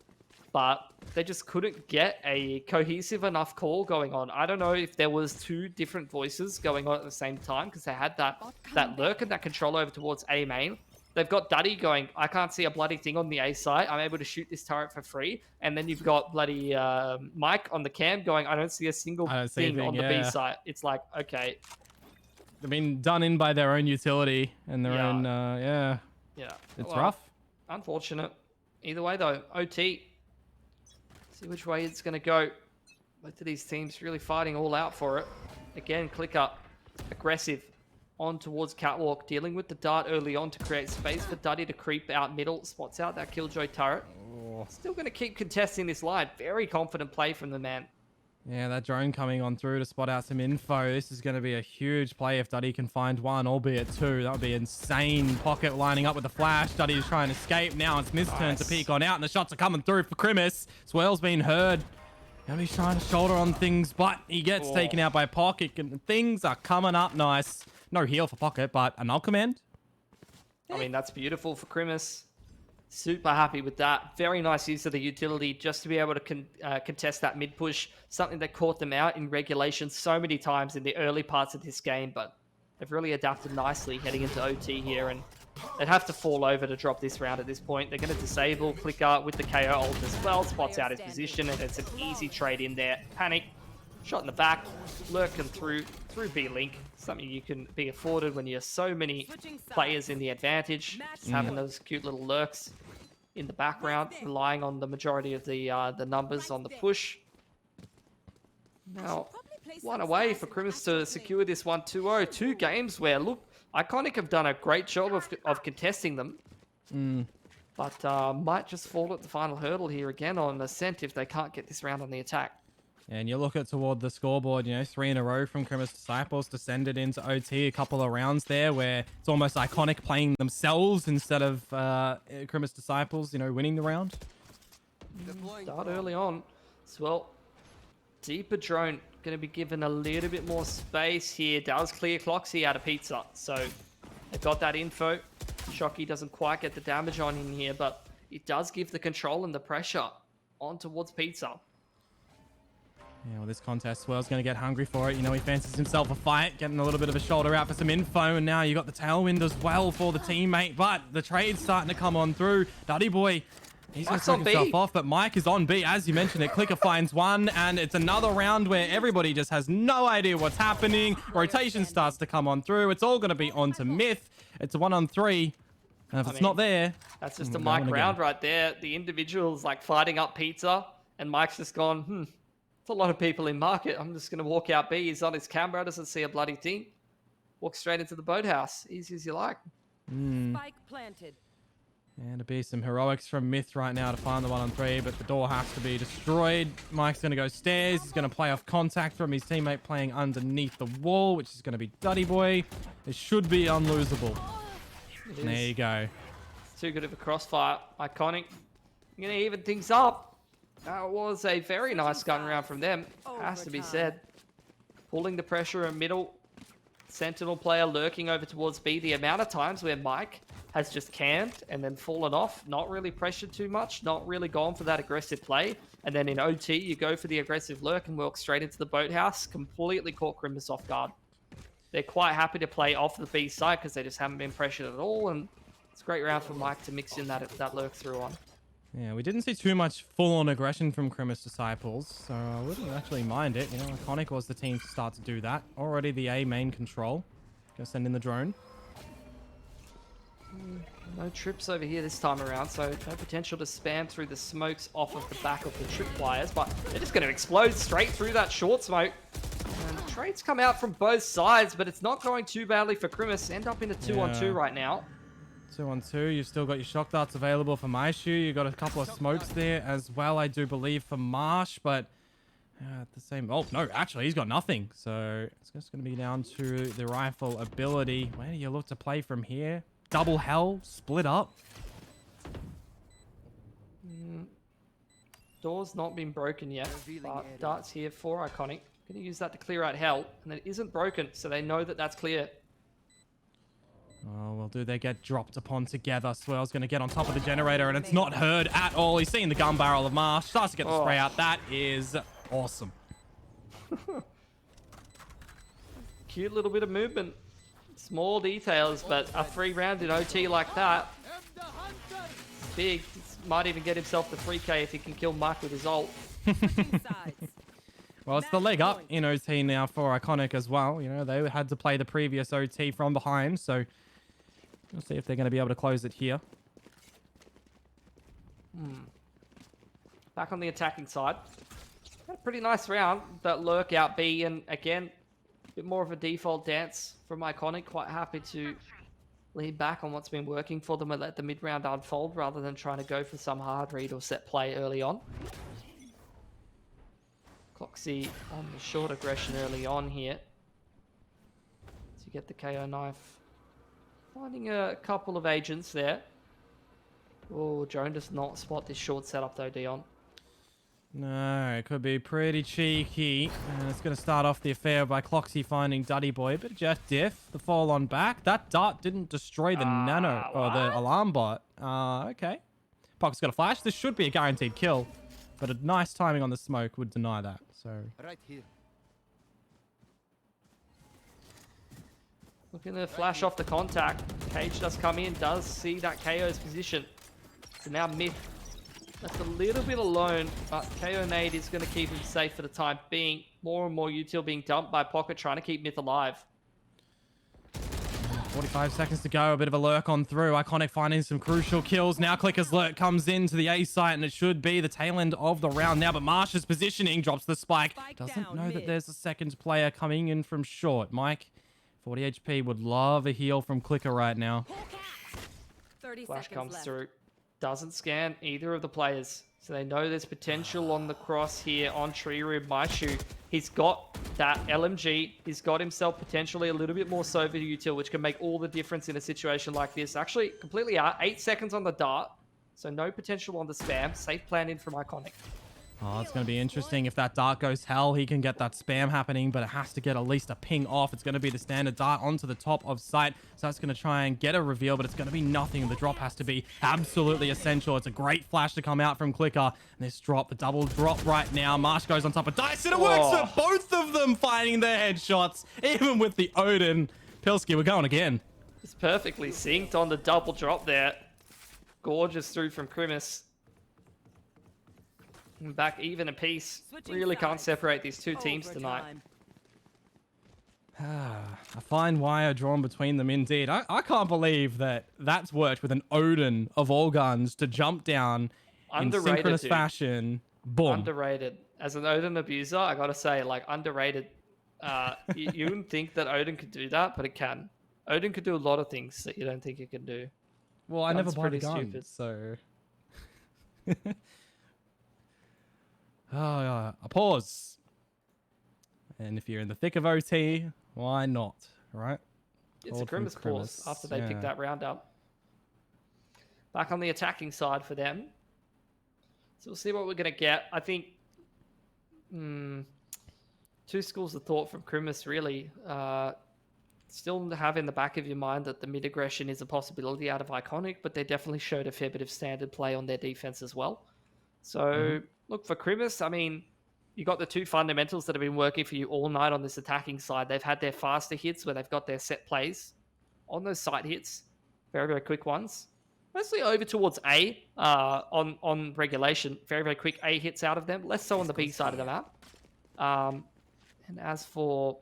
but they just couldn't get a cohesive enough call going on. I don't know if there was 2 different voices going on at the same time because they had that lurk and that control over towards A main. They've got Duddy going, I can't see a bloody thing on the A site. I'm able to shoot this turret for free. And then you've got bloody Mike on the cam going, I don't see a single thing on the B site. It's like, okay. They've been done in by their own utility and their own, yeah. Yeah. It's rough. Unfortunate. Either way, though, OT. See which way it's going to go. Both of these teams really fighting all out for it. Again, Clicker, aggressive. On towards Catwalk, dealing with the dart early on to create space for Duddy to creep out middle. Spots out that Killjoy turret. Still going to keep contesting this line. Very confident play from the man. Yeah, that drone coming on through to spot out some info. This is going to be a huge play if Duddy can find one, albeit two. That would be insane. Pocket lining up with the flash. Duddy is trying to escape. Now it's Miz's turn to peek on out, and the shots are coming through for Krimis. Swell's been heard. Now he's trying to shoulder on things, but he gets taken out by Pocket, and things are coming up nice. No heal for Pocket, but a null command. I mean, that's beautiful for Krimis. Super happy with that. Very nice use of the utility just to be able to contest that mid push. Something that caught them out in regulation so many times in the early parts of this game, but they've really adapted nicely heading into OT here, and they'd have to fall over to drop this round at this point. They're going to disable Clicker with the KO ult as well. Spots out his position, and it's an easy trade in there. Panic. Shot in the back, lurking through B-Link. Something you can be afforded when you have so many players in the advantage. Just having those cute little lurks in the background, relying on the majority of the numbers on the push. Now, one away for Krimis to secure this 1-2-0. 2 games where, look, Iconic have done a great job of contesting them. But might just fall at the final hurdle here again on Ascent if they can't get this round on the attack. And you look at toward the scoreboard, 3 in a row from Krimis Disciples to send it into OT. A couple of rounds there where it's almost Iconic playing themselves instead of Krimis Disciples, winning the round. Start early on. Swell, deeper drone, going to be given a little bit more space here. Does clear Cloxy out of Pizza. So they've got that info. Shocky doesn't quite get the damage on in here, but it does give the control and the pressure on towards Pizza. Yeah, well, this contest, Swell's going to get hungry for it. He fancies himself a fight, getting a little bit of a shoulder out for some info, and now you got the tailwind as well for the teammate, but the trade's starting to come on through. Duddy Boy, he's going to take himself off, but Mike is on B. As you mentioned it, Clicker finds one, and it's another round where everybody just has no idea what's happening. Rotation starts to come on through. It's all going to be on to Myth. It's a 1-on-3. And if it's not there... That's just a Mike round right there. The individual's fighting up Pizza, and Mike's just gone, a lot of people in market. I'm just going to walk out B. He's on his camera, doesn't see a bloody thing. Walk straight into the boathouse. Easy as you like. Spike planted. And to be some heroics from Myth right now to find the 1-on-3, but the door has to be destroyed. Mike's going to go stairs. He's going to play off contact from his teammate playing underneath the wall, which is going to be Duddy Boy. It should be unlosable. There you go. It's too good of a crossfire. Iconic. You're going to even things up. That was a very nice gun round from them, has to be said. Pulling the pressure in middle. Sentinel player lurking over towards B. The amount of times where Mike has just camped and then fallen off, not really pressured too much, not really gone for that aggressive play. And then in OT, you go for the aggressive lurk and walk straight into the boathouse. Completely caught Krimis off guard. They're quite happy to play off the B side because they just haven't been pressured at all. And it's a great round for Mike to mix in that lurk through on. Yeah, we didn't see too much full-on aggression from Krimis Disciples, so I wouldn't actually mind it. Iconic was the team to start to do that. Already the A main control. Gonna send in the drone. No trips over here this time around, so no potential to spam through the smokes off of the back of the trip flyers, but they're just going to explode straight through that short smoke. And the trades come out from both sides, but it's not going too badly for Krimis. End up in a 2-on-2 right now. 2-on-2. You've still got your shock darts available for Maishu. You've got a couple of smokes there as well, I do believe, for Marsh, but at the same... Oh, no, actually, he's got nothing. So it's just going to be down to the rifle ability. Where do you look to play from here? Double hell, split up. Door's not been broken yet, but darts here for Iconic. Going to use that to clear out hell, and it isn't broken, so they know that that's clear. Oh, well, do they get dropped upon together? Swell's going to get on top of the generator, and it's not heard at all. He's seeing the gun barrel of Marsh. Starts to get the spray out. That is awesome. Cute little bit of movement. Small details, but a free round in OT like that. Big. Might even get himself the 3k if he can kill Mike with his ult. Well, it's the leg up in OT now for Iconic as well. They had to play the previous OT from behind, so we'll see if they're going to be able to close it here. Back on the attacking side. Had a pretty nice round. That lurk out B, and again, a bit more of a default dance from Iconic. Quite happy to lean back on what's been working for them and let the mid-round unfold rather than trying to go for some hard read or set play early on. Cloxy on the short aggression early on here to get the KO knife. Finding a couple of agents there. Oh, Joan does not spot this short setup though, Dion. No, it could be pretty cheeky. And it's going to start off the affair by Cloxy finding Duddy Boy, but just diff. The fall on back. That dart didn't destroy the nano or the alarm bot. Okay. Pock's got a flash. This should be a guaranteed kill, but a nice timing on the smoke would deny that. So Right here. Looking to flash off the contact. Cage does come in, does see that KO's position. So now Myth left a little bit alone, but KO nade is going to keep him safe for the time being. More and more util being dumped by Pocket, trying to keep Myth alive. 45 seconds to go. A bit of a lurk on through. Iconic finding some crucial kills. Now Clicker's lurk comes into the A site, and it should be the tail end of the round now. But Marsh's positioning drops the spike. Doesn't know that there's a second player coming in from short. Mike, 40 HP, would love a heal from Clicker right now. 30 Flash seconds comes left. through. Doesn't scan either of the players. So they know there's potential on the cross here on Tree Rib Maishu. He's got that LMG. He's got himself potentially a little bit more Sova util, which can make all the difference in a situation like this. Actually, completely out. 8 seconds on the dart. So no potential on the spam. Safe plan in from Iconic. Oh, it's going to be interesting. If that dart goes hell, he can get that spam happening, but it has to get at least a ping off. It's going to be the standard dart onto the top of site. So that's going to try and get a reveal, but it's going to be nothing. The drop has to be absolutely essential. It's a great flash to come out from Clicker. And this drop, the double drop right now. Marsh goes on top of Dice, and it works for both of them finding their headshots, even with the Odin. Pilsky, we're going again. It's perfectly synced on the double drop there. Gorgeous through from Krimis. Back even a piece. Really can't separate these two teams tonight. A fine wire drawn between them indeed. I can't believe that that's worked with an Odin of all guns to jump down in synchronous fashion. Boom. Underrated. As an Odin abuser, I gotta say, like, underrated. You wouldn't think that Odin could do that, but it can. Odin could do a lot of things that you don't think it can do. Well, I never bought a gun, stupid. so... a pause. And if you're in the thick of OT, why not, right? It's a Grimace pause after they pick that round up. Back on the attacking side for them. So we'll see what we're going to get. I think two schools of thought from Grimace, really. Still have in the back of your mind that the mid-aggression is a possibility out of Iconic, but they definitely showed a fair bit of standard play on their defense as well. So... Look, for Krimis, I mean, you got the two fundamentals that have been working for you all night on this attacking side. They've had their faster hits where they've got their set plays on those side hits. Very, very quick ones. Mostly over towards A on regulation. Very, very quick A hits out of them. Less so on the B side of the map. And as for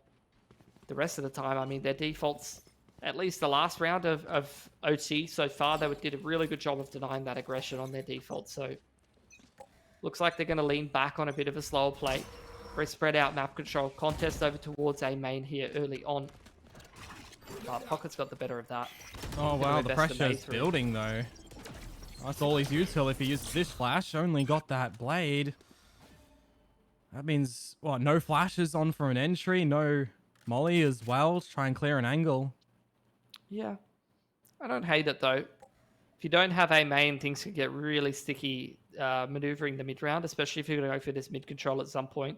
the rest of the time, I mean, their defaults, at least the last round of OT so far, they did a really good job of denying that aggression on their default. So... looks like they're going to lean back on a bit of a slower play. Very spread out map control. Contest over towards A main here early on. Pocket's got the better of that. Oh, wow. The pressure is building, though. That's all he's util if he uses this flash. Only got that blade. That means, what, no flashes on for an entry? No molly as well to try and clear an angle. Yeah. I don't hate it, though. If you don't have A main, things can get really sticky maneuvering the mid round, especially if you're going to go for this mid control at some point.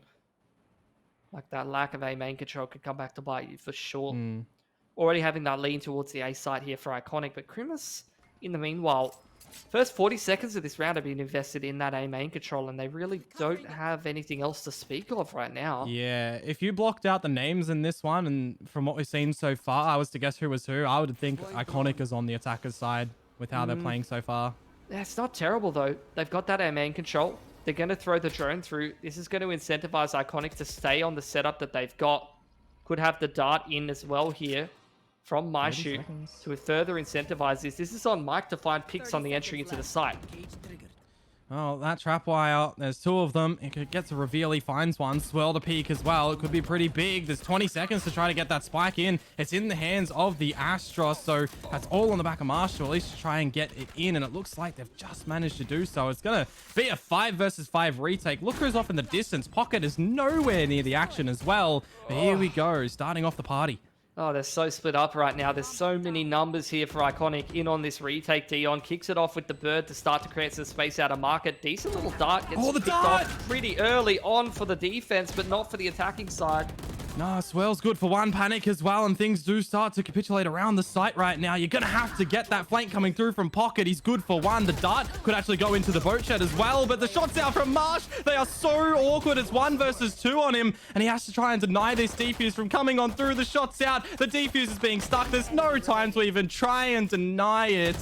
Like that lack of A main control could come back to bite you for sure. Already having that lean towards the A side here for Iconic, but Krimis, in the meanwhile, first 40 seconds of this round have been invested in that A main control, and they really don't have anything else to speak of right now. Yeah, if you blocked out the names in this one, and from what we've seen so far, I was to guess who was who, I would think Iconic is on the attacker's side with how they're playing so far. Yeah, it's not terrible, though. They've got that A main control. They're going to throw the drone through. This is going to incentivize Iconic to stay on the setup that they've got. Could have the dart in as well here from Maishu to further incentivize this. This is on Mike to find picks on the entry into the site. Oh, that trap wire, there's two of them. It gets a reveal, he finds one. Swirl to peek as well. It could be pretty big. There's 20 seconds to try to get that spike in. It's in the hands of the Astros, so that's all on the back of Marshall, at least to try and get it in, and it looks like they've just managed to do so. It's going to be a 5 versus 5 retake. Look who's off in the distance. Pocket is nowhere near the action as well. But here we go, starting off the party. Oh, they're so split up right now. There's so many numbers here for Iconic in on this retake. Dion kicks it off with the bird to start to create some space out of market. Decent little dart gets the kicked dart! off pretty early on for the defense, but not for the attacking side. No, Swell's good for one panic as well, and things do start to capitulate around the site right now. You're going to have to get that flank coming through from Pocket. He's good for one. The dart could actually go into the boat shed as well, but the shots out from Marsh, they are so awkward. It's 1 versus 2 on him, and he has to try and deny this defuse from coming on through. The shots out. The defuse is being stuck. There's no time to even try and deny it.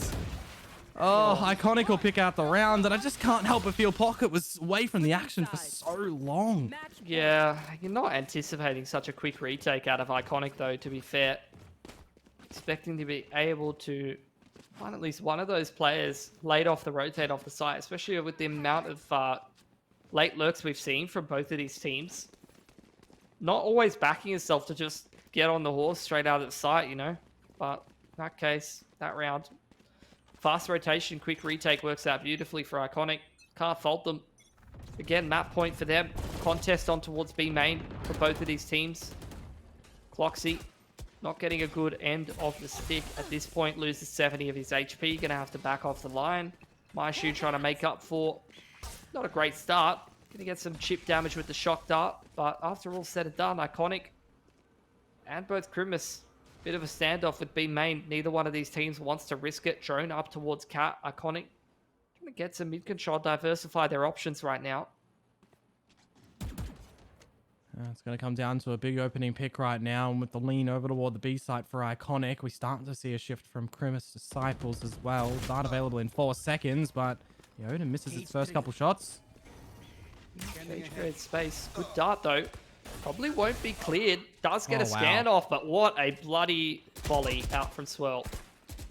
Oh, Iconic will pick out the round, and I just can't help but feel Pocket was away from the action for so long. Yeah, you're not anticipating such a quick retake out of Iconic, though, to be fair. Expecting to be able to find at least one of those players laid off the rotate off the site, especially with the amount of late lurks we've seen from both of these teams. Not always backing yourself to just get on the horse straight out of the site, you know? But in that case, that round... Fast rotation, quick retake works out beautifully for Iconic. Can't fault them. Again, map point for them. Contest on towards B main for both of these teams. Cloxy not getting a good end of the stick at this point. Loses 70 of his HP. Gonna have to back off the line. Maishu trying to make up for not a great start. Gonna get some chip damage with the shock dart. But after all said and done, Iconic and both Krimis. Bit of a standoff with B main. Neither one of these teams wants to risk it. Drone up towards Cat. Iconic gonna get some mid control, diversify their options right now. It's going to come down to a big opening pick right now, and with the lean over toward the B site for Iconic, we're starting to see a shift from Krimis Disciples as well. Dart available in 4 seconds, but Yoda misses its first couple shots. Cage creates space. Good dart though. Probably won't be cleared. Does get a scan off, but what a bloody volley out from Swirl.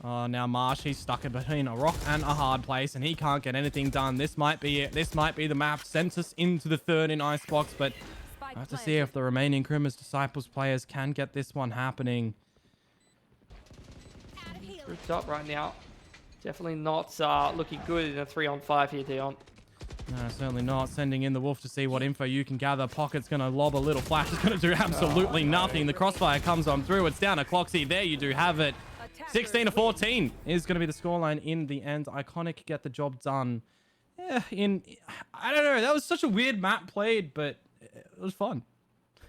Oh, now Marsh, he's stuck in between a rock and a hard place, and he can't get anything done. This might be it. This might be the map. Sends us into the third in Icebox, but I have to see if the remaining Krimis Disciples players can get this one happening. Grouped up right now. Definitely not looking good in a 3-on-5 here, Dion. No, certainly not. Sending in the Wolf to see what info you can gather. Pocket's going to lob a little flash. It's going to do absolutely nothing. The crossfire comes on through. It's down to Cloxy. There you do have it. 16-14 is going to be the scoreline in the end. Iconic get the job done. Yeah, I don't know. That was such a weird map played, but it was fun.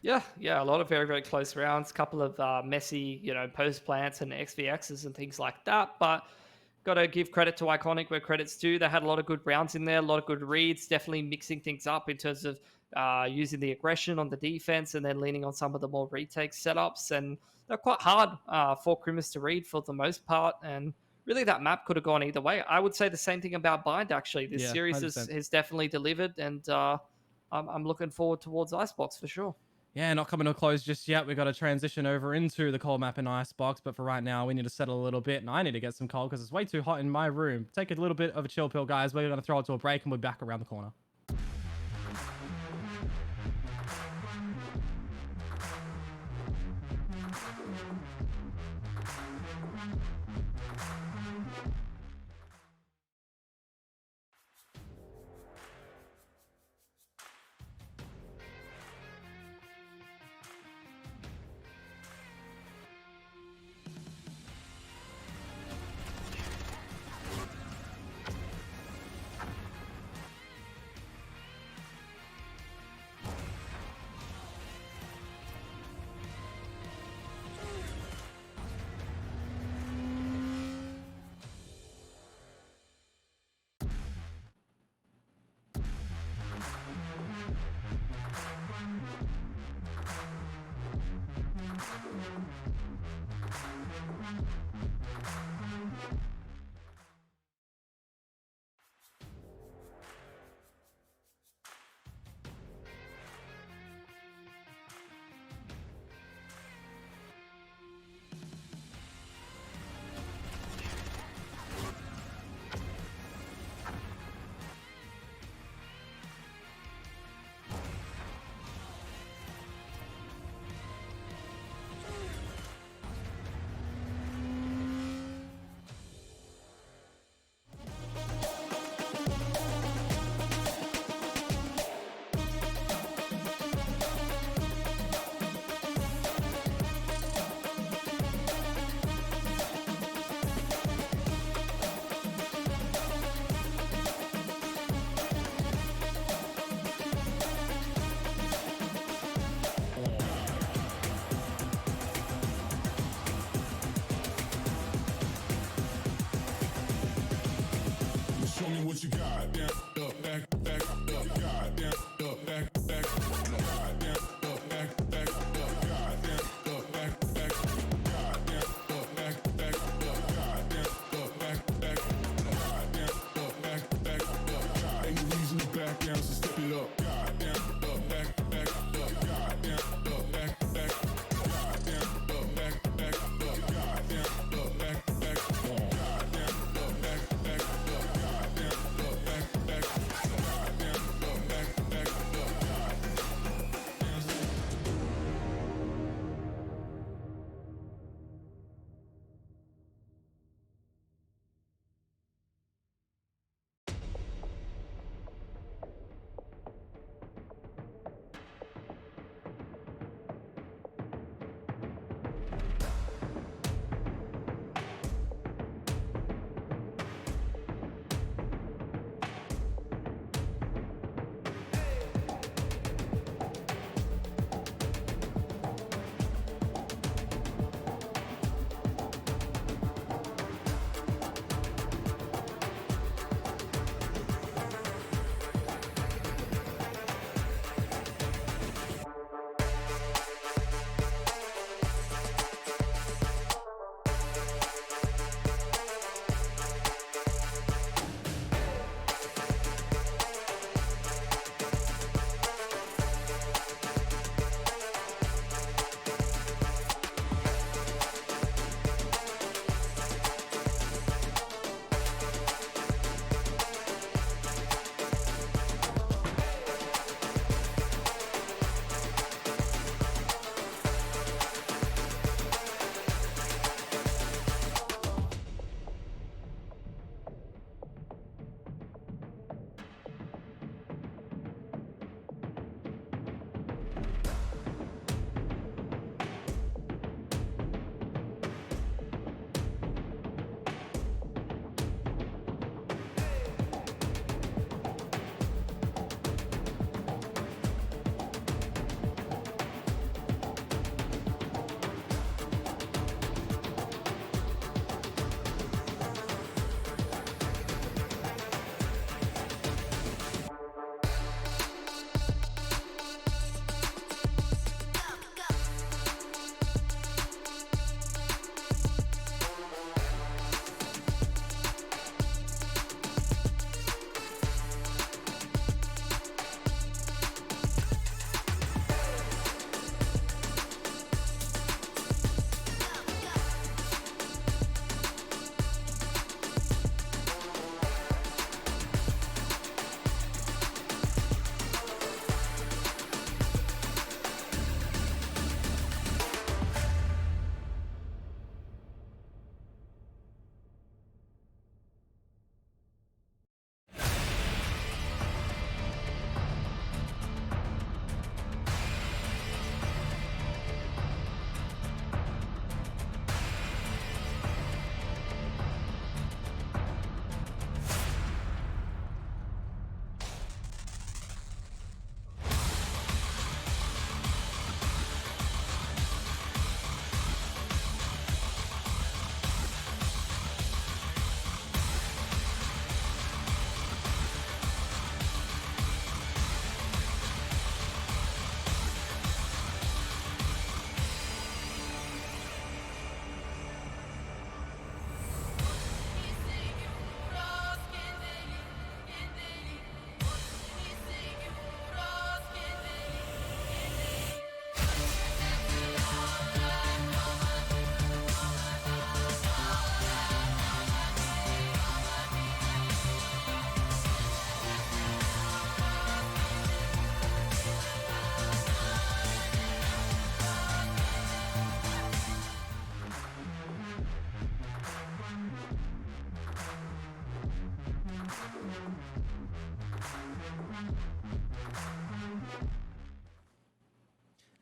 Yeah, a lot of very, very close rounds. Couple of messy, post plants and XVXs and things like that. But got to give credit to Iconic where credit's due. They had a lot of good rounds in there, a lot of good reads, definitely mixing things up in terms of using the aggression on the defense and then leaning on some of the more retake setups. And they're quite hard for Krimis to read for the most part. And really that map could have gone either way. I would say the same thing about Bind, actually. This series has definitely delivered, and I'm looking forward towards Icebox for sure. Yeah, not coming to a close just yet. We've got to transition over into the cold map in Icebox, but for right now, we need to settle a little bit, and I need to get some cold because it's way too hot in my room. Take a little bit of a chill pill, guys. We're going to throw it to a break, and we're back around the corner.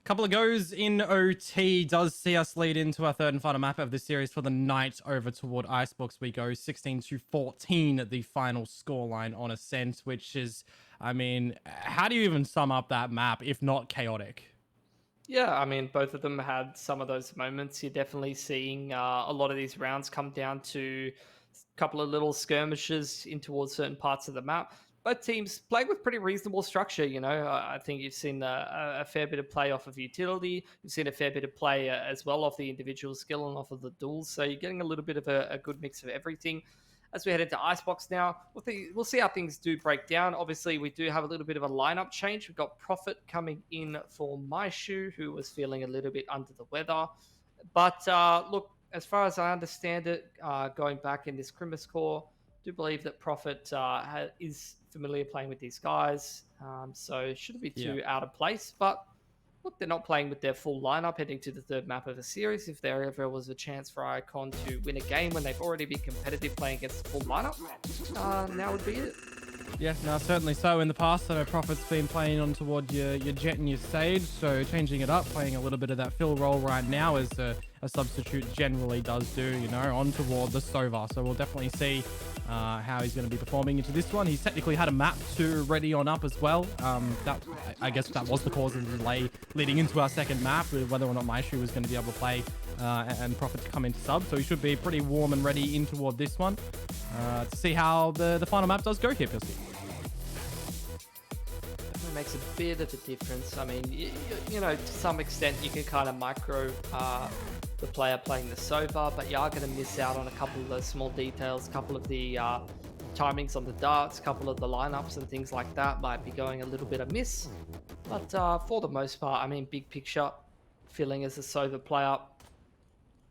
Couple of goes in OT does see us lead into our third and final map of the series for the night. Over toward Icebox we go, 16-14 the final scoreline on Ascent, which is, I mean, how do you even sum up that map if not chaotic? Yeah, I mean, both of them had some of those moments. You're definitely seeing a lot of these rounds come down to a couple of little skirmishes in towards certain parts of the map. Both teams playing with pretty reasonable structure. You know, I think you've seen a fair bit of play off of utility. You've seen a fair bit of play as well off the individual skill and off of the duels. So you're getting a little bit of a good mix of everything. As we head into Icebox now, we'll see how things do break down. Obviously, we do have a little bit of a lineup change. We've got Prophet coming in for Maishu, who was feeling a little bit under the weather. But look, as far as I understand it, going back in this Crimus core, I do believe that Prophet is familiar playing with these guys, so it shouldn't be too out of place. But look, they're not playing with their full lineup heading to the third map of the series. If there ever was a chance for Icon to win a game when they've already been competitive playing against the full lineup, now would be it. Yeah, no, certainly so. In the past, I know Prophet's been playing on toward your Jet and your Sage, so changing it up, playing a little bit of that fill role right now as a substitute generally does do, you know, on toward the Sova. So we'll definitely see how he's going to be performing into this one. He's technically had a map to ready on up as well. I guess that was the cause of the delay leading into our second map, with whether or not Maishu was going to be able to play and Prophet to come into sub. So he should be pretty warm and ready in toward this one to see how the final map does go here, Pissy. Makes a bit of a difference. I mean, you know, to some extent you can kind of micro the player playing the Sova, but you are going to miss out on a couple of those small details, a couple of the timings on the darts, a couple of the lineups and things like that might be going a little bit amiss. But for the most part, I mean, big picture, feeling as a Sova player,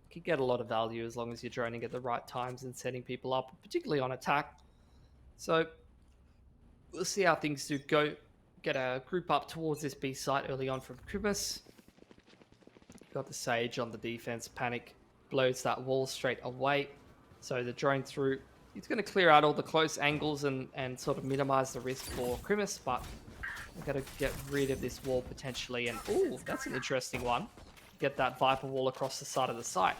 you can get a lot of value as long as you're droning at the right times and setting people up, particularly on attack. So we'll see how things do go. Get a group up towards this B site early on from Crimus. Got the Sage on the defense. Panic blows that wall straight away. So the drone through, it's going to clear out all the close angles and sort of minimize the risk for Crimus, but we've got to get rid of this wall potentially. And ooh, that's an interesting one. Get that Viper wall across the side of the site.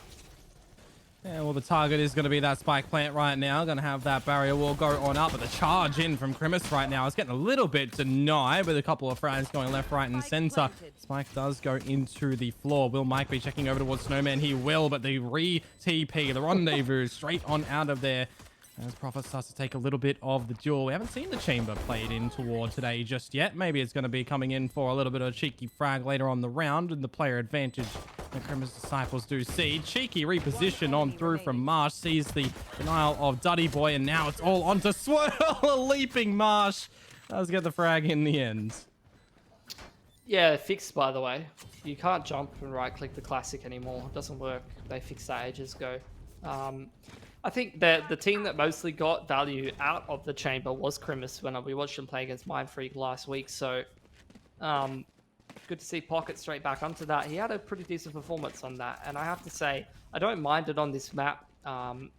Yeah, well, the target is going to be that spike plant right now. Going to have that barrier wall go on up, but the charge in from Crimus right now is getting a little bit denied with a couple of frags going left, right, and center. Spike does go into the floor. Will Mike be checking over towards Snowman? He will, but the re-TP, the rendezvous, straight on out of there. As Prophet starts to take a little bit of the duel. We haven't seen the chamber played in toward today just yet. Maybe it's going to be coming in for a little bit of a cheeky frag later on the round, and the player advantage the Crimus Disciples do see. Cheeky reposition on through from Marsh, sees the denial of Duddy Boy, and now it's all onto Swirl. A leaping Marsh does get the frag in the end. Yeah, fixed, by the way. You can't jump and right-click the classic anymore. It doesn't work. They fixed that ages ago. I think that the team that mostly got value out of the chamber was Crimus when we watched him play against Mindfreak last week. So good to see Pocket straight back onto that. He had a pretty decent performance on that. And I have to say, I don't mind it on this map,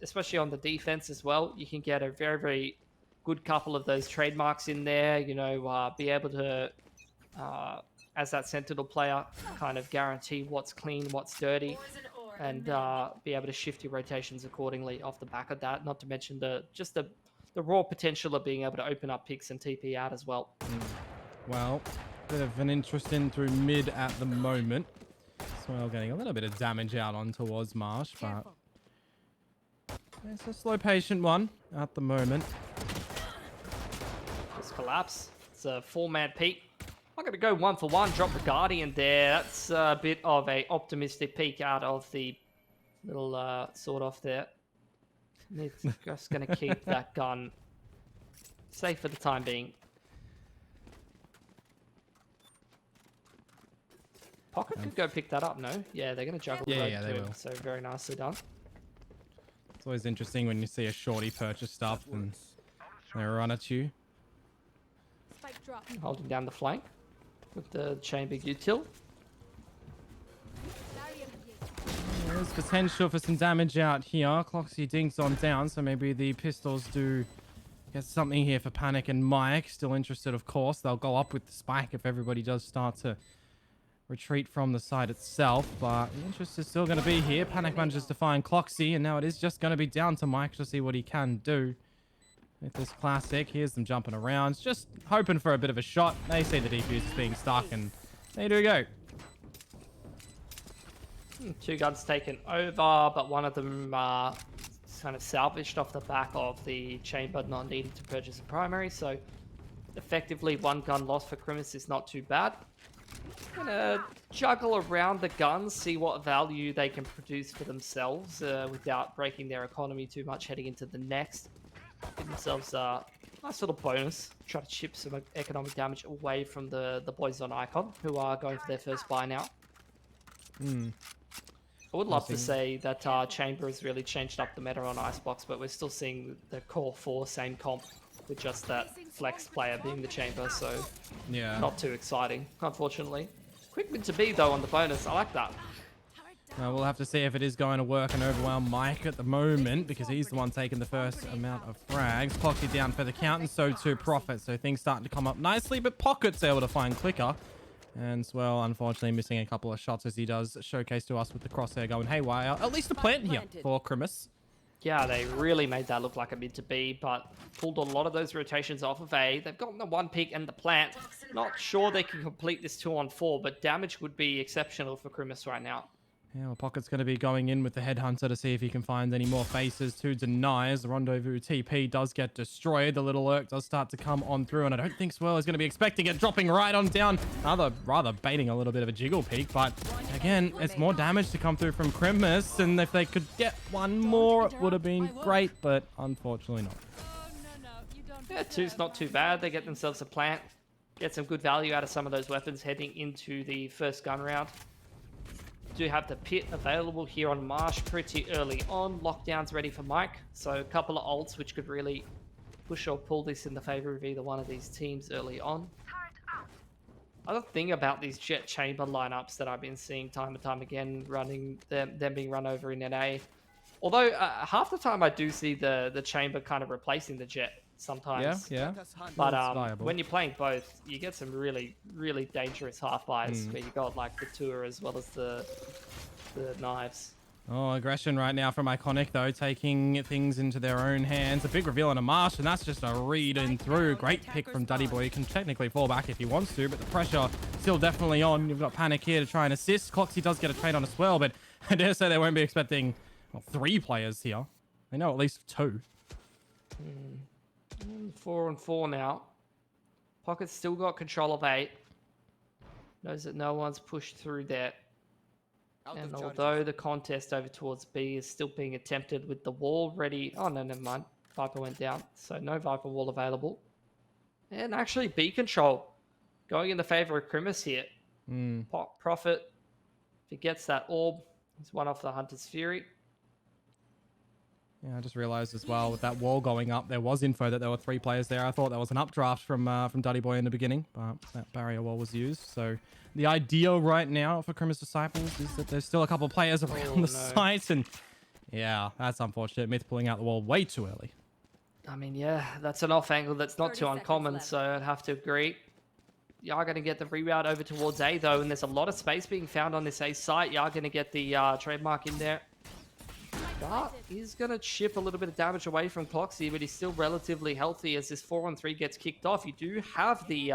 especially on the defense as well. You can get a very, very good couple of those trademarks in there, you know, be able to, as that Sentinel player, kind of guarantee what's clean, what's dirty. And be able to shift your rotations accordingly off the back of that. Not to mention the raw potential of being able to open up picks and TP out as well. Well, bit of an interest in through mid at the moment. Swirl getting a little bit of damage out on towards Marsh, but it's a slow, patient one at the moment. Just collapse. It's a 4-man peak. I'm going to go 1-for-1, drop the Guardian there. That's a bit of a optimistic peek out of the little sword off there. It's just going to keep that gun safe for the time being. Pocket could go pick that up, no? Yeah, they're going to juggle both they too, will. so very nicely done. It's always interesting when you see a shorty purchase stuff and they run at you. Holding down the flank with the chamber util. There's potential for some damage out here. Cloxy dinks on down, so maybe the pistols do get something here for Panic and Mike. Still interested, of course. They'll go up with the spike if everybody does start to retreat from the side itself, but the interest is still going to be here. Panic manages to find Cloxy, and now it is just going to be down to Mike to see what he can do with this classic. Here's them jumping around, just hoping for a bit of a shot. They see the defuse is being stuck, and they do go. 2 guns taken over, but one of them kind of salvaged off the back of the chamber not needing to purchase a primary, so effectively 1 gun lost for Crimis is not too bad. Gonna juggle around the guns, see what value they can produce for themselves without breaking their economy too much heading into the next. Give themselves a nice little bonus. Try to chip some economic damage away from the boys on Icon, who are going for their first buy now. I would love to say that Chamber has really changed up the meta on Icebox, but we're still seeing the core 4 same comp with just that flex player being the Chamber, so yeah, not too exciting, unfortunately. Quick win to B though on the bonus, I like that. We'll have to see if it is going to work and overwhelm Mike at the moment, because he's the one taking the first amount of frags. Cloxy down for the count, and so too Prophet. So things starting to come up nicely, but Pocket's able to find Clicker. And Swell, unfortunately, missing a couple of shots as he does showcase to us with the crosshair going haywire. At least a plant here for Crimis. Yeah, they really made that look like a mid to B, but pulled a lot of those rotations off of A. They've gotten the 1 peak and the plant. Not sure they can complete this 2-on-4, but damage would be exceptional for Crimis right now. Yeah, well, Pocket's going to be going in with the Headhunter to see if he can find any more faces to deny, as the Rendezvous TP does get destroyed. The little Lurk does start to come on through, and I don't think Swirl is going to be expecting it, dropping right on down. Rather baiting a little bit of a jiggle peek, but again, it's more damage to come through from Crimis, and if they could get 1 more, it would have been great, but unfortunately not. Yeah, 2's not too bad. They get themselves a plant, get some good value out of some of those weapons heading into the first gun round. Do have the pit available here on Marsh pretty early on. Lockdown's ready for Mike, so a couple of ults which could really push or pull this in the favor of either one of these teams early on. Other thing about these Jet Chamber lineups that I've been seeing time and time again, running them being run over in NA. Although half the time I do see the Chamber kind of replacing the Jet sometimes. Yeah. But when you're playing both, you get some really, really dangerous half buys where you got like the tour as well as the knives. Oh, aggression right now from Iconic, though, taking things into their own hands. A big reveal on a Marsh, and that's just a read in through. Great pick from Duddy Boy. He can technically fall back if he wants to, but the pressure still definitely on. You've got Panic here to try and assist. Cloxy does get a trade on as well, but I dare say they won't be expecting 3 players here. They know at least 2. 4-on-4 now. Pocket's still got control of 8. Knows that no one's pushed through there. And although the contest over towards B is still being attempted with the wall ready... Oh, no, never mind. Viper went down, so no Viper wall available. And actually B control going in the favor of Crimis here. Prophet, if he gets that orb, he's one off the Hunter's Fury. Yeah, I just realized as well with that wall going up, there was info that there were 3 players there. I thought that was an updraft from Duddy Boy in the beginning, but that barrier wall was used. So the idea right now for Crimis Disciples is that there's still a couple of players around the site, and yeah, that's unfortunate. Myth pulling out the wall way too early. I mean, yeah, that's an off angle that's not too uncommon, so I'd have to agree. You are going to get the reroute over towards A, though, and there's a lot of space being found on this A site. You are going to get the trademark in there. But he's going to chip a little bit of damage away from Cloxy, but he's still relatively healthy as this 4-on-3 gets kicked off. You do have the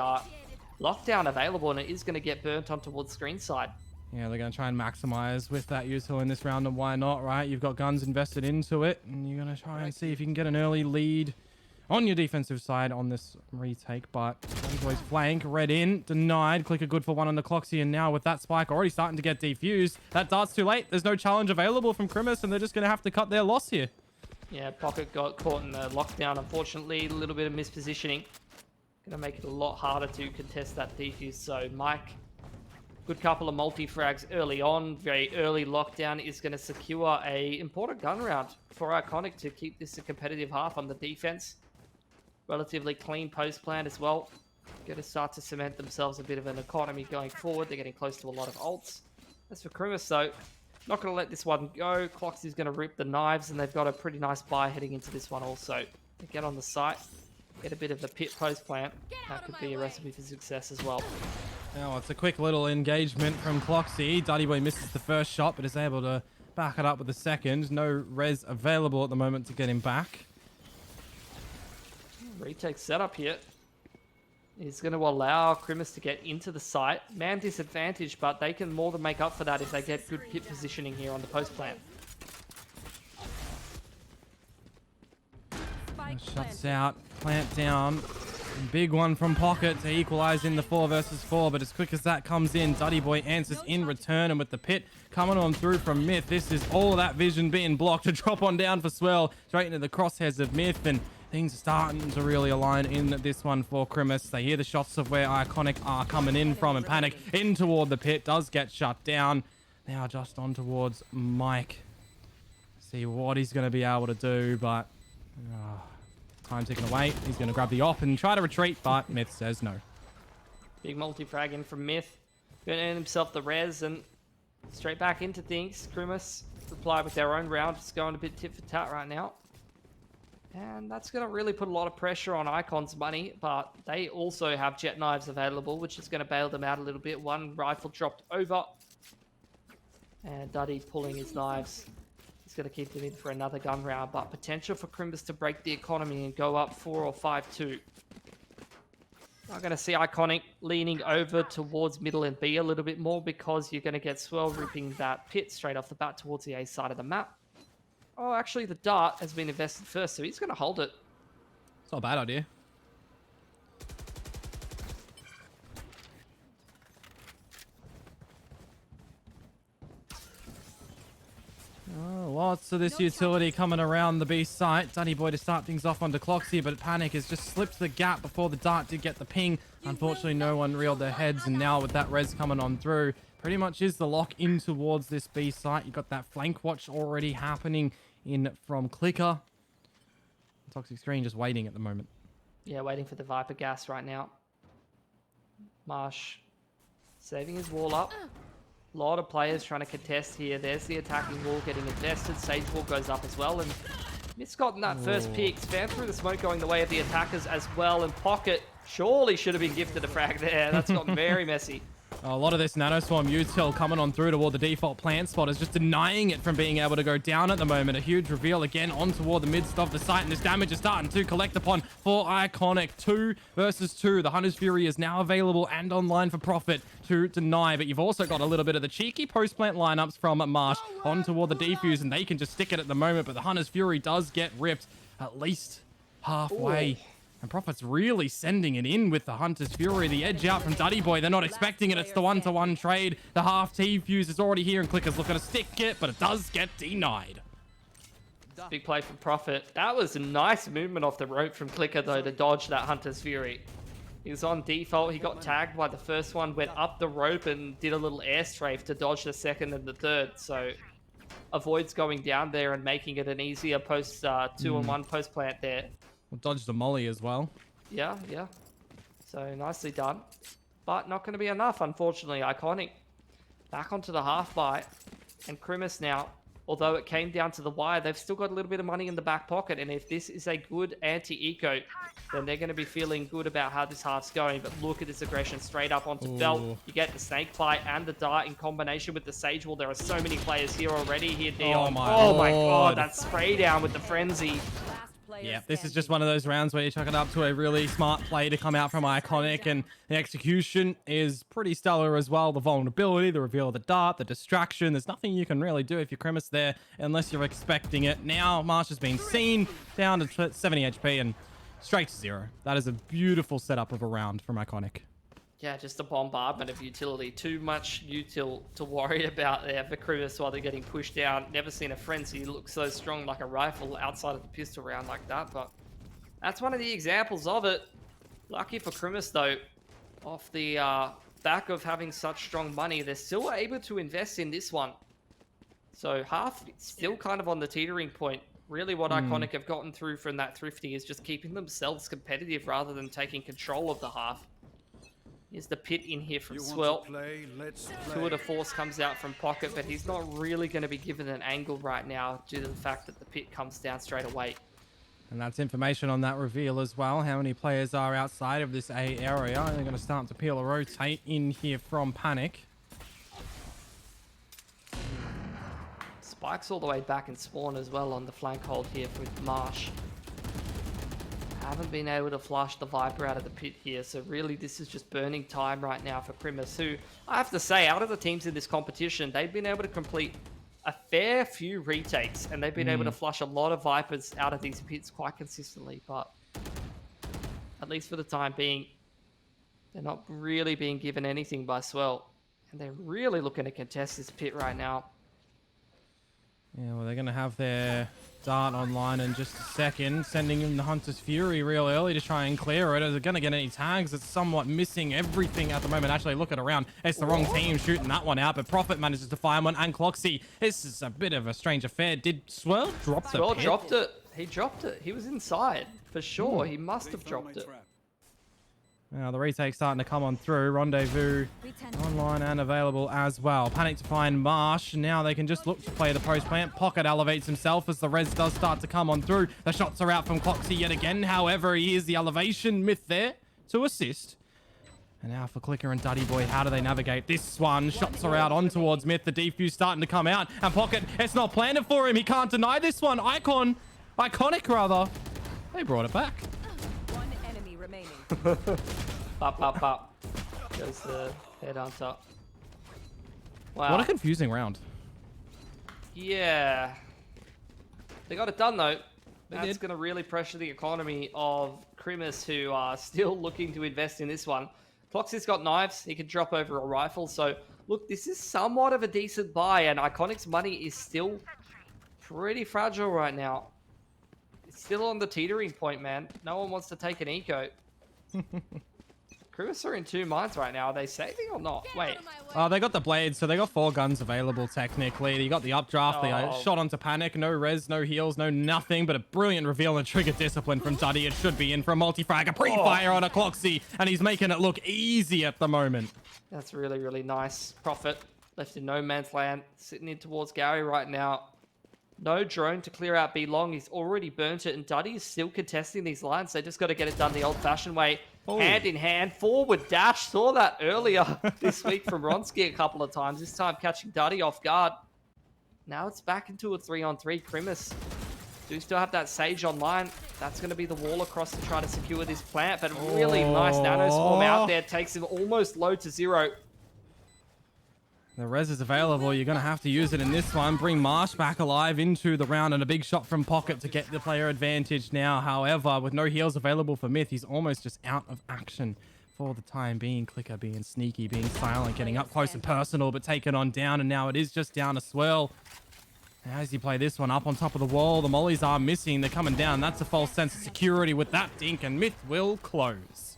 lockdown available, and it is going to get burnt on towards screen side. Yeah, they're going to try and maximize with that util in this round, and why not, right? You've got guns invested into it, and you're going to try and see if you can get an early lead on your defensive side on this retake, but Boy's flank, red in, denied. Clicker good for 1 on the Cloxy, and now with that spike already starting to get defused, that dart's too late. There's no challenge available from Crimis, and they're just going to have to cut their loss here. Yeah, Pocket got caught in the lockdown, unfortunately. A little bit of mispositioning. Going to make it a lot harder to contest that defuse, so Mike, good couple of multi-frags early on. Very early lockdown is going to secure a important gun round for Iconic to keep this a competitive half on the defense. Relatively clean post plan as well. Going to start to cement themselves a bit of an economy going forward. They're getting close to a lot of ults. As for Crimis, though, not going to let this one go. Cloxy's going to rip the knives, and they've got a pretty nice buy heading into this one also. They get on the site, get a bit of a pit post plant. That could be a recipe for success as well. Now it's a quick little engagement from Cloxy. Duddy Boy misses the first shot, but is able to back it up with the second. No res available at the moment to get him back. Retake setup here. He's going to allow Krimis to get into the site. Man disadvantage, but they can more than make up for that if they get good pit positioning here on the post plant. Shuts out, plant down. Big one from Pocket to equalize in the 4 versus 4, but as quick as that comes in, Duddy Boy answers in return, and with the pit coming on through from Myth, this is all that vision being blocked to drop on down for Swell, straight into the crosshairs of Myth, and things are starting to really align in this one for Krimis. They hear the shots of where Iconic are coming in from, and Panic in toward the pit does get shut down. Now just on towards Mike. See what he's going to be able to do, but time ticking away. He's going to grab the op and try to retreat, but Myth says no. Big multi-frag in from Myth. Going to earn himself the res and straight back into things. Krimis reply with their own round. It's going a bit tit for tat right now. And that's going to really put a lot of pressure on Icon's money, but they also have jet knives available, which is going to bail them out a little bit. One rifle dropped over. And Duddy pulling his knives. He's going to keep them in for another gun round, but potential for Krimis to break the economy and go up 4 or 5-2. I'm going to see Iconic leaning over towards middle and B a little bit more because you're going to get Swell ripping that pit straight off the bat towards the A side of the map. Oh, actually, the dart has been invested first, so he's going to hold it. It's not a bad idea. Oh, lots of this utility coming around the B site. Duddy Boy to start things off onto Cloxy, but Panic has just slipped the gap before the dart did get the ping. Unfortunately, no one reeled their heads, and now with that res coming on through, pretty much is the lock in towards this B site. You got that flank watch already happening in from Clicker. Toxic Screen just waiting at the moment. Yeah, waiting for the Viper gas right now. Marsh saving his wall up. A lot of players trying to contest here. There's the attacking wall getting invested. Sage wall goes up as well. And Myth's gotten that first pick. Spam through the smoke going the way of the attackers as well. And Pocket surely should have been gifted a frag there. That's gotten very messy. A lot of this Nanoswarm util coming on through toward the default plant spot is just denying it from being able to go down at the moment. A huge reveal again on toward the midst of the site, and this damage is starting to collect upon for Iconic. 2 versus 2. The Hunter's Fury is now available and online for Profit to deny, but you've also got a little bit of the cheeky post-plant lineups from Marsh on toward the defuse, and they can just stick it at the moment, but the Hunter's Fury does get ripped at least halfway. Ooh. And Profit's really sending it in with the Hunter's Fury. The edge out from Duddy Boy. They're not expecting it. It's the 1-to-1 trade. The half T-fuse is already here, and Clicker's looking to stick it, but it does get denied. Big play from Profit. That was a nice movement off the rope from Clicker, though, to dodge that Hunter's Fury. He was on default. He got tagged by the first one, went up the rope and did a little air strafe to dodge the second and the third. So avoids going down there and making it an easier post 2-on-1 post plant there. We'll dodge the molly as well. Yeah. So nicely done. But not going to be enough, unfortunately. Iconic back onto the half bite. And Krimis now, although it came down to the wire, they've still got a little bit of money in the back pocket. And if this is a good anti-eco, then they're going to be feeling good about how this half's going. But look at this aggression straight up onto Belt. You get the snake bite and the dart in combination with the Sage Wall. There are so many players here already. Here, Dion. Oh my god, that spray down with the frenzy. Yeah, this is just one of those rounds where you chuck it up to a really smart play to come out from Iconic, and the execution is pretty stellar as well. The vulnerability, the reveal of the dart, the distraction. There's nothing you can really do if you're Krimis there unless you're expecting it. Now, Marsh has been seen down to 70 HP and straight to 0. That is a beautiful setup of a round from Iconic. Yeah, just a bombardment of utility. Too much util to worry about there for Krimis while they're getting pushed down. Never seen a frenzy look so strong like a rifle outside of the pistol round like that, but that's one of the examples of it. Lucky for Krimis though, off the back of having such strong money, they're still able to invest in this one. So half still kind of on the teetering point. Really what Iconic have gotten through from that thrifty is just keeping themselves competitive rather than taking control of the half. Here's the pit in here from Swell. Tour de Force comes out from Pocket, but he's not really going to be given an angle right now due to the fact that the pit comes down straight away. And that's information on that reveal as well. How many players are outside of this A area? They're going to start to peel or rotate in here from Panic. Spike's all the way back in spawn as well on the flank hold here with Marsh. Haven't been able to flush the Viper out of the pit here, so really this is just burning time right now for Crimus, who, I have to say, out of the teams in this competition, they've been able to complete a fair few retakes, and they've been able to flush a lot of Vipers out of these pits quite consistently, but at least for the time being, they're not really being given anything by Swell, and they're really looking to contest this pit right now. Yeah, well, they're going to have their dart online in just a second, sending in the Hunter's Fury real early to try and clear it. Are they going to get any tags? It's somewhat missing everything at the moment. Actually, look at around. It's the wrong team shooting that one out, but Prophet manages to find one, and Cloxy. This is a bit of a strange affair. Did Swirl drop the Swirl pit? dropped it. He dropped it. He was inside, for sure. He must have dropped it. Now the retake's starting to come on through. Rendezvous online and available as well. Panic to find Marsh. Now they can just look to play the post plant. Pocket elevates himself as the res does start to come on through. The shots are out from Cloxy yet again. However, he is the elevation. Myth there to assist. And now for Clicker and Duddy Boy, how do they navigate this one? Shots are out on towards Myth. The defuse starting to come out. And Pocket, it's not planted for him. He can't deny this one. Iconic rather. They brought it back. One enemy remaining. Bop, bop, bop. Goes the headhunter. Wow. What a confusing round. Yeah. They got it done, though. That's going to really pressure the economy of Crimus, who are still looking to invest in this one. Cloxy's got knives. He can drop over a rifle. So, look, this is somewhat of a decent buy, and Iconic's money is still pretty fragile right now. It's still on the teetering point, man. No one wants to take an eco. Crimus are in two minds right now. Are they saving or not? Wait. Oh, they got the blades, so they got 4 guns available technically. You got the updraft, the shot onto Panic, no res, no heals, no nothing, but a brilliant reveal and trigger discipline from Duddy. It should be in for a multi-frag, a pre-fire on a Cloxy, and he's making it look easy at the moment. That's really, really nice. Prophet left in no man's land, sitting in towards Gary right now. No drone to clear out B long. He's already burnt it, and Duddy is still contesting these lines. They just got to get it done the old-fashioned way. Hand in hand, forward dash. Saw that earlier this week from Ronsky a couple of times. This time catching Duddy off guard. Now it's back into a 3-on-3. Crimus do still have that Sage online. That's going to be the wall across to try to secure this plant. But really nice nano swarm out there. Takes him almost low to 0. The res is available. You're going to have to use it in this one. Bring Marsh back alive into the round, and a big shot from Pocket to get the player advantage now. However, with no heals available for Myth, he's almost just out of action for the time being. Clicker being sneaky, being silent, getting up close and personal, but taken on down, and now it is just down to Swirl. How does he play this one? Up on top of the wall. The mollies are missing. They're coming down. That's a false sense of security with that dink, and Myth will close.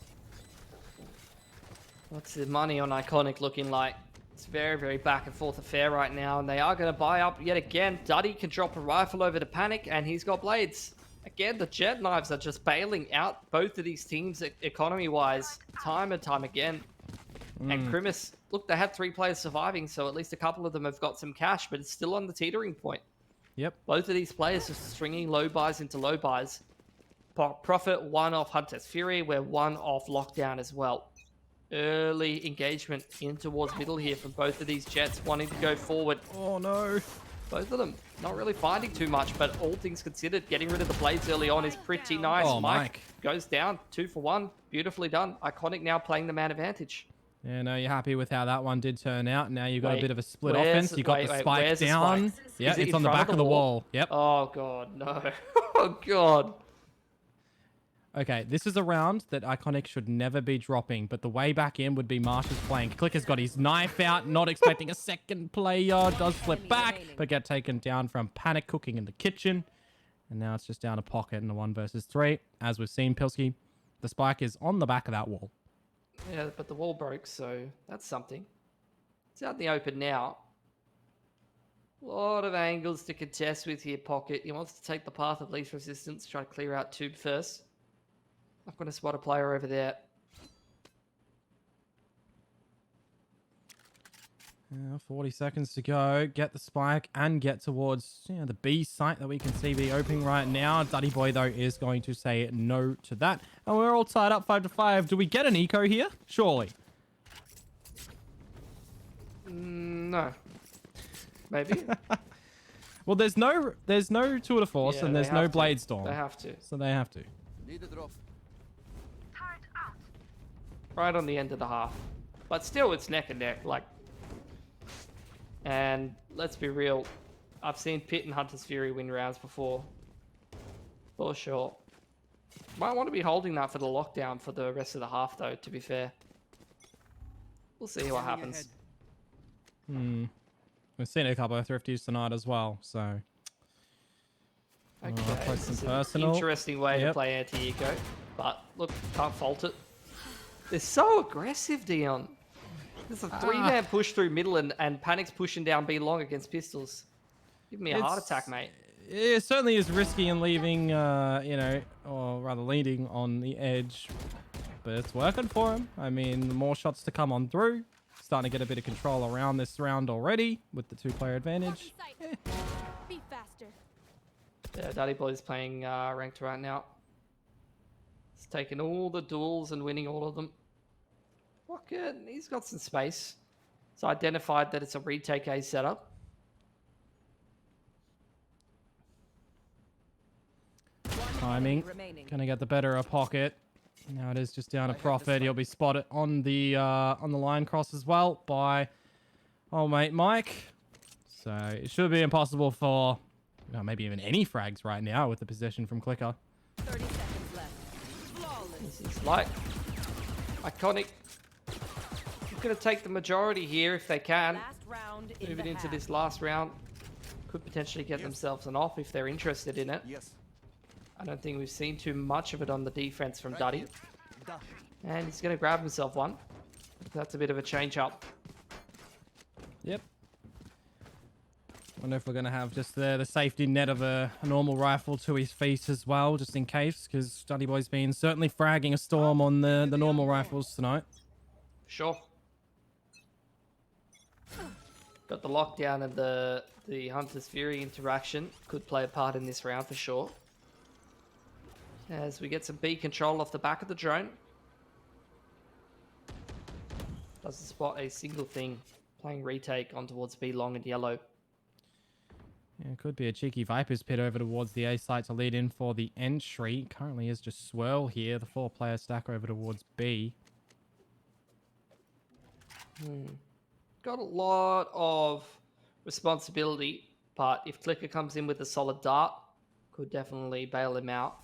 What's the money on Iconic looking like? It's very, very back and forth affair right now, and they are going to buy up yet again. Duddy can drop a rifle over to Panic, and he's got blades. Again, the jet knives are just bailing out both of these teams economy-wise, time and time again. And Crimus, look, they had 3 players surviving, so at least a couple of them have got some cash, but it's still on the teetering point. Yep. Both of these players just stringing low buys into low buys. Prophet, 1 off Hunter's Fury, we're 1 off Lockdown as well. Early engagement in towards middle here from both of these jets wanting to go forward. Oh no. Both of them not really finding too much, but all things considered, getting rid of the blades early on is pretty nice. Oh, Mike goes down 2 for 1. Beautifully done. Iconic now playing the man advantage. Yeah, no, you're happy with how that one did turn out. Now you've got a bit of a split offense. You got the spike down. Yeah, it's on the back of the wall. Yep. Oh god, no. Oh god. Okay, this is a round that Iconic should never be dropping, but the way back in would be Marsh's flank. Clicker's got his knife out, not expecting a second player. Does flip back, but get taken down from Panic cooking in the kitchen. And now it's just down to Pocket in the 1 versus 3. As we've seen, Pilsky, the spike is on the back of that wall. Yeah, but the wall broke, so that's something. It's out in the open now. A lot of angles to contest with here, Pocket. He wants to take the path of least resistance, try to clear out tube first. Not going to spot a player over there. 40 seconds to go. Get the spike and get towards the B site that we can see be opening right now. Duddy Boy, though, is going to say no to that. And we're all tied up 5-5. Do we get an eco here? Surely. No. Maybe. Well, there's no Tour de Force and there's no Blade Storm. They have to. So they have to. Need a drop. Right on the end of the half. But still, it's neck and neck. Like, and let's be real. I've seen Pit and Hunter's Fury win rounds before. For sure. Might want to be holding that for the lockdown for the rest of the half, though, to be fair. We'll see what happens. We've seen a couple of thrifties tonight as well, so... Okay, play this some is personal. an interesting way to play anti-eco. But, look, can't fault it. They're so aggressive, Dion. There's a three-man push through middle and Panic's pushing down B long against pistols. Give me a heart attack, mate. It certainly is risky and leaving, or rather leading on the edge. But it's working for him. I mean, more shots to come on through. Starting to get a bit of control around this round already with the two-player advantage. Be faster. Yeah, Daddy Boy's playing ranked right now. He's taking all the duels and winning all of them. Rocket, he's got some space. It's identified that it's a retake A setup. Timing. Gonna get the better of Pocket. Now it is just down to Prophet. He'll be spotted on the line cross as well by old mate Mike. So it should be impossible for maybe even any frags right now with the possession from Clicker. 30 seconds left. Flawless. This is like iconic. He's gonna take the majority here if they can. Last round Move it into this last round. Could potentially get themselves an off if they're interested in it. Yes. I don't think we've seen too much of it on the defense from Duddy. And he's going to grab himself one. That's a bit of a change up. Yep. Wonder if we're going to have just the safety net of a normal rifle to his face as well, just in case, because Duddy Boy's been certainly fragging a storm on the normal rifles tonight. Sure. Got the lockdown and the Hunter's Fury interaction could play a part in this round for sure. As we get some B control off the back of the drone. Doesn't spot a single thing. Playing retake on towards B long and yellow. Yeah, it could be a cheeky Viper's pit over towards the A site to lead in for the entry. Currently is just Swirl here, the 4-player stack over towards B. Got a lot of responsibility, but if Clicker comes in with a solid dart, could definitely bail him out.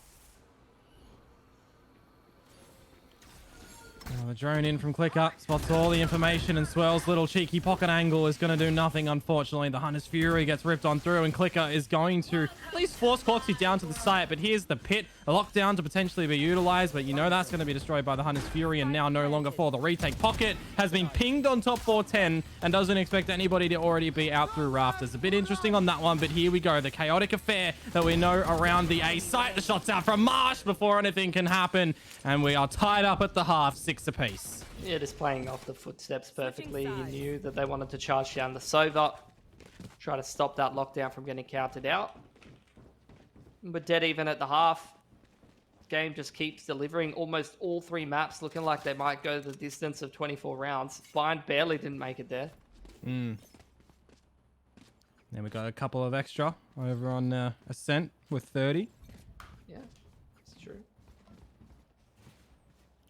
The drone in from Clicker, spots all the information, and Swirl's little cheeky pocket angle is going to do nothing, unfortunately. The Hunter's Fury gets ripped on through, and Clicker is going to at least force Corksy down to the site, but here's the pit. A lockdown to potentially be utilized, but you know that's going to be destroyed by the Hunter's Fury, and now no longer for the retake. Pocket has been pinged on top 410 and doesn't expect anybody to already be out through rafters. A bit interesting on that one, but here we go. The chaotic affair that we know around the A site. The shots out from Marsh before anything can happen, and we are tied up at the half, 6 apiece. Yeah, just playing off the footsteps perfectly. He knew that they wanted to charge down the Sova, try to stop that lockdown from getting counted out. But dead even at the half. Game just keeps delivering. Almost all 3 maps looking like they might go the distance of 24 rounds. Bind barely didn't make it there. Then we got a couple of extra over on Ascent with 30. Yeah, it's true.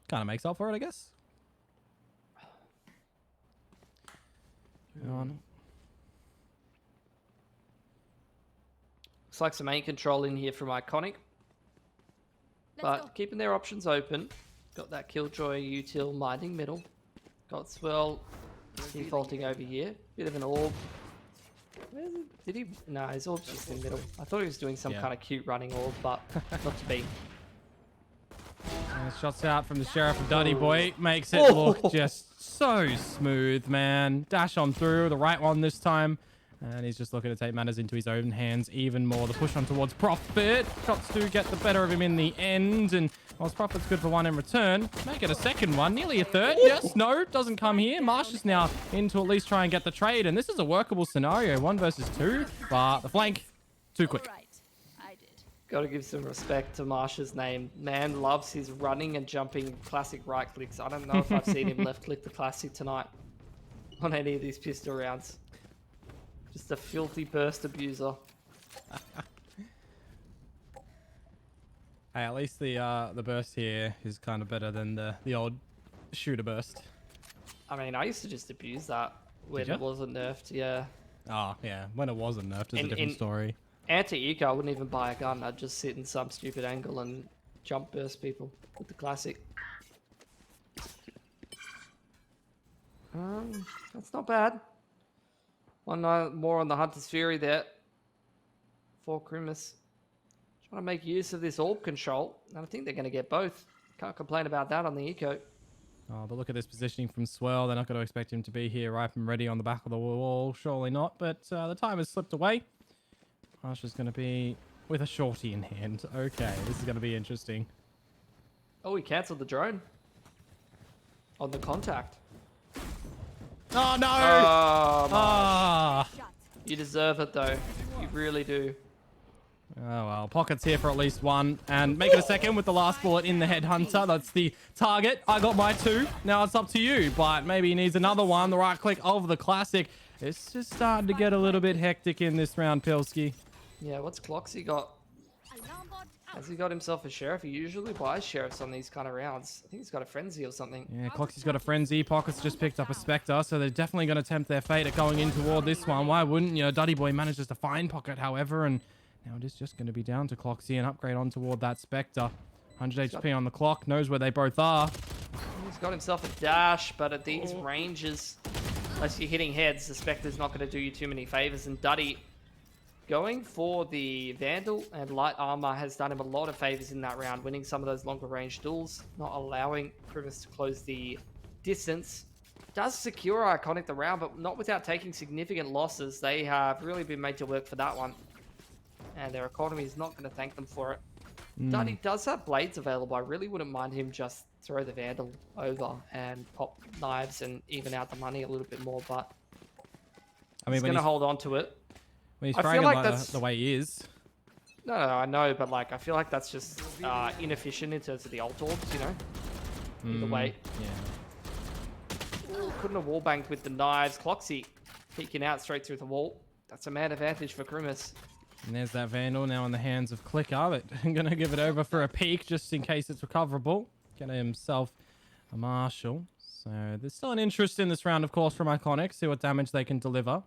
Kind of makes up for it, I guess. On. Looks like some aim control in here from Iconic. But keeping their options open. Got that Killjoy util minding middle. Got Swirl defaulting over here. Bit of an orb. Where is it? Did he? No, his orb's just in middle. I thought he was doing some kind of cute running orb, but not to be. Shots out from the Sheriff of Duddy Boy. Makes it look just so smooth, man. Dash on through. The right one this time. And he's just looking to take matters into his own hands even more. The push on towards Profit. Shots do get the better of him in the end. And whilst Profit's good for one in return, make it a second one. Nearly a third. Yes, no, doesn't come here. Marsh is now in to at least try and get the trade. And this is a workable scenario. 1 versus 2. But the flank, too quick. Got to give some respect to Marsh's name. Man loves his running and jumping classic right clicks. I don't know if I've seen him left click the classic tonight on any of these pistol rounds. Just a filthy burst abuser. Hey, at least the burst here is kind of better than the old shooter burst. I mean, I used to just abuse that when it wasn't nerfed, yeah. Oh, yeah. When it wasn't nerfed, it's a different story. Anti-eco, I wouldn't even buy a gun. I'd just sit in some stupid angle and jump burst people with the classic. That's not bad. One more on the Hunter's Fury there for Krimis. Trying to make use of this orb control. And I think they're going to get both. Can't complain about that on the eco. Oh, but look at this positioning from Swell. They're not going to expect him to be here ripe and ready on the back of the wall. Surely not. But the time has slipped away. Marsh is going to be with a shorty in hand. Okay, this is going to be interesting. Oh, he cancelled the drone. On the contact. Oh, no! Oh, you deserve it, though. You really do. Oh, well. Pocket's here for at least one. And make it a second with the last bullet in the headhunter. That's the target. I got my 2. Now it's up to you. But maybe he needs another one. The right click of the classic. It's just starting to get a little bit hectic in this round, Pilski. Yeah, what's Cloxy got? Has he got himself a sheriff? He usually buys sheriffs on these kind of rounds. I think he's got a frenzy or something. Yeah, Cloxy's got a frenzy. Pocket's just picked up a Spectre, so they're definitely going to tempt their fate at going in toward this one. Why wouldn't you? Duddy Boy manages to find Pocket, however, and now it is just going to be down to Cloxy and upgrade on toward that Spectre. 100 HP on the clock, knows where they both are. He's got himself a dash, but at these ranges, unless you're hitting heads, the Spectre's not going to do you too many favors, and Duddy going for the Vandal and light armor has done him a lot of favors in that round, winning some of those longer range duels, not allowing Krimis to close the distance. Does secure Iconic the round, but not without taking significant losses. They have really been made to work for that one, and their economy is not going to thank them for it. Duddy does have blades available. I really wouldn't mind him just throw the Vandal over and pop knives and even out the money a little bit more, but I mean, he's going to hold on to it. When he's throwing like the way he is. No, I know, but like I feel like that's just inefficient in terms of the ult orbs, you know? The way. Yeah. Ooh, couldn't have wall banged with the knives. Cloxy peeking out straight through the wall. That's a man advantage for Krimis. And there's that Vandal now in the hands of Clicker, but I'm going to give it over for a peek just in case it's recoverable. Get himself a Marshal. So there's still an interest in this round, of course, from Iconic. See what damage they can deliver.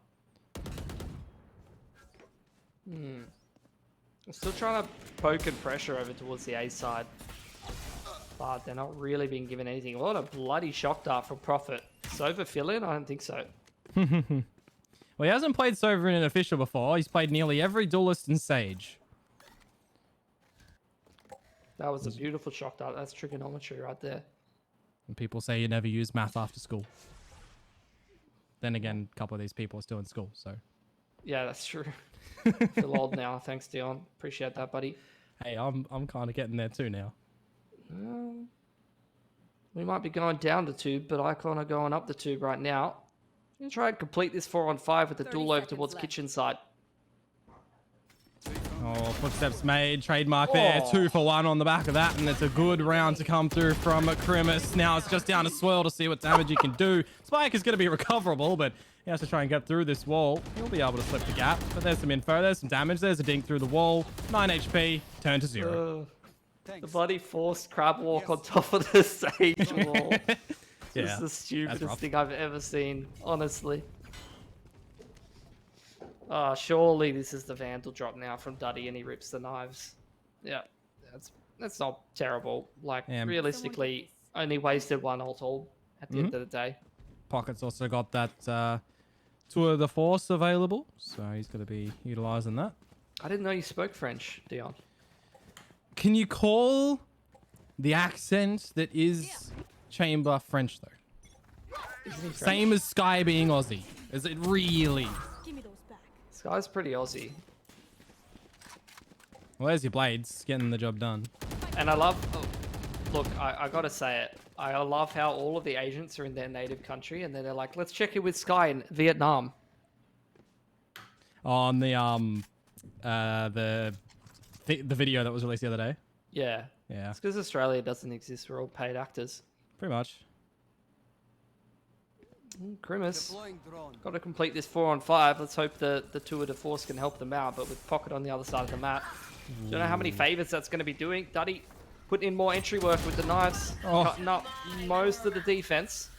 I'm still trying to poke and pressure over towards the A side. But they're not really being given anything. What a bloody shock dart from Profit. Sova fill in? I don't think so. Well, he hasn't played Sova in an official before. He's played nearly every duelist in Sage. That was a beautiful shock dart. That's trigonometry right there. And people say you never use math after school. Then again, a couple of these people are still in school, so. Yeah, that's true. Feel old now. Thanks, Dion. Appreciate that, buddy. Hey, I'm kind of getting there too now. We might be going down the tube, but I kind of going up the tube right now. I'm going to try and complete this 4-on-5 with the duel over towards kitchen side. Oh, footsteps made. Trademark there. 2 for 1 on the back of that. And it's a good round to come through from Krimis. Now it's just down to Swirl to see what damage he can do. Spike is going to be recoverable, but he has to try and get through this wall. He'll be able to slip the gap. But there's some info. There's some damage. There's a dink through the wall. 9 HP. Turn to 0. The bloody forced crab walk on top of the stage wall. Yeah, it's the stupidest thing I've ever seen, honestly. Surely this is the Vandal drop now from Duddy and he rips the knives. Yeah, that's not terrible. Like, realistically, only wasted 1 ult all at the end of the day. Pocket's also got that Tour de Force available, so he's going to be utilizing that. I didn't know you spoke French, Dion. Can you call the accent that is Chamber French, though? Same as Sky being Aussie. Is it really? guy's pretty Aussie. Well, there's your blades, getting the job done. And I love... Oh, look, I gotta say it. I love how all of the agents are in their native country, and then they're like, let's check in with Sky in Vietnam. On the video that was released the other day. Yeah. Yeah. It's because Australia doesn't exist. We're all paid actors. Pretty much. Grimace. Got to complete this 4-on-5. Let's hope the Tour de Force can help them out, but with Pocket on the other side of the map. Don't know how many favors that's going to be doing. Duddy putting in more entry work with the knives. Cutting up most of the defense.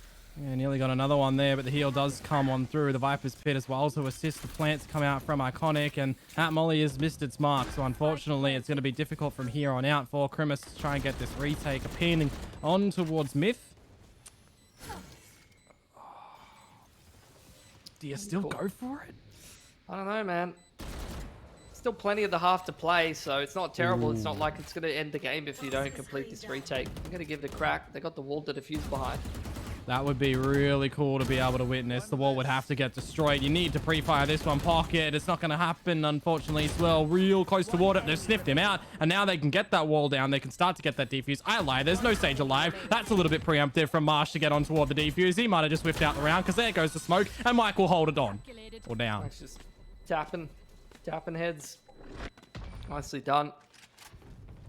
Yeah, nearly got another one there, but the heal does come on through. The Viper's Pit as well to assist the plants come out from Iconic, and that Molly has missed its mark, so unfortunately it's going to be difficult from here on out for Grimace to try and get this retake. A pin on towards Myth. Do you still go for it? I don't know, man. Still plenty of the half to play, so it's not terrible. It's not like it's going to end the game if you don't complete this retake. I'm going to give it a crack. They got the wall to defuse behind. That would be really cool to be able to witness. The wall would have to get destroyed. You need to pre-fire this one, Pocket. It's not going to happen, unfortunately. Swell real close toward it. They've sniffed him out, and now they can get that wall down. They can start to get that defuse. I lie. There's no Sage alive. That's a little bit preemptive from Marsh to get on toward the defuse. He might have just whiffed out the round, because there goes the smoke, and Mike will hold it on. Or down. It's just tapping heads. Nicely done.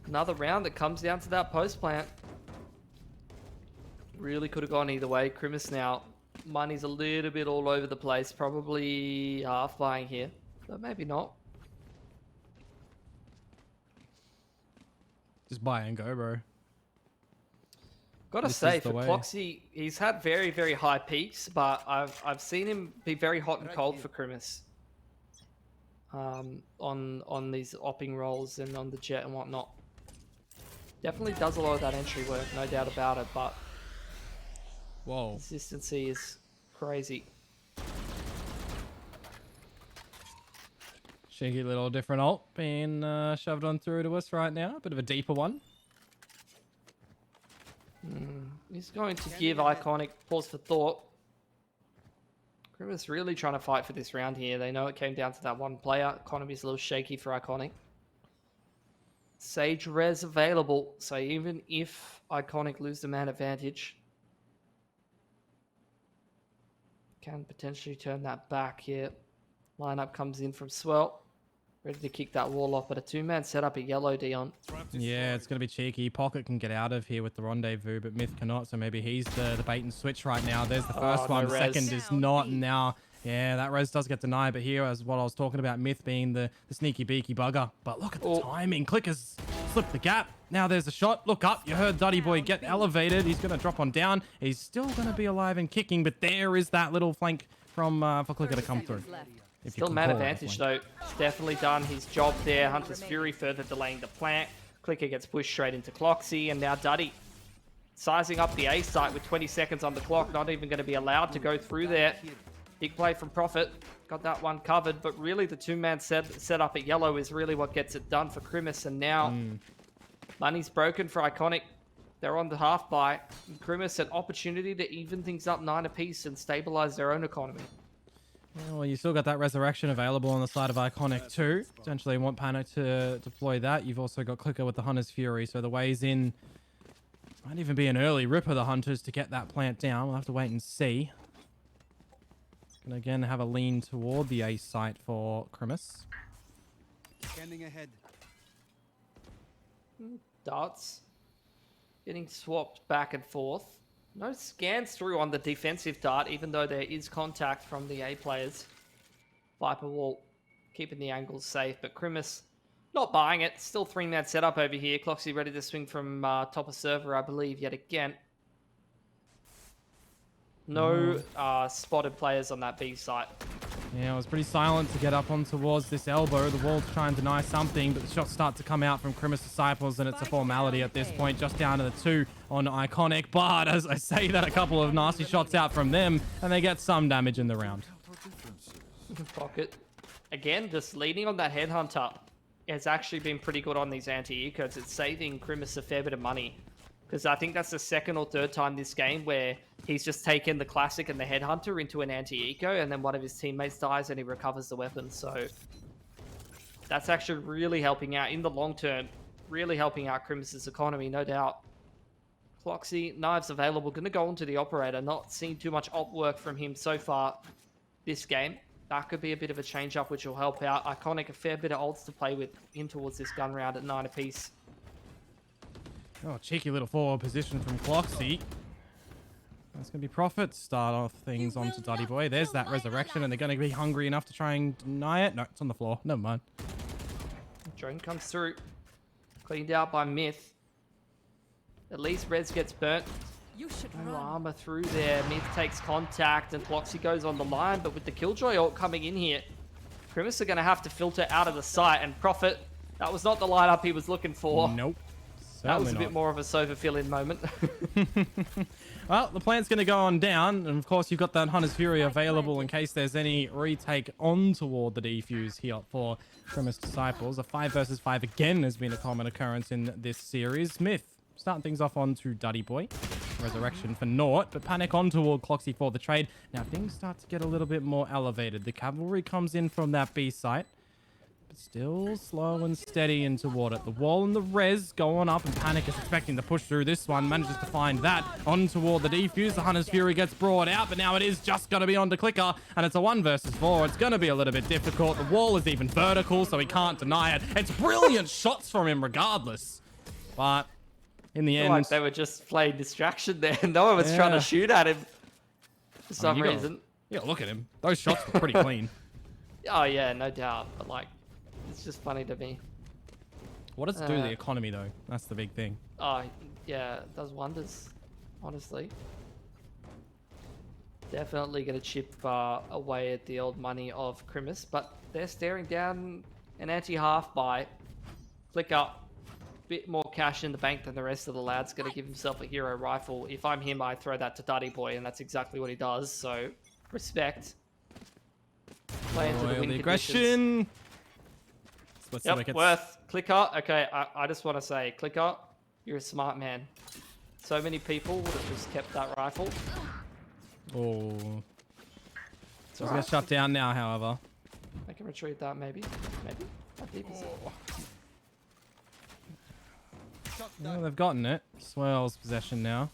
Another round that comes down to that post plant. Really could have gone either way. Grimace now, money's a little bit all over the place. Probably half buying here, but maybe not. Just buy and go, bro. Gotta say, for Cloxy, he's had very, very high peaks, but I've seen him be very hot and cold for Grimace. On these opping rolls and on the jet and whatnot. Definitely does a lot of that entry work, no doubt about it, but whoa, consistency is crazy. Cheeky little different ult being shoved on through to us right now. A bit of a deeper one. He's going to give Iconic pause for thought. Grimace really trying to fight for this round here. They know it came down to that one player. Economy's a little shaky for Iconic. Sage res available, so even if Iconic lose the man advantage, can potentially turn that back here. Lineup comes in from Swell. Ready to kick that wall off, but a two-man setup at yellow, Dion. Yeah, it's going to be cheeky. Pocket can get out of here with the rendezvous, but Myth cannot, so maybe he's the bait and switch right now. There's the first one. No The second is not. Now, yeah, that res does get denied, but here is what I was talking about, Myth being the sneaky beaky bugger. But look at the timing. Clickers slip the gap. Now there's a shot. Look up. You heard Duddy Boy get elevated. He's going to drop on down. He's still going to be alive and kicking, but there is that little flank from for Clicker to come through. Still man advantage though. Definitely done his job there. Hunter's Fury further delaying the plant. Clicker gets pushed straight into Cloxy, and now Duddy sizing up the A site with 20 seconds on the clock. Not even going to be allowed to go through there. Big play from Prophet. Got that one covered, but really the two-man set up at yellow is really what gets it done for Grimace, and now money's broken for Iconic. They're on the half buy. Grimace an opportunity to even things up 9 apiece and stabilize their own economy. Yeah, well, you still got that resurrection available on the side of Iconic too. Potentially want Panic to deploy that. You've also got Clicker with the Hunter's Fury, so the ways in might even be an early rip of the Hunters to get that plant down. We'll have to wait and see. Gonna again have a lean toward the A site for Grimace. Scanning ahead. Darts getting swapped back and forth. No scans through on the defensive dart, even though there is contact from the A players. Viper Wall keeping the angles safe, but Grimace not buying it. Still 3-man setup over here. Cloxy ready to swing from top of server, I believe, yet again. No spotted players on that B site. Yeah, it was pretty silent to get up on towards this elbow. The wall's trying to deny something, but the shots start to come out from Grimace Disciples, and it's a formality at this point, just down to the 2 on Iconic. But as I say that, a couple of nasty shots out from them, and they get some damage in the round. Pocket. Again, just leading on that Headhunter has actually been pretty good on these anti-ecos. It's saving Grimace a fair bit of money. because I think that's the second or third time this game where he's just taken the Classic and the Headhunter into an anti-eco, and then one of his teammates dies and he recovers the weapon. So that's actually really helping out in the long term, really helping out Crimus's economy, no doubt. Cloxy, knives available, going to go into the Operator. Not seeing too much op work from him so far this game. That could be a bit of a change-up, which will help out. Iconic, a fair bit of ults to play with in towards this gun round at 9 apiece. Oh, cheeky little forward position from Cloxy. That's going to be Profit. Start off things onto Duddy Boy. There's that resurrection, and they're going to be hungry enough to try and deny it. No, it's on the floor. Never mind. Drone comes through. Cleaned out by Myth. At least Rez gets burnt. No armor through there. Myth takes contact, and Cloxy goes on the line, but with the Killjoy ult coming in here, Crimus are going to have to filter out of the sight, and Profit, that was not the lineup he was looking for. Nope. That was a bit more of a Sova fill-in moment. Well, the plant's going to go on down, and of course you've got that Hunter's Fury available in case there's any retake on toward the defuse here for Crimus Disciples. A 5 versus 5 again has been a common occurrence in this series. Smith starting things off onto Duddy Boy. Resurrection for naught, but panic on toward Cloxy for the trade. Now things start to get a little bit more elevated. The cavalry comes in from that B site, but still slow and steady in toward it. The wall and the res going up, and Panic is expecting to push through this one. Manages to find that on toward the defuse. The Hunter's Fury gets brought out, but now it is just going to be onto Clicker, and it's a 1 versus 4. It's going to be a little bit difficult. The wall is even vertical, so he can't deny it. It's brilliant shots from him regardless, but in the end, like they were just playing distraction there. No one was trying to shoot at him for some reason. Yeah, look at him. Those shots were pretty clean. Oh yeah, no doubt. But like, it's just funny to me. What does it do to the economy though? That's the big thing. Oh yeah, it does wonders. Honestly, definitely gonna chip away at the old money of Crimus, but they're staring down an anti-half buy. Click up. Bit more cash in the bank than the rest of the lads. Gonna give himself a hero rifle. If I'm him, I throw that to Duddy Boy, and that's exactly what he does. So, respect. Play into the win aggression. Yep, Worth. Clicker. Okay, I just want to say, Clicker, you're a smart man. So many people would have just kept that rifle. Oh. So he's gonna shut down now, however. I can retrieve that, maybe. Maybe. How deep is it? Well, they've gotten it. Swirl's possession now.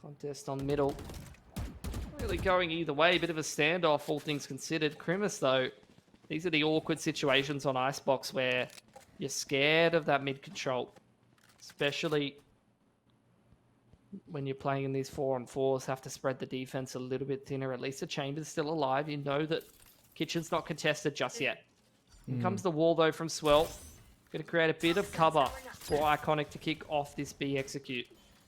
Contest on middle. Really going either way. Bit of a standoff, all things considered. Crimus, though, these are the awkward situations on Icebox where you're scared of that mid control. Especially when you're playing in these 4-on-4s, have to spread the defense a little bit thinner. At least the chamber's still alive. You know that Kitchen's not contested just yet. Here comes the wall, though, from Swell. Going to create a bit of cover for Iconic to kick off this B execute.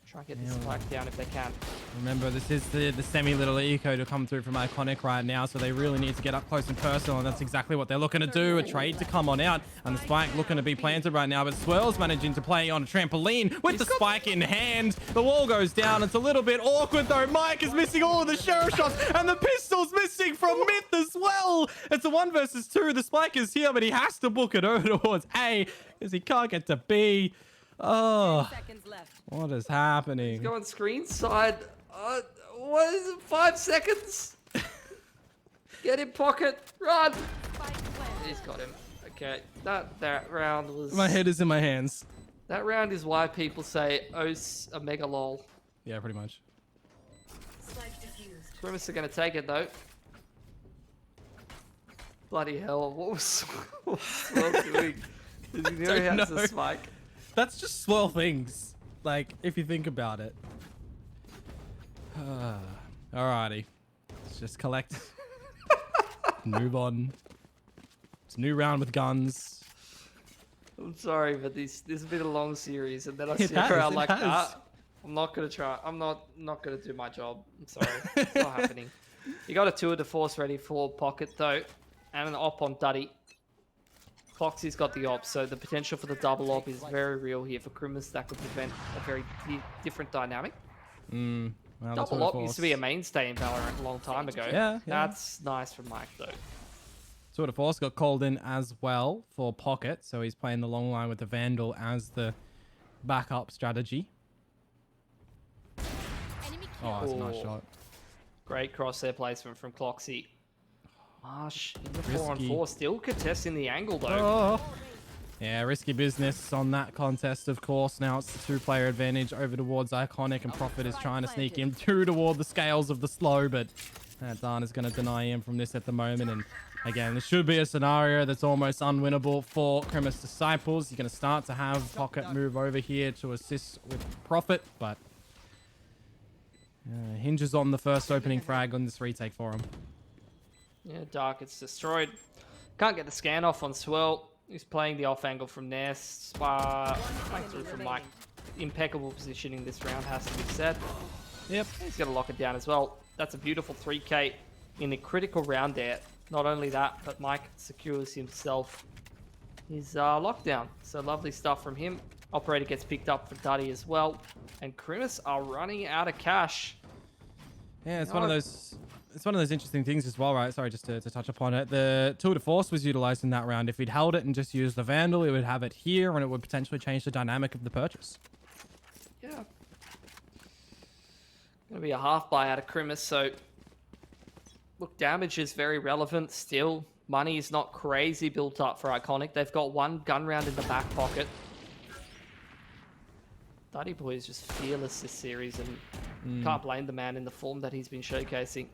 Try and get this spike down if they can. Remember, this is the semi-little eco to come through from Iconic right now, so they really need to get up close and personal, and that's exactly what they're looking to do. A trade to come on out, and the spike looking to be planted right now, but Swirl's managing to play on a trampoline with the spike in hand. The wall goes down. It's a little bit awkward, though. Mike is missing all of the sheriff shots, and the pistol's missing from Myth as well. It's a 1 versus 2. The spike is here, but he has to book it over towards A, because he can't get to B. Oh, what is happening? He's going screen side. What is it? 5 seconds? Get in pocket. Run. He's got him. Okay, that round was... My head is in my hands. That round is why people say Os a mega lol. Yeah, pretty much. Grimace are going to take it, though. Bloody hell. What was Swell doing? Did he know he has the spike? That's just Swell things. Like, if you think about it. Alrighty. Let's just collect. Move on. It's a new round with guns. I'm sorry, but this has been a long series, and then I sit around like, I'm not gonna try. I'm not gonna do my job. I'm sorry. It's not happening. You got a tour de force ready for pocket though, and an op on Duddy. Cloxy's got the op, so the potential for the double op is very real here for Crimus. That could prevent a very different dynamic. Well, double op used to be a mainstay in Valorant a long time ago. Yeah. That's nice for Mike though. Tour de Force got called in as well for Pocket, so he's playing the long line with the Vandal as the backup strategy. Oh, that's a nice shot. Great crosshair placement from Cloxy. Marsh in the Risky. 4-on-4, still contesting the angle though. Oh. Yeah, risky business on that contest, of course. Now it's the two-player advantage over towards Iconic, and Prophet is trying to sneak in through toward the scales of the slow, but Dan is going to deny him from this at the moment. And again, this should be a scenario that's almost unwinnable for Crimus Disciples. You're going to start to have Pocket move over here to assist with Prophet, but hinges on the first opening frag on this retake for him. Yeah, Dark, it's destroyed. Can't get the scan off on Swirl. He's playing the off angle from Nest. Playing through from Mike. Impeccable positioning this round, has to be said. Yep. He's going to lock it down as well. That's a beautiful 3K in the critical round there. Not only that, but Mike secures himself his lockdown. So lovely stuff from him. Operator gets picked up for Duddy as well. And Crimus are running out of cash. Yeah, it's one of those interesting things as well, right? Sorry, just to touch upon it. The Tour de Force was utilized in that round. If he'd held it and just used the Vandal, it would have it here, and it would potentially change the dynamic of the purchase. Yeah. Gonna be a half buy out of Crimus, so look, damage is very relevant still. Money is not crazy built up for Iconic. They've got one gun round in the back pocket. Duddy Boy is just fearless this series, and can't blame the man in the form that he's been showcasing.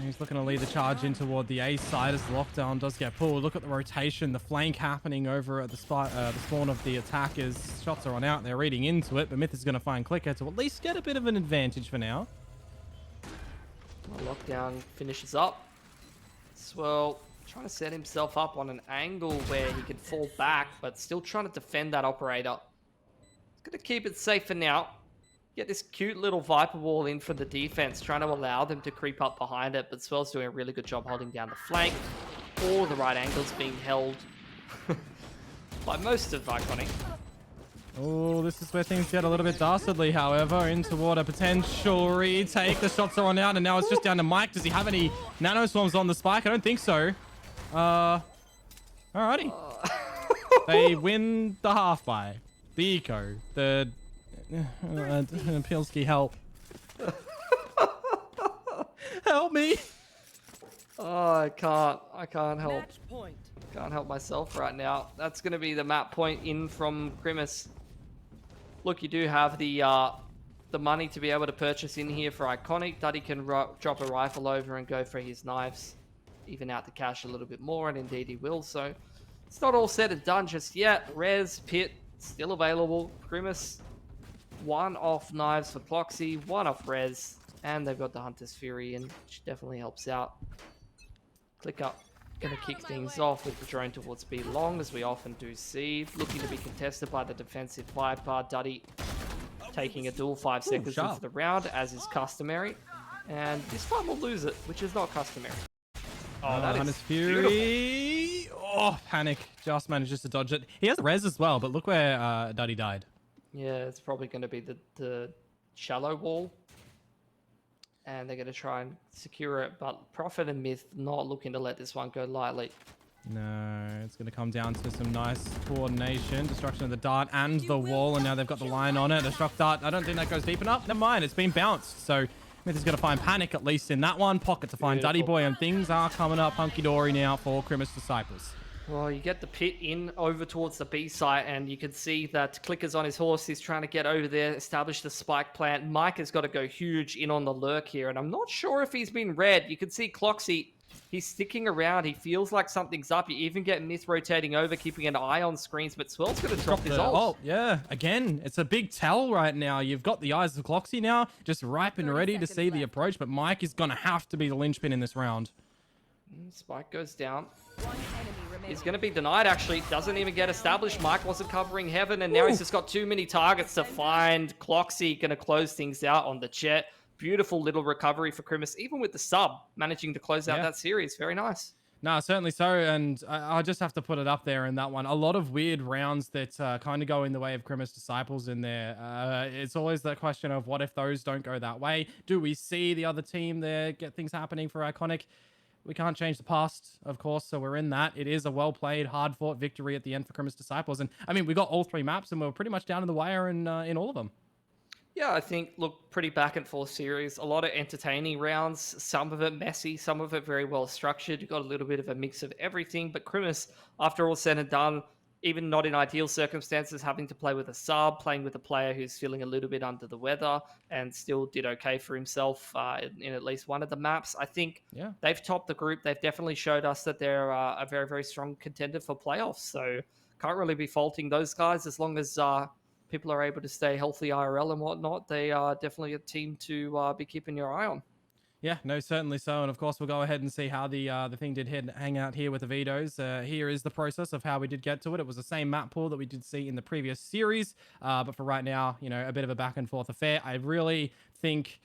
He's looking to lead the charge in toward the A side as the lockdown does get pulled. Look at the rotation, the flank happening over at the spawn of the attackers. Shots are on out, they're reading into it, but Myth is going to find Clicker to at least get a bit of an advantage for now. Well, lockdown finishes up. Swirl trying to set himself up on an angle where he can fall back, but still trying to defend that operator. He's going to keep it safe for now. Get this cute little Viper wall in for the defense, trying to allow them to creep up behind it, but Swell's doing a really good job holding down the flank. All the right angles being held by most of Iconic. Oh, this is where things get a little bit dastardly, however, in toward a potential retake. The shots are on out, and now it's just down to Mike. Does he have any nano swarms on the spike? I don't think so. Alrighty. They win the half by the eco. The Pilsky, help. Help me. Oh, I can't help. Can't help myself right now. That's going to be the map point in from Crimus. Look, you do have the money to be able to purchase in here for Iconic. Duddy can drop a rifle over and go for his knives. Even out the cash a little bit more, and indeed he will. So it's not all said and done just yet. Res, Pit, still available. Crimus, one off knives for Ploxy, one off Res, and they've got the Hunter's Fury in, which definitely helps out. Click up. Going to kick things off with the drone towards B long, as we often do see. Looking to be contested by the defensive Viper. Duddy taking a dual 5 seconds into the round, as is customary. And this time we'll lose it, which is not customary. Oh, that is Fury. Oh, Panic just manages to dodge it. He has res as well, but look where Duddy died. Yeah, it's probably going to be the shallow wall. And they're going to try and secure it, but Prophet and Myth not looking to let this one go lightly. No, it's going to come down to some nice coordination. Destruction of the dart and the wall, and now they've got the line on it. Destruct dart, I don't think that goes deep enough. Never mind, it's been bounced. So Myth is going to find Panic, at least in that one. Pocket to find Duddy Boy, and things are coming up hunky-dory now for Crimus Disciples. Well, you get the pit in over towards the B site, and you can see that Clicker's on his horse. He's trying to get over there, establish the spike plant. Mike has got to go huge in on the lurk here, and I'm not sure if he's been read. You can see Cloxy, he's sticking around. He feels like something's up. You even get Myth rotating over, keeping an eye on screens, but Swell's going to drop his ult. Oh, yeah. Again, it's a big tell right now. You've got the eyes of Cloxy now, just ripe and ready to see the approach, but Mike is going to have to be the linchpin in this round. Spike goes down. He's going to be denied, actually. Doesn't even get established. Mike wasn't covering Heaven, and now he's just got too many targets to find. Cloxy going to close things out on the jet. Beautiful little recovery for Crimus, even with the sub, managing to close out that series. Very nice. No, certainly so, and I just have to put it up there in that one. A lot of weird rounds that kind of go in the way of Crimus Disciples in there. It's always the question of what if those don't go that way? Do we see the other team there get things happening for Iconic? we can't change the past, of course, so we're in that. It is a well-played, hard-fought victory at the end for Criminus Disciples. And, I mean, we got all 3 maps, and we were pretty much down to the wire in all of them. Yeah, I think, look, pretty back and forth series. A lot of entertaining rounds, some of it messy, some of it very well structured. You've got a little bit of a mix of everything. But Criminus, after all said and done, even not in ideal circumstances, having to play with a sub, playing with a player who's feeling a little bit under the weather, and still did okay for himself in at least one of the maps. I think they've topped the group. They've definitely showed us that they're a very, very strong contender for playoffs. So can't really be faulting those guys as long as people are able to stay healthy IRL and whatnot. They are definitely a team to be keeping your eye on. Yeah, no, certainly so. And of course, we'll go ahead and see how the thing did hang out here with the vetoes. Here is the process of how we did get to it. It was the same map pool that we did see in the previous series. But for right now, you know, a bit of a back and forth affair. I really think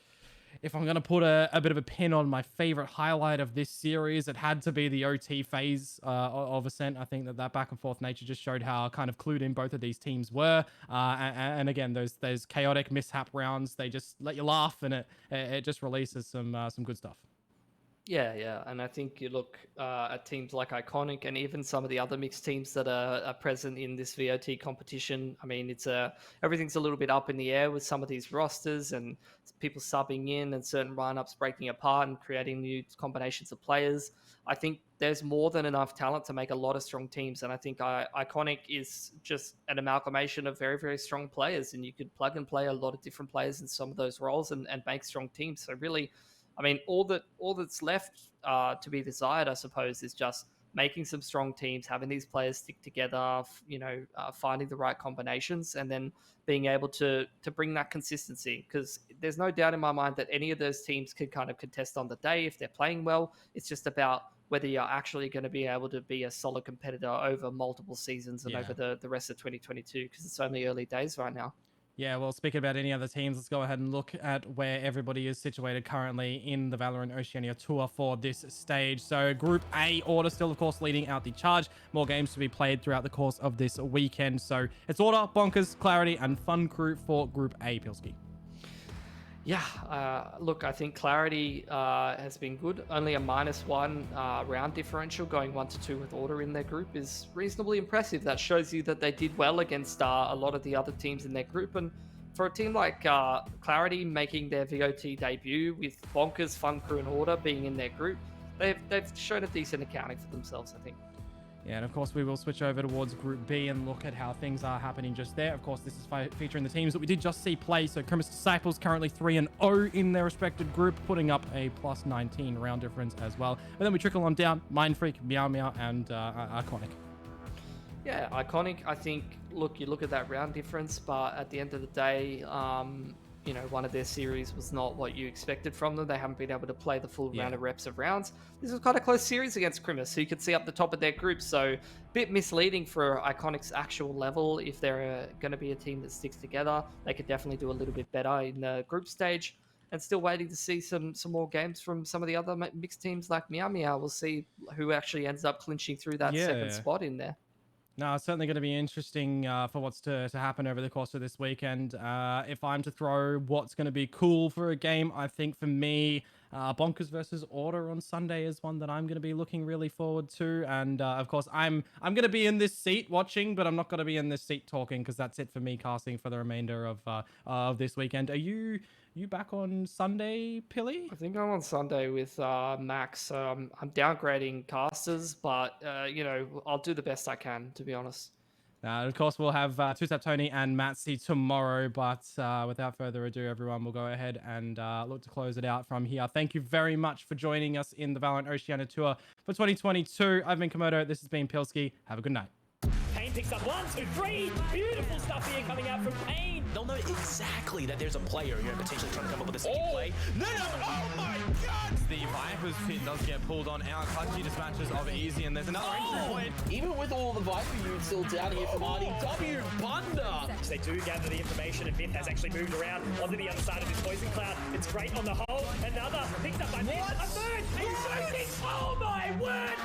if I'm going to put a bit of a pin on my favorite highlight of this series, it had to be the OT phase of Ascent. I think that back and forth nature just showed how kind of clued in both of these teams were. And again, those chaotic mishap rounds, they just let you laugh, and it just releases some good stuff. Yeah, and I think you look at teams like Iconic and even some of the other mixed teams that are present in this VOT competition. I mean, everything's a little bit up in the air with some of these rosters and people subbing in and certain lineups breaking apart and creating new combinations of players. I think there's more than enough talent to make a lot of strong teams, and I think Iconic is just an amalgamation of very, very strong players, and you could plug and play a lot of different players in some of those roles and make strong teams. So really, I mean, all that's left to be desired, I suppose, is just making some strong teams, having these players stick together, finding the right combinations, and then being able to bring that consistency. Because there's no doubt in my mind that any of those teams can kind of contest on the day if they're playing well. It's just about whether you're actually going to be able to be a solid competitor over multiple seasons and over the rest of 2022, because it's only early days right now. Yeah, well, speaking about any other teams, let's go ahead and look at where everybody is situated currently in the Valorant Oceania Tour for this stage. So Group A Order still, of course, leading out the charge. More games to be played throughout the course of this weekend. So it's Order, Bonkers, Clarity, and Fun Crew for Group A, Pilski. Yeah, look, I think Clarity has been good. Only a -1 round differential, going 1-2 with Order in their group is reasonably impressive. That shows you that they did well against a lot of the other teams in their group. And for a team like Clarity making their VOT debut with Bonkers, Fun Crew, and Order being in their group, they've shown a decent accounting for themselves, I think. Yeah, and of course, we will switch over towards Group B and look at how things are happening just there. Of course, this is featuring the teams that we did just see play. So Criminus Disciples currently 3-0 in their respective group, putting up a +19 round difference as well. And then we trickle on down, Mind Freak, Meow Meow, and Iconic. Yeah, Iconic, I think, look, you look at that round difference, but at the end of the day, one of their series was not what you expected from them. They haven't been able to play the full round of reps of rounds. This was quite a close series against Criminus, so you could see up the top of their group. So a bit misleading for Iconic's actual level. If they're going to be a team that sticks together, they could definitely do a little bit better in the group stage. And still waiting to see some more games from some of the other mixed teams like Meow Meow. We'll see who actually ends up clinching through that second spot in there. No, it's certainly going to be interesting for what's to happen over the course of this weekend. If I'm to throw what's going to be cool for a game, I think for me, Bonkers versus Order on Sunday is one that I'm going to be looking really forward to. And of course, I'm going to be in this seat watching, but I'm not going to be in this seat talking, because that's it for me casting for the remainder of this weekend. Are you back on Sunday, Pilly? I think I'm on Sunday with Max. I'm downgrading casters, but I'll do the best I can, to be honest. Of course, we'll have Two-Step Tony and Matsy tomorrow, but without further ado, everyone, we'll go ahead and look to close it out from here. Thank you very much for joining us in the Valorant Oceania Tour for 2022. I've been Komodo. This has been Pilski. Have a good night. Pain picks up 1, 2, 3. Beautiful stuff here coming out from Pain. They'll know exactly that there's a player here potentially trying to come up with a sticky play. No! Oh my god! The Viper's pit does get pulled on out. Clutchy dispatches of Easy, and there's another entry point. Even with all the Viper units still down here from RDW, Bunda! They do gather the information, and Myth has actually moved around onto the other side of this poison cloud. It's great on the hole. Another picked up by Myth. A third! He's shooting! Oh my word!